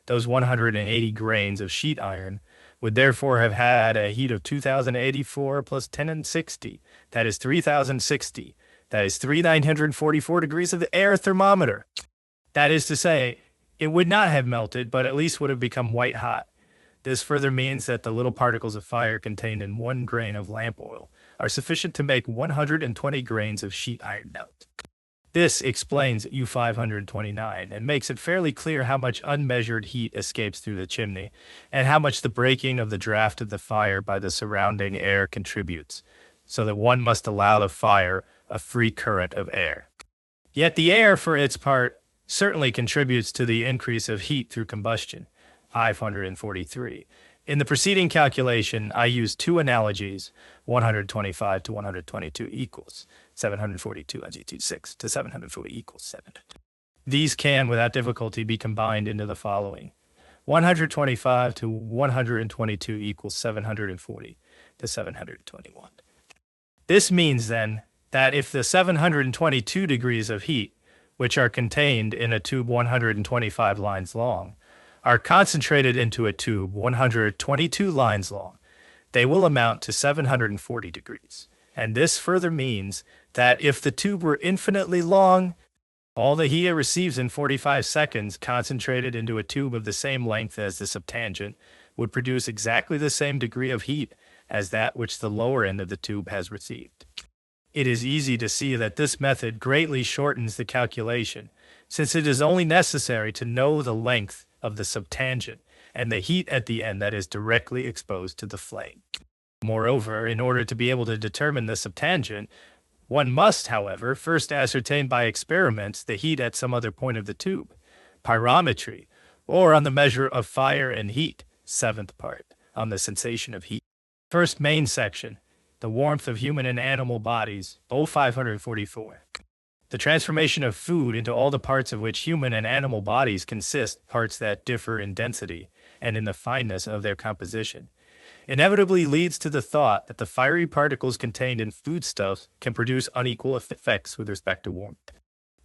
Those 180 grains of sheet iron would therefore have had a heat of 2,084 plus 10 and 60. That is 3,060. That is 3,944 degrees of the air thermometer. That is to say, it would not have melted, but at least would have become white hot. This further means that the little particles of fire contained in 1 grain of lamp oil are sufficient to make 120 grains of sheet iron melt. This explains U529 and makes it fairly clear how much unmeasured heat escapes through the chimney, and how much the breaking of the draft of the fire by the surrounding air contributes, so that one must allow the fire a free current of air. Yet the air, for its part, certainly contributes to the increase of heat through combustion, I-143. In the preceding calculation, I used 2 analogies, 125 to 122 equals 742 as E26 to 740 equals 7. These can, without difficulty, be combined into the following. 125 to 122 equals 740. to 721. This means then that if the 722 degrees of heat, which are contained in a tube 125 lines long, are concentrated into a tube 122 lines long, they will amount to 740 degrees. And this further means that if the tube were infinitely long, all the heat it receives in 45 seconds concentrated into a tube of the same length as the subtangent would produce exactly the same degree of heat as that which the lower end of the tube has received. It is easy to see that this method greatly shortens the calculation, since it is only necessary to know the length of the subtangent and the heat at the end that is directly exposed to the flame. Moreover, in order to be able to determine the subtangent, one must, however, first ascertain by experiments the heat at some other point of the tube, pyrometry, or on the measure of fire and heat, 7th part, on the sensation of heat. First main section, the warmth of human and animal bodies, O544. The transformation of food into all the parts of which human and animal bodies consist, parts that differ in density and in the fineness of their composition, inevitably leads to the thought that the fiery particles contained in foodstuffs can produce unequal effects with respect to warmth.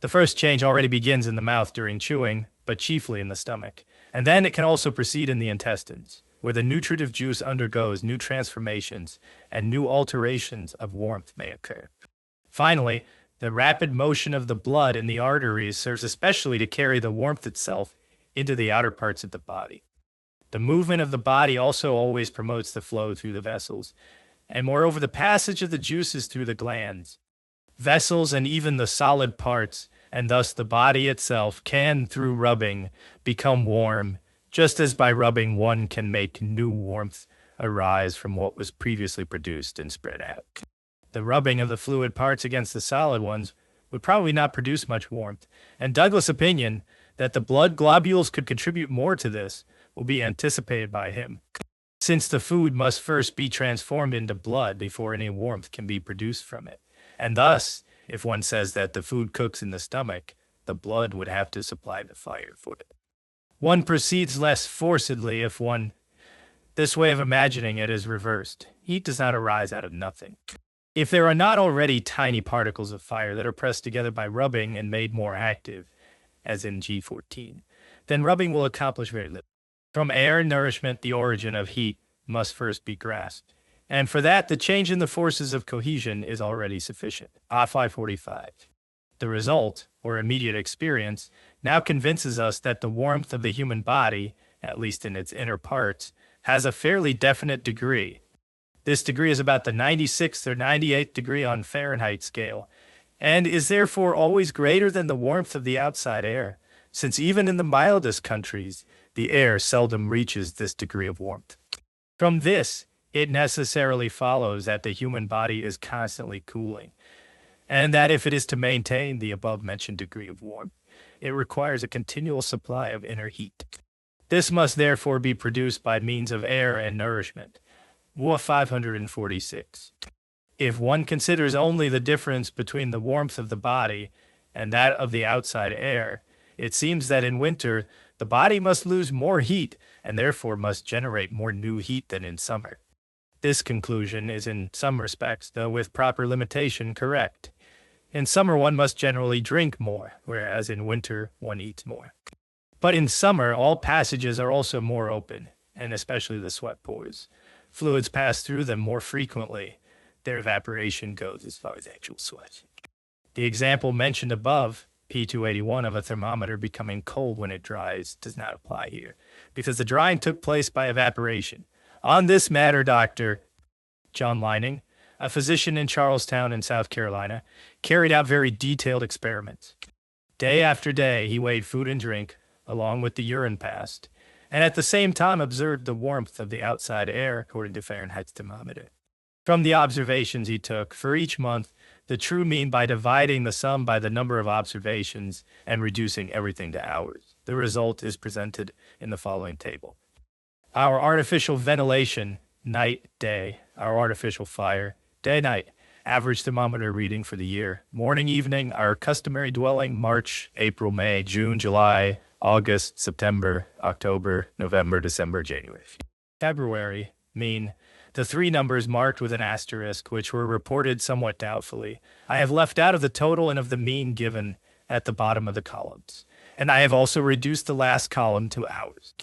The first change already begins in the mouth during chewing, but chiefly in the stomach, and then it can also proceed in the intestines, where the nutritive juice undergoes new transformations and new alterations of warmth may occur. Finally, the rapid motion of the blood in the arteries serves especially to carry the warmth itself into the outer parts of the body. The movement of the body also always promotes the flow through the vessels, and moreover the passage of the juices through the glands. Vessels and even the solid parts, and thus the body itself, can, through rubbing, become warm, just as by rubbing one can make new warmth arise from what was previously produced and spread out. The rubbing of the fluid parts against the solid ones would probably not produce much warmth, and Douglas' opinion that the blood globules could contribute more to this will be anticipated by him, since the food must first be transformed into blood before any warmth can be produced from it. And thus, if one says that the food cooks in the stomach, the blood would have to supply the fire for it. One proceeds less forcedly if this way of imagining it is reversed. Heat does not arise out of nothing. If there are not already tiny particles of fire that are pressed together by rubbing and made more active, as in G14, then rubbing will accomplish very little. From air nourishment, the origin of heat must first be grasped, and for that the change in the forces of cohesion is already sufficient. A545. The result, or immediate experience, now convinces us that the warmth of the human body, at least in its inner parts, has a fairly definite degree. This degree is about the 96th or 98th degree on Fahrenheit scale, and is therefore always greater than the warmth of the outside air, since even in the mildest countries, the air seldom reaches this degree of warmth. From this, it necessarily follows that the human body is constantly cooling, and that if it is to maintain the above-mentioned degree of warmth, it requires a continual supply of inner heat. This must therefore be produced by means of air and nourishment. War 546. If one considers only the difference between the warmth of the body and that of the outside air, it seems that in winter, the body must lose more heat and therefore must generate more new heat than in summer. This conclusion is in some respects, though with proper limitation, correct. In summer, one must generally drink more, whereas in winter, one eats more. But in summer, all passages are also more open, and especially the sweat pores. Fluids pass through them more frequently. Their evaporation goes as far as actual sweat. The example mentioned above, P281 of a thermometer becoming cold when it dries, does not apply here, because the drying took place by evaporation. On this matter, Dr. John Leining, a physician in Charlestown in South Carolina, carried out very detailed experiments. Day after day, he weighed food and drink, along with the urine passed, and at the same time observed the warmth of the outside air according to Fahrenheit's thermometer. From the observations he took for each month, the true mean by dividing the sum by the number of observations and reducing everything to hours. The result is presented in the following table. Our artificial ventilation, night, day. Our artificial fire, day, night. Average thermometer reading for the year. Morning, evening. Our customary dwelling, March, April, May, June, July, August, September, October, November, December, January. February, mean. The three numbers marked with an asterisk, which were reported somewhat doubtfully, I have left out of the total and of the mean given at the bottom of the columns. And I have also reduced the last column to hours,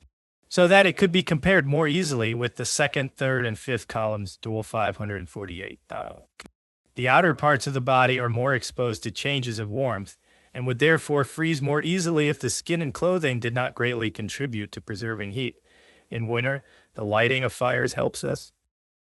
so that it could be compared more easily with the second, third, and fifth columns, dual 548. The outer parts of the body are more exposed to changes of warmth, and would therefore freeze more easily if the skin and clothing did not greatly contribute to preserving heat. In winter, the lighting of fires helps us,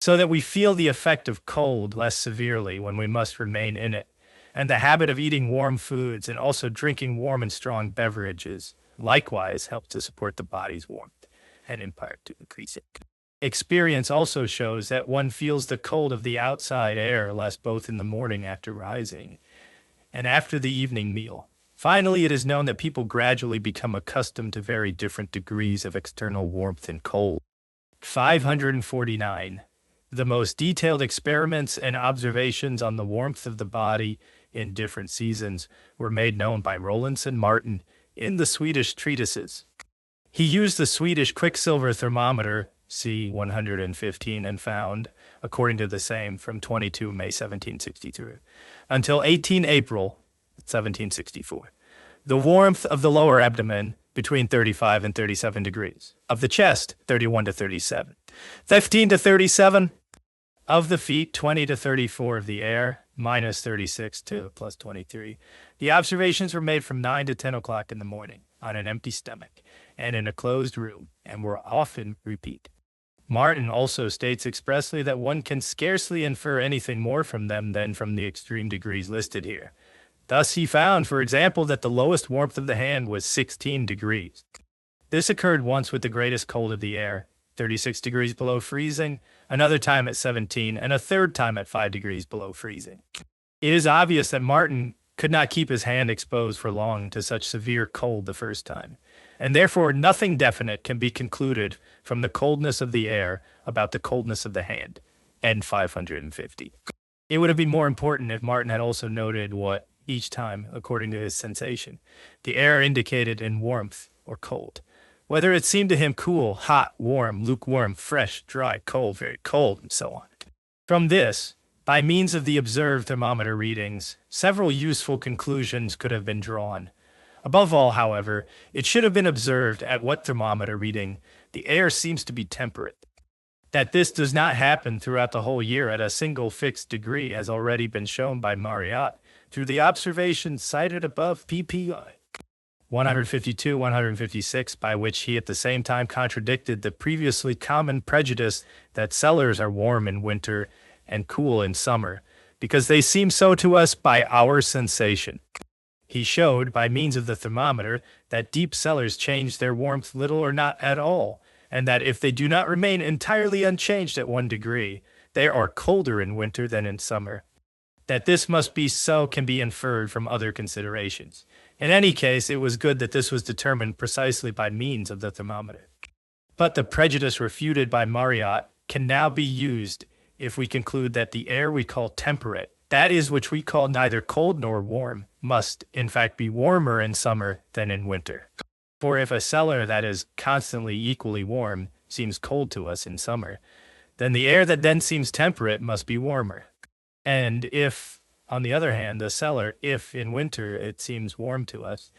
so that we feel the effect of cold less severely when we must remain in it, and the habit of eating warm foods and also drinking warm and strong beverages likewise help to support the body's warmth and in part to increase it. Experience also shows that one feels the cold of the outside air less both in the morning after rising and after the evening meal. Finally, it is known that people gradually become accustomed to very different degrees of external warmth and cold. 549. The most detailed experiments and observations on the warmth of the body in different seasons were made known by Rowlandson Martin in the Swedish treatises. He used the Swedish quicksilver thermometer, C115, and found, according to the same, from 22 May 1763 until 18 April 1764, the warmth of the lower abdomen between 35 and 37 degrees, of the chest 31 to 37, 15 to 37, of the feet 20 to 34, of the air minus 36 to plus 23. The observations were made from 9 to 10 o'clock in the morning on an empty stomach and in a closed room, and were often repeated. Martin also states expressly that one can scarcely infer anything more from them than from the extreme degrees listed here. Thus he found, for example, that the lowest warmth of the hand was 16 degrees. This occurred once with the greatest cold of the air, 36 degrees below freezing, another time at 17, and a third time at 5 degrees below freezing. It is obvious that Martin could not keep his hand exposed for long to such severe cold the first time, and therefore nothing definite can be concluded from the coldness of the air about the coldness of the hand. End 550. It would have been more important if Martin had also noted what, each time, according to his sensation, the air indicated in warmth or cold, whether it seemed to him cool, hot, warm, lukewarm, fresh, dry, cold, very cold, and so on. From this, by means of the observed thermometer readings, several useful conclusions could have been drawn. Above all, however, it should have been observed at what thermometer reading the air seems to be temperate. That this does not happen throughout the whole year at a single fixed degree has already been shown by Mariotte through the observations cited above, pp. 152, 156, by which he at the same time contradicted the previously common prejudice that cellars are warm in winter and cool in summer, because they seem so to us by our sensation. He showed, by means of the thermometer, that deep cellars change their warmth little or not at all, and that if they do not remain entirely unchanged at 1 degree, they are colder in winter than in summer. That this must be so can be inferred from other considerations. In any case, it was good that this was determined precisely by means of the thermometer. But the prejudice refuted by Mariotte can now be used if we conclude that the air we call temperate, that is, which we call neither cold nor warm, must, in fact, be warmer in summer than in winter. For if a cellar that is constantly equally warm seems cold to us in summer, then the air that then seems temperate must be warmer. And if, on the other hand, the cellar, if in winter it seems warm to us,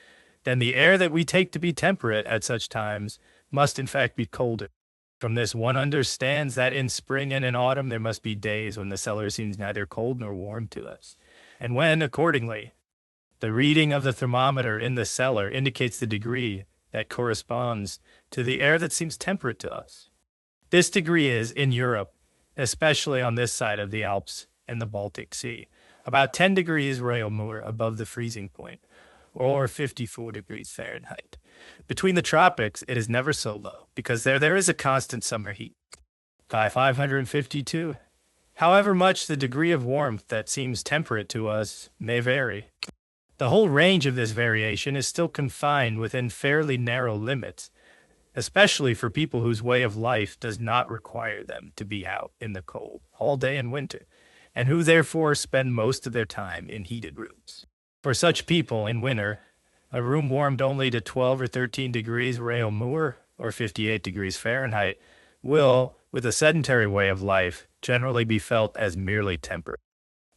then the air that we take to be temperate at such times must in fact be colder. From this one understands that in spring and in autumn there must be days when the cellar seems neither cold nor warm to us, and when, accordingly, the reading of the thermometer in the cellar indicates the degree that corresponds to the air that seems temperate to us. This degree is, in Europe, especially on this side of the Alps and the Baltic Sea, about 10 degrees Reaumur above the freezing point, or 54 degrees Fahrenheit. Between the tropics, it is never so low, because there is a constant summer heat. 552. However much the degree of warmth that seems temperate to us may vary, the whole range of this variation is still confined within fairly narrow limits, especially for people whose way of life does not require them to be out in the cold all day in winter, and who therefore spend most of their time in heated rooms. For such people, in winter, a room warmed only to 12 or 13 degrees Reaumur, or 58 degrees Fahrenheit, will, with a sedentary way of life generally be felt as merely temperate.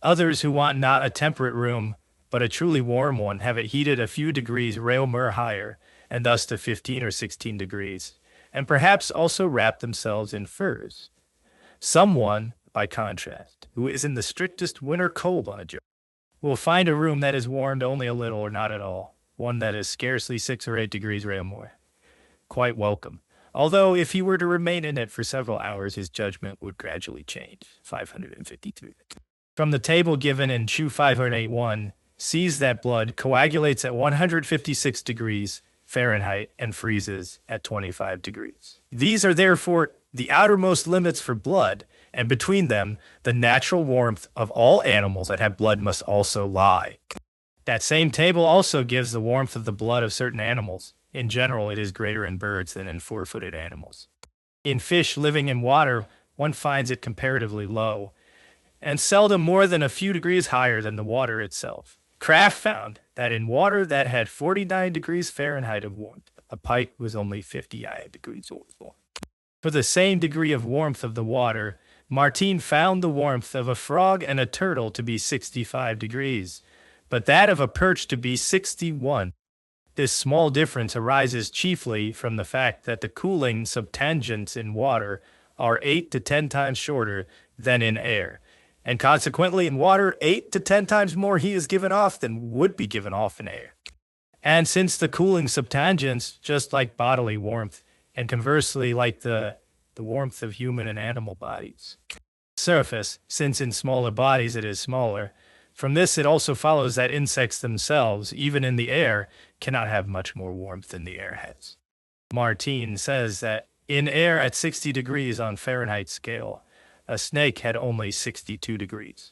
Others who want not a temperate room, but a truly warm one, have it heated a few degrees more higher, and thus to 15 or 16 degrees, and perhaps also wrap themselves in furs. Someone, by contrast, who is in the strictest winter cold on a journey, will find a room that is warmed only a little or not at all, one that is scarcely 6 or 8 degrees more. Quite welcome. Although if he were to remain in it for several hours, his judgment would gradually change. 553. From the table given in Chu 581, sees that blood coagulates at 156 degrees Fahrenheit and freezes at 25 degrees. These are therefore the outermost limits for blood, and between them, the natural warmth of all animals that have blood must also lie. That same table also gives the warmth of the blood of certain animals. In general, it is greater in birds than in four-footed animals. In fish living in water, one finds it comparatively low, and seldom more than a few degrees higher than the water itself. Kraft found that in water that had 49 degrees Fahrenheit of warmth, a pike was only 58 degrees warm. For the same degree of warmth of the water, Martin found the warmth of a frog and a turtle to be 65 degrees, but that of a perch to be 61. This small difference arises chiefly from the fact that the cooling subtangents in water are 8 to 10 times shorter than in air, and consequently in water 8 to 10 times more heat is given off than would be given off in air. And since the cooling subtangents, just like bodily warmth, and conversely like the warmth of human and animal bodies, surface, since in smaller bodies it is smaller, from this it also follows that insects themselves, even in the air, cannot have much more warmth than the air has. Martin says that in air at 60 degrees on Fahrenheit scale, a snake had only 62 degrees.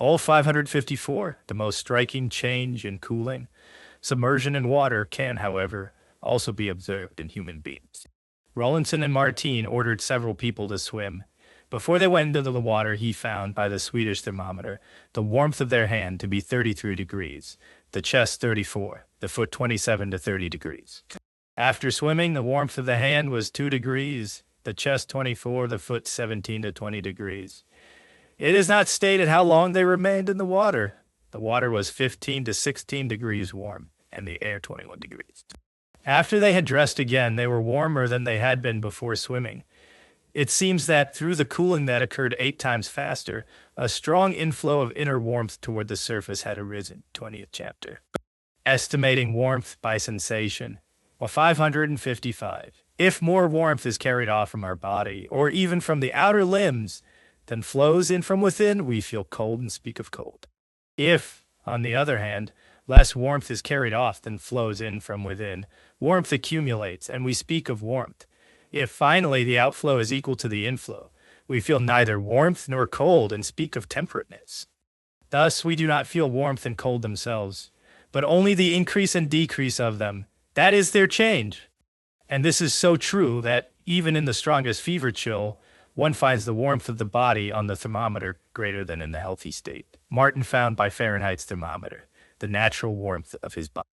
All 554, the most striking change in cooling, submersion in water can, however, also be observed in human beings. Rawlinson and Martin ordered several people to swim. Before they went into the water, he found, by the Swedish thermometer, the warmth of their hand to be 33 degrees, the chest 34, the foot 27 to 30 degrees. After swimming, the warmth of the hand was 2 degrees, the chest 24, the foot 17 to 20 degrees. It is not stated how long they remained in the water. The water was 15 to 16 degrees warm, and the air 21 degrees. After they had dressed again, they were warmer than they had been before swimming. It seems that through the cooling that occurred 8 times faster, a strong inflow of inner warmth toward the surface had arisen. 20th chapter. Estimating warmth by sensation. 555. If more warmth is carried off from our body, or even from the outer limbs, than flows in from within, we feel cold and speak of cold. If, on the other hand, less warmth is carried off than flows in from within, warmth accumulates, and we speak of warmth. If finally the outflow is equal to the inflow, we feel neither warmth nor cold and speak of temperateness. Thus, we do not feel warmth and cold themselves, but only the increase and decrease of them. That is their change. And this is so true that even in the strongest fever chill, one finds the warmth of the body on the thermometer greater than in the healthy state. Martin found by Fahrenheit's thermometer the natural warmth of his body.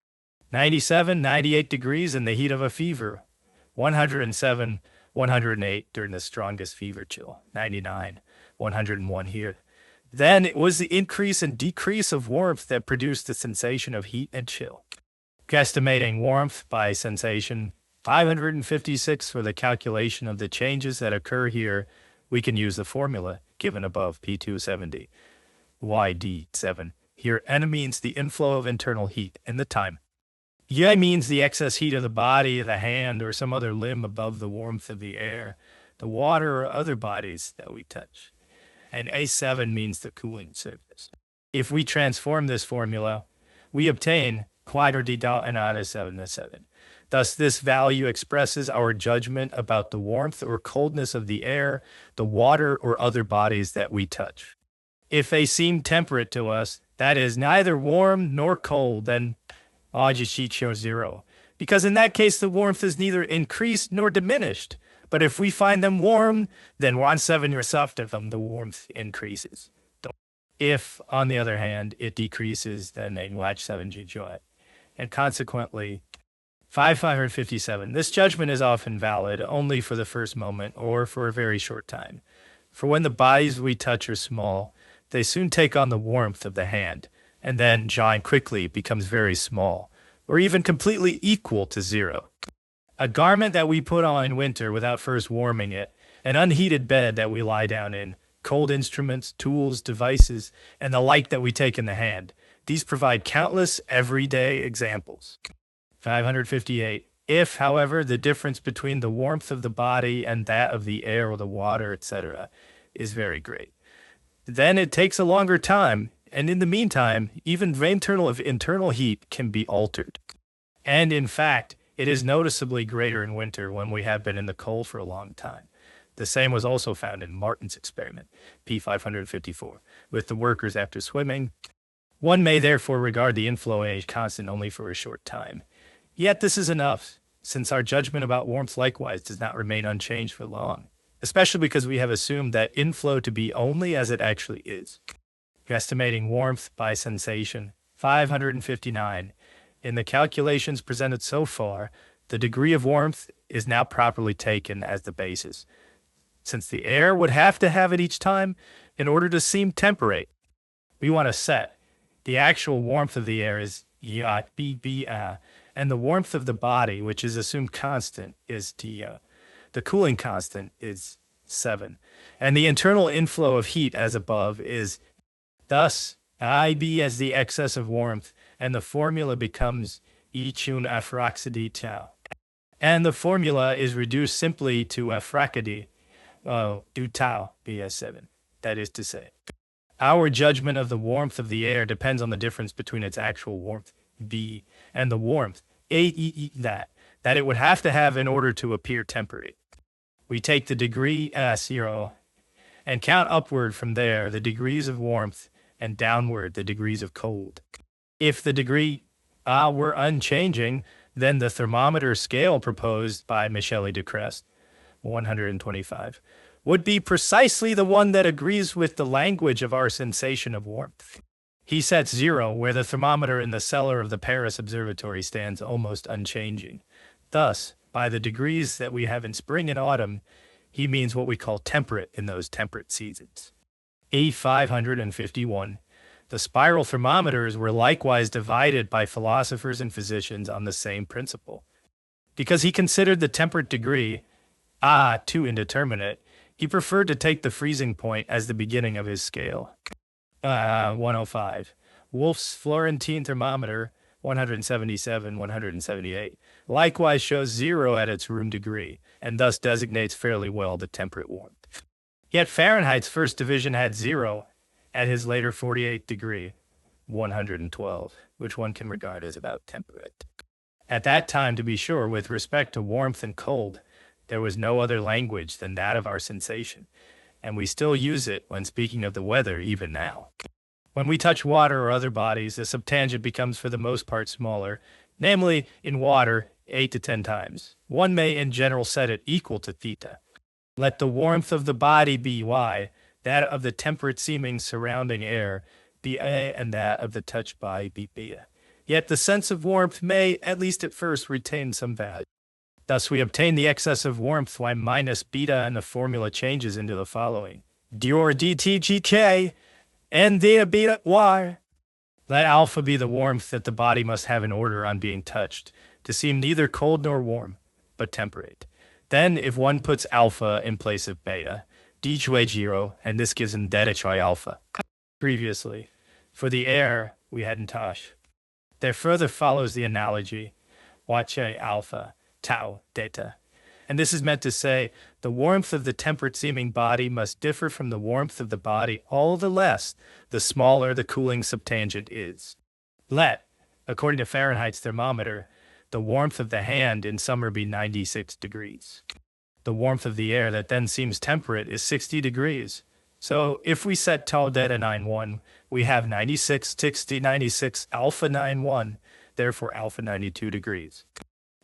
97, 98 degrees in the heat of a fever. 107, 108 during the strongest fever chill. 99, 101 here. Then it was the increase and decrease of warmth that produced the sensation of heat and chill. Estimating warmth by sensation. 556 for the calculation of the changes that occur here, we can use the formula given above, P270. YD7. Here, N means the inflow of internal heat and the time. Y means the excess heat of the body, the hand, or some other limb above the warmth of the air, the water, or other bodies that we touch. And A7 means the cooling surface. If we transform this formula, we obtain quantity and on 7. Thus, this value expresses our judgment about the warmth or coldness of the air, the water, or other bodies that we touch. If they seem temperate to us, that is, neither warm nor cold, then sheet shows 0, because in that case the warmth is neither increased nor diminished. But if we find them warm, then 1/7 or soft of them, the warmth increases. If, on the other hand, it decreases, then they watch 7 joy. And consequently, 557. This judgment is often valid only for the first moment or for a very short time. For when the bodies we touch are small, they soon take on the warmth of the hand, and then John quickly becomes very small, or even completely equal to zero. A garment that we put on in winter without first warming it, an unheated bed that we lie down in, cold instruments, tools, devices, and the like that we take in the hand. These provide countless everyday examples. 558. If, however, the difference between the warmth of the body and that of the air or the water, etc., is very great, then it takes a longer time, and in the meantime, even internal heat can be altered. And in fact, it is noticeably greater in winter when we have been in the cold for a long time. The same was also found in Martin's experiment, P554, with the workers after swimming. One may therefore regard the inflow age constant only for a short time. Yet this is enough, since our judgment about warmth likewise does not remain unchanged for long, especially because we have assumed that inflow to be only as it actually is. Estimating warmth by sensation, 559. In the calculations presented so far, the degree of warmth is now properly taken as the basis, since the air would have to have it each time in order to seem temperate. We want to set the actual warmth of the air is BBA, and the warmth of the body, which is assumed constant, is T. The cooling constant is 7, and the internal inflow of heat as above is thus IB as the excess of warmth, and the formula becomes E-chun afroxidi tau. And the formula is reduced simply to afroxidi du tau BS7. That is to say, our judgment of the warmth of the air depends on the difference between its actual warmth, B, and the warmth, AE, that it would have to have in order to appear temperate. We take the degree 0 and count upward from there the degrees of warmth and downward the degrees of cold. If the degree were unchanging, then the thermometer scale proposed by Michele de Crest, 125, would be precisely the one that agrees with the language of our sensation of warmth. He sets 0 where the thermometer in the cellar of the Paris Observatory stands almost unchanging. Thus, by the degrees that we have in spring and autumn, he means what we call temperate in those temperate seasons. A551. The spiral thermometers were likewise divided by philosophers and physicians on the same principle. Because he considered the temperate degree, too indeterminate, he preferred to take the freezing point as the beginning of his scale. 105. Wolf's Florentine thermometer, 177, 178, likewise shows 0 at its room degree, and thus designates fairly well the temperate warmth. Yet Fahrenheit's first division had 0 at his later 48 degree, 112, which one can regard as about temperate. At that time, to be sure, with respect to warmth and cold, there was no other language than that of our sensation, and we still use it when speaking of the weather even now. When we touch water or other bodies, the subtangent becomes for the most part smaller, namely, in water, 8 to 10 times. One may in general set it equal to theta. Let the warmth of the body be y, that of the temperate seeming surrounding air be a, and that of the touched body be beta. Yet the sense of warmth may, at least at first, retain some value. Thus we obtain the excess of warmth y minus beta, and the formula changes into the following. Dior dtgk and theta beta y. Let alpha be the warmth that the body must have in order on being touched, to seem neither cold nor warm, but temperate. Then, if one puts alpha in place of beta, dj 0, and this gives an delta alpha. Previously, for the air, we had in tosh. There further follows the analogy, wache alpha, tau, data. And this is meant to say, the warmth of the temperate-seeming body must differ from the warmth of the body all the less, the smaller the cooling subtangent is. Let, according to Fahrenheit's thermometer, the warmth of the hand in summer be 96 degrees. The warmth of the air that then seems temperate is 60 degrees. So if we set tau delta 91, we have 96, 60, 96, alpha 91, therefore alpha 92 degrees.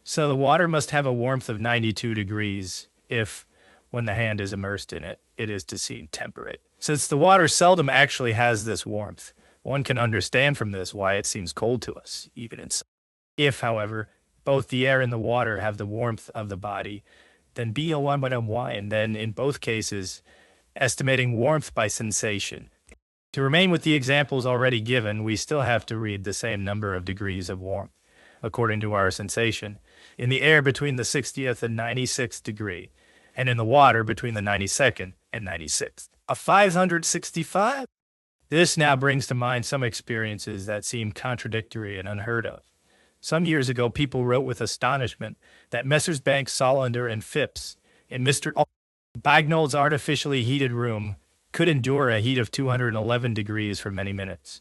So the water must have a warmth of 92 degrees if, when the hand is immersed in it, it is to seem temperate. Since the water seldom actually has this warmth, one can understand from this why it seems cold to us, even in summer. If, however, both the air and the water have the warmth of the body, then B01 and then in both cases, estimating warmth by sensation. To remain with the examples already given, we still have to read the same number of degrees of warmth, according to our sensation, in the air between the 60th and 96th degree, and in the water between the 92nd and 96th. A 565? This now brings to mind some experiences that seem contradictory and unheard of. Some years ago, people wrote with astonishment that Messrs. Banks, Solander, and Phipps in Mr. Bagnall's artificially heated room could endure a heat of 211 degrees for many minutes.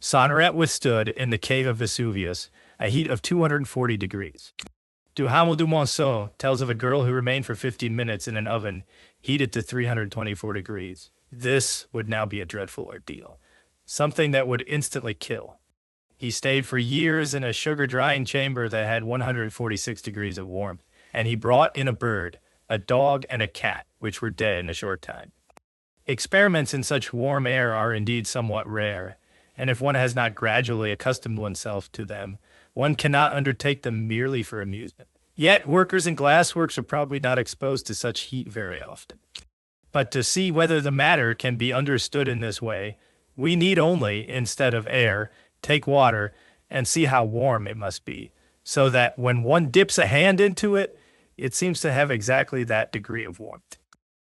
Sonnerat withstood, in the cave of Vesuvius, a heat of 240 degrees. Duhamel du Monceau tells of a girl who remained for 15 minutes in an oven heated to 324 degrees. This would now be a dreadful ordeal, something that would instantly kill. He stayed for years in a sugar drying chamber that had 146 degrees of warmth, and he brought in a bird, a dog, and a cat, which were dead in a short time. Experiments in such warm air are indeed somewhat rare, and if one has not gradually accustomed oneself to them, one cannot undertake them merely for amusement. Yet workers in glassworks are probably not exposed to such heat very often. But to see whether the matter can be understood in this way, we need only, instead of air, take water and see how warm it must be, so that when one dips a hand into it, it seems to have exactly that degree of warmth.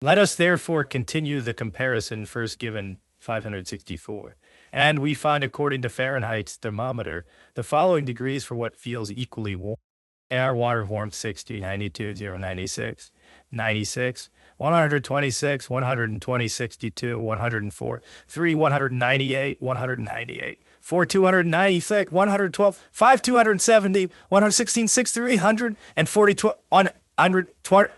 Let us therefore continue the comparison first given, 564, and we find, according to Fahrenheit's thermometer, the following degrees for what feels equally warm. Air, water warmth 60, 92, 0, 96, 96, 126, 120, 62, 104, 3, 198, 198, 4, 296, 112, 5, 270, 116, 6, 300, and 40, 120.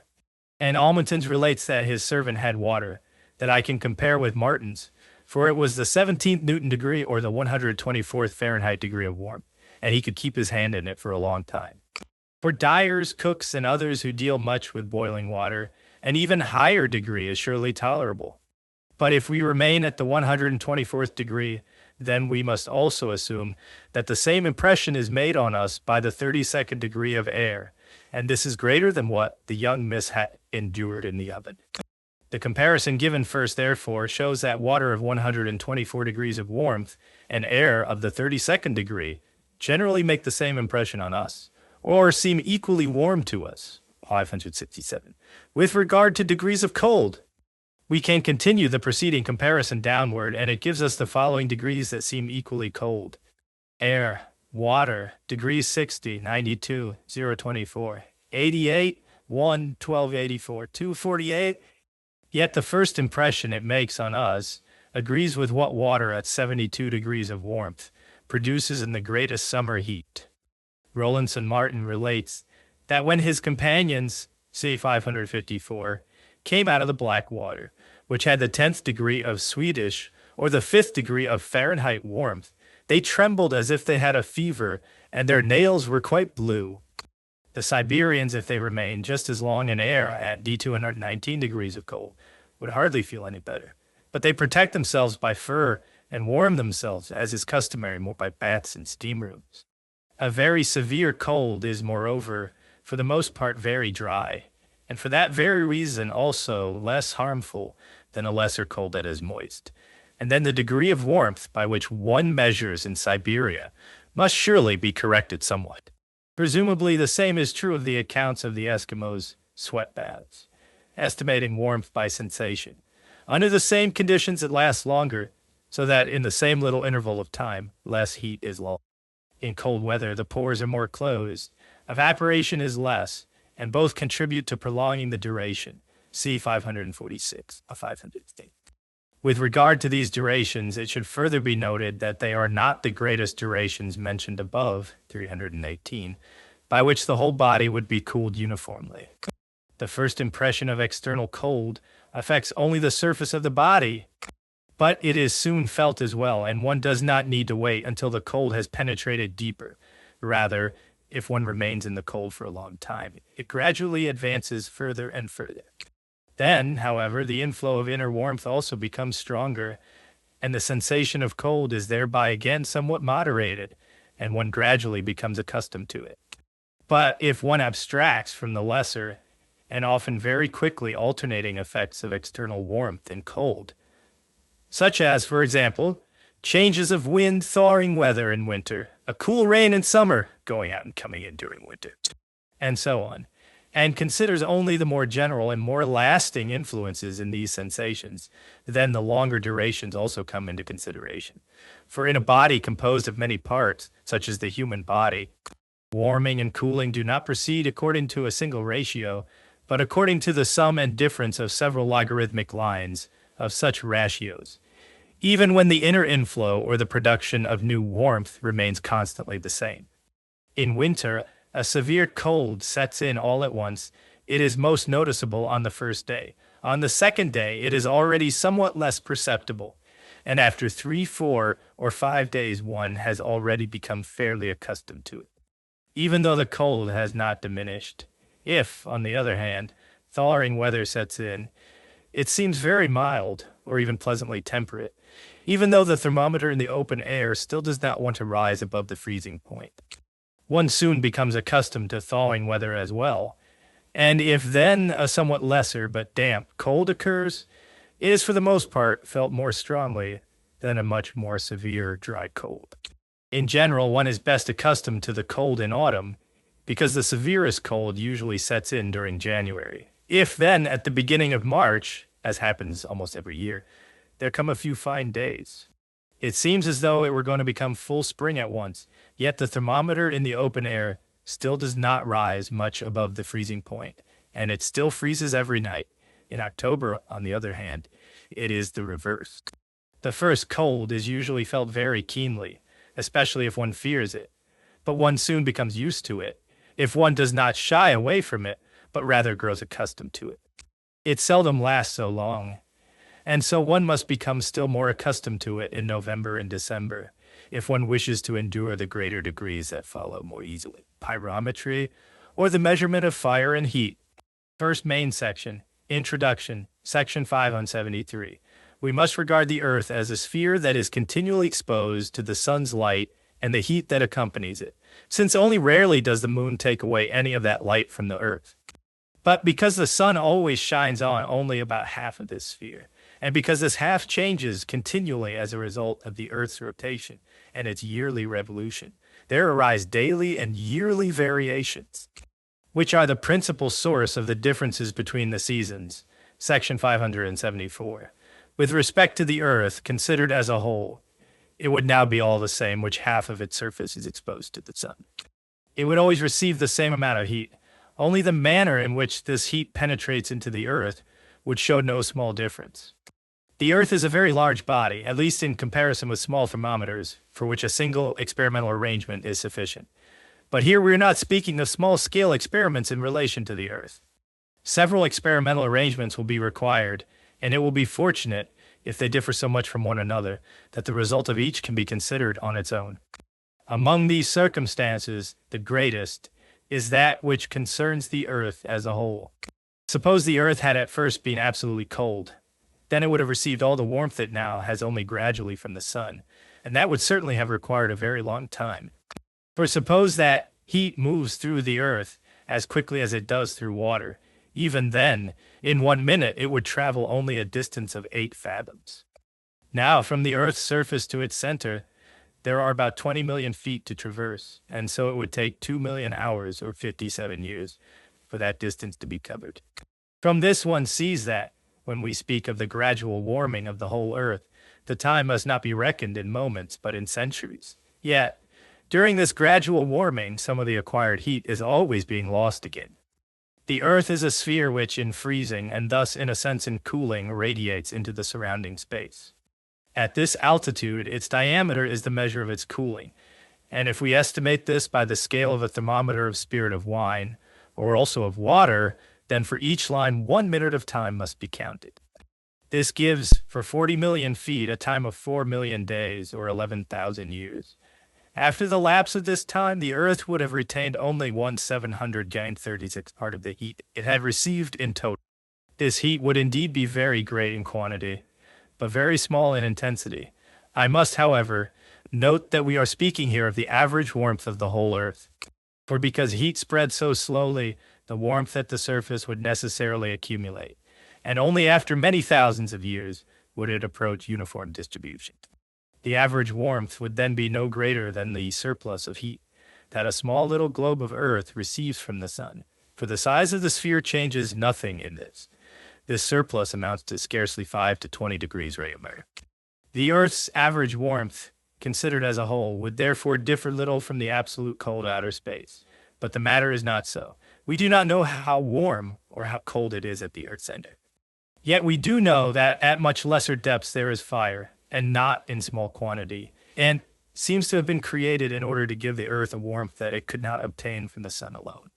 And Almontons relates that his servant had water that I can compare with Martin's, for it was the 17th Newton degree or the 124th Fahrenheit degree of warmth, and he could keep his hand in it for a long time. For dyers, cooks, and others who deal much with boiling water, an even higher degree is surely tolerable. But if we remain at the 124th degree, then we must also assume that the same impression is made on us by the 32nd degree of air, and this is greater than what the young miss had endured in the oven. The comparison given first, therefore, shows that water of 124 degrees of warmth and air of the 32nd degree generally make the same impression on us, or seem equally warm to us. 567. With regard to degrees of cold, we can continue the preceding comparison downward, and it gives us the following degrees that seem equally cold. Air, water, degrees 60, 92, 024, 88, 1, 1284, 248. Yet the first impression it makes on us agrees with what water at 72 degrees of warmth produces in the greatest summer heat. Rowlandson Martin relates that when his companions, c. 554, came out of the black water, which had the 10th degree of Swedish or the 5th degree of Fahrenheit warmth, they trembled as if they had a fever, and their nails were quite blue. The Siberians, if they remained just as long in air at D219 degrees of cold, would hardly feel any better. But they protect themselves by fur and warm themselves, as is customary, more by baths and steam rooms. A very severe cold is, moreover, for the most part very dry, and for that very reason also less harmful than a lesser cold that is moist. And then the degree of warmth by which one measures in Siberia must surely be corrected somewhat. Presumably the same is true of the accounts of the Eskimos' sweat baths, estimating warmth by sensation. Under the same conditions it lasts longer, so that in the same little interval of time, less heat is lost. In cold weather, the pores are more closed, evaporation is less, and both contribute to prolonging the duration. See 546, 508. With regard to these durations, it should further be noted that they are not the greatest durations mentioned above, 318, by which the whole body would be cooled uniformly. The first impression of external cold affects only the surface of the body, but it is soon felt as well, and one does not need to wait until the cold has penetrated deeper. Rather, if one remains in the cold for a long time, it gradually advances further and further. Then, however, the inflow of inner warmth also becomes stronger, and the sensation of cold is thereby again somewhat moderated, and one gradually becomes accustomed to it. But if one abstracts from the lesser and often very quickly alternating effects of external warmth and cold, such as, for example, changes of wind, thawing weather in winter, a cool rain in summer, going out and coming in during winter, and so on, and considers only the more general and more lasting influences in these sensations, then the longer durations also come into consideration. For in a body composed of many parts, such as the human body, warming and cooling do not proceed according to a single ratio, but according to the sum and difference of several logarithmic lines of such ratios, even when the inner inflow or the production of new warmth remains constantly the same. In winter, a severe cold sets in all at once. It is most noticeable on the first day. On the second day, it is already somewhat less perceptible, and after 3, 4, or 5 days, one has already become fairly accustomed to it, even though the cold has not diminished. If, on the other hand, thawing weather sets in, it seems very mild, or even pleasantly temperate, even though the thermometer in the open air still does not want to rise above the freezing point. One soon becomes accustomed to thawing weather as well, and if then a somewhat lesser but damp cold occurs, it is for the most part felt more strongly than a much more severe dry cold. In general, one is best accustomed to the cold in autumn, because the severest cold usually sets in during January. If then, at the beginning of March, as happens almost every year, there come a few fine days, it seems as though it were going to become full spring at once, yet the thermometer in the open air still does not rise much above the freezing point, and it still freezes every night. In October, on the other hand, it is the reverse. The first cold is usually felt very keenly, especially if one fears it, but one soon becomes used to it, if one does not shy away from it, but rather grows accustomed to it. It seldom lasts so long, and so one must become still more accustomed to it in November and December, if one wishes to endure the greater degrees that follow more easily. Pyrometrie, or the measurement of fire and heat. First main section, Introduction, Section 573. We must regard the Earth as a sphere that is continually exposed to the sun's light and the heat that accompanies it, since only rarely does the moon take away any of that light from the Earth. But because the sun always shines on only about half of this sphere, and because this half changes continually as a result of the Earth's rotation and its yearly revolution, there arise daily and yearly variations, which are the principal source of the differences between the seasons. Section 574. With respect to the Earth, considered as a whole, it would now be all the same which half of its surface is exposed to the sun. It would always receive the same amount of heat. Only the manner in which this heat penetrates into the Earth would show no small difference. The Earth is a very large body, at least in comparison with small thermometers, for which a single experimental arrangement is sufficient. But here we are not speaking of small-scale experiments in relation to the Earth. Several experimental arrangements will be required, and it will be fortunate, if they differ so much from one another, that the result of each can be considered on its own. Among these circumstances, the greatest is that which concerns the Earth as a whole. Suppose the Earth had at first been absolutely cold, then it would have received all the warmth it now has only gradually from the sun, and that would certainly have required a very long time. For suppose that heat moves through the Earth as quickly as it does through water, even then, in 1 minute, it would travel only a distance of 8 fathoms. Now, from the Earth's surface to its center, there are about 20 million feet to traverse, and so it would take 2 million hours, or 57 years, for that distance to be covered. From this one sees that, when we speak of the gradual warming of the whole Earth, the time must not be reckoned in moments, but in centuries. Yet, during this gradual warming, some of the acquired heat is always being lost again. The Earth is a sphere which, in freezing, and thus in a sense in cooling, radiates into the surrounding space. At this altitude, its diameter is the measure of its cooling, and if we estimate this by the scale of a thermometer of spirit of wine, or also of water, then for each line 1 minute of time must be counted. This gives, for 40 million feet, a time of 4 million days, or 11,000 years. After the lapse of this time, the Earth would have retained only 1/736th part of the heat it had received in total. This heat would indeed be very great in quantity, but very small in intensity. I must, however, note that we are speaking here of the average warmth of the whole Earth. For because heat spreads so slowly, the warmth at the surface would necessarily accumulate, and only after many thousands of years would it approach uniform distribution. The average warmth would then be no greater than the surplus of heat that a small little globe of Earth receives from the sun, for the size of the sphere changes nothing in this. This surplus amounts to scarcely 5 to 20 degrees Reaumur. The Earth's average warmth, considered as a whole, would therefore differ little from the absolute cold outer space. But the matter is not so. We do not know how warm or how cold it is at the Earth's center. Yet we do know that at much lesser depths there is fire, and not in small quantity, and seems to have been created in order to give the Earth a warmth that it could not obtain from the sun alone.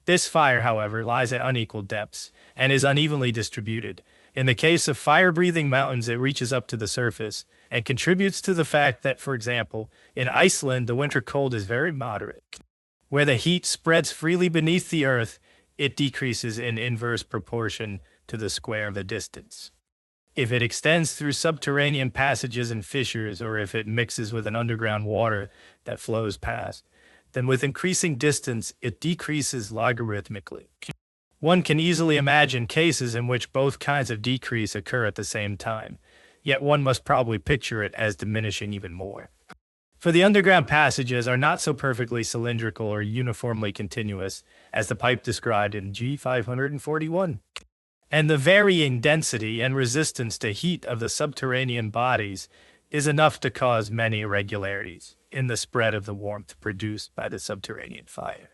This fire, however, lies at unequal depths and is unevenly distributed. In the case of fire-breathing mountains, it reaches up to the surface and contributes to the fact that, for example, in Iceland, the winter cold is very moderate. Where the heat spreads freely beneath the Earth, it decreases in inverse proportion to the square of the distance. If it extends through subterranean passages and fissures, or if it mixes with an underground water that flows past, then with increasing distance, it decreases logarithmically. One can easily imagine cases in which both kinds of decrease occur at the same time, yet one must probably picture it as diminishing even more. For the underground passages are not so perfectly cylindrical or uniformly continuous as the pipe described in G541. And the varying density and resistance to heat of the subterranean bodies is enough to cause many irregularities in the spread of the warmth produced by the subterranean fire.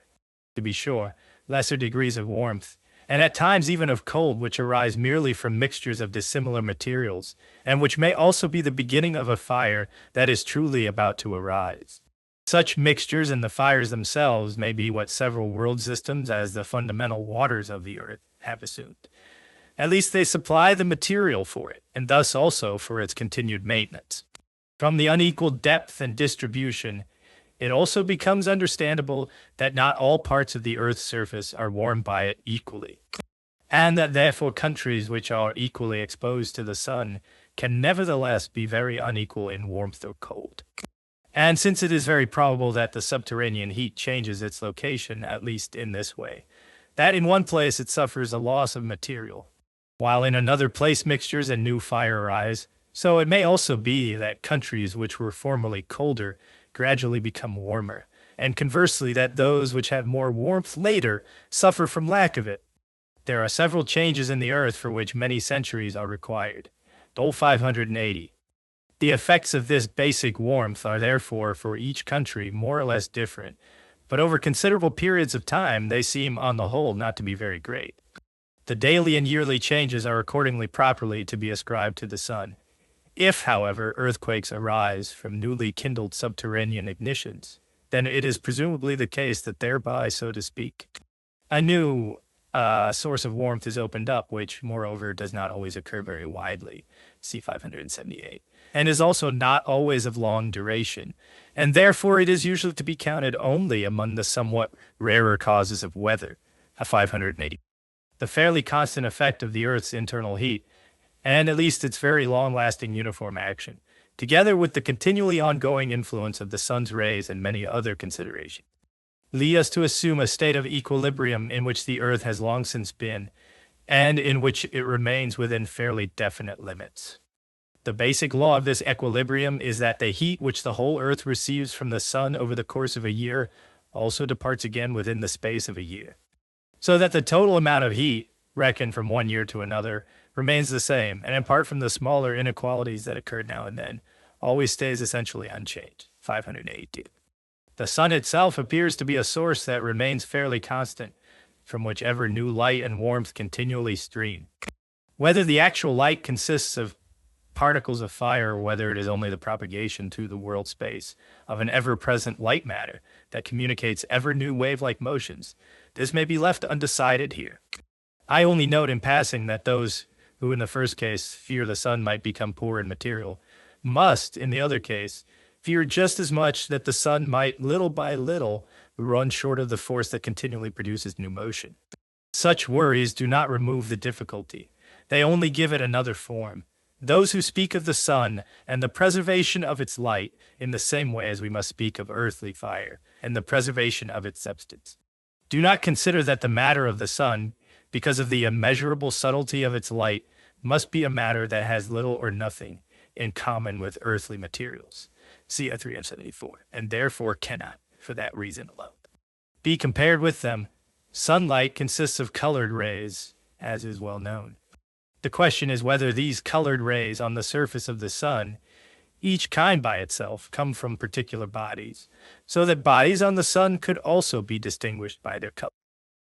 To be sure, lesser degrees of warmth, and at times even of cold, which arise merely from mixtures of dissimilar materials, and which may also be the beginning of a fire that is truly about to arise. Such mixtures and the fires themselves may be what several world systems, as the fundamental waters of the Earth, have assumed. At least they supply the material for it, and thus also for its continued maintenance. From the unequal depth and distribution, it also becomes understandable that not all parts of the Earth's surface are warmed by it equally, and that therefore countries which are equally exposed to the sun can nevertheless be very unequal in warmth or cold. And since it is very probable that the subterranean heat changes its location, at least in this way, that in one place it suffers a loss of material, while in another place mixtures and new fire arise, so it may also be that countries which were formerly colder gradually become warmer, and conversely that those which have more warmth later suffer from lack of it. There are several changes in the Earth for which many centuries are required. Dol 580. The effects of this basic warmth are therefore for each country more or less different, but over considerable periods of time they seem on the whole not to be very great. The daily and yearly changes are accordingly properly to be ascribed to the sun. If, however, earthquakes arise from newly kindled subterranean ignitions, then it is presumably the case that thereby, so to speak, a new source of warmth is opened up, which, moreover, does not always occur very widely, c. 578, and is also not always of long duration, and therefore it is usually to be counted only among the somewhat rarer causes of weather, 580. The fairly constant effect of the Earth's internal heat, and at least its very long-lasting uniform action, together with the continually ongoing influence of the sun's rays and many other considerations, lead us to assume a state of equilibrium in which the Earth has long since been, and in which it remains within fairly definite limits. The basic law of this equilibrium is that the heat which the whole Earth receives from the sun over the course of a year also departs again within the space of a year, so that the total amount of heat, reckoned from one year to another, remains the same, and apart from the smaller inequalities that occur now and then, always stays essentially unchanged. 580. The sun itself appears to be a source that remains fairly constant, from which ever new light and warmth continually stream. Whether the actual light consists of particles of fire, or whether it is only the propagation through the world space of an ever-present light matter that communicates ever-new wave-like motions, this may be left undecided here. I only note in passing that those who in the first case fear the sun might become poor in material, must, in the other case, fear just as much that the sun might, little by little, run short of the force that continually produces new motion. Such worries do not remove the difficulty. They only give it another form. those who speak of the sun and the preservation of its light in the same way as we must speak of earthly fire and the preservation of its substance, do not consider that the matter of the sun, because of the immeasurable subtlety of its light, must be a matter that has little or nothing in common with earthly materials. See 374, and therefore cannot, for that reason alone, be compared with them. Sunlight consists of colored rays, as is well known. The question is whether these colored rays on the surface of the sun, each kind by itself, come from particular bodies, so that bodies on the sun could also be distinguished by their color.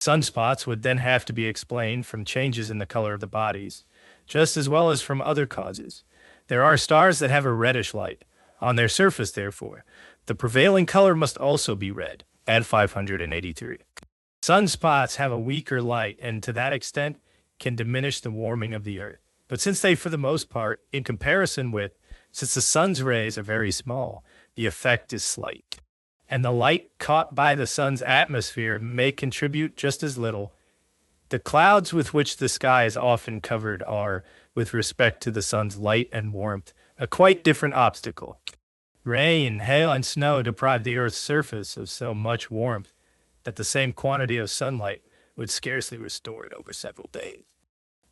Sunspots would then have to be explained from changes in the color of the bodies, just as well as from other causes. There are stars that have a reddish light. On their surface, therefore, the prevailing color must also be red, at 583. Sunspots have a weaker light, and to that extent can diminish the warming of the earth. But since they, for the most part, since the sun's rays are very small, the effect is slight, and the light caught by the sun's atmosphere may contribute just as little. The clouds with which the sky is often covered are, with respect to the sun's light and warmth, a quite different obstacle. Rain, hail, and snow deprive the earth's surface of so much warmth that the same quantity of sunlight would scarcely restore it over several days.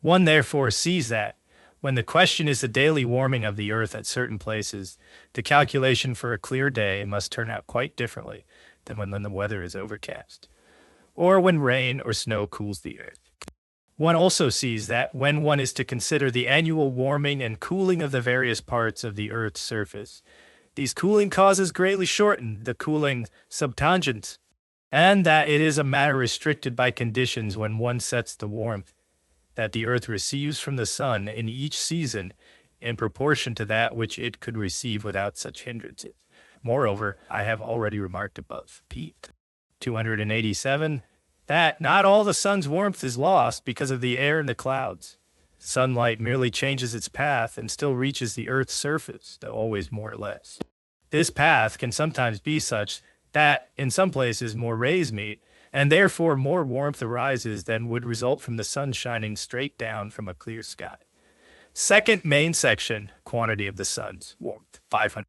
One therefore sees that, when the question is the daily warming of the earth at certain places, the calculation for a clear day must turn out quite differently than when the weather is overcast, or when rain or snow cools the earth. One also sees that when one is to consider the annual warming and cooling of the various parts of the earth's surface, these cooling causes greatly shorten the cooling subtangents, and that it is a matter restricted by conditions when one sets the warmth that the earth receives from the sun in each season in proportion to that which it could receive without such hindrances. Moreover, I have already remarked above, p. 287, that not all the sun's warmth is lost because of the air and the clouds. Sunlight merely changes its path and still reaches the earth's surface, though always more or less. This path can sometimes be such that in some places more rays meet, and therefore more warmth arises than would result from the sun shining straight down from a clear sky. Second main section, quantity of the sun's warmth, 500.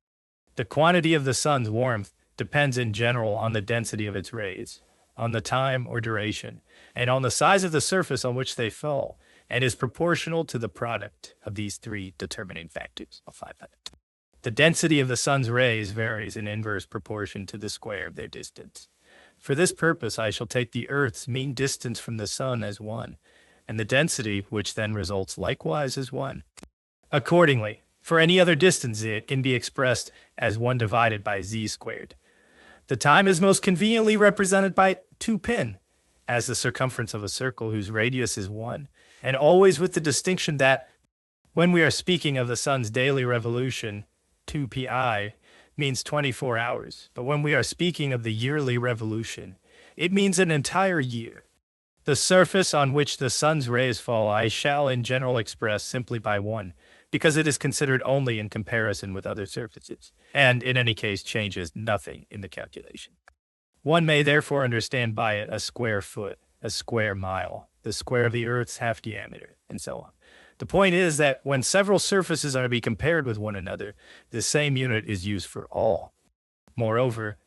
The quantity of the sun's warmth depends in general on the density of its rays, on the time or duration, and on the size of the surface on which they fall, and is proportional to the product of these three determining factors, 500. The density of the sun's rays varies in inverse proportion to the square of their distance. For this purpose, I shall take the earth's mean distance from the sun as 1, and the density, which then results likewise, as 1. Accordingly, for any other distance, it can be expressed as 1 divided by z squared. The time is most conveniently represented by 2π, as the circumference of a circle whose radius is 1, and always with the distinction that, when we are speaking of the sun's daily revolution, 2πi means 24 hours, but when we are speaking of the yearly revolution, it means an entire year. The surface on which the sun's rays fall I shall in general express simply by 1, because it is considered only in comparison with other surfaces, and in any case changes nothing in the calculation. One may therefore understand by it a square foot, a square mile, the square of the earth's half diameter, and so on. The point is that when several surfaces are to be compared with one another, the same unit is used for all. Moreover,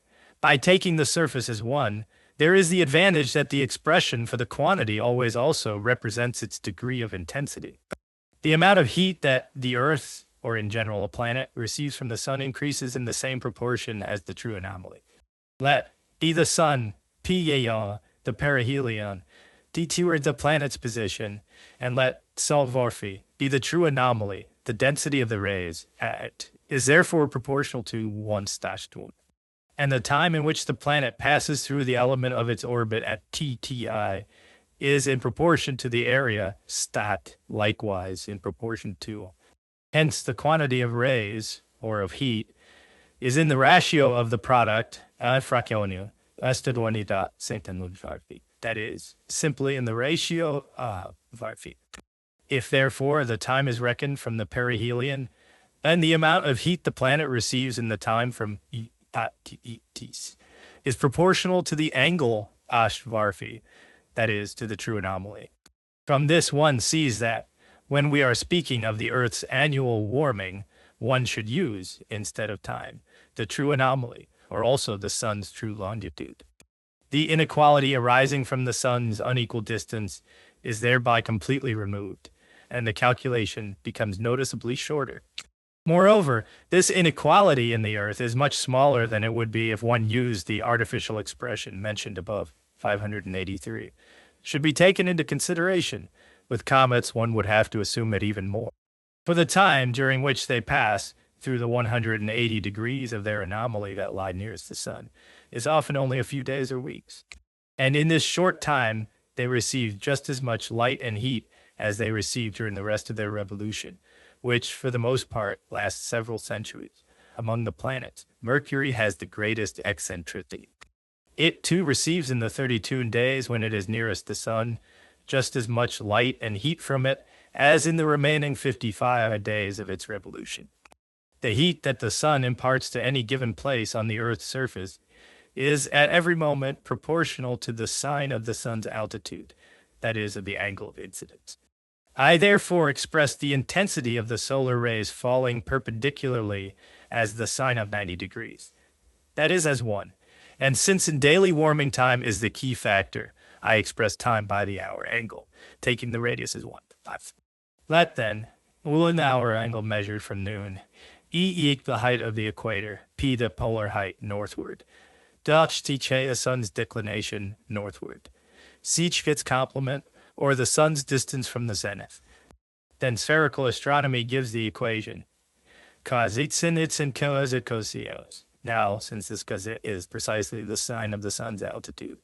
by taking the surface as 1, there is the advantage that the expression for the quantity always also represents its degree of intensity. The amount of heat that the Earth, or in general a planet, receives from the sun increases in the same proportion as the true anomaly. Let be the sun, p-the perihelion, toward the planet's position, and let Salvarfi be the true anomaly. The density of the rays is therefore proportional to 1/1, and the time in which the planet passes through the element of its orbit at tti is in proportion to the area stat, likewise in proportion to. Hence, the quantity of rays, or of heat, is in the ratio of the product, frazione, that is, simply in the ratio of Varfi. If, therefore, the time is reckoned from the perihelion, then the amount of heat the planet receives in the time from is proportional to the angle Varfi, that is, to the true anomaly. From this one sees that, When we are speaking of the Earth's annual warming, one should use, instead of time, the true anomaly, or also the sun's true longitude. The inequality arising from the sun's unequal distance is thereby completely removed, and the calculation becomes noticeably shorter. Moreover, this inequality in the Earth is much smaller than it would be if one used the artificial expression mentioned above, 583. Should be taken into consideration. With comets, one would have to assume it even more. For the time during which they pass through the 180 degrees of their anomaly that lie nearest the sun is often only a few days or weeks. And in this short time, they receive just as much light and heat as they receive during the rest of their revolution, which, for the most part, lasts several centuries. Among the planets, Mercury has the greatest eccentricity. It, too, receives in the 32 days when it is nearest the sun just as much light and heat from it as in the remaining 55 days of its revolution. The heat that the sun imparts to any given place on the Earth's surface is at every moment proportional to the sine of the sun's altitude, that is, of the angle of incidence. I therefore express the intensity of the solar rays falling perpendicularly as the sine of 90 degrees. That is as 1. And since in daily warming time is the key factor, I express time by the hour angle, taking the radius as 1/5. Let then, 1 hour angle measured from noon, E the height of the equator, P the polar height northward, Dutch the sun's declination northward, Sich its complement, or the sun's distance from the zenith. Then spherical astronomy gives the equation. Cos it's in cos it cosios. Now, since this cos is precisely the sine of the sun's altitude,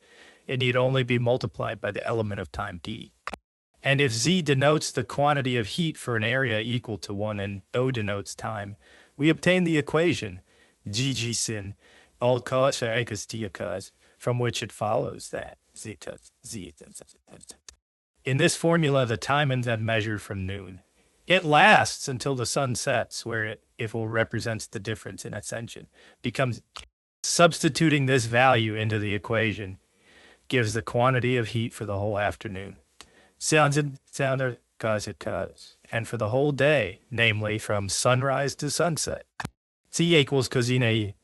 it need only be multiplied by the element of time d. And if z denotes the quantity of heat for an area equal to 1 and O denotes time, we obtain the equation gg sin all cos equals t cos, from which it follows that z. In this formula, the time is then measured from noon. It lasts until the sun sets, where it, if it represents the difference in ascension, becomes. Substituting this value into the equation gives the quantity of heat for the whole afternoon. Sounder cos it cos, and for the whole day, namely from sunrise to sunset. C equals cosine E.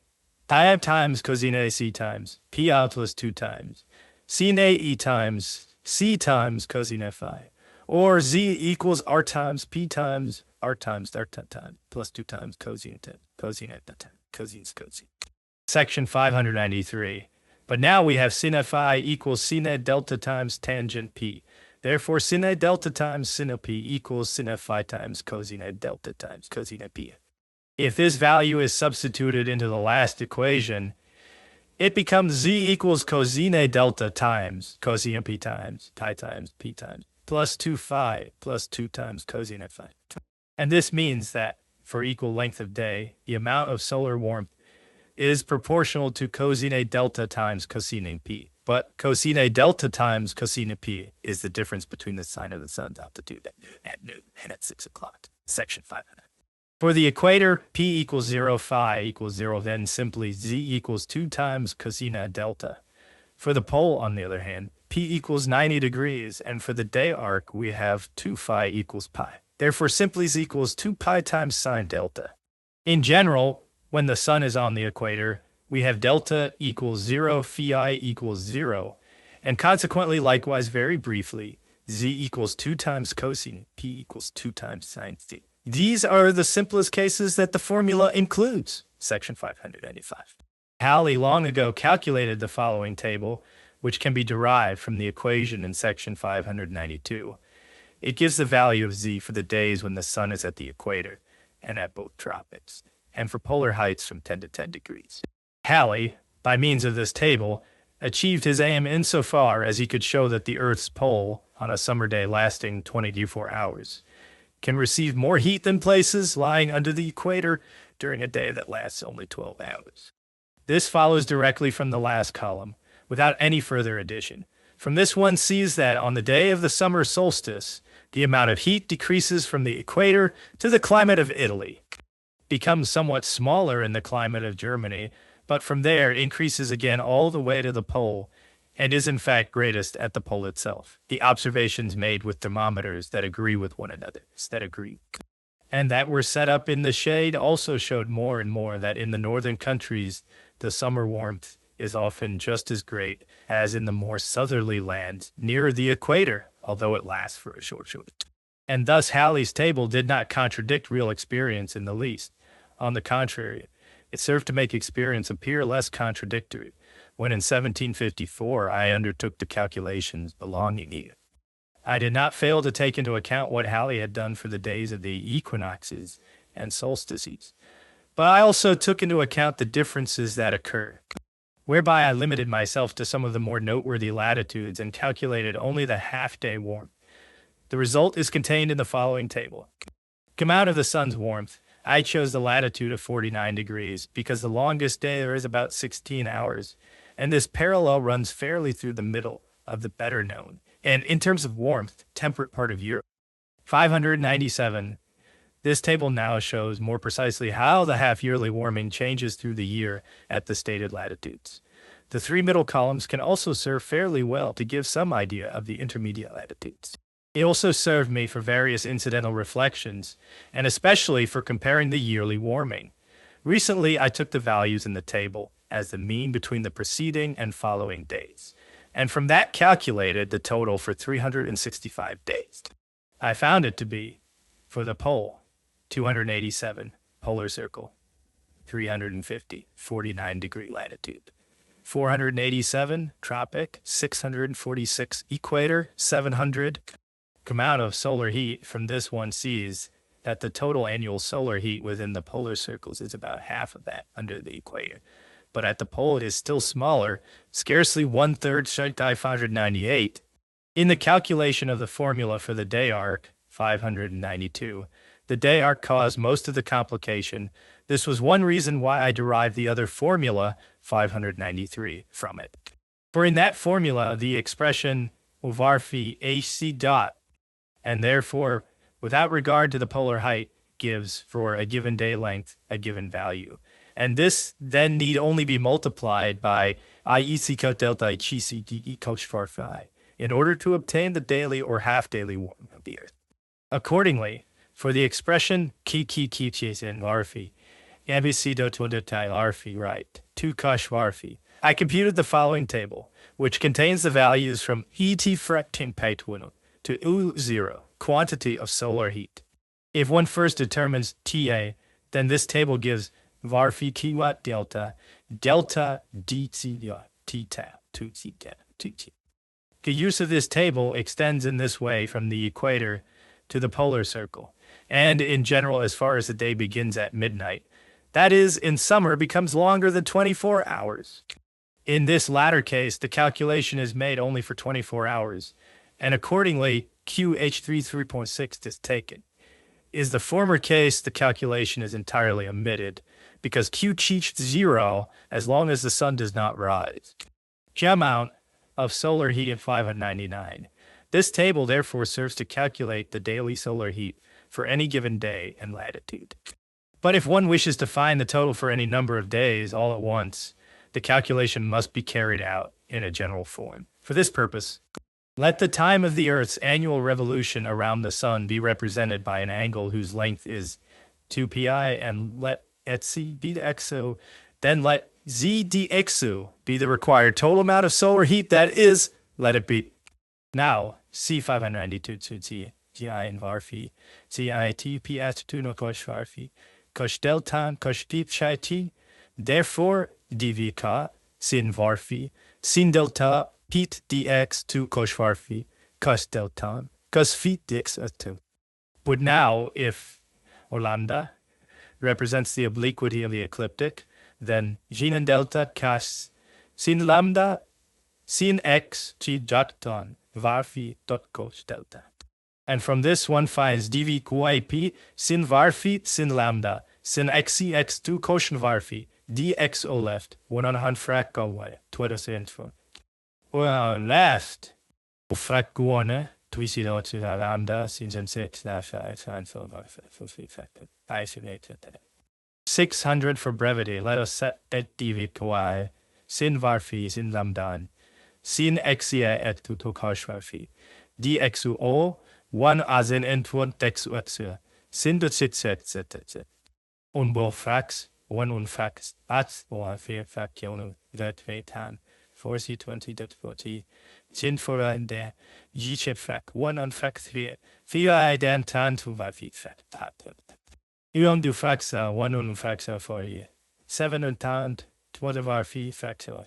Time times cosine C times P out plus 2 times. Sine E times C times cosine phi. Or Z equals R times P times R times time plus 2 times cosine cosine. Section 593. But now we have sine phi equals sine delta times tangent P. Therefore, sine delta times sine P equals sine phi times cosine delta times cosine P. If this value is substituted into the last equation, it becomes Z equals cosine delta times cosine P times pi times P times plus 2 phi plus 2 times cosine phi. And this means that for equal length of day, the amount of solar warmth is proportional to cosine delta times cosine P. But cosine delta times cosine P is the difference between the sine of the sun's altitude at noon and at 6 o'clock. Section 500. For the equator, P equals 0, phi equals 0, then simply Z equals 2 times cosine delta. For the pole, on the other hand, P equals 90 degrees, and for the day arc, we have 2 phi equals pi. Therefore, simply Z equals 2 pi times sine delta. In general, when the sun is on the equator, we have delta equals 0, phi equals 0, and consequently, likewise, very briefly, Z equals 2 times cosine, P equals 2 times sine theta. These are the simplest cases that the formula includes. Section 595. Halley long ago calculated the following table, which can be derived from the equation in section 592. It gives the value of Z for the days when the sun is at the equator and at both tropics, and for polar heights from 10 to 10 degrees. Halley, by means of this table, achieved his aim insofar as he could show that the Earth's pole, on a summer day lasting 24 hours, can receive more heat than places lying under the equator during a day that lasts only 12 hours. This follows directly from the last column, without any further addition. From this one sees that on the day of the summer solstice, the amount of heat decreases from the equator to the climate of Italy, becomes somewhat smaller in the climate of Germany, but from there increases again all the way to the pole, and is in fact greatest at the pole itself. The observations made with thermometers that agree with one another, and that were set up in the shade also showed more and more that in the northern countries, the summer warmth is often just as great as in the more southerly lands nearer the equator, although it lasts for a short time. And thus Halley's table did not contradict real experience in the least. On the contrary, it served to make experience appear less contradictory. When in 1754 I undertook the calculations belonging to it, I did not fail to take into account what Halley had done for the days of the equinoxes and solstices, but I also took into account the differences that occur, whereby I limited myself to some of the more noteworthy latitudes and calculated only the half-day warmth. The result is contained in the following table. Come out of the sun's warmth, I chose the latitude of 49 degrees because the longest day there is about 16 hours, and this parallel runs fairly through the middle of the better known, and in terms of warmth, temperate part of Europe. 597. This table now shows more precisely how the half-yearly warming changes through the year at the stated latitudes. The three middle columns can also serve fairly well to give some idea of the intermediate latitudes. It also served me for various incidental reflections, and especially for comparing the yearly warming. Recently, I took the values in the table as the mean between the preceding and following days, and from that calculated the total for 365 days. I found it to be, for the pole, 287, polar circle, 350, 49-degree latitude, 487, tropic, 646, equator, 700. Amount of solar heat from this one sees that the total annual solar heat within the polar circles is about half of that under the equator. But at the pole it is still smaller, scarcely 1/3 598. In the calculation of the formula for the day arc, 592, the day arc caused most of the complication. This was one reason why I derived the other formula, 593, from it. For in that formula, the expression varphi AC dot, and therefore, without regard to the polar height, gives for a given day length a given value. And this then need only be multiplied by IEC cot delta HCDE coach for phi in order to obtain the daily or half-daily warming of the Earth. Accordingly, for the expression ki in varphi, ABC do varphi right, 2 kosh varphi, I computed the following table, which contains the values from ET fracting paitwinum to U0, quantity of solar heat. If one first determines TA, then this table gives varphi kiwatt delta, delta dt teta, 2 theta, 2 theta. The use of this table extends in this way from the equator to the polar circle, and in general as far as the day begins at midnight. That is, in summer becomes longer than 24 hours. In this latter case, the calculation is made only for 24 hours, and accordingly, QH33.6 is taken. In the former case, the calculation is entirely omitted, because Q cheats 0 as long as the sun does not rise. The amount of solar heat at 599. This table therefore serves to calculate the daily solar heat for any given day and latitude. But if one wishes to find the total for any number of days all at once, the calculation must be carried out in a general form. For this purpose, let the time of the Earth's annual revolution around the sun be represented by an angle whose length is 2pi, and let Etc be the exo, then let Z dxu be the required total amount of solar heat, that is, let it be. Now, C592 to T, Gi in varphi, T to no kosh varphi, kosh deltan, kosh deep chai T, therefore, dvk, sin varphi, sin delta, Pete dx to kosh varphi, kosh deltan, kosh feet dx to. But now, if lambda represents the obliquity of the ecliptic, then gene delta kas sin lambda sin x t jotton varphi dot kosh delta. And from this one finds dv qip sin varphi sin lambda sin xx 2 kosh varphi dxo left 100 frac away twitter info. Well, left frac guone twisino to lambda sin 6 isolated. 600 for brevity. Let us set that dv kawaii sin varphi sin lambdan sin exia et tutokoshwafi. Dxu o, one azen entwon texu exia. Sindotsit. Unbofax, one unfax, at or fear faccionu, that vetan, 4020.40, Sinfora in there, Jichep fac, one unfax fear I dan tan to vafi fact. You don't do faxa, one unfaxa for you. 7 and tan, 20 of our fee faxa,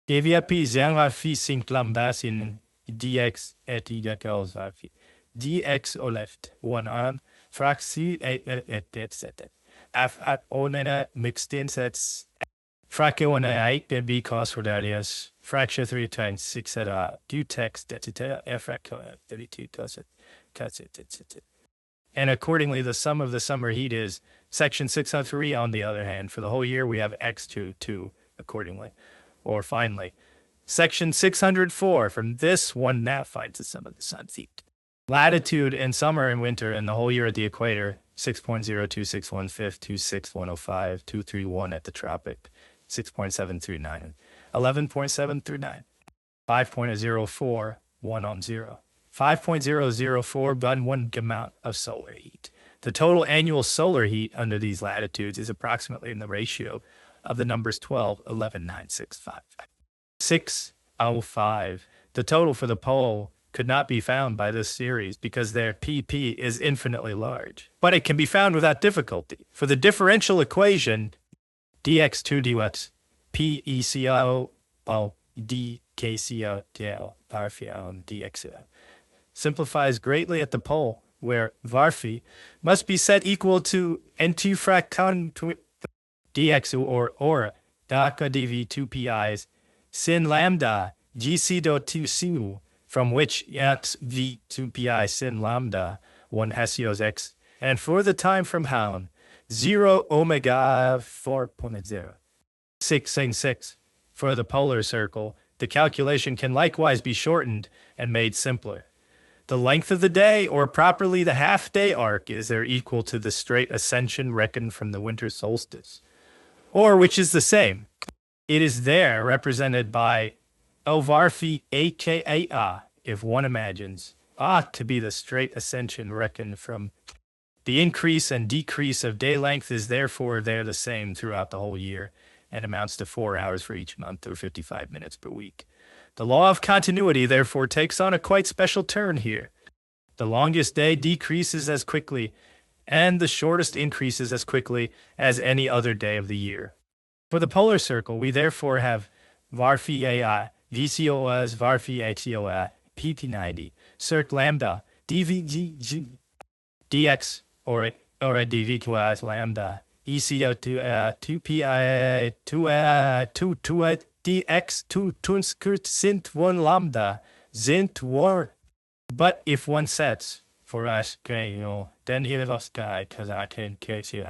Devia P. Zanga fi sink lambas in DX et idacals vafi. DX o left, one arm, fraxi et set. Af at onena mixed in sets. Fracke one eight because for that is fracture 3 times 6 at do text that fracco 32 does it. Cuts it. And accordingly, the sum of the summer heat is section 603. On the other hand, for the whole year, we have x2, 2 accordingly. Or finally, section 604. From this, one now finds the sum of the sun's heat. Latitude in summer and winter and the whole year at the equator, 6.0261 fifth, 26105, 231 at the tropic, 6.739, 11.739, 5.004, 1 on 0. 5.004 but 1 amount of solar heat. The total annual solar heat under these latitudes is approximately in the ratio of the numbers 12, 11, 9, 6, 5. 605. The total for the pole could not be found by this series because their pp is infinitely large. But it can be found without difficulty. For the differential equation, dx2 dx, PECO, DKCO, DL, Varphi, DXO, simplifies greatly at the pole, where Varphi must be set equal to N2 frac dx or DACA dv2pi's sin lambda gc do 2 cu, from which x v2pi sin lambda 1 hesios x, and for the time from Haun 0 omega 4.0. 6 for the polar circle. The calculation can likewise be shortened and made simpler. The length of the day, or properly the half-day arc, is there equal to the straight ascension reckoned from the winter solstice, or which is the same. It is there represented by Varphi aka, if one imagines, ought to be the straight ascension reckoned from. The increase and decrease of day length is therefore there the same throughout the whole year, and amounts to 4 hours for each month, or 55 minutes per week. The law of continuity therefore takes on a quite special turn here. The longest day decreases as quickly, and the shortest increases as quickly as any other day of the year. For the polar circle, we therefore have Varphi AI, VCOS, Varphi HCOI, PT90, circ lambda, DVGG, DX, or a DVQS lambda, ECO2, 2PI, 2 DX, 2 tunskurt sint 1 lambda, zint war. But if one sets for us, then here was guy, because I can case you.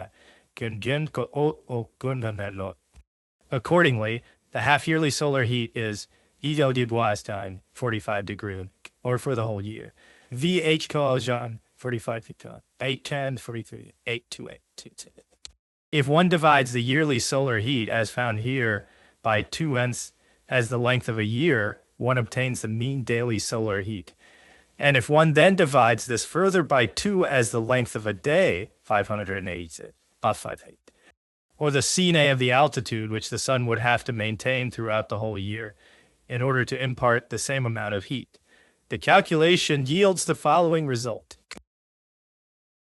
Accordingly, the half-yearly solar heat is Edo did time 45 degrees, or for the whole year. VH Kojan 45 feet, 810 43 828. If one divides the yearly solar heat as found here by 2 nths as the length of a year, one obtains the mean daily solar heat. And if one then divides this further by 2 as the length of a day, 580, or the sine of the altitude which the sun would have to maintain throughout the whole year in order to impart the same amount of heat, the calculation yields the following result.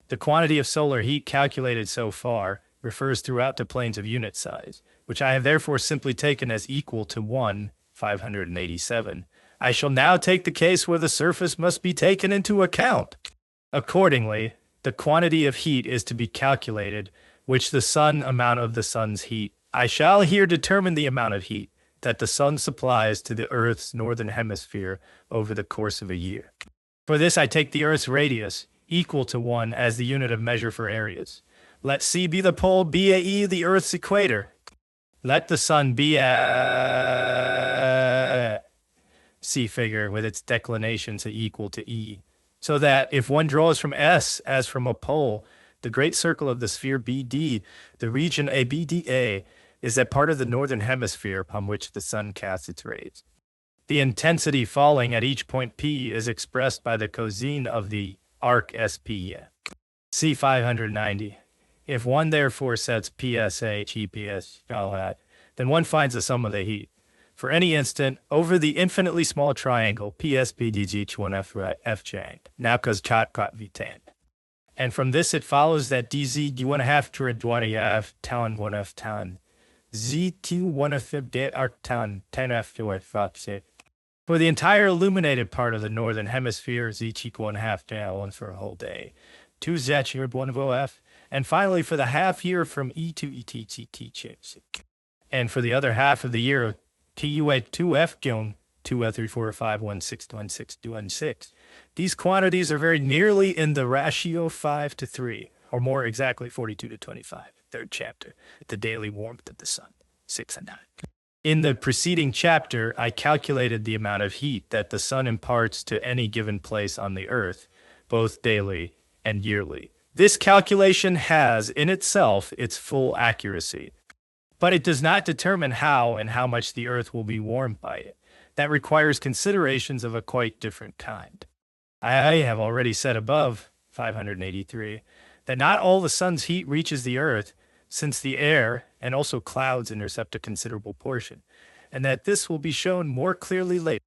The quantity of solar heat calculated so far refers throughout to planes of unit size, which I have therefore simply taken as equal to 1, 587. I shall now take the case where the surface must be taken into account. Accordingly, the quantity of heat is to be calculated, which the sun amount of the sun's heat. I shall here determine the amount of heat that the sun supplies to the Earth's northern hemisphere over the course of a year. For this, I take the Earth's radius, equal to 1, as the unit of measure for areas. Let C be the pole, BAE the Earth's equator. Let the sun be a C figure with its declinations equal to E, so that if one draws from S as from a pole, the great circle of the sphere BD, the region ABDA, is that part of the northern hemisphere upon which the sun casts its rays. The intensity falling at each point P is expressed by the cosine of the arc SP. C 590. If one therefore sets PSH, EPS, all that, then one finds the sum of the heat. For any instant, over the infinitely small triangle, PSPDG1 FJ, now cos chat cot V10. And from this it follows that DZ one half to 20 F town 1 F town. Z2 1 F de arc town 10 F to F. For the entire illuminated part of the northern hemisphere, Z cheek 1 half down for a whole day. 2 Z here 1 of OF. And finally, for the half year from E to ETT. And for the other half of the year, TUA 2F Giln 2 3 4 5 1 6 1 6 2 6. These quantities are very nearly in the ratio 5 to 3, or more exactly 42 to 25, third chapter, the daily warmth of the sun, 6 and 9. In the preceding chapter, I calculated the amount of heat that the sun imparts to any given place on the earth, both daily and yearly. This calculation has, in itself, its full accuracy, but it does not determine how and how much the earth will be warmed by it. That requires considerations of a quite different kind. I have already said above, 583, that not all the sun's heat reaches the earth, since the air and also clouds intercept a considerable portion, and that this will be shown more clearly later.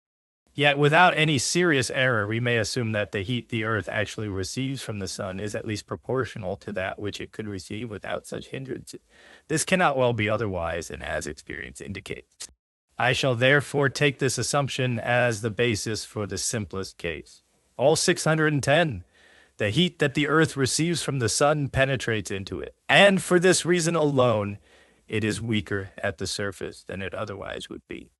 Yet without any serious error, we may assume that the heat the earth actually receives from the sun is at least proportional to that which it could receive without such hindrances. This cannot well be otherwise, and as experience indicates. I shall therefore take this assumption as the basis for the simplest case. All 610. The heat that the earth receives from the sun penetrates into it, and for this reason alone, it is weaker at the surface than it otherwise would be.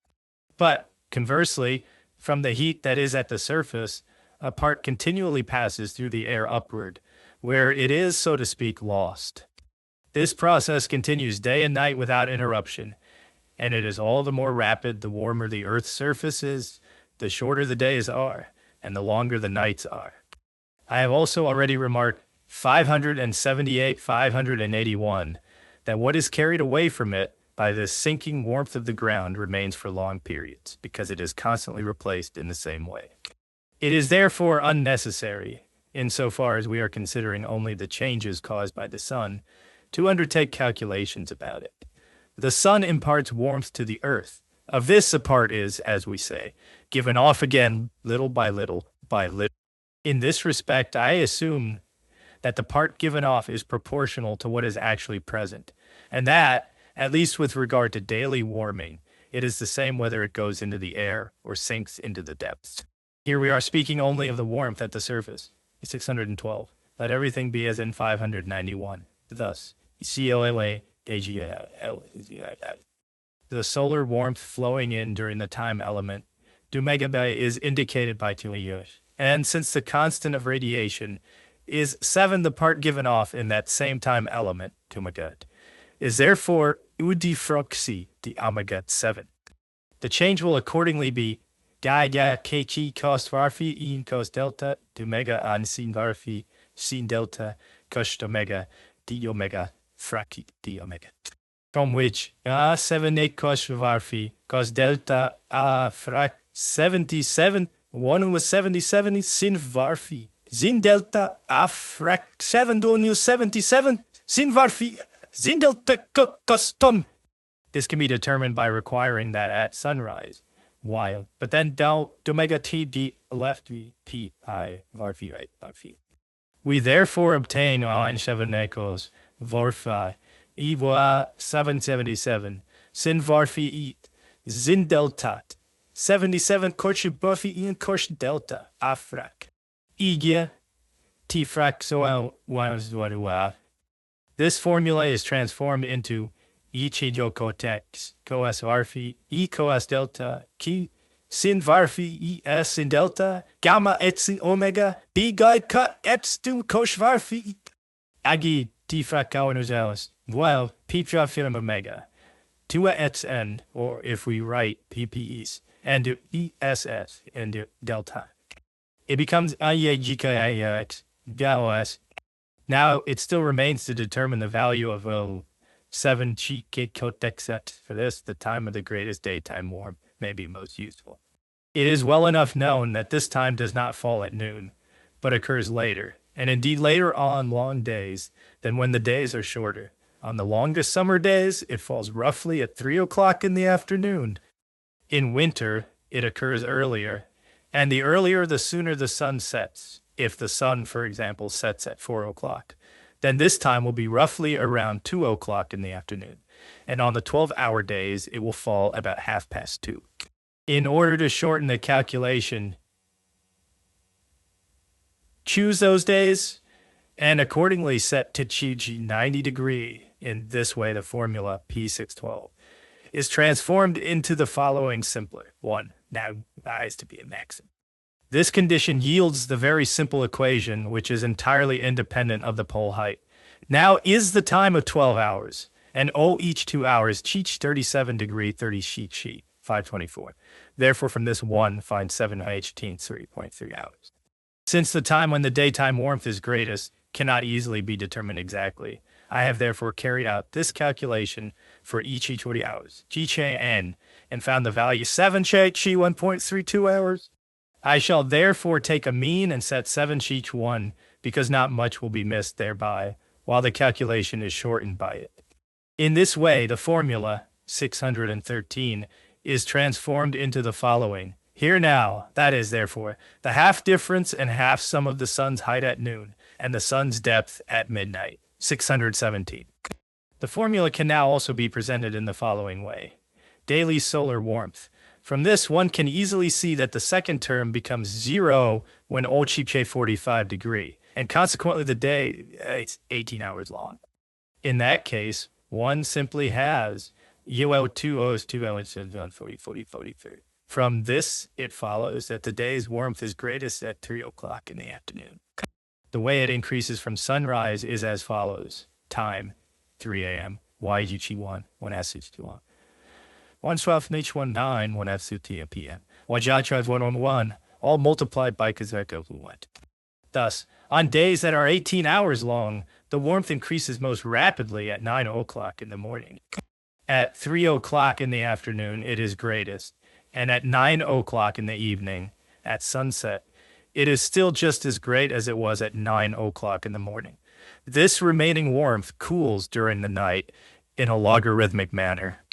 But, conversely, from the heat that is at the surface, a part continually passes through the air upward, where it is, so to speak, lost. This process continues day and night without interruption, and it is all the more rapid the warmer the earth's surface is, the shorter the days are, and the longer the nights are. I have also already remarked 578, 581, that what is carried away from it by the sinking warmth of the ground remains for long periods, because it is constantly replaced in the same way. It is therefore unnecessary, insofar as we are considering only the changes caused by the sun, to undertake calculations about it. The sun imparts warmth to the earth. Of this a part is, as we say, given off again little by little by little. In this respect, I assume that the part given off is proportional to what is actually present, and that, at least with regard to daily warming, it is the same whether it goes into the air or sinks into the depths. Here we are speaking only of the warmth at the surface, 612. Let everything be as in 591. Thus, CLLA, the solar warmth flowing in during the time element, du megabyte, is indicated by 2 years. And since the constant of radiation is 7, the part given off in that same time element, 2 megabyte, is therefore udifroxy, the omega 7. The change will accordingly be Gaia kg cos varphi in cos delta to mega on sin varphi sin delta cos omega d omega fracti d omega. From which 7 8 cos varphi cos delta frac 77 1 was 77 sin varphi sin delta frac 7 donio 77 sin varphi sin delta custom. This can be determined by requiring that at sunrise, while, but then del omega t d left v p I varphi right varphi. We therefore obtain 7 equals varphi evoa 777 sin varphi eat sin deltat 77 korche buffy in korche delta afrak igia t frac so was. This formula is transformed into e cortex coas varphi e coas delta ki sin varphi e s sin delta gamma et sin omega b guide cut et stu kosh varphi agi t frac kawanuzalis while p film omega 2 et n, or if we write ppes and ess and delta, it becomes IAGKIX GAOS. Now it still remains to determine the value of 7 cheat gate codex set. For this, the time of the greatest daytime warmth may be most useful. It is well enough known that this time does not fall at noon, but occurs later, and indeed later on long days than when the days are shorter. On the longest summer days, it falls roughly at 3 o'clock in the afternoon. In winter, it occurs earlier, and the earlier the sooner the sun sets. If the sun, for example, sets at 4 o'clock, then this time will be roughly around 2 o'clock in the afternoon. And on the 12-hour days, it will fall about 2:30. In order to shorten the calculation, choose those days and accordingly set Tichiji 90 degree. In this way, the formula P612 is transformed into the following simpler. 1. Now is to be a maximum. This condition yields the very simple equation, which is entirely independent of the pole height. Now is the time of 12 hours, and O each 2 hours, each 37 degree 30 sheet, 524. Therefore, from this 1, find 7 18, 3.3 hours. Since the time when the daytime warmth is greatest cannot easily be determined exactly, I have therefore carried out this calculation for each 20 hours, G-N, and found the value 7 Chi 1.32 hours. I shall therefore take a mean and set 7 each 1, because not much will be missed thereby, while the calculation is shortened by it. In this way, the formula, 613, is transformed into the following. Here now, that is therefore, the half difference and half sum of the sun's height at noon, and the sun's depth at midnight, 617. The formula can now also be presented in the following way. Daily solar warmth. From this, one can easily see that the second term becomes 0 when Olchiche 45 degree, and consequently the day is 18 hours long. In that case, one simply has UL2 40. From this, it follows that the day's warmth is greatest at 3 o'clock in the afternoon. The way it increases from sunrise is as follows. Time, 3 a.m., YGG1, 1 S61. 112 H19, 1 F2 p.m. Wajachas 1 all multiplied by Kazeko 1. Thus, on days that are 18 hours long, the warmth increases most rapidly at 9 o'clock in the morning. At 3 o'clock in the afternoon, it is greatest, and at 9 o'clock in the evening, at sunset, it is still just as great as it was at 9 o'clock in the morning. This remaining warmth cools during the night in a logarithmic manner.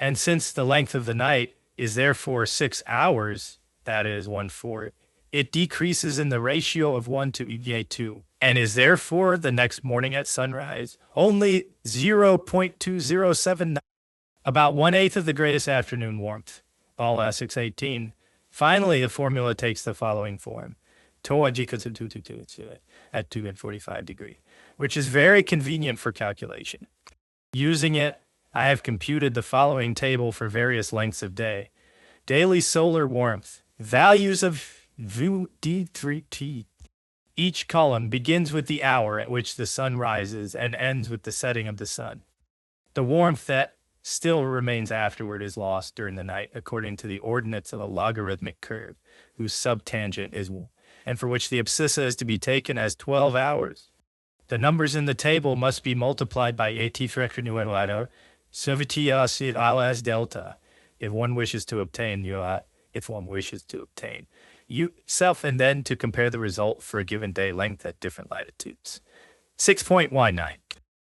And since the length of the night is therefore 6 hours, that is 1/4, it decreases in the ratio of 1 to EVA2, and is therefore the next morning at sunrise only 0.2079, about 1/8 of the greatest afternoon warmth, all 618. Finally, the formula takes the following form. Toa G at 2 and 45 degree, which is very convenient for calculation. Using it, I have computed the following table for various lengths of day. Daily solar warmth. Values of D3T. Each column begins with the hour at which the sun rises and ends with the setting of the sun. The warmth that still remains afterward is lost during the night according to the ordinates of a logarithmic curve, whose subtangent is 1, and for which the abscissa is to be taken as 12 hours. The numbers in the table must be multiplied by AT Frekrenuenlader, Servitia alas delta, if one wishes to obtain if one wishes to obtain self, and then to compare the result for a given day length at different latitudes. 6.19.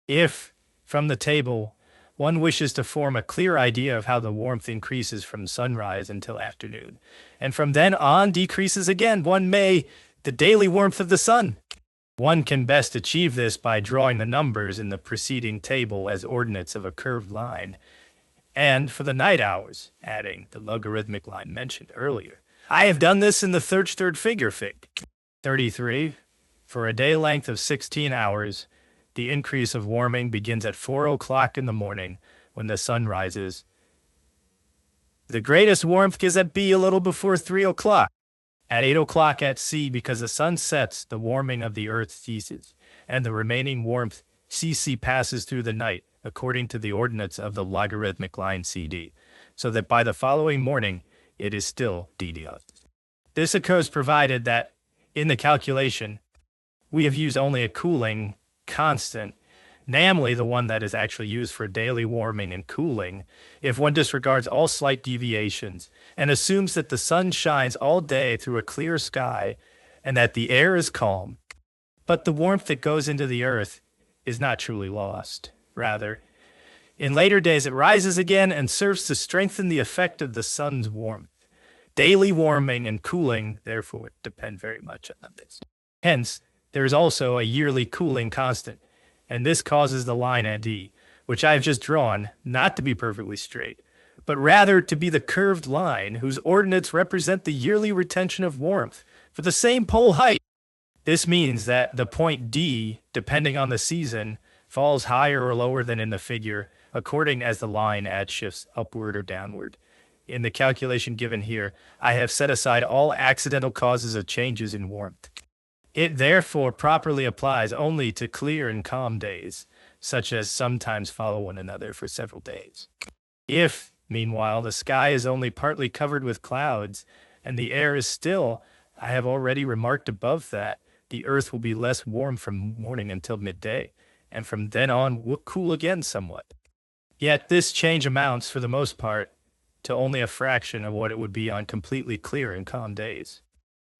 If, from the table, one wishes to form a clear idea of how the warmth increases from sunrise until afternoon, and from then on decreases again, one may the daily warmth of the sun. One can best achieve this by drawing the numbers in the preceding table as ordinates of a curved line, and for the night hours, adding the logarithmic line mentioned earlier. I have done this in the third figure fig. 33. For a day length of 16 hours, the increase of warming begins at 4 o'clock in the morning when the sun rises. The greatest warmth is at B a little before 3 o'clock. At 8 o'clock at C, because the sun sets, the warming of the earth ceases, and the remaining warmth CC passes through the night, according to the ordinates of the logarithmic line CD, so that by the following morning, it is still DD. This occurs provided that, in the calculation, we have used only a cooling constant, namely the one that is actually used for daily warming and cooling, if one disregards all slight deviations and assumes that the sun shines all day through a clear sky and that the air is calm. But the warmth that goes into the earth is not truly lost. Rather, in later days it rises again and serves to strengthen the effect of the sun's warmth. Daily warming and cooling, therefore, depend very much on this. Hence, there is also a yearly cooling constant, and this causes the line at D, which I have just drawn, not to be perfectly straight, but rather to be the curved line whose ordinates represent the yearly retention of warmth for the same pole height. This means that the point D, depending on the season, falls higher or lower than in the figure, according as the line shifts upward or downward. In the calculation given here, I have set aside all accidental causes of changes in warmth. It therefore properly applies only to clear and calm days, such as sometimes follow one another for several days. If, meanwhile, the sky is only partly covered with clouds and the air is still, I have already remarked above that the earth will be less warm from morning until midday, and from then on will cool again somewhat. Yet this change amounts, for the most part, to only a fraction of what it would be on completely clear and calm days.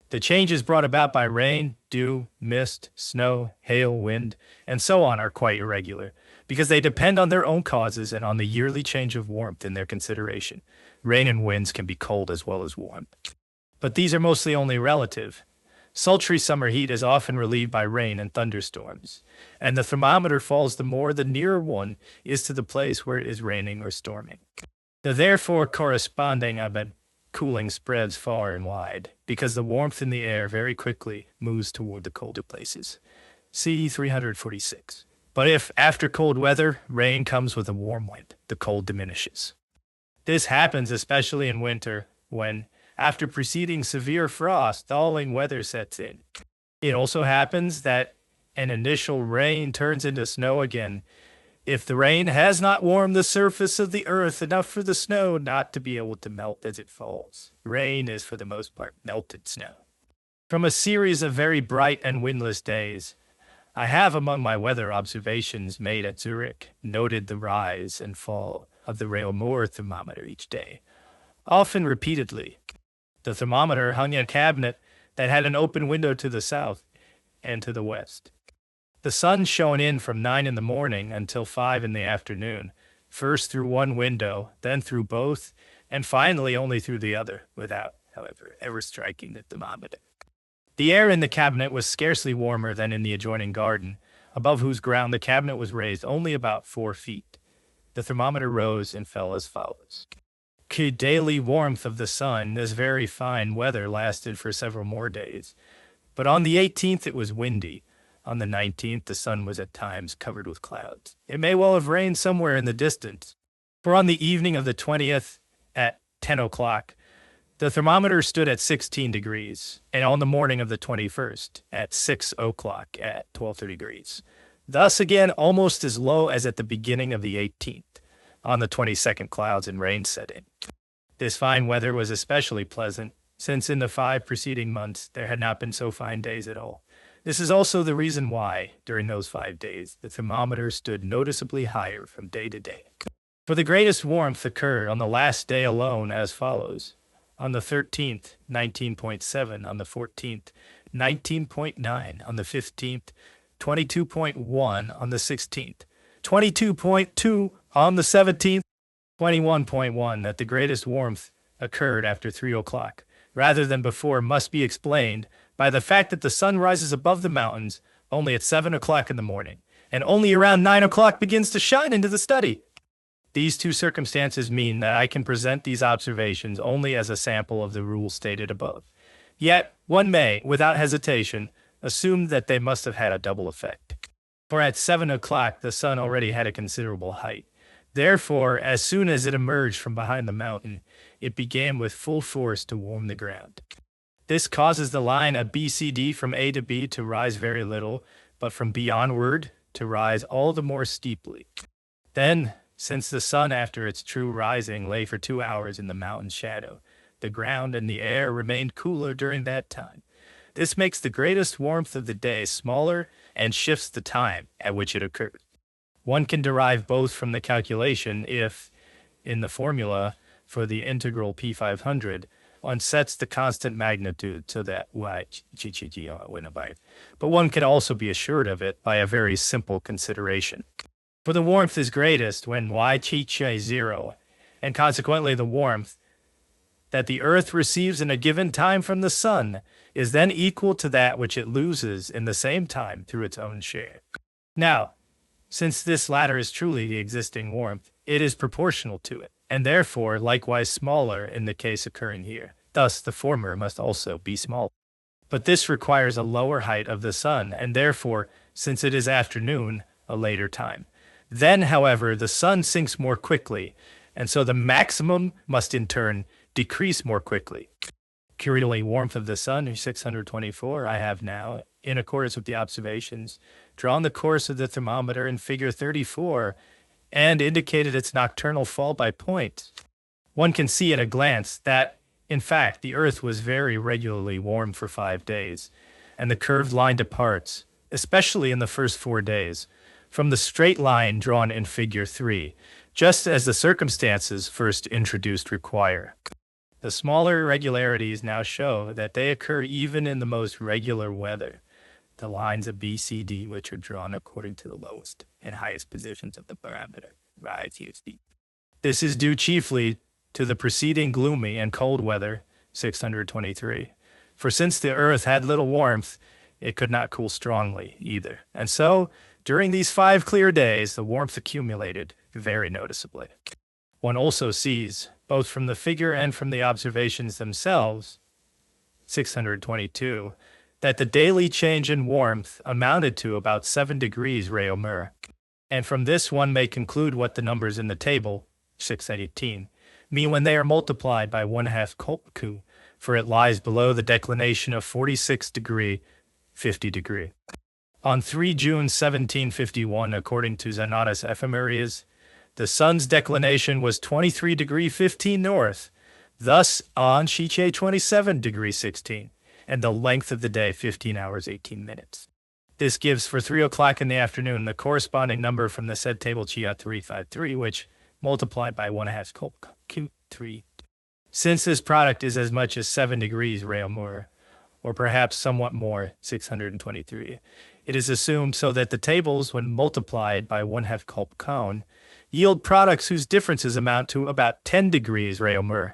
The changes brought about by rain, dew, mist, snow, hail, wind, and so on are quite irregular, because they depend on their own causes and on the yearly change of warmth in their consideration. Rain and winds can be cold as well as warm. But these are mostly only relative. Sultry summer heat is often relieved by rain and thunderstorms, and the thermometer falls the more the nearer one is to the place where it is raining or storming. The therefore corresponding cooling spreads far and wide, because the warmth in the air very quickly moves toward the colder places. See 346. But if, after cold weather, rain comes with a warm wind, the cold diminishes. This happens especially in winter, when, after preceding severe frost, thawing weather sets in. It also happens that an initial rain turns into snow again, if the rain has not warmed the surface of the earth enough for the snow not to be able to melt as it falls. Rain is, for the most part, melted snow. From a series of very bright and windless days, I have, among my weather observations made at Zurich, noted the rise and fall of the Reaumur thermometer each day, often repeatedly. The thermometer hung in a cabinet that had an open window to the south and to the west. The sun shone in from 9 in the morning until 5 in the afternoon, first through one window, then through both, and finally only through the other, without, however, ever striking the thermometer. The air in the cabinet was scarcely warmer than in the adjoining garden, above whose ground the cabinet was raised only about 4 feet. The thermometer rose and fell as follows. The daily warmth of the sun, this very fine weather, lasted for several more days, but on the 18th it was windy. On the 19th, the sun was at times covered with clouds. It may well have rained somewhere in the distance, for on the evening of the 20th, at 10 o'clock, the thermometer stood at 16 degrees, and on the morning of the 21st, at 6 o'clock, at 12 degrees. Thus again, almost as low as at the beginning of the 18th. On the 22nd, clouds and rain set in. This fine weather was especially pleasant, since in the 5 preceding months there had not been so fine days at all. This is also the reason why, during those 5 days, the thermometer stood noticeably higher from day to day. For the greatest warmth occurred on the last day alone as follows. On the 13th, 19.7. On the 14th, 19.9. On the 15th, 22.1. On the 16th, 22.2. On the 17th, 21.1. That the greatest warmth occurred after 3 o'clock, rather than before, must be explained by the fact that the sun rises above the mountains only at 7 o'clock in the morning, and only around 9 o'clock begins to shine into the study. These two circumstances mean that I can present these observations only as a sample of the rule stated above. Yet, one may, without hesitation, assume that they must have had a double effect. For at 7 o'clock the sun already had a considerable height. Therefore, as soon as it emerged from behind the mountain, it began with full force to warm the ground. This causes the line of BCD from A to B to rise very little, but from B onward to rise all the more steeply. Then, since the sun after its true rising lay for 2 hours in the mountain shadow, the ground and the air remained cooler during that time. This makes the greatest warmth of the day smaller and shifts the time at which it occurs. One can derive both from the calculation if, in the formula for the integral P500, one sets the constant magnitude so that but one can also be assured of it by a very simple consideration. For the warmth is greatest when is 0, and consequently the warmth that the Earth receives in a given time from the Sun is then equal to that which it loses in the same time through its own share. Now, since this latter is truly the existing warmth, it is proportional to it, and therefore likewise smaller in the case occurring here. Thus, the former must also be small. But this requires a lower height of the Sun, and therefore, since it is afternoon, a later time. Then, however, the Sun sinks more quickly, and so the maximum must in turn decrease more quickly. Currently, warmth of the Sun is 624. I have now, in accordance with the observations, drawn the course of the thermometer in figure 34 and indicated its nocturnal fall by points. One can see at a glance that, in fact, the Earth was very regularly warm for 5 days, and the curved line departs, especially in the first 4 days, from the straight line drawn in figure 3, just as the circumstances first introduced require. The smaller irregularities now show that they occur even in the most regular weather. The lines of B, C, D, which are drawn according to the lowest and highest positions of the barometer, rise here steep. This is due chiefly to the preceding gloomy and cold weather, 623. For since the Earth had little warmth, it could not cool strongly either. And so, during these 5 clear days, the warmth accumulated very noticeably. One also sees, both from the figure and from the observations themselves, 622, that the daily change in warmth amounted to about 7 degrees Réaumur. And from this one may conclude what the numbers in the table, 618, mean when they are multiplied by 1/2 Kolbku, for it lies below the declination of 46 degree, 50 degree. On 3 June 1751, according to Zanona's Ephemerides, the Sun's declination was 23 degree 15 north, thus on Shiche 27 degree 16, and the length of the day 15 hours 18 minutes. This gives for 3 o'clock in the afternoon the corresponding number from the said table Chia 353, which multiplied by 1/2 Q3. Since this product is as much as 7 degrees Réaumur, or perhaps somewhat more, 623, it is assumed so that the tables, when multiplied by 1/2 Kolbkon, yield products whose differences amount to about 10 degrees Réaumur.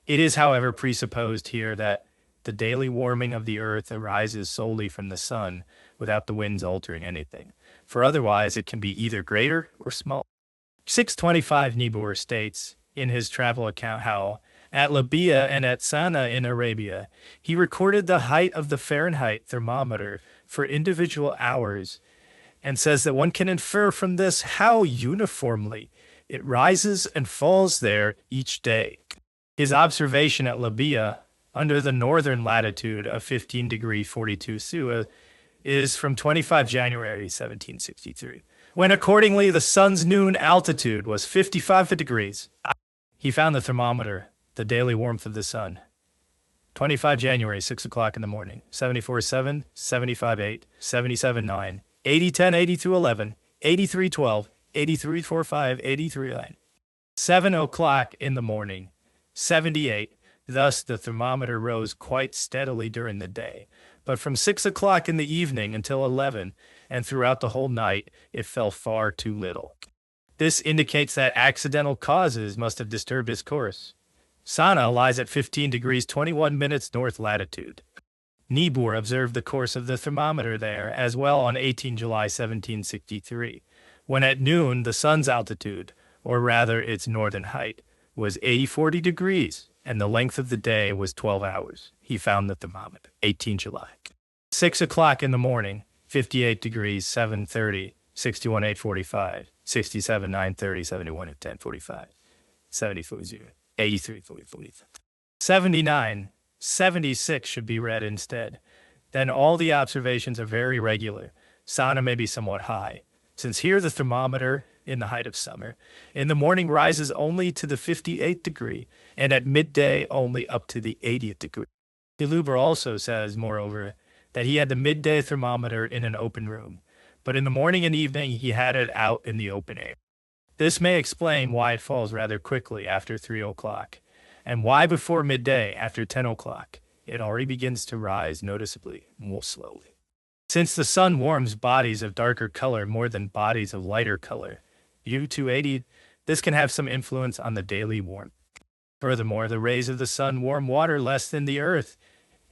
It is, however, presupposed here that the daily warming of the Earth arises solely from the Sun, without the winds altering anything, for otherwise it can be either greater or smaller. 625 Niebuhr states, in his travel account, how, at Libya and at Sana in Arabia, he recorded the height of the Fahrenheit thermometer for individual hours, and says that one can infer from this how uniformly it rises and falls there each day. His observation at Libya, under the northern latitude of 15 degree 42 Sua, is from 25 January 1763, when accordingly the Sun's noon altitude was 55 degrees. He found the thermometer, the daily warmth of the Sun. 25 January, 6 o'clock in the morning, 74.7, 75.8, 77.9, 80.10, 82.11, 83.12, 83.45, 83.9. 7 o'clock in the morning, 78. Thus the thermometer rose quite steadily during the day, but from 6 o'clock in the evening until 11, and throughout the whole night, it fell far too little. This indicates that accidental causes must have disturbed its course. Sana lies at 15 degrees 21 minutes north latitude. Niebuhr observed the course of the thermometer there as well on 18 July 1763, when at noon the Sun's altitude, or rather its northern height, was 84 degrees, and the length of the day was 12 hours. He found the thermometer, 18 July. 6 o'clock in the morning, 58 degrees 7:30, 61 8:45, 67 9:30, 71 at 10:45, 74 83 45, 79. 76 should be read instead. Then all the observations are very regular. Sana may be somewhat high, since here the thermometer, in the height of summer, in the morning rises only to the 58th degree, and at midday only up to the 80th degree. Deluber also says, moreover, that he had the midday thermometer in an open room, but in the morning and evening he had it out in the open air. This may explain why it falls rather quickly after 3 o'clock, and why before midday, after 10 o'clock, it already begins to rise noticeably more slowly. Since the sun warms bodies of darker color more than bodies of lighter color, U280, this can have some influence on the daily warmth. Furthermore, the rays of the sun warm water less than the earth,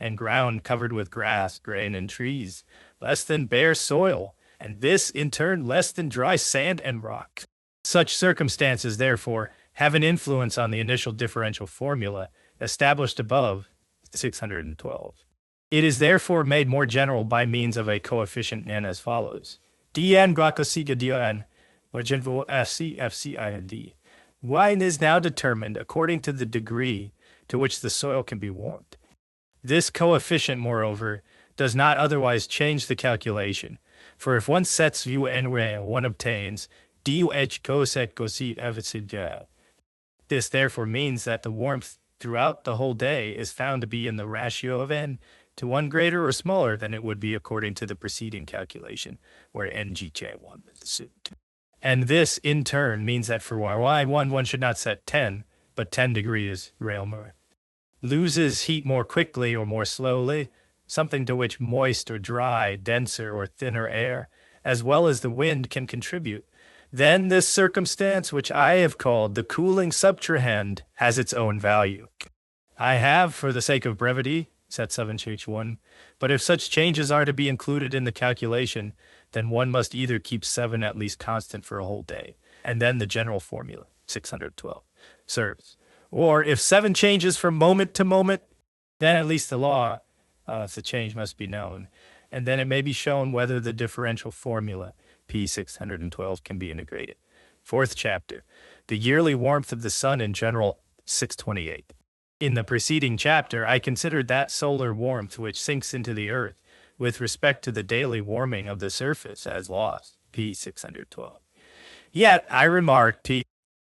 and ground covered with grass, grain, and trees, less than bare soil, and this, in turn, less than dry sand and rock. Such circumstances, therefore, have an influence on the initial differential formula established above 612. It is therefore made more general by means of a coefficient n as follows. dn gracosiga dn, legendvo fcind. Y is now determined according to the degree to which the soil can be warmed. This coefficient, moreover, does not otherwise change the calculation, for if one sets view n ray, one obtains duh coset cosit evicidja. This therefore means that the warmth throughout the whole day is found to be in the ratio of n to 1 greater or smaller than it would be according to the preceding calculation, where ngj1 is assumed. And this, in turn, means that for y1, one should not set 10, but 10 degrees Reaumur. Loses heat more quickly or more slowly, something to which moist or dry, denser or thinner air, as well as the wind, can contribute. Then this circumstance, which I have called the cooling subtrahend, has its own value. I have, for the sake of brevity, set 7h1, but if such changes are to be included in the calculation, then one must either keep 7 at least constant for a whole day, and then the general formula, 612, serves. Or if 7 changes from moment to moment, then at least the law of the change must be known, and then it may be shown whether the differential formula, P612, can be integrated. Fourth chapter, the yearly warmth of the sun in general, 628. In the preceding chapter, I considered that solar warmth which sinks into the earth with respect to the daily warming of the surface as lost, P612. Yet I remarked,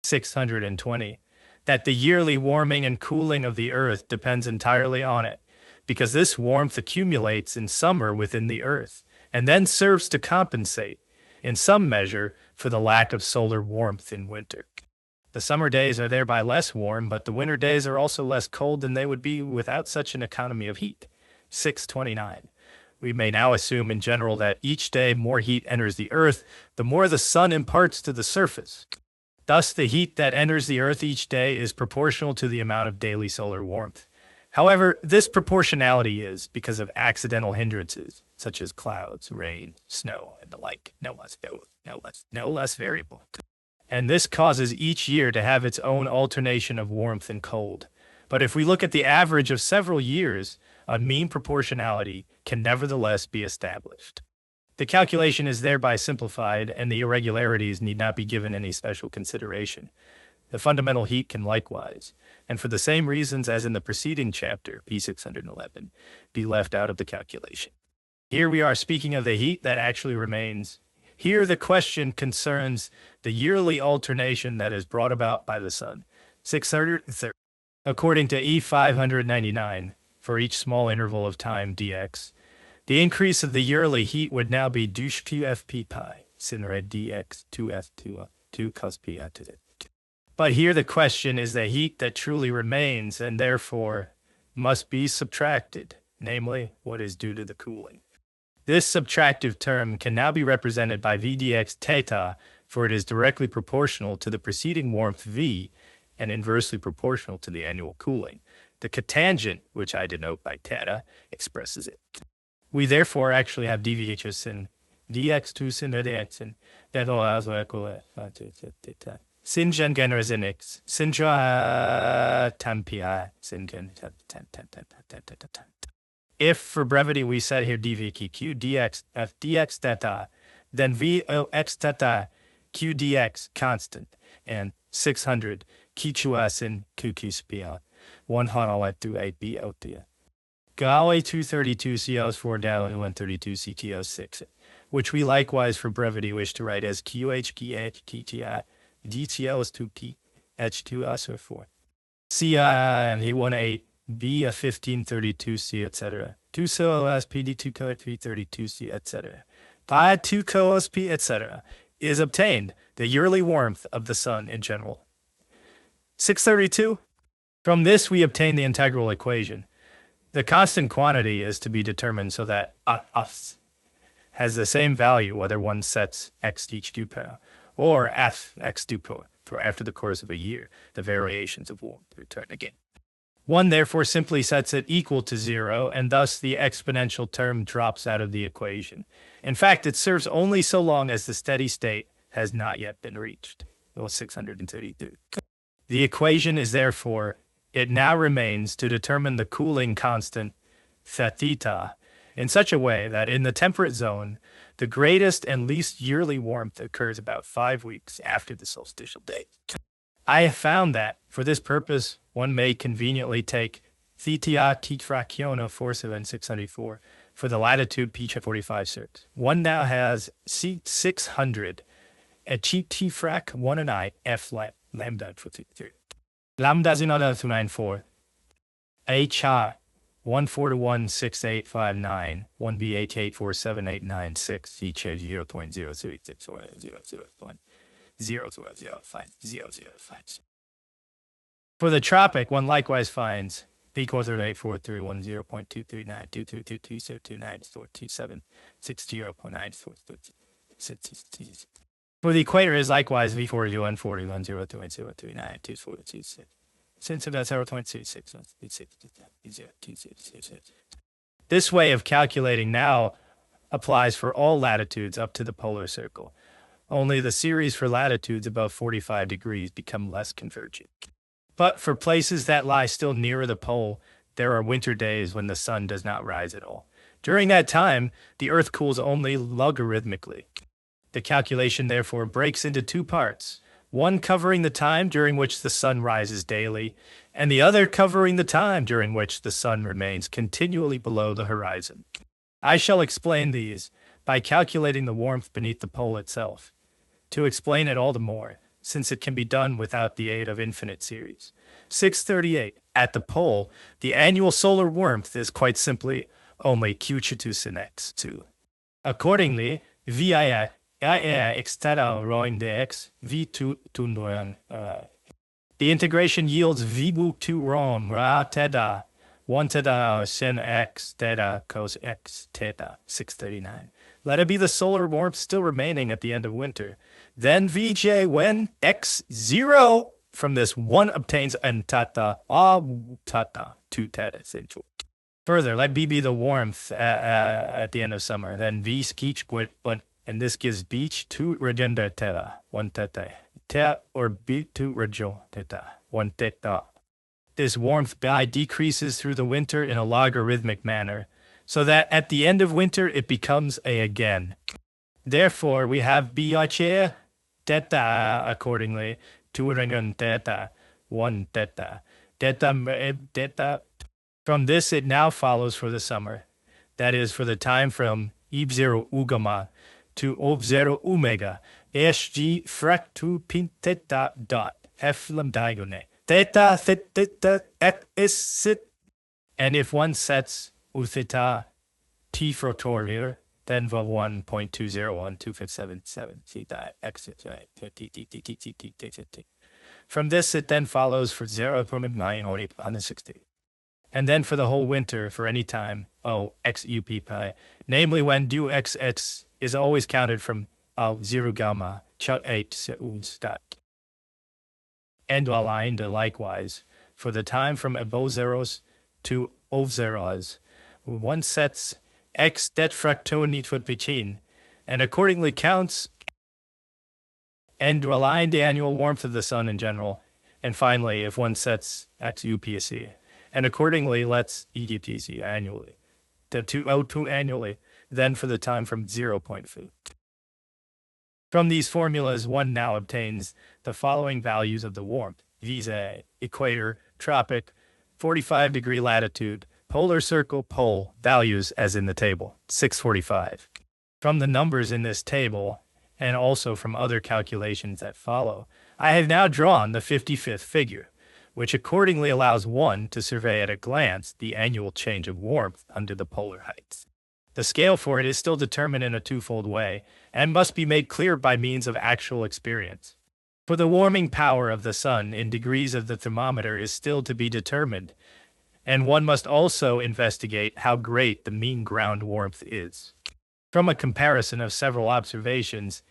P620, that the yearly warming and cooling of the earth depends entirely on it, because this warmth accumulates in summer within the earth, and then serves to compensate, in some measure, for the lack of solar warmth in winter. The summer days are thereby less warm, but the winter days are also less cold than they would be without such an economy of heat. 629. We may now assume in general that each day more heat enters the earth, the more the sun imparts to the surface. Thus, the heat that enters the earth each day is proportional to the amount of daily solar warmth. However, this proportionality is, because of accidental hindrances, such as clouds, rain, snow, and the like, no less variable. And this causes each year to have its own alternation of warmth and cold. But if we look at the average of several years, a mean proportionality can nevertheless be established. The calculation is thereby simplified, and the irregularities need not be given any special consideration. The fundamental heat can likewise, and for the same reasons as in the preceding chapter, P611, be left out of the calculation. Here we are speaking of the heat that actually remains. Here the question concerns the yearly alternation that is brought about by the sun. 630. According to E599, for each small interval of time dx, the increase of the yearly heat would now be dush qfp pi, sin red dx 2f2 2 cos pi to it. But here the question is the heat that truly remains and therefore must be subtracted, namely what is due to the cooling. This subtractive term can now be represented by V dx theta, for it is directly proportional to the preceding warmth V and inversely proportional to the annual cooling. The cotangent, which I denote by theta, expresses it. We therefore actually have dvh sin dx2 sin dx sin that allows theta. Sin gen generis sin tampia sin gen. If for brevity we set here dvq dx f dx theta, then v o x theta q dx constant and 600 q sin q spia 108 b otia. Galway 232 COs 4 down 132 CTO 6, which we likewise for brevity wish to write as QHGH TTI DTL is 2P H2 us or 4. CI and E18 B a 1532 C etc. 2 COS PD2 code 332 C etc. by 2 cosp, etc., is obtained the yearly warmth of the sun in general. 632. From this we obtain the integral equation. The constant quantity is to be determined so that us has the same value whether one sets x each duper or f x duper for after the course of a year. The variations of warmth return again. One therefore simply sets it equal to 0, and thus the exponential term drops out of the equation. In fact, it serves only so long as the steady state has not yet been reached. 632. The equation is therefore, it now remains to determine the cooling constant theta in such a way that in the temperate zone, the greatest and least yearly warmth occurs about 5 weeks after the solstitial date. I have found that, for this purpose, one may conveniently take theta t fractione 47604 for the latitude p 45 certs. One now has c 600 at t frac 1 and I f lambda 43. Lambda 0294 HR 1416859 1BH 84789 each 0.006 For the tropic, one likewise finds V equals 84310.239.22227.60.9. For the equator is likewise V41 41.0.039. Since that's 0.26. This way of calculating now applies for all latitudes up to the polar circle. Only the series for latitudes above 45 degrees become less convergent. But for places that lie still nearer the pole, there are winter days when the sun does not rise at all. During that time, the Earth cools only logarithmically. The calculation therefore breaks into 2 parts, one covering the time during which the sun rises daily, and the other covering the time during which the sun remains continually below the horizon. I shall explain these by calculating the warmth beneath the pole itself. To explain it all the more, since it can be done without the aid of infinite series. 638. At the pole, the annual solar warmth is quite simply only Q2 sin x2. Accordingly, VIA extera roin dx V2 tundoyan. The integration yields V2 rom ra theta 1 theta sin x theta cos x theta 639. Let it be the solar warmth still remaining at the end of winter. Then Vj when x0 from this one obtains n theta theta 2 theta essential. Further, let B be the warmth at the end of summer. Then V skich and this gives beach 2 regenda theta 1 theta theta or B2 regio theta 1 theta. This warmth by decreases through the winter in a logarithmic manner, so that at the end of winter it becomes A again. Therefore, we have BH theta accordingly, 2 regenda theta 1 theta theta. From this it now follows for the summer, that is for the time from E0 ugama to O0 omega, SG fractu pin theta dot F diagonal. Theta is sit. And if one sets U theta T frotorier, then va 1.2012577 theta x. From this it then follows for 0.9 on the 60. And then for the whole winter for any time, x up pi, namely when du xx is always counted from 0 gamma, chut 8 stat. And aligned likewise, for the time from above zeros to of zeros, one sets x det fractoni between, and accordingly counts and aligned the annual warmth of the sun in general. And finally, if one sets x UPC, and accordingly lets EGTC annually, the O2 annually, then for the time from 0.5. From these formulas, one now obtains the following values of the warmth: visa, equator, tropic, 45-degree latitude, polar circle, pole, values as in the table, 645. From the numbers in this table, and also from other calculations that follow, I have now drawn the 55th figure, which accordingly allows one to survey at a glance the annual change of warmth under the polar heights. The scale for it is still determined in a twofold way, and must be made clear by means of actual experience. For the warming power of the sun in degrees of the thermometer is still to be determined, and one must also investigate how great the mean ground warmth is. From a comparison of several observations,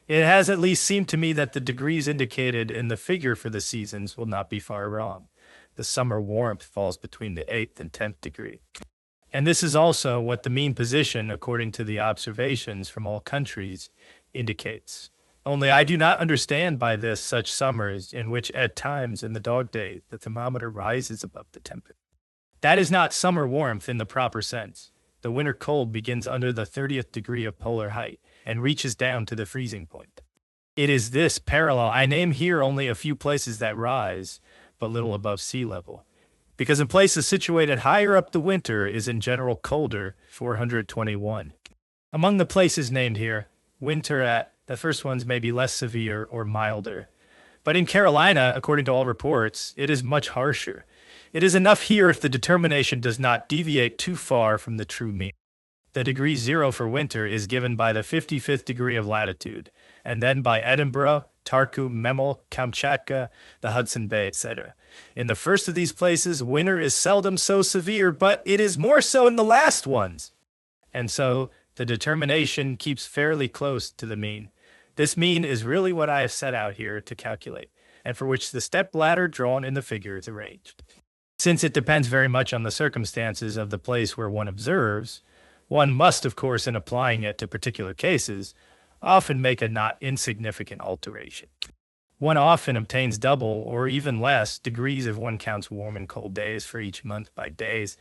it has at least seemed to me that the degrees indicated in the figure for the seasons will not be far wrong. The summer warmth falls between the 8th and 10th degree. And this is also what the mean position, according to the observations from all countries, indicates. Only I do not understand by this such summers in which at times in the dog days the thermometer rises above the temperature. That is not summer warmth in the proper sense. The winter cold begins under the 30th degree of polar height and reaches down to the freezing point. It is this parallel. I name here only a few places that rise, but little above sea level, because in places situated higher up the winter is in general colder, 421. Among the places named here, winter at the first ones may be less severe or milder. But in Carolina, according to all reports, it is much harsher. It is enough here if the determination does not deviate too far from the true mean. The degree 0 for winter is given by the 55th degree of latitude, and then by Edinburgh, Tartu, Memel, Kamchatka, the Hudson Bay, etc. In the first of these places, winter is seldom so severe, but it is more so in the last ones. And so the determination keeps fairly close to the mean. This mean is really what I have set out here to calculate, and for which the step ladder drawn in the figure is arranged. Since it depends very much on the circumstances of the place where one observes, one must, of course, in applying it to particular cases, often make a not insignificant alteration. One often obtains double or even less degrees if one counts warm and cold days for each month by days,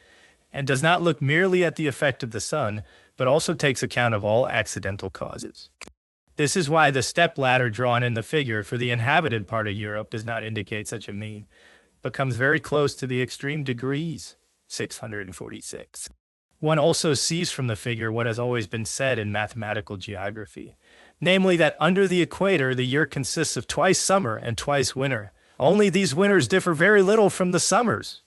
and does not look merely at the effect of the sun, but also takes account of all accidental causes. This is why the step ladder drawn in the figure for the inhabited part of Europe does not indicate such a mean, but comes very close to the extreme degrees, 646. One also sees from the figure what has always been said in mathematical geography, namely that under the equator the year consists of twice summer and twice winter. Only these winters differ very little from the summers.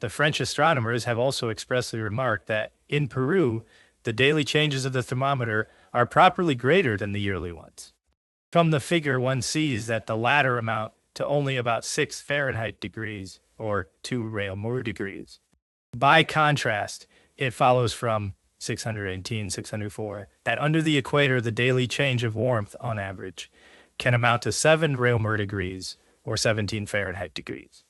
The French astronomers have also expressly remarked that in Peru, the daily changes of the thermometer are properly greater than the yearly ones. From the figure one sees that the latter amount to only about 6 Fahrenheit degrees, or 2 Réaumur degrees. By contrast, it follows from 618, 604, that under the equator the daily change of warmth, on average, can amount to 7 Réaumur degrees, or 17 Fahrenheit degrees.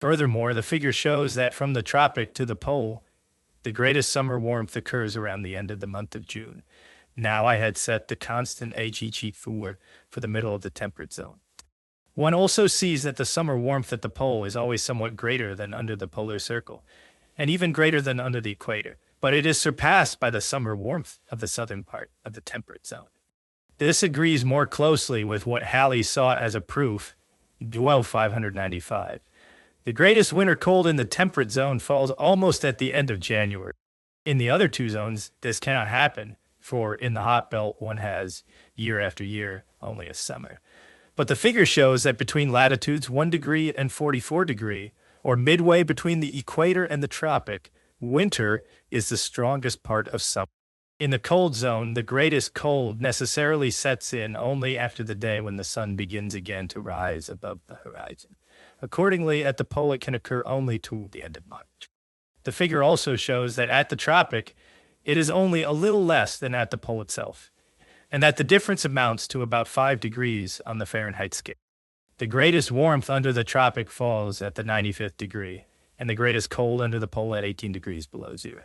Furthermore, the figure shows that from the tropic to the pole, the greatest summer warmth occurs around the end of the month of June. Now I had set the constant HE4 for the middle of the temperate zone. One also sees that the summer warmth at the pole is always somewhat greater than under the polar circle, and even greater than under the equator, but it is surpassed by the summer warmth of the southern part of the temperate zone. This agrees more closely with what Halley sought as a proof, Duel 595. The greatest winter cold in the temperate zone falls almost at the end of January. In the other two zones, this cannot happen, for in the hot belt one has, year after year, only a summer. But the figure shows that between latitudes 1 degree and 44 degree, or midway between the equator and the tropic, winter is the strongest part of summer. In the cold zone, the greatest cold necessarily sets in only after the day when the sun begins again to rise above the horizon. Accordingly, at the pole it can occur only toward the end of March. The figure also shows that at the tropic, it is only a little less than at the pole itself, and that the difference amounts to about 5 degrees on the Fahrenheit scale. The greatest warmth under the tropic falls at the 95th degree, and the greatest cold under the pole at 18 degrees below zero.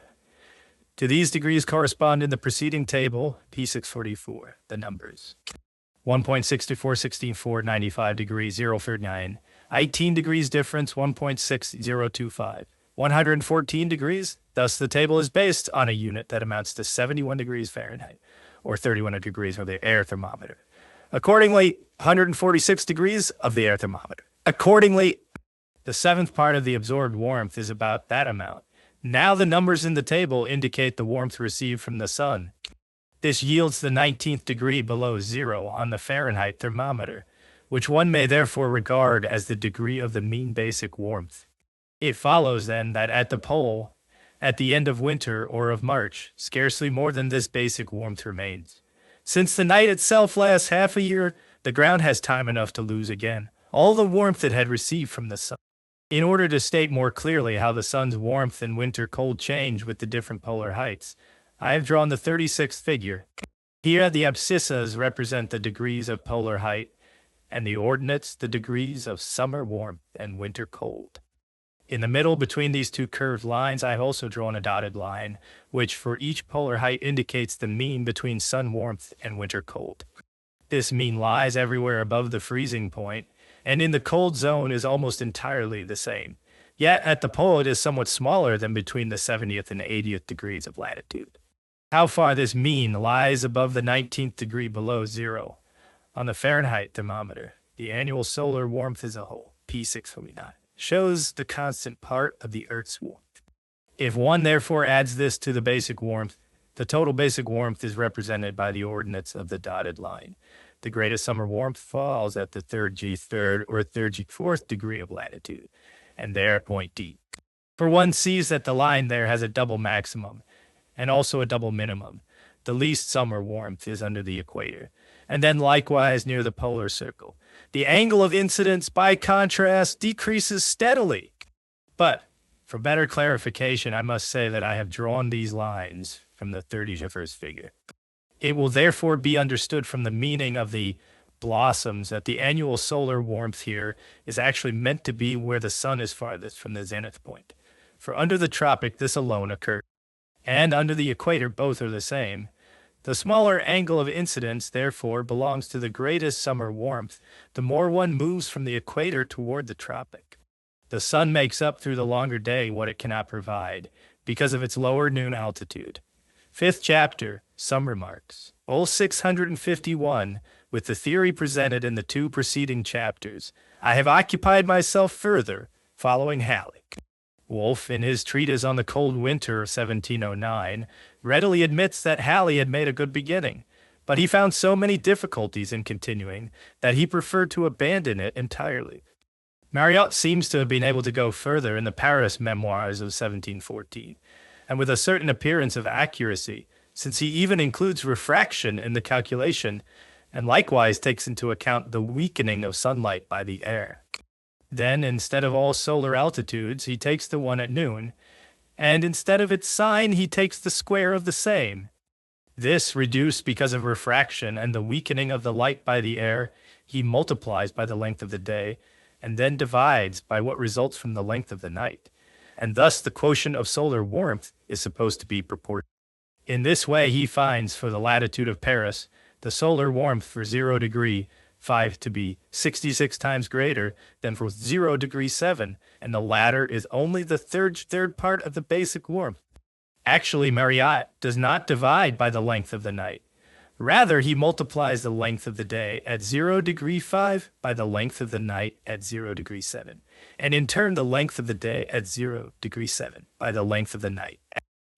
To these degrees correspond in the preceding table, P644, the numbers. 1.6464, 95 degrees, 039. 18 degrees difference, 1.6025. 114 degrees, thus the table is based on a unit that amounts to 71 degrees Fahrenheit, or 31 degrees of the air thermometer. Accordingly, 146 degrees of the air thermometer. Accordingly, the seventh part of the absorbed warmth is about that amount. Now the numbers in the table indicate the warmth received from the sun. This yields the 19th degree below zero on the Fahrenheit thermometer, which one may therefore regard as the degree of the mean basic warmth. It follows then that at the pole, At the end of winter or of March, scarcely more than this basic warmth remains. Since the night itself lasts half a year, the ground has time enough to lose again all the warmth it had received from the sun. In order to state more clearly how the sun's warmth and winter cold change with the different polar heights, I have drawn the 36th figure. Here the abscissas represent the degrees of polar height, and the ordinates the degrees of summer warmth and winter cold. In the middle between these two curved lines, I have also drawn a dotted line, which for each polar height indicates the mean between sun warmth and winter cold. This mean lies everywhere above the freezing point, and in the cold zone is almost entirely the same. Yet at the pole it is somewhat smaller than between the 70th and 80th degrees of latitude. How far this mean lies above the 19th degree below zero. On the Fahrenheit thermometer, the annual solar warmth as a whole, P649, shows the constant part of the Earth's warmth. If one therefore adds this to the basic warmth, the total basic warmth is represented by the ordinates of the dotted line. The greatest summer warmth falls at the 3rd G3rd or 3rd G4th degree of latitude, and there point D. For one sees that the line there has a double maximum and also a double minimum. The least summer warmth is under the equator, and then likewise near the polar circle. The angle of incidence, by contrast, decreases steadily. But for better clarification, I must say that I have drawn these lines from the 31st figure. It will therefore be understood from the meaning of the blossoms that the annual solar warmth here is actually meant to be where the sun is farthest from the zenith point. For under the tropic, this alone occurs, and under the equator, both are the same. The smaller angle of incidence, therefore, belongs to the greatest summer warmth, the more one moves from the equator toward the tropic. The sun makes up through the longer day what it cannot provide, because of its lower noon altitude. 5th chapter, Some Remarks. All 651, with the theory presented in the 2 preceding chapters, I have occupied myself further, following Halleck. Wolff, in his treatise on the cold winter of 1709, readily admits that Halley had made a good beginning, but he found so many difficulties in continuing that he preferred to abandon it entirely. Mariotte seems to have been able to go further in the Paris Memoirs of 1714, and with a certain appearance of accuracy, since he even includes refraction in the calculation, and likewise takes into account the weakening of sunlight by the air. Then, instead of all solar altitudes, he takes the one at noon, and instead of its sine, he takes the square of the same. This, reduced because of refraction and the weakening of the light by the air, he multiplies by the length of the day, and then divides by what results from the length of the night. And thus the quotient of solar warmth is supposed to be proportional. In this way he finds for the latitude of Paris the solar warmth for 0 degree 5 to be 66 times greater than for 0 degree 7, and the latter is only the third part of the basic warmth. Actually, Mariotte does not divide by the length of the night. Rather, he multiplies the length of the day at 0 degree 5 by the length of the night at 0 degree 7, and in turn the length of the day at 0 degree 7 by the length of the night.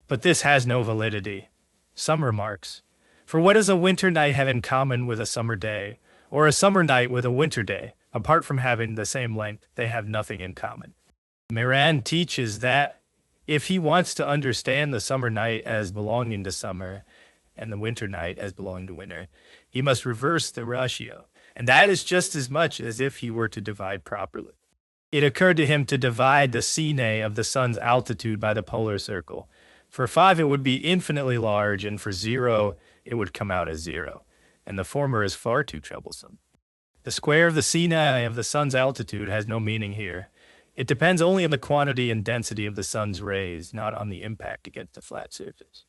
But this has no validity. Some remarks. For what does a winter night have in common with a summer day, or a summer night with a winter day? Apart from having the same length, they have nothing in common. Mirand teaches that if he wants to understand the summer night as belonging to summer, and the winter night as belonging to winter, he must reverse the ratio, and that is just as much as if he were to divide properly. It occurred to him to divide the sine of the sun's altitude by the polar circle. For 5 it would be infinitely large, and for 0 it would come out as 0, and the former is far too troublesome. The square of the sine of the sun's altitude has no meaning here. It depends only on the quantity and density of the sun's rays, not on the impact against the flat surface.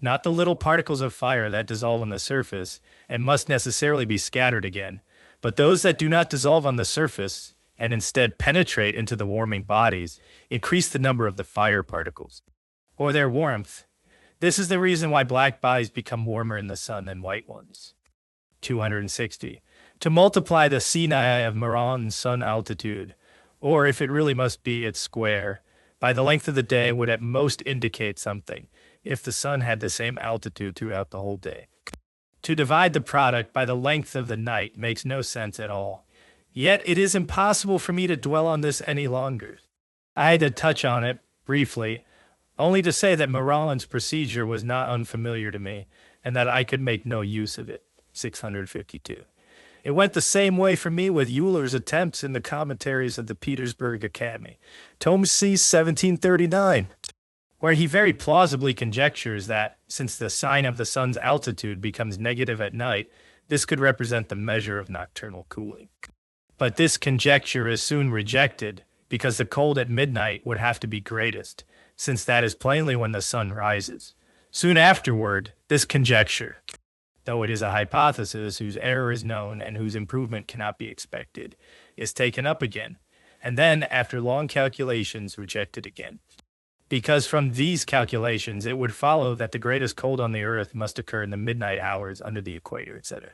Not the little particles of fire that dissolve on the surface and must necessarily be scattered again, but those that do not dissolve on the surface and instead penetrate into the warming bodies increase the number of the fire particles, or their warmth. This is the reason why black bodies become warmer in the sun than white ones. 260. To multiply the sine of Mirand's sun altitude, or if it really must be its square, by the length of the day would at most indicate something, if the sun had the same altitude throughout the whole day. To divide the product by the length of the night makes no sense at all. Yet it is impossible for me to dwell on this any longer. I had to touch on it briefly only to say that Morallen's procedure was not unfamiliar to me, and that I could make no use of it. 652. It went the same way for me with Euler's attempts in the commentaries of the Petersburg Academy, Tome C, 1739, where he very plausibly conjectures that, since the sign of the sun's altitude becomes negative at night, this could represent the measure of nocturnal cooling. But this conjecture is soon rejected, because the cold at midnight would have to be greatest, since that is plainly when the sun rises. Soon afterward, this conjecture, though it is a hypothesis whose error is known and whose improvement cannot be expected, is taken up again, and then, after long calculations, rejected again. Because from these calculations, it would follow that the greatest cold on the earth must occur in the midnight hours under the equator, etc.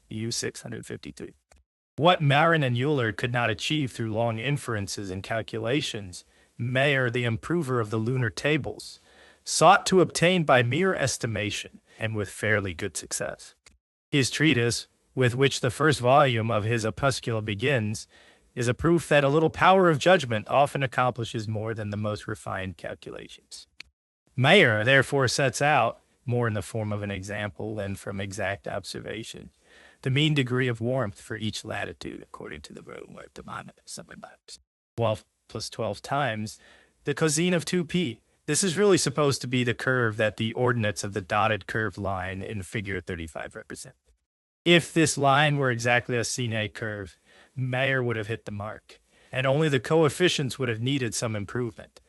U 653. What Marin and Euler could not achieve through long inferences and calculations, Mayer, the improver of the lunar tables, sought to obtain by mere estimation, and with fairly good success. His treatise, with which the first volume of his opuscula begins, is a proof that a little power of judgment often accomplishes more than the most refined calculations. Mayer therefore sets out, more in the form of an example than from exact observation, the mean degree of warmth for each latitude, according to the Roman thermometer, something about 12 plus 12 times the cosine of 2p. This is really supposed to be the curve that the ordinates of the dotted curved line in figure 35 represent. If this line were exactly a sine curve, Mayer would have hit the mark, and only the coefficients would have needed some improvement.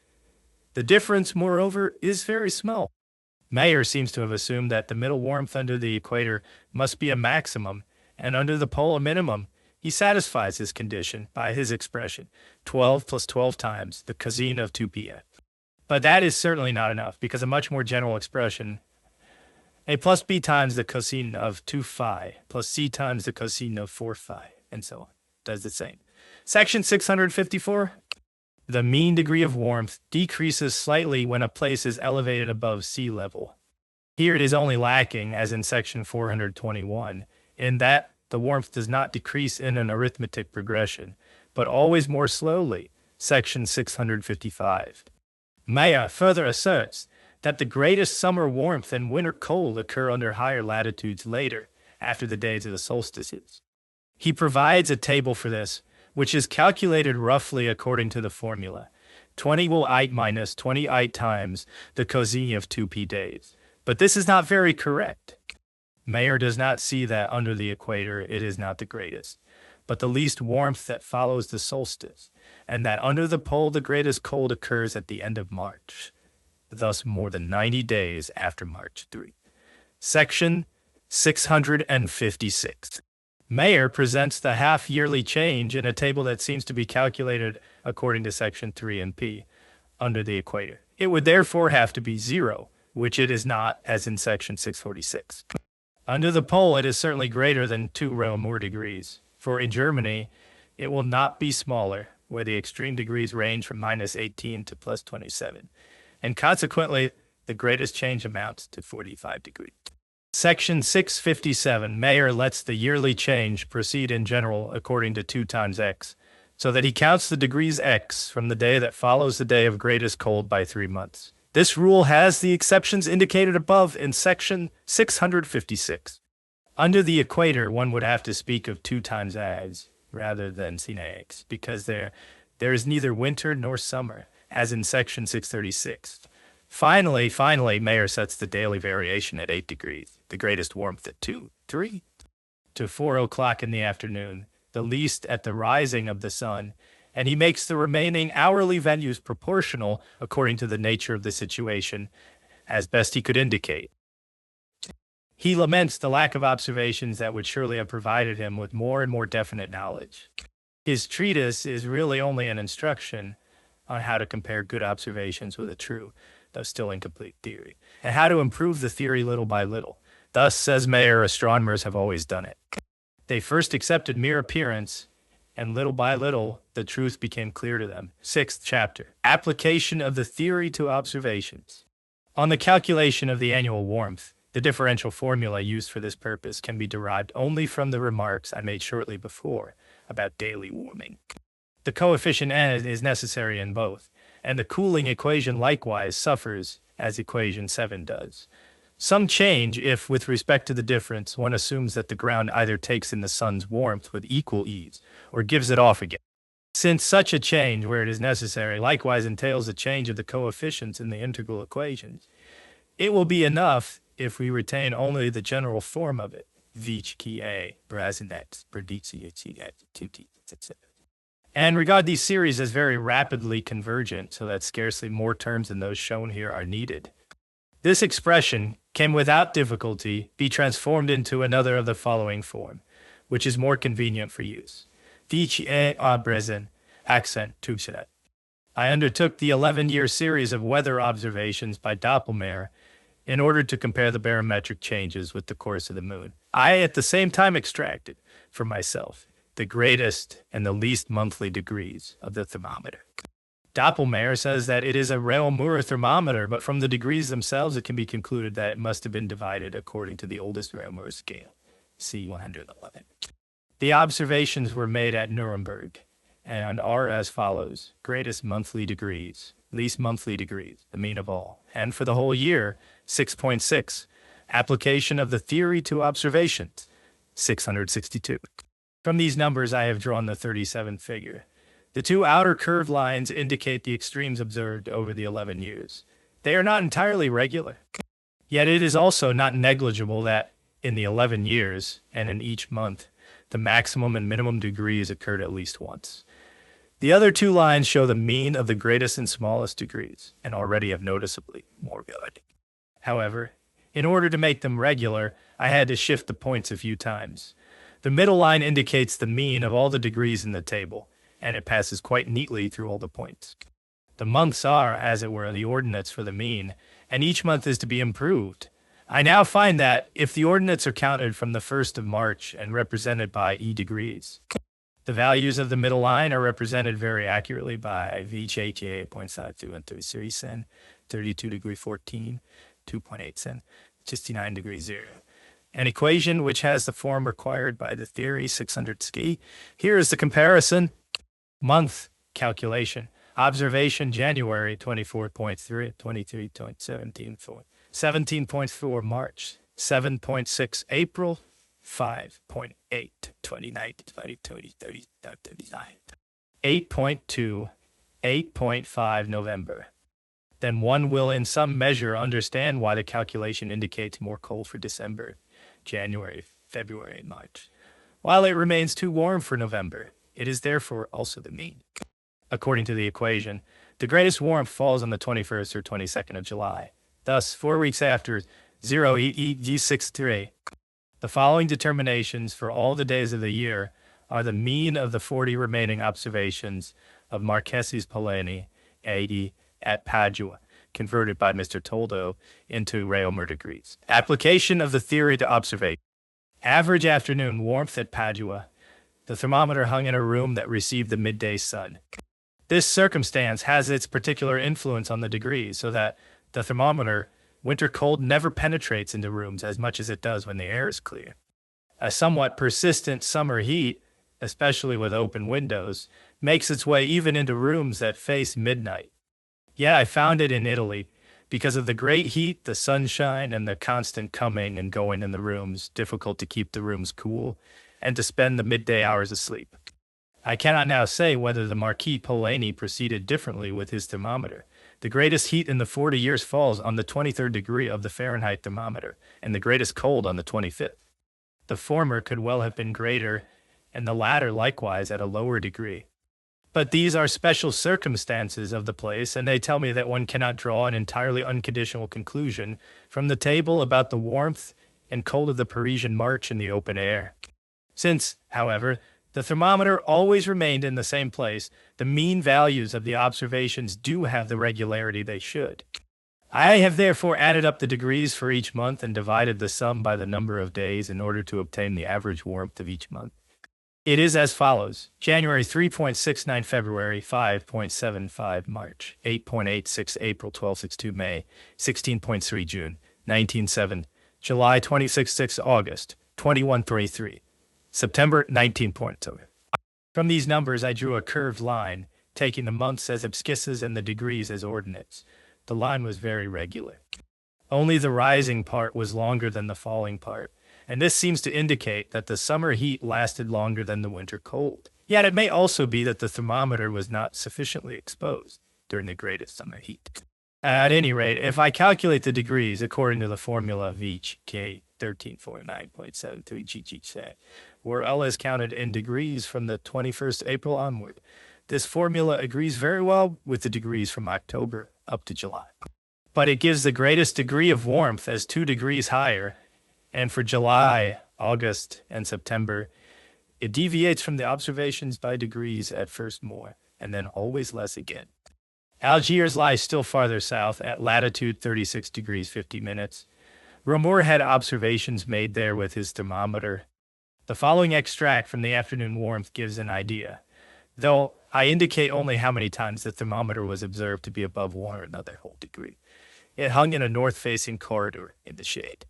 The difference, moreover, is very small. Mayer seems to have assumed that the middle warmth under the equator must be a maximum, and under the pole a minimum. He satisfies this condition by his expression, 12 plus 12 times the cosine of 2p. But that is certainly not enough, because a much more general expression, a plus b times the cosine of 2 phi plus c times the cosine of 4 phi, and so on, does the same. Section 654. The mean degree of warmth decreases slightly when a place is elevated above sea level. Here it is only lacking, as in section 421, in that the warmth does not decrease in an arithmetic progression, but always more slowly, section 655. Mayer further asserts that the greatest summer warmth and winter cold occur under higher latitudes later, after the days of the solstices. He provides a table for this, which is calculated roughly according to the formula, 20 minus 20 times the cosine of 2p days. But this is not very correct. Mayer does not see that under the equator it is not the greatest, but the least warmth that follows the solstice, and that under the pole the greatest cold occurs at the end of March, thus more than 90 days after March 3. Section 656. Mayer presents the half-yearly change in a table that seems to be calculated according to section 3 and p, under the equator. It would therefore have to be 0, which it is not, as in section 646. Under the pole, it is certainly greater than 2 or more degrees, for in Germany, it will not be smaller, where the extreme degrees range from minus 18 to plus 27, and consequently, the greatest change amounts to 45 degrees. Section 657, Mayer lets the yearly change proceed in general according to 2 times x, so that he counts the degrees x from the day that follows the day of greatest cold by 3 months. This rule has the exceptions indicated above in section 656. Under the equator, one would have to speak of 2 times as rather than sine x, because there is neither winter nor summer, as in section 636. Finally, Mayer sets the daily variation at 8 degrees, the greatest warmth at 2, 3, to 4 o'clock in the afternoon, the least at the rising of the sun, and he makes the remaining hourly values proportional according to the nature of the situation, as best he could indicate. He laments the lack of observations that would surely have provided him with more and more definite knowledge. His treatise is really only an instruction on how to compare good observations with a true, though still incomplete theory, and how to improve the theory little by little. Thus, says Mayer, astronomers have always done it. They first accepted mere appearance, and little by little, the truth became clear to them. 6th chapter. Application of the theory to observations. On the calculation of the annual warmth, the differential formula used for this purpose can be derived only from the remarks I made shortly before about daily warming. The coefficient n is necessary in both, and the cooling equation likewise suffers, as equation 7 does. Some change if, with respect to the difference, one assumes that the ground either takes in the sun's warmth with equal ease or gives it off again. Since such a change, where it is necessary, likewise entails a change of the coefficients in the integral equations, it will be enough if we retain only the general form of it, and regard these series as very rapidly convergent, so that scarcely more terms than those shown here are needed. This expression can without difficulty be transformed into another of the following form, which is more convenient for use. I undertook the 11-year series of weather observations by Doppelmayr in order to compare the barometric changes with the course of the moon. I at the same time extracted for myself the greatest and the least monthly degrees of the thermometer. Doppelmayr says that it is a Reaumur thermometer, but from the degrees themselves it can be concluded that it must have been divided according to the oldest Reaumur scale, C111. The observations were made at Nuremberg and are as follows: greatest monthly degrees, least monthly degrees, the mean of all, and for the whole year, 6.6. Application of the theory to observations, 662. From these numbers I have drawn the 37th figure. The two outer curved lines indicate the extremes observed over the 11 years. They are not entirely regular. Yet it is also not negligible that in the 11 years and in each month, the maximum and minimum degrees occurred at least once. The other two lines show the mean of the greatest and smallest degrees, and already have noticeably more good. However, in order to make them regular, I had to shift the points a few times. The middle line indicates the mean of all the degrees in the table, and it passes quite neatly through all the points. The months are, as it were, the ordinates for the mean, and each month is to be improved. I now find that if the ordinates are counted from the 1st of March and represented by E degrees, the values of the middle line are represented very accurately by VHA.52 and 33 cent, 32 degree 14, 2.8 cent, 69 degree 0. An equation which has the form required by the theory 600 ski. Here is the comparison. Month calculation. Observation January 24.3, 23.17, 17.4 March, 7.6 April, 5.8, 29, 20, 30, 39, 8.2, 8.5 November. Then one will in some measure understand why the calculation indicates more cold for December, January, February, and March, while it remains too warm for November. It is therefore also the mean. According to the equation, the greatest warmth falls on the 21st or 22nd of July. Thus, 4 weeks after 0 the following determinations for all the days of the year are the mean of the 40 remaining observations of Marques's Polani, 80, at Padua, converted by Mr. Toldo into Reaumur degrees. Application of the theory to observation. Average afternoon warmth at Padua. The thermometer hung in a room that received the midday sun. This circumstance has its particular influence on the degrees, so that the thermometer, winter cold, never penetrates into rooms as much as it does when the air is clear. A somewhat persistent summer heat, especially with open windows, makes its way even into rooms that face midnight. Yet I found it in Italy, because of the great heat, the sunshine, and the constant coming and going in the rooms, difficult to keep the rooms cool, and to spend the midday hours asleep. I cannot now say whether the Marquis Polani proceeded differently with his thermometer. The greatest heat in the 40 years falls on the 23rd degree of the Fahrenheit thermometer, and the greatest cold on the 25th. The former could well have been greater, and the latter likewise at a lower degree. But these are special circumstances of the place, and they tell me that one cannot draw an entirely unconditional conclusion from the table about the warmth and cold of the Parisian March in the open air. Since, however, the thermometer always remained in the same place, the mean values of the observations do have the regularity they should. I have therefore added up the degrees for each month and divided the sum by the number of days in order to obtain the average warmth of each month. It is as follows: January 3.69, February 5.75, March 8.86, April 12.62, May 16.3, June 19.7, July 26.6, August 21.33, September 19.2. From these numbers I drew a curved line, taking the months as abscisses and the degrees as ordinates. The line was very regular. Only the rising part was longer than the falling part, and this seems to indicate that the summer heat lasted longer than the winter cold. Yet it may also be that the thermometer was not sufficiently exposed during the greatest summer heat. At any rate, if I calculate the degrees according to the formula of each K 1349.73 GG, where L is counted in degrees from the 21st April onward, this formula agrees very well with the degrees from October up to July. But it gives the greatest degree of warmth as 2 degrees higher, and for July, August, and September, it deviates from the observations by degrees at first more, and then always less again. Algiers lies still farther south at latitude 36 degrees 50 minutes. Reaumur had observations made there with his thermometer. The following extract from the afternoon warmth gives an idea, though I indicate only how many times the thermometer was observed to be above 1 or another whole degree. It hung in a north-facing corridor in the shade.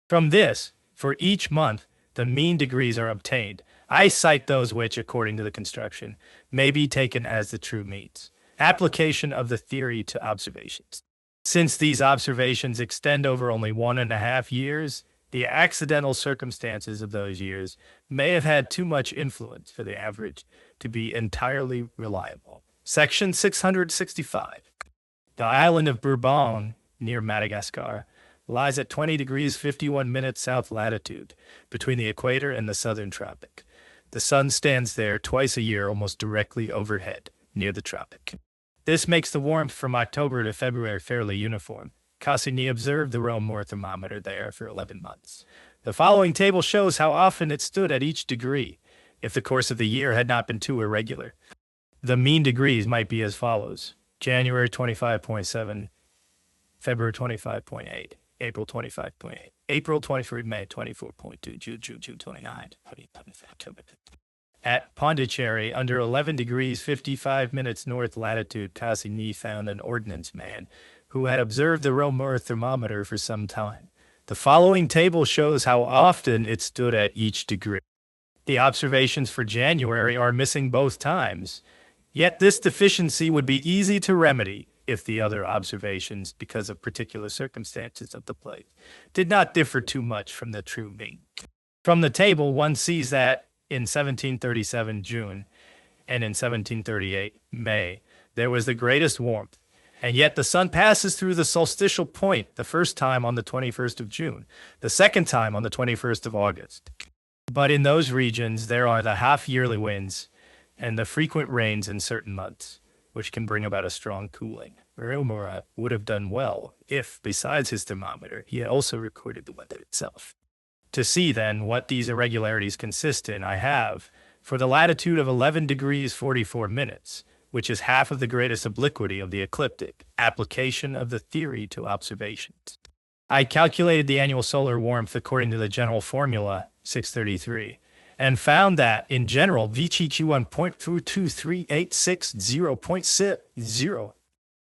From this, for each month, the mean degrees are obtained. I cite those which, according to the construction, may be taken as the true means. Application of the theory to observations. Since these observations extend over only 1.5 years, the accidental circumstances of those years may have had too much influence for the average to be entirely reliable. Section 665. The island of Bourbon, near Madagascar, lies at 20 degrees 51 minutes south latitude, between the equator and the southern tropic. The sun stands there twice a year almost directly overhead, near the tropic. This makes the warmth from October to February fairly uniform. Cassini observed the Reaumur thermometer there for 11 months. The following table shows how often it stood at each degree, if the course of the year had not been too irregular. The mean degrees might be as follows: January 25.7, February 25.8, April 25.8, April 23, May 24.2, June 29, October. At Pondicherry, under 11 degrees 55 minutes north latitude, Cassini found an ordnance man who had observed the Reaumur thermometer for some time. The following table shows how often it stood at each degree. The observations for January are missing both times, yet this deficiency would be easy to remedy if the other observations, because of particular circumstances of the place, did not differ too much from the true mean. From the table, one sees that in 1737 June and in 1738 May, there was the greatest warmth, and yet the sun passes through the solstitial point the first time on the 21st of June, the second time on the 21st of August. But in those regions, there are the half-yearly winds and the frequent rains in certain months, which can bring about a strong cooling. Reaumur would have done well if, besides his thermometer, he had also recorded the weather itself. To see, then, what these irregularities consist in, I have, for the latitude of 11 degrees 44 minutes, which is half of the greatest obliquity of the ecliptic, application of the theory to observations. I calculated the annual solar warmth according to the general formula, 633, and found that, in general, VGQ 1.22386.0.60.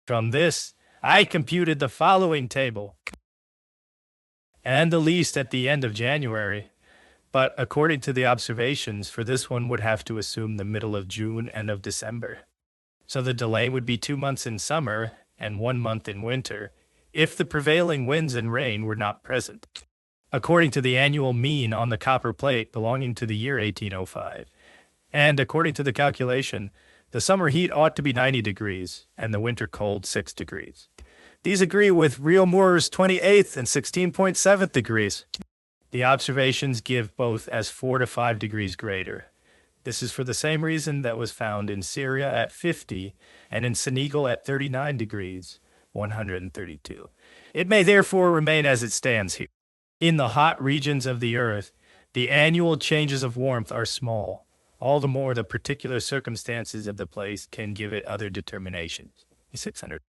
From this, I computed the following table, and the least at the end of January, but according to the observations, for this one would have to assume the middle of June and of December. So the delay would be 2 months in summer and 1 month in winter, if the prevailing winds and rain were not present. According to the annual mean on the copper plate belonging to the year 1805, and according to the calculation, the summer heat ought to be 90 degrees and the winter cold 6 degrees. These agree with Reaumur's 28th and 16.7 degrees. The observations give both as 4 to 5 degrees greater. This is for the same reason that was found in Syria at 50 and in Senegal at 39 degrees, 132. It may therefore remain as it stands here. In the hot regions of the earth, the annual changes of warmth are small. All the more the particular circumstances of the place can give it other determinations. 600.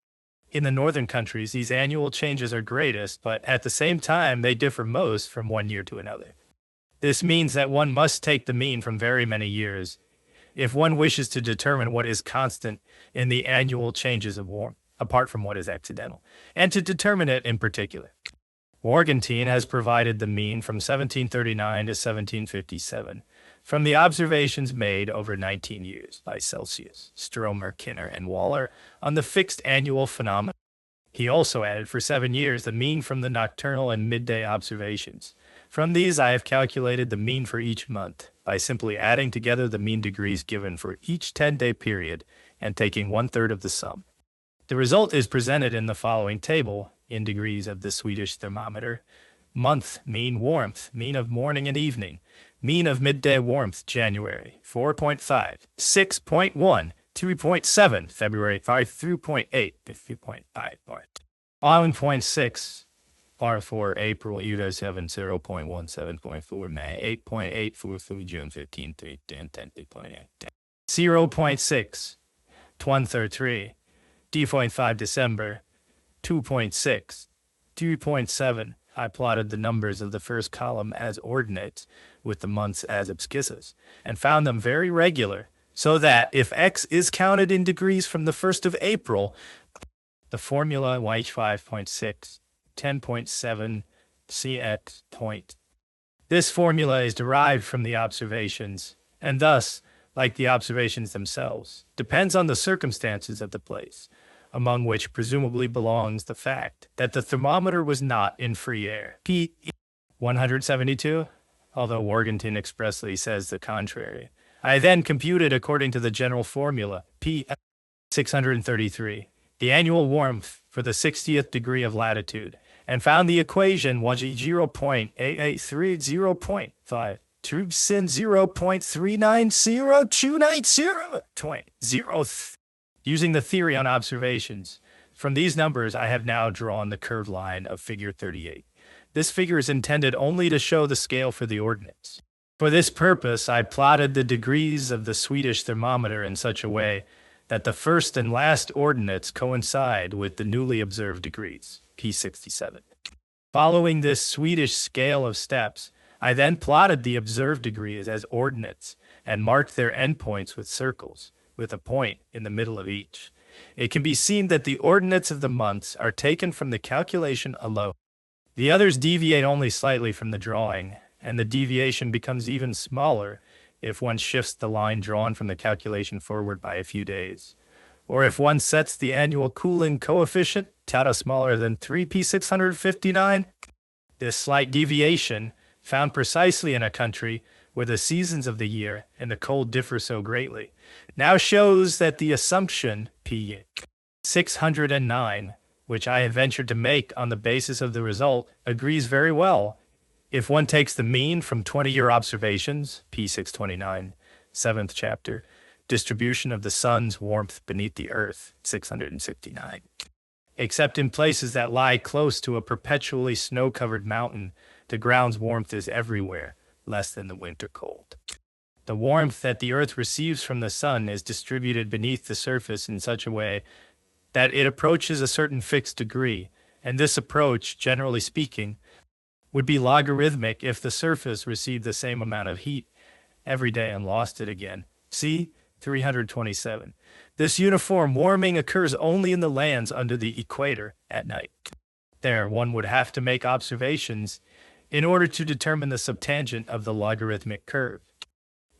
In the northern countries, these annual changes are greatest, but at the same time, they differ most from one year to another. This means that one must take the mean from very many years if one wishes to determine what is constant in the annual changes of warmth, apart from what is accidental, and to determine it in particular. Morgentine has provided the mean from 1739 to 1757 From the observations made over 19 years by Celsius, Stromer, Kinner, and Waller on the fixed annual phenomena. He also added for 7 years the mean from the nocturnal and midday observations. From these, I have calculated the mean for each month by simply adding together the mean degrees given for each 10-day period and taking 1/3 of the sum. The result is presented in the following table in degrees of the Swedish thermometer. Month, mean warmth, mean of morning and evening, mean of midday warmth, January, 4.5, 6.1, 3.7, February, 5.8, 3.5, 11.6, R4, April, Utah 7, 0.1, 7.4, May, 8.8, 4, June 15, 3, 10, 10.8, 0.6, 133, D.5 December, 2.6, 2.7. I plotted the numbers of the first column as ordinates with the months as abscissas and found them very regular, so that if X is counted in degrees from the 1st of April, the formula Y5.6, 10.7, CX point. This formula is derived from the observations, and thus, like the observations themselves, depends on the circumstances of the place, among which presumably belongs the fact that the thermometer was not in free air. P 172, although Worthington expressly says the contrary. I then computed according to the general formula, P 633, the annual warmth for the 60th degree of latitude, and found the equation was 0.883, 0.5, 0.390, using the theory on observations. From these numbers, I have now drawn the curved line of figure 38. This figure is intended only to show the scale for the ordinates. For this purpose, I plotted the degrees of the Swedish thermometer in such a way that the first and last ordinates coincide with the newly observed degrees, P67. Following this Swedish scale of steps, I then plotted the observed degrees as ordinates and marked their endpoints with circles, with a point in the middle of each. It can be seen that the ordinates of the months are taken from the calculation alone. The others deviate only slightly from the drawing, and the deviation becomes even smaller if one shifts the line drawn from the calculation forward by a few days, or if one sets the annual cooling coefficient tau smaller than 3p659. This slight deviation, found precisely in a country where the seasons of the year and the cold differ so greatly, now shows that the assumption P 609, which I have ventured to make on the basis of the result, agrees very well if one takes the mean from 20-year observations, P629, 7th chapter, distribution of the sun's warmth beneath the earth, 669. Except in places that lie close to a perpetually snow-covered mountain, the ground's warmth is everywhere less than the winter cold. The warmth that the earth receives from the sun is distributed beneath the surface in such a way that it approaches a certain fixed degree, and this approach, generally speaking, would be logarithmic if the surface received the same amount of heat every day and lost it again. See 327. This uniform warming occurs only in the lands under the equator at night. There, one would have to make observations in order to determine the subtangent of the logarithmic curve.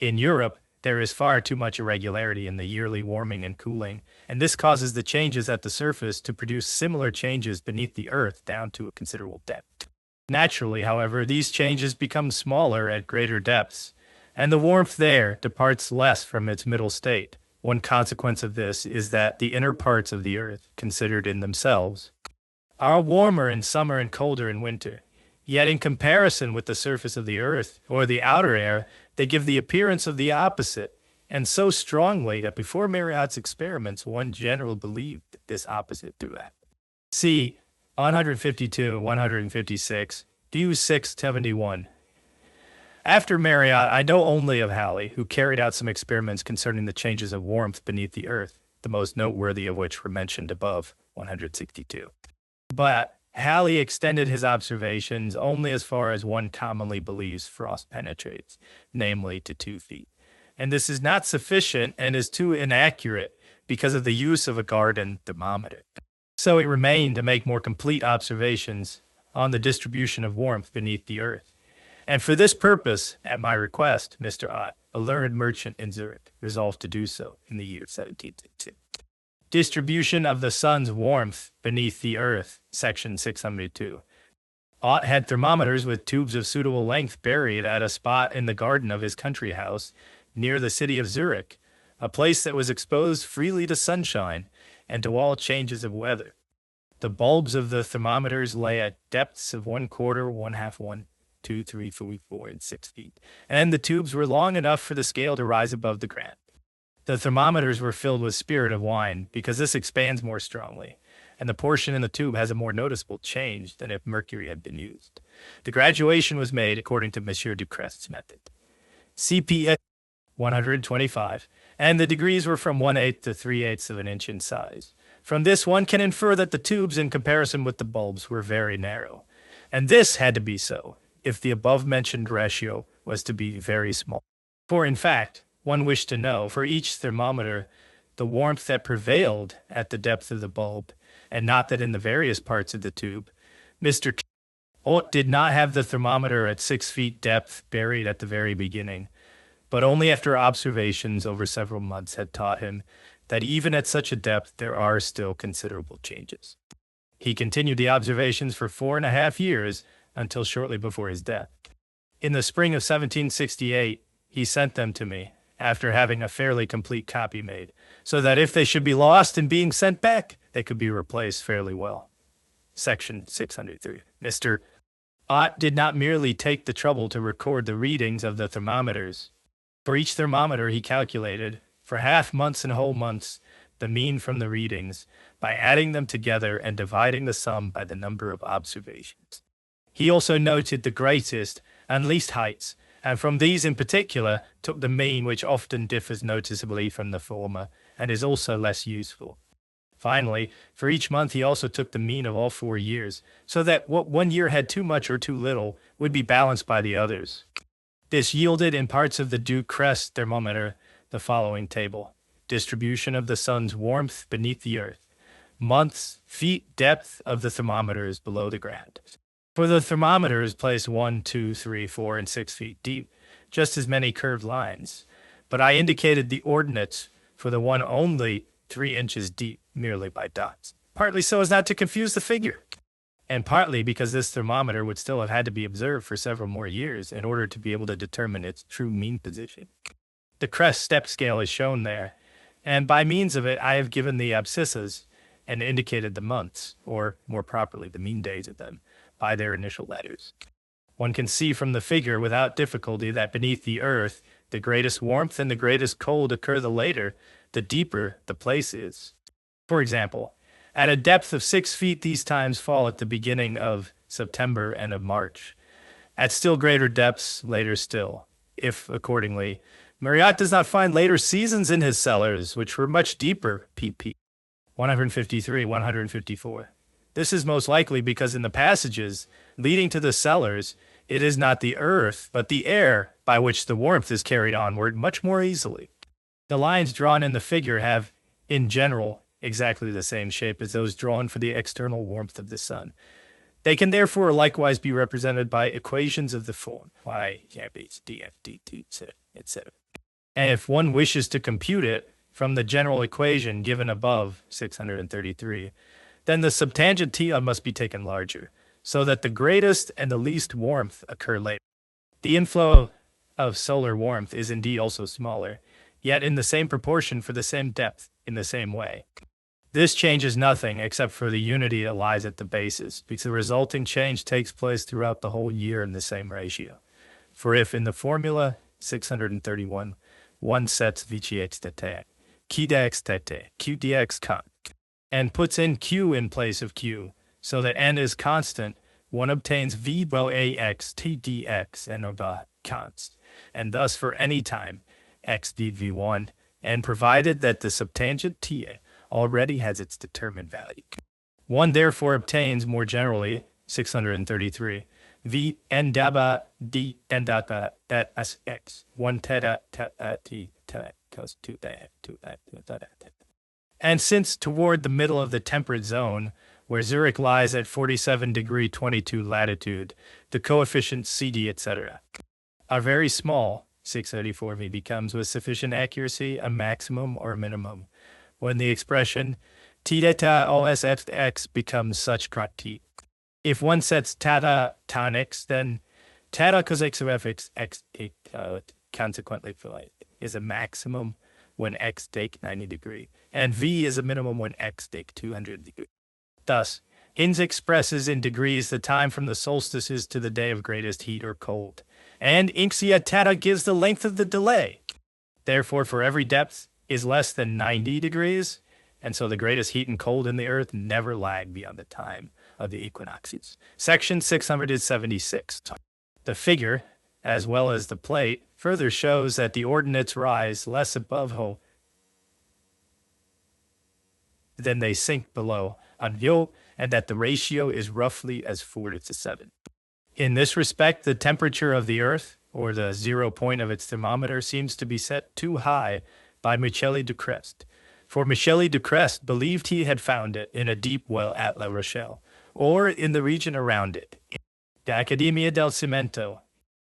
In Europe, there is far too much irregularity in the yearly warming and cooling, and this causes the changes at the surface to produce similar changes beneath the earth down to a considerable depth. Naturally, however, these changes become smaller at greater depths, and the warmth there departs less from its middle state. One consequence of this is that the inner parts of the earth, considered in themselves, are warmer in summer and colder in winter. Yet in comparison with the surface of the earth, or the outer air, they give the appearance of the opposite, and so strongly that before Marriott's experiments, one generally believed that this opposite throughout. See 152, 156, D 671. After Marriott, I know only of Halley, who carried out some experiments concerning the changes of warmth beneath the earth, the most noteworthy of which were mentioned above, 162. But Halley extended his observations only as far as one commonly believes frost penetrates, namely to 2 feet. And this is not sufficient and is too inaccurate because of the use of a garden thermometer. So it remained to make more complete observations on the distribution of warmth beneath the earth. And for this purpose, at my request, Mr. Ott a learned merchant in Zurich, resolved to do so in the year 1762. Distribution of the sun's warmth beneath the earth, section 602. Ott had thermometers with tubes of suitable length buried at a spot in the garden of his country house near the city of Zurich, a place that was exposed freely to sunshine and to all changes of weather. The bulbs of the thermometers lay at depths of 1/4, 1/2, 1, 2, 3, 4, 4, and 6 feet, and the tubes were long enough for the scale to rise above the ground. The thermometers were filled with spirit of wine because this expands more strongly, and the portion in the tube has a more noticeable change than if mercury had been used. The graduation was made according to Monsieur Ducrest's method. CPS 125, and the degrees were from 1/8 to 3/8 of an inch in size. From this, one can infer that the tubes, in comparison with the bulbs, were very narrow. And this had to be so, if the above-mentioned ratio was to be very small. For, in fact, one wished to know, for each thermometer, the warmth that prevailed at the depth of the bulb, and not that in the various parts of the tube. Mr. Ott did not have the thermometer at 6 feet depth buried at the very beginning, but only after observations over several months had taught him that even at such a depth there are still considerable changes. He continued the observations for 4.5 years until shortly before his death. In the spring of 1768, he sent them to me, after having a fairly complete copy made, so that if they should be lost in being sent back, they could be replaced fairly well. Section 603. Mr. Ott did not merely take the trouble to record the readings of the thermometers. For each thermometer he calculated, for half months and whole months, the mean from the readings, by adding them together and dividing the sum by the number of observations. He also noted the greatest and least heights, and from these in particular took the mean, which often differs noticeably from the former, and is also less useful. Finally, for each month he also took the mean of all 4 years, so that what one year had too much or too little would be balanced by the others. This yielded in parts of the Ducrest thermometer the following table: distribution of the sun's warmth beneath the earth, months, feet, depth of the thermometers below the ground. For the thermometers placed 1, 2, 3, 4, and 6 feet deep, just as many curved lines, but I indicated the ordinates for the one only 3 inches deep merely by dots, partly so as not to confuse the figure, and partly because this thermometer would still have had to be observed for several more years in order to be able to determine its true mean position. The crest step scale is shown there, and by means of it I have given the abscissas and indicated the months, or more properly the mean days of them, by their initial letters. One can see from the figure without difficulty that beneath the earth the greatest warmth and the greatest cold occur the later, the deeper the place is. For example, at a depth of 6 feet these times fall at the beginning of September and of March. At still greater depths, later still, if, accordingly, Marriott does not find later seasons in his cellars, which were much deeper, pp. 153, 154. This is most likely because in the passages leading to the cellars, it is not the earth, but the air by which the warmth is carried onward much more easily. The lines drawn in the figure have, in general, exactly the same shape as those drawn for the external warmth of the sun. They can therefore likewise be represented by equations of the form y, df, dt, etc. And if one wishes to compute it from the general equation given above, 633, then the subtangent θ must be taken larger, so that the greatest and the least warmth occur later. The inflow of solar warmth is indeed also smaller, yet in the same proportion for the same depth, in the same way. This changes nothing except for the unity that lies at the basis, because the resulting change takes place throughout the whole year in the same ratio. For if in the formula 631, one sets vitiates tete, qdx tete, qdx con, and puts in q in place of q, so that n is constant, one obtains v rho ax t dx and over const, and thus for any time x dv1, and provided that the subtangent t already has its determined value. One therefore obtains more generally 633 v n daba d n data at x 1 theta t theta cos 2 theta. And since toward the middle of the temperate zone, where Zurich lies at 47 degree 22 latitude, the coefficients CD, etc., are very small, 634 V becomes with sufficient accuracy a maximum or minimum when the expression t theta osx becomes such t. If one sets theta tan x, then theta cos x of fx x consequently is a maximum when x take 90 degree, and v is a minimum when x take 200 degree. Thus, Hinz expresses in degrees the time from the solstices to the day of greatest heat or cold, and Inxia theta gives the length of the delay. Therefore, for every depth is less than 90 degrees, and so the greatest heat and cold in the earth never lag beyond the time of the equinoxes. Section 676. The figure, as well as the plate, further shows that the ordinates rise less above Ho than they sink below on Vyo, and that the ratio is roughly as 4:7. In this respect, the temperature of the earth, or the 0 point of its thermometer, seems to be set too high by Michel de Crest. For Michel de Crest believed he had found it in a deep well at La Rochelle, or in the region around it. De Academia del Cimento,